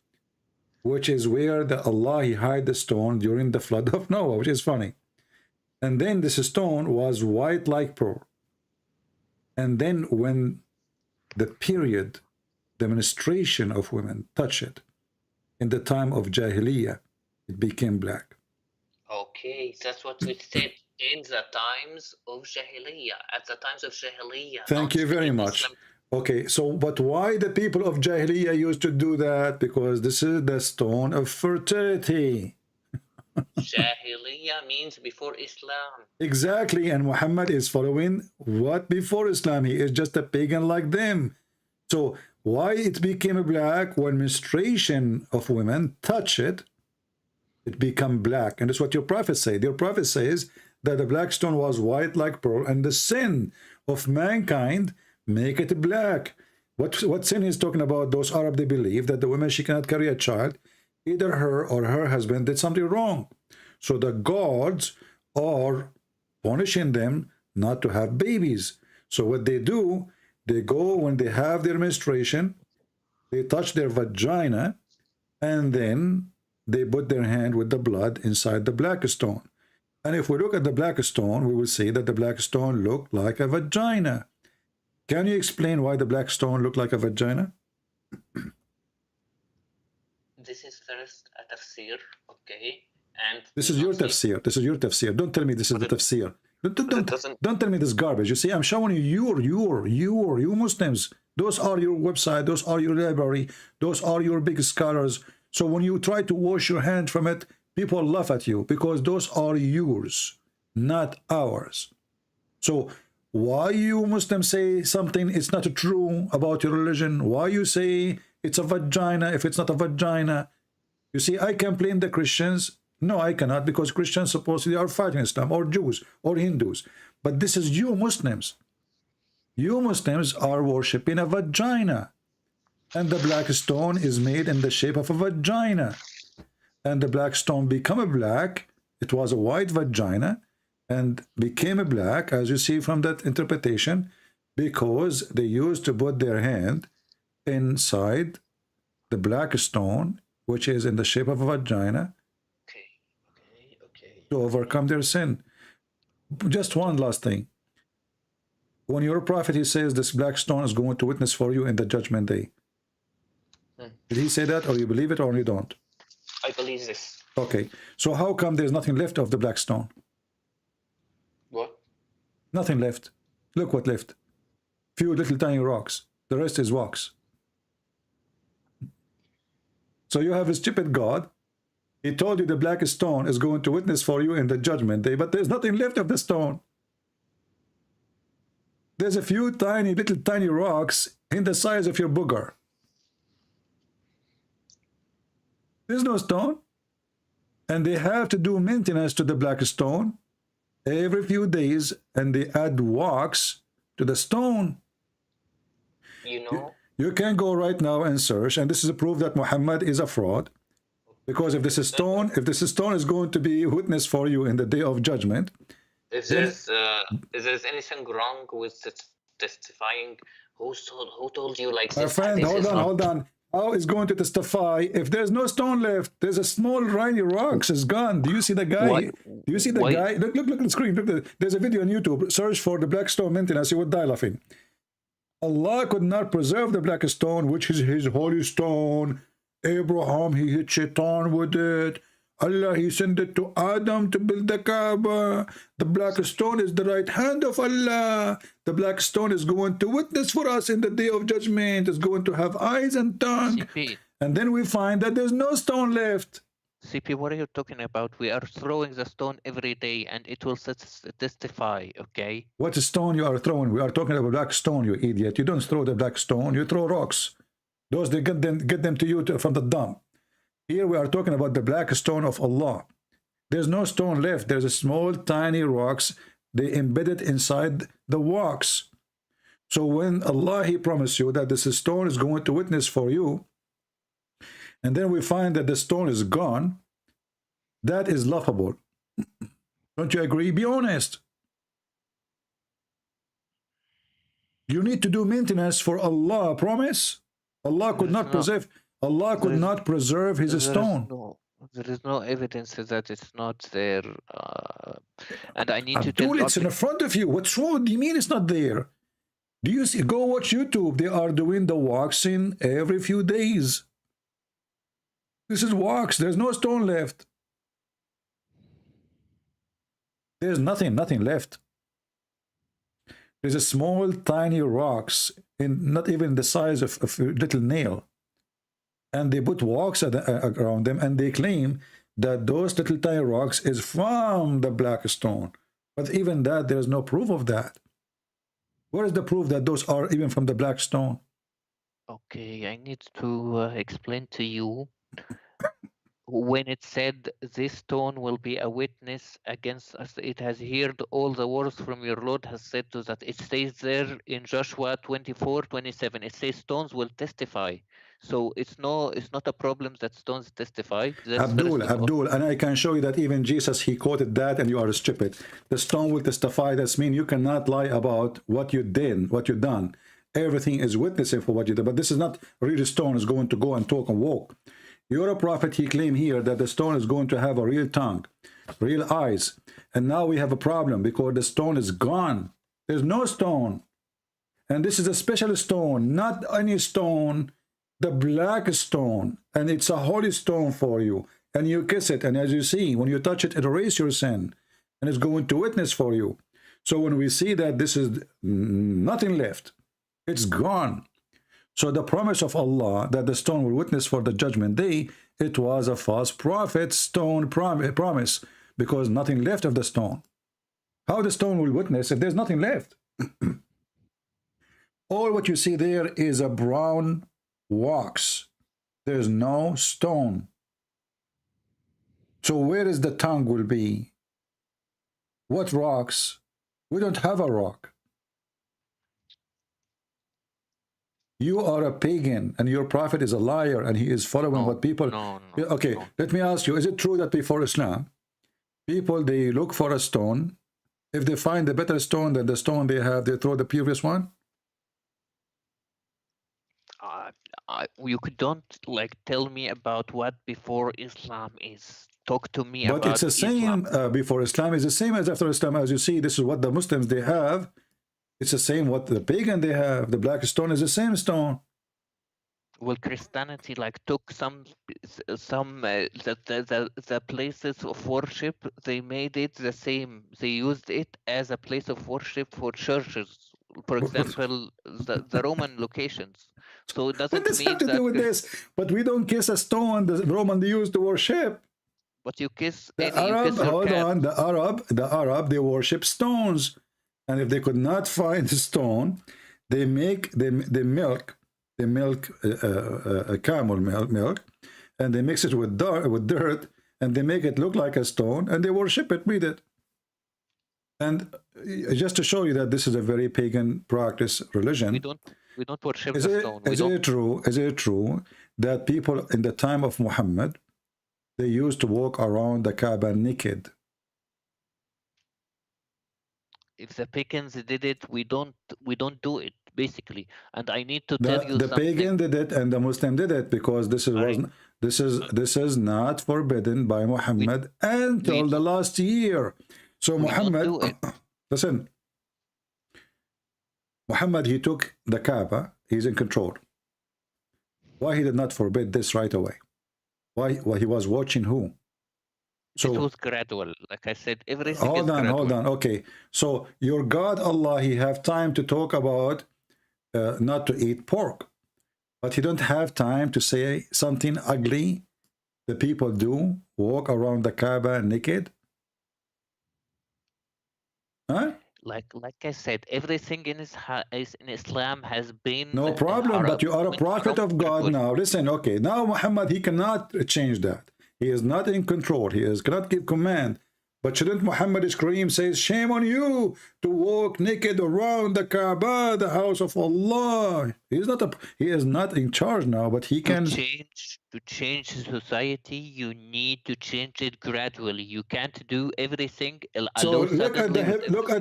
which is where Allah he hid the stone during the flood of Noah, which is funny. And then this stone was white like pearl. And then when the period, the menstruation of women touch it, in the time of Jahiliyyah, it became black. Okay, that's what we said in the times of Jahiliyyah. At the times of Jahiliyyah. Thank you very much. Okay, so but why the people of Jahiliyyah used to do that? Because this is the stone of fertility. Jahiliyyah means before Islam. Exactly, and Muhammad is following what before Islam? He is just a pagan like them. So why it became black? When menstruation of women touch it, it become black. And that's what your prophet said. Your prophet says that the black stone was white like pearl, and the sin of mankind make it black. What sin is talking about? Those Arab, they believe that the woman, she cannot carry a child. Either her or her husband did something wrong. So the gods are punishing them not to have babies. So what they do, they go when they have their menstruation, they touch their vagina, and then they put their hand with the blood inside the black stone. And if we look at the black stone, we will see that the black stone looked like a vagina. Can you explain why the black stone looked like a vagina? This is first a tafsir, okay? And this is your tafsir. This is your tafsir. Don't tell me this is the tafsir. Don't tell me this garbage. You see, I'm showing you you Muslims. Those are your website. Those are your library. Those are your big scholars. So when you try to wash your hand from it, people laugh at you because those are yours, not ours. So why you Muslims say something is not true about your religion? Why you say it's a vagina if it's not a vagina? You see, I can blame the Christians. No, I cannot, because Christians supposedly are fighting Islam, or Jews, or Hindus. But this is you Muslims. You Muslims are worshipping a vagina. And the black stone is made in the shape of a vagina. And the black stone became black. It was a white vagina and became black, as you see from that interpretation, because they used to put their hand inside the black stone, which is in the shape of a vagina, to overcome their sin. Just one last thing. When your prophet, he says this black stone is going to witness for you in the judgment day. Did he say that, or you believe it, or you don't? I believe this. Okay, so how come there's nothing left of the black stone? What? Nothing left. Look what left. Few little tiny rocks. The rest is wax. So you have a stupid God. He told you the black stone is going to witness for you in the judgment day, but there's nothing left of the stone. There's a few little tiny rocks in the size of your booger. There's no stone. And they have to do maintenance to the black stone every few days, and they add wax to the stone. You know, you can go right now and search, and this is a proof that Muhammad is a fraud. Because if this stone is going to be witness for you in the day of judgment, if there's anything wrong with testifying Who told you like My this? friend, Hadith hold is on, not. hold on. How is going to testify if there's no stone left? There's a small tiny rocks is gone. Do you see the guy? Do you see the guy? Look at the screen. Look, there's a video on YouTube. Search for the black stone maintenance. You would die laughing. Allah could not preserve the black stone, which is his holy stone. Abraham, he hit Shaitan with it. Allah, he sent it to Adam to build the Kaaba. The black stone is the right hand of Allah. The black stone is going to witness for us in the day of judgment. It's going to have eyes and tongue. CP. And then we find that there's no stone left. CP, what are you talking about? We are throwing the stone every day and it will testify, okay? What stone you are throwing? We are talking about black stone, you idiot. You don't throw the black stone, you throw rocks. Those, they get them to you from the dump. Here we are talking about the black stone of Allah. There's no stone left. There's a small, tiny rocks. They embedded inside the rocks. So when Allah, he promised you that this stone is going to witness for you, and then we find that the stone is gone, that is laughable. Don't you agree? Be honest. You need to do maintenance for Allah, promise. Allah could not preserve. Allah could not preserve his stone. There is no evidence that it's not there. And I need to tell Abdul, it's in front of you. What's wrong? What do you mean it's not there? Do you see? Go watch YouTube. They are doing the waxing every few days. This is wax. There's no stone left. There's nothing left. There's a small, tiny rocks, in not even the size of a little nail. And they put wax around them, and they claim that those little tiny rocks is from the black stone. But even that, there's no proof of that. Where is the proof that those are even from the black stone? Okay, I need to explain to you. When it said this stone will be a witness against us, it has heard all the words from your Lord has said to that. It says there in Joshua 24:27. It says stones will testify. So it's not a problem that stones testify. Abdul, and I can show you that even Jesus, he quoted that, and you are stupid. The stone will testify. That means you cannot lie about what you did, what you done. Everything is witnessing for what you did. But this is not real stone is going to go and talk and walk. You're a prophet, he claimed here that the stone is going to have a real tongue, real eyes. And now we have a problem because the stone is gone. There's no stone. And this is a special stone, not any stone, the black stone. And it's a holy stone for you. And you kiss it. And as you see, when you touch it, it erases your sin. And it's going to witness for you. So when we see that this is nothing left, it's gone. So the promise of Allah that the stone will witness for the judgment day, it was a false prophet stone promise, because nothing left of the stone. How the stone will witness if there's nothing left? All what you see there is a brown wax. There's no stone. So where is the tongue will be? What rocks? We don't have a rock. You are a pagan, and your prophet is a liar, and he is following what people... Okay, let me ask you, is it true that before Islam, people, they look for a stone? If they find a better stone than the stone they have, they throw the previous one? You don't like tell me about what before Islam is. Talk to me about But it's the same before Islam. Is the same as after Islam. As you see, this is what the Muslims, they have. It's the same what the pagan they have. The black stone is the same stone. Well, Christianity like took some the places of worship. They made it the same. They used it as a place of worship for churches. For example, the Roman locations. So it doesn't mean have to that do with this. But we don't kiss a stone. The Roman they used to worship. But you kiss. The Arab, hold on. The Arab they worship stones. And if they could not find the stone, they milk a camel milk, and they mix it with dirt, and they make it look like a stone, and they worship it with it. And just to show you that this is a very pagan practice religion. We don't worship the stone. Is it true that people in the time of Muhammad, they used to walk around the Kaaba naked? If the pagans did it, we don't do it basically. And I need to tell you The something. pagan did it and the Muslim did it, because this is not forbidden by Muhammad until the last year. So Muhammad, listen, Muhammad, he took the Kaaba, he's in control. Why he did not forbid this right away? Why he was watching who? So it was gradual, like I said, everything hold is on, gradual. hold on. Okay, so your God Allah, he have time to talk about not to eat pork, but he don't have time to say something ugly the people do, walk around the Kaaba naked. Huh? Like I said, everything in Islam has been No problem, but you are a prophet of God now. Listen, okay, now Muhammad, he cannot change that. He is not in control. He cannot give command. But shouldn't Muhammad scream, says, shame on you to walk naked around the Kaaba, the house of Allah. He is not in charge now, but he can to change society. You need to change it gradually. You can't do everything. So look at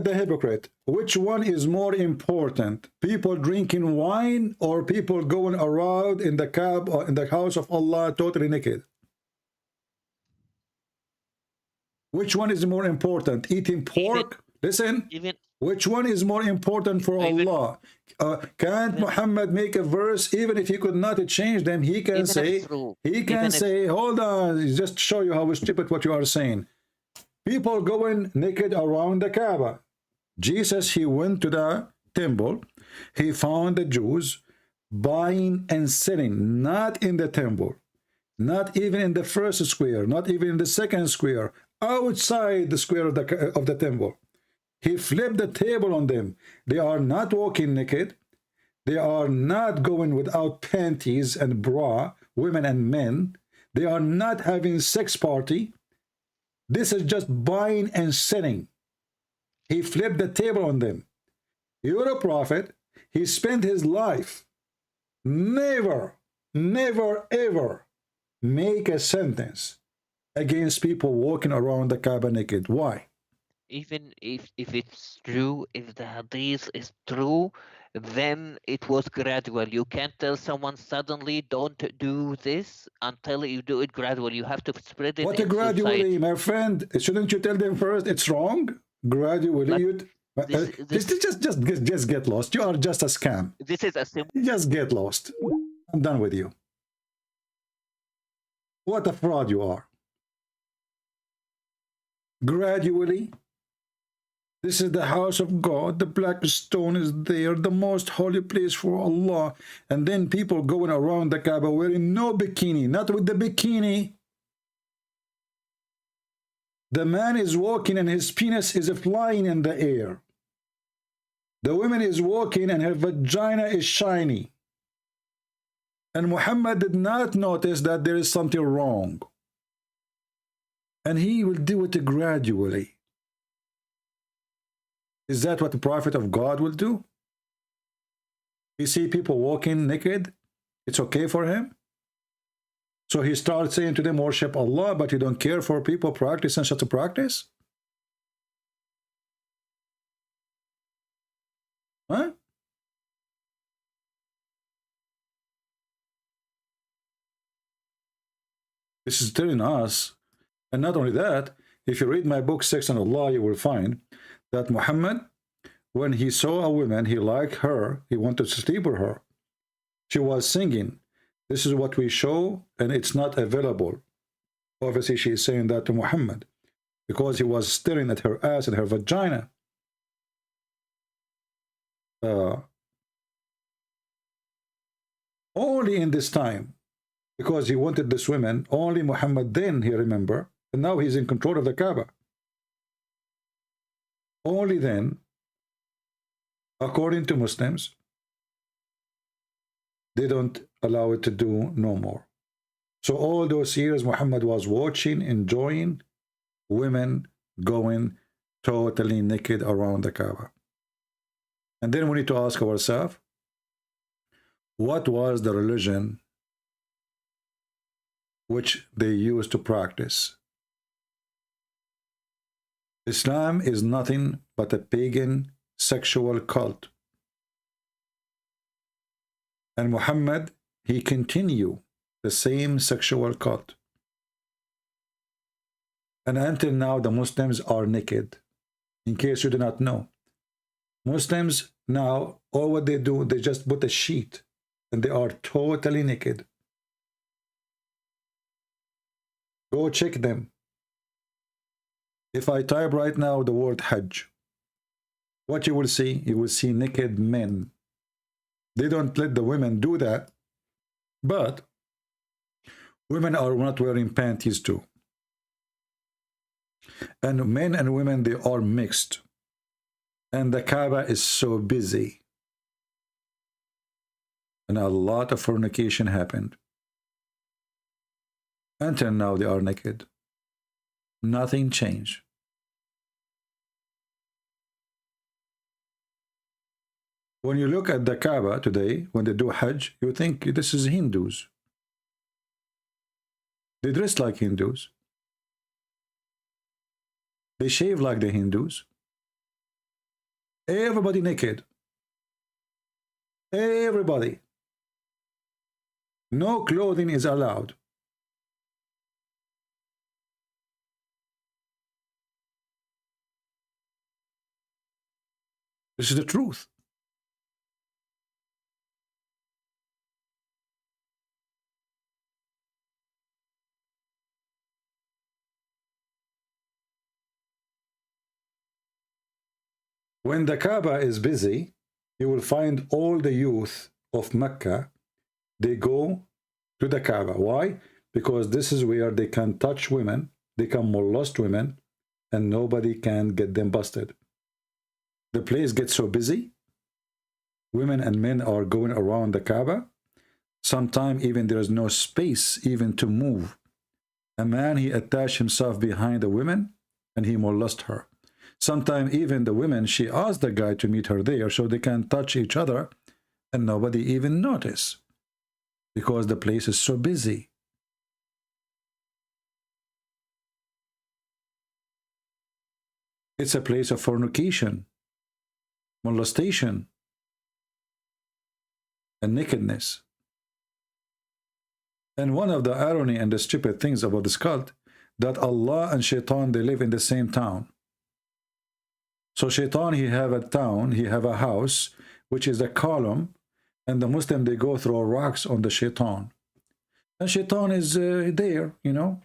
the hypocrite. Which one is more important? People drinking wine or people going around in the Kaaba or in the house of Allah totally naked? Which one is more important? Eating pork? Listen. Which one is more important for Allah? Can't Muhammad make a verse, even if he could not change them? He can say, hold on, just show you how stupid what you are saying. People going naked around the Kaaba. Jesus, he went to the temple. He found the Jews buying and selling, not in the temple, not even in the first square, not even in the second square, outside the square of the temple. He flipped the table on them. They are not walking naked. They are not going without panties and bra, women and men. They are not having sex party. This is just buying and selling. He flipped the table on them. You're a prophet. He spent his life never, ever make a sentence against people walking around the Kaaba naked. Why? Even if it's true, if the hadith is true, then it was gradual. You can't tell someone suddenly don't do this until you do it gradually. You have to spread it. What a gradually, my friend? Shouldn't you tell them first it's wrong? Gradually, just get lost. You are just a scam. This is a simple. Just get lost. I'm done with you. What a fraud you are. Gradually. This is the house of God. The black stone is there, the most holy place for Allah. And then people going around the Kaaba wearing no bikini, not with the bikini. The man is walking and his penis is flying in the air. The woman is walking and her vagina is shiny. And Muhammad did not notice that there is something wrong. And he will do it gradually. Is that what the prophet of God will do? You see people walking naked, it's okay for him? So he starts saying to them, worship Allah, but you don't care for people practicing such a practice? Huh? This is telling us, and not only that, if you read my book, Sex and Allah, you will find that Muhammad, when he saw a woman, he liked her, he wanted to sleep with her. She was singing. This is what we show, and it's not available. Obviously, she is saying that to Muhammad because he was staring at her ass and her vagina. Only in this time, because he wanted this woman, only Muhammad then he remembered, and now he's in control of the Kaaba. Only then, according to Muslims, they don't allow it to do no more. So all those years Muhammad was watching, enjoying women going totally naked around the Kaaba. And then we need to ask ourselves, what was the religion which they used to practice? Islam is nothing but a pagan sexual cult. And Muhammad, he continue the same sexual cult. And until now, the Muslims are naked. In case you do not know, Muslims now, all what they do, they just put a sheet and they are totally naked. Go check them. If I type right now the word Hajj, what you will see? You will see naked men. They don't let the women do that, but women are not wearing panties too. And men and women, they are mixed. And the Kaaba is so busy. And a lot of fornication happened. Until now, they are naked. Nothing changed. When you look at the Kaaba today, when they do Hajj, you think this is Hindus. They dress like Hindus. They shave like the Hindus. Everybody naked. Everybody. No clothing is allowed. This is the truth. When the Kaaba is busy, you will find all the youth of Mecca, they go to the Kaaba. Why? Because this is where they can touch women, they can molest women, and nobody can get them busted. The place gets so busy, women and men are going around the Kaaba. Sometimes even there is no space even to move. A man, he attached himself behind the women and he molested her. Sometimes even the women, she asked the guy to meet her there so they can touch each other and nobody even notice because the place is so busy. It's a place of fornication, molestation, and nakedness. And one of the irony and the stupid things about this cult, that Allah and Shaitan, they live in the same town. So Shaitan, he have a town, he have a house, which is a column, and the Muslim, they go throw rocks on the Shaitan. And Shaitan is there, you know.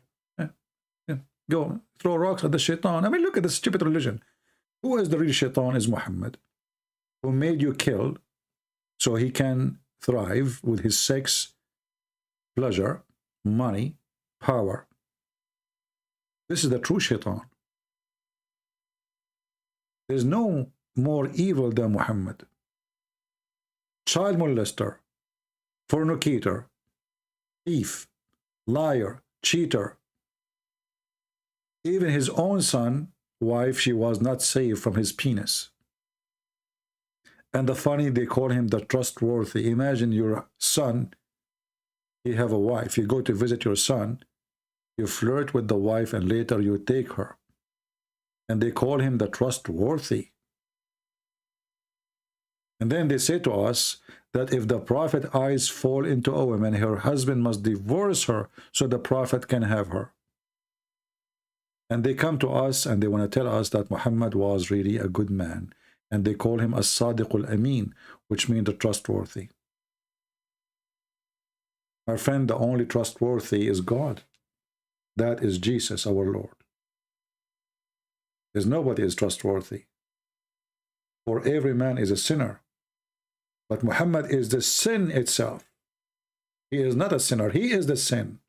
Go throw rocks at the Shaitan. I mean, look at the stupid religion. Who is the real Shaitan? Is Muhammad, who made you kill so he can thrive with his sex, pleasure, money, power. This is the true Shaitan. There's no more evil than Muhammad. Child molester, fornicator, thief, liar, cheater. Even his own son, wife, she was not saved from his penis. And the funny, they call him the trustworthy. Imagine your son, you have a wife, you go to visit your son, you flirt with the wife and later you take her. And they call him the trustworthy. And then they say to us that if the prophet eyes fall into a woman, her husband must divorce her so the prophet can have her. And they come to us and they want to tell us that Muhammad was really a good man. And they call him as-sadiqul amin, which means the trustworthy. My friend, the only trustworthy is God. That is Jesus, our Lord. There's nobody is trustworthy. For every man is a sinner. But Muhammad is the sin itself. He is not a sinner. He is the sin.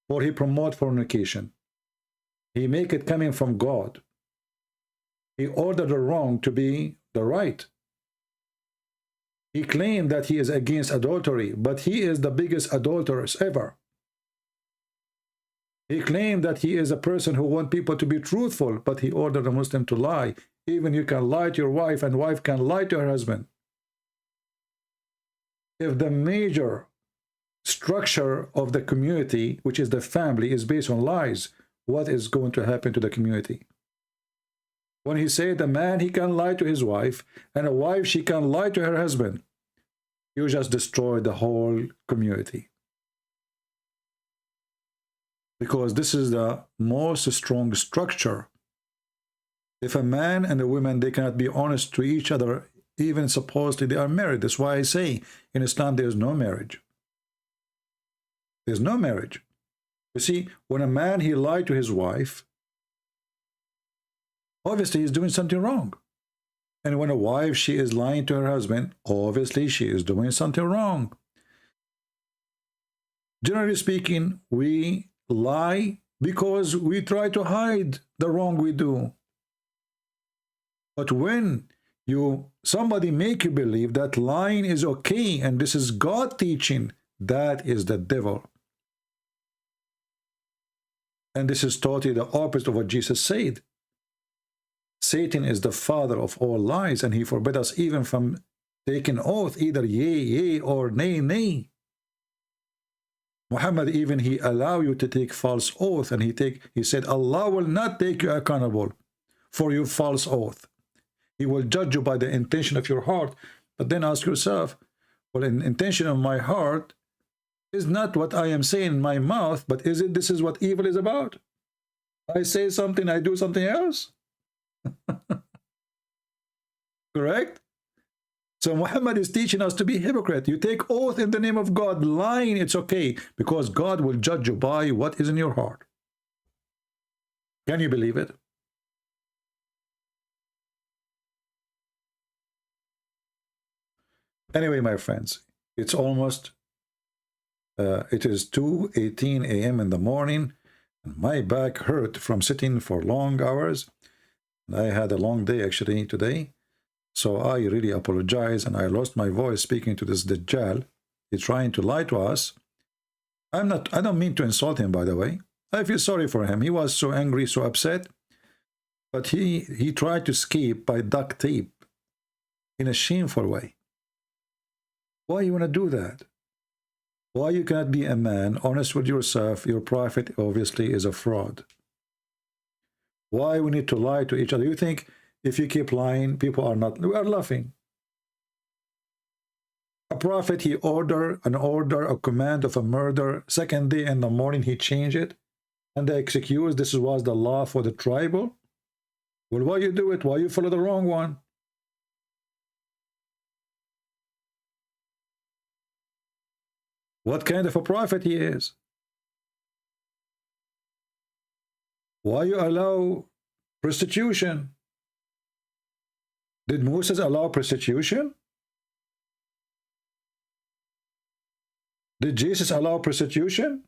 For he promote fornication. He make it coming from God. He ordered the wrong to be the right. He claimed that he is against adultery, but he is the biggest adulteress ever. He claimed that he is a person who wants people to be truthful, but he ordered a Muslim to lie. Even you can lie to your wife and wife can lie to her husband. If the major structure of the community, which is the family, is based on lies, what is going to happen to the community? When he said a man, he can lie to his wife, and a wife, she can lie to her husband. you just destroy the whole community. Because this is the most strong structure. If a man and a woman, they cannot be honest to each other, even supposedly they are married. That's why I say in Islam there is no marriage. There's no marriage. You see, when a man, he lied to his wife, obviously he's doing something wrong. And when a wife, she is lying to her husband, obviously she is doing something wrong. Generally speaking, we lie because we try to hide the wrong we do. But when somebody make you believe that lying is okay and this is God teaching, that is the devil. And this is totally the opposite of what Jesus said. Satan is the father of all lies, and he forbid us even from taking oath, either yea, yea, or nay, nay. Muhammad, even he allow you to take false oath, and he said, Allah will not take you accountable for your false oath. He will judge you by the intention of your heart. But then ask yourself, well, the intention of my heart is not what I am saying in my mouth, but this is what evil is about? I say something, I do something else. Correct? So Muhammad is teaching us to be hypocrite. You take oath in the name of God, lying, it's okay, because God will judge you by what is in your heart. Can you believe it? Anyway, my friends, it's almost it is 2:18 a.m. in the morning, and my back hurt from sitting for long hours. I had a long day actually today, so I really apologize, and I lost my voice speaking to this Dajjal. He's trying to lie to us. I don't mean to insult him, by the way. I feel sorry for him. He was so angry, so upset, but he tried to escape by duct tape in a shameful way. Why you want to do that? Why you cannot be a man, honest with yourself? Your prophet obviously is a fraud. Why we need to lie to each other? You think if you keep lying, people are not, we are laughing. A prophet, he order, a command of a murder, second day in the morning he changed it, and they excuse this was the law for the tribal. Well, why you do it? Why you follow the wrong one? What kind of a prophet he is? Why you allow prostitution? Did Moses allow prostitution? Did Jesus allow prostitution?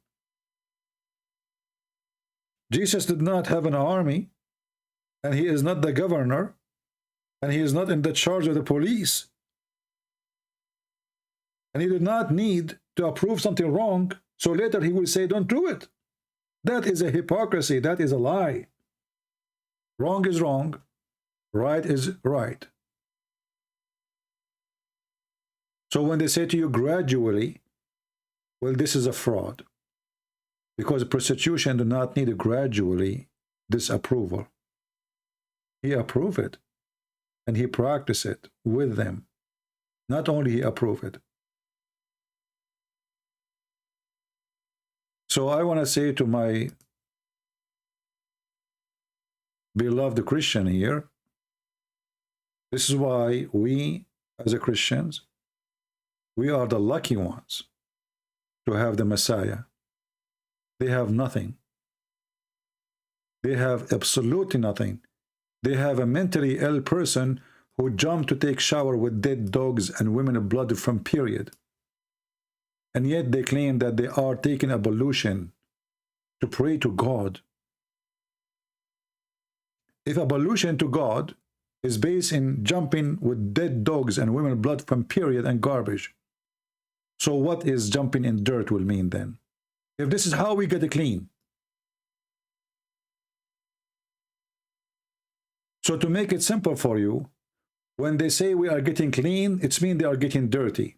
Jesus did not have an army, and he is not the governor, and he is not in the charge of the police. And he did not need to approve something wrong, so later he will say, don't do it. That is a hypocrisy. That is a lie. Wrong is wrong. Right is right. So when they say to you gradually, well, this is a fraud. Because prostitution do not need a gradually disapproval. He approved it. And he practiced it with them. Not only he approved it. So I want to say to my beloved Christian here, this is why we as a Christians, we are the lucky ones to have the Messiah. They have nothing. They have absolutely nothing. They have a mentally ill person who jumped to take shower with dead dogs and women blood from period. And yet they claim that they are taking ablution to pray to God. If ablution to God is based in jumping with dead dogs and women blood from period and garbage, so what is jumping in dirt will mean then? If this is how we get it clean. So to make it simple for you, when they say we are getting clean, it means they are getting dirty.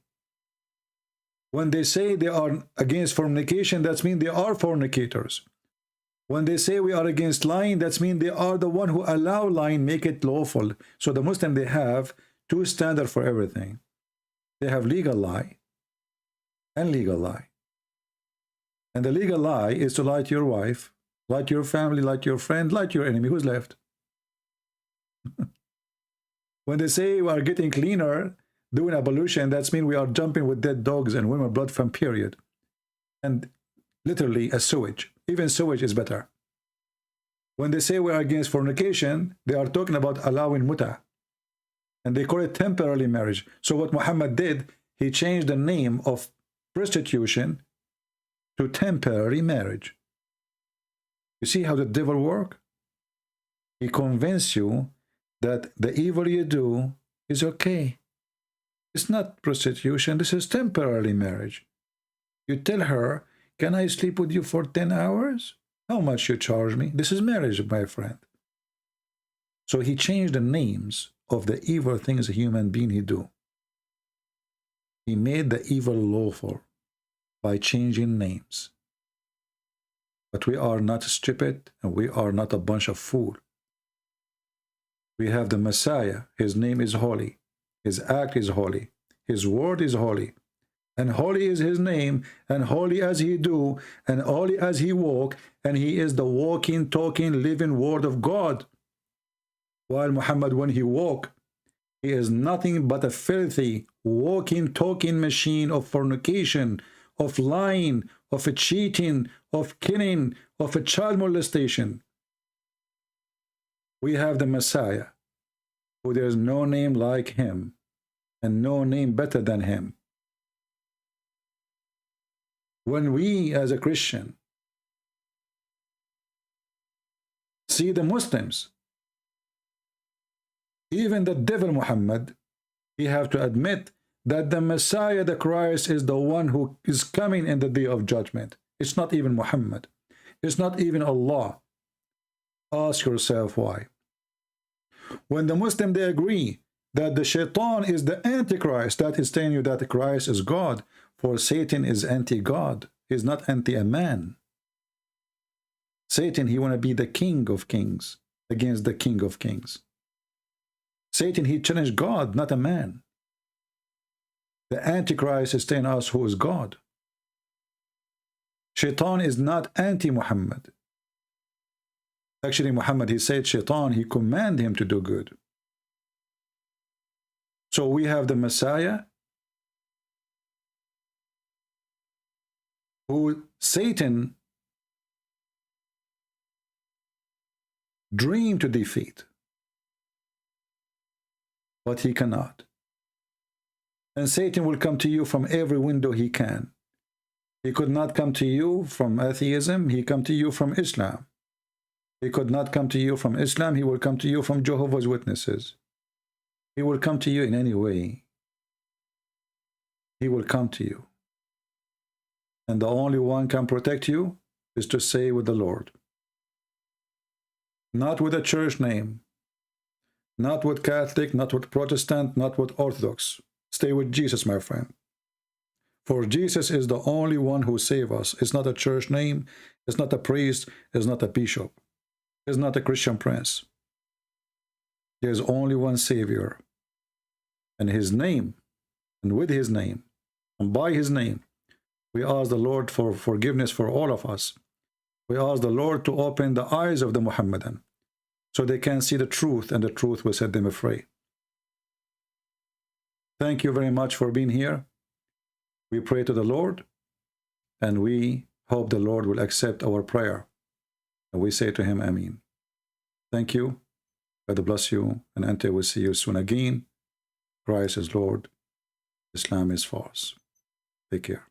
When they say they are against fornication, that means they are fornicators. When they say we are against lying, that means they are the one who allow lying, make it lawful. So the Muslim, they have two standards for everything. They have legal lie and legal lie. And the legal lie is to lie to your wife, lie to your family, lie to your friend, lie to your enemy. Who's left? When they say we are getting cleaner, doing ablution, that's mean we are jumping with dead dogs and women blood from period. And literally a sewage. Even sewage is better. When they say we are against fornication, they are talking about allowing Muta. And they call it temporary marriage. So what Muhammad did, he changed the name of prostitution to temporary marriage. You see how the devil works? He convinces you that the evil you do is okay. It's not prostitution, this is temporary marriage. You tell her, can I sleep with you for 10 hours? How much you charge me? This is marriage, my friend. So he changed the names of the evil things a human being he do. He made the evil lawful by changing names. But we are not stupid and we are not a bunch of fools. We have the Messiah. His name is holy. His act is holy. His word is holy. And holy is his name, and holy as he do, and holy as he walk, and he is the walking, talking, living word of God. While Muhammad, when he walk, he is nothing but a filthy, walking, talking machine of fornication, of lying, of cheating, of killing, of a child molestation. We have the Messiah, who there is no name like him, and no name better than him. When we as a Christian see the Muslims, even the devil Muhammad, he have to admit that the Messiah, the Christ, is the one who is coming in the day of judgment. It's not even Muhammad. It's not even Allah. Ask yourself why. When the Muslim, they agree that the shaitan is the antichrist, that is telling you that Christ is God, for Satan is anti-God. He's not anti a man. Satan, he want to be the king of kings against the king of kings. Satan, he challenged God, not a man. The antichrist is telling us who is God. Shaitan is not anti-Muhammad. Actually, Muhammad, he said Shaitan, he commanded him to do good. So we have the Messiah, who Satan dreamed to defeat, but he cannot. And Satan will come to you from every window he can. He could not come to you from atheism, he come to you from Islam. He could not come to you from Islam, he will come to you from Jehovah's Witnesses. He will come to you in any way. He will come to you. And the only one can protect you is to stay with the Lord. Not with a church name. Not with Catholic, not with Protestant, not with Orthodox. Stay with Jesus, my friend. For Jesus is the only one who saves us. It's not a church name. It's not a priest. It's not a bishop. It's not a Christian prince. There's only one Savior. And his name, and with his name, and by his name, we ask the Lord for forgiveness for all of us. We ask the Lord to open the eyes of the Muhammadan so they can see the truth, and the truth will set them free. Thank you very much for being here. We pray to the Lord, and we hope the Lord will accept our prayer. And we say to him, Amen. Thank you. God bless you. And until we see you soon again, Christ is Lord. Islam is false. Take care.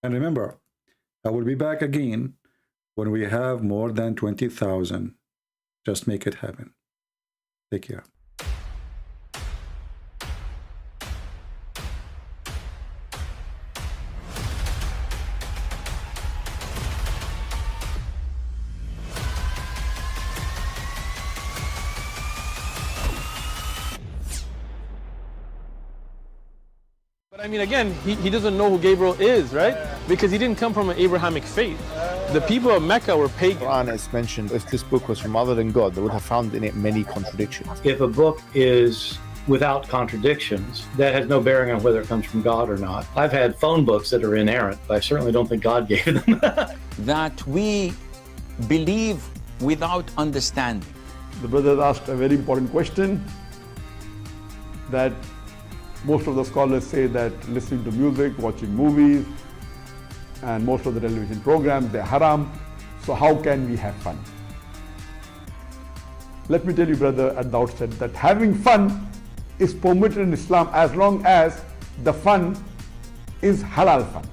And remember, I will be back again when we have more than 20,000. Just make it happen. Take care. But I mean, again, he doesn't know who Gabriel is, right? Because he didn't come from an Abrahamic faith. The people of Mecca were pagan. Quran is mentioned, if this book was from other than God, they would have found in it many contradictions. If a book is without contradictions. That has no bearing on whether it comes from God or not. I've had phone books that are inerrant, but I certainly don't think God gave them. That we believe without understanding. The brother asked a very important question, that most of the scholars say that listening to music, watching movies, and most of the television programs, they're haram. So how can we have fun? Let me tell you, brother, at the outset that having fun is permitted in Islam as long as the fun is halal fun.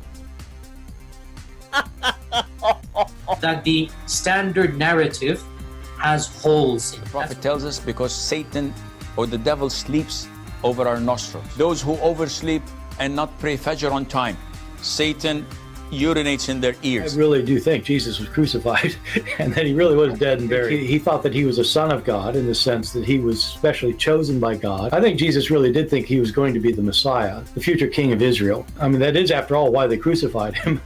That the standard narrative has holes in it. The Prophet tells us because Satan or the devil sleeps over our nostrils. Those who oversleep and not pray Fajr on time, Satan urinates in their ears. I really do think Jesus was crucified and that he really was dead and buried. He thought that he was a son of God in the sense that he was specially chosen by God. I think Jesus really did think he was going to be the Messiah, the future king of Israel. I mean, that is, after all, why they crucified him.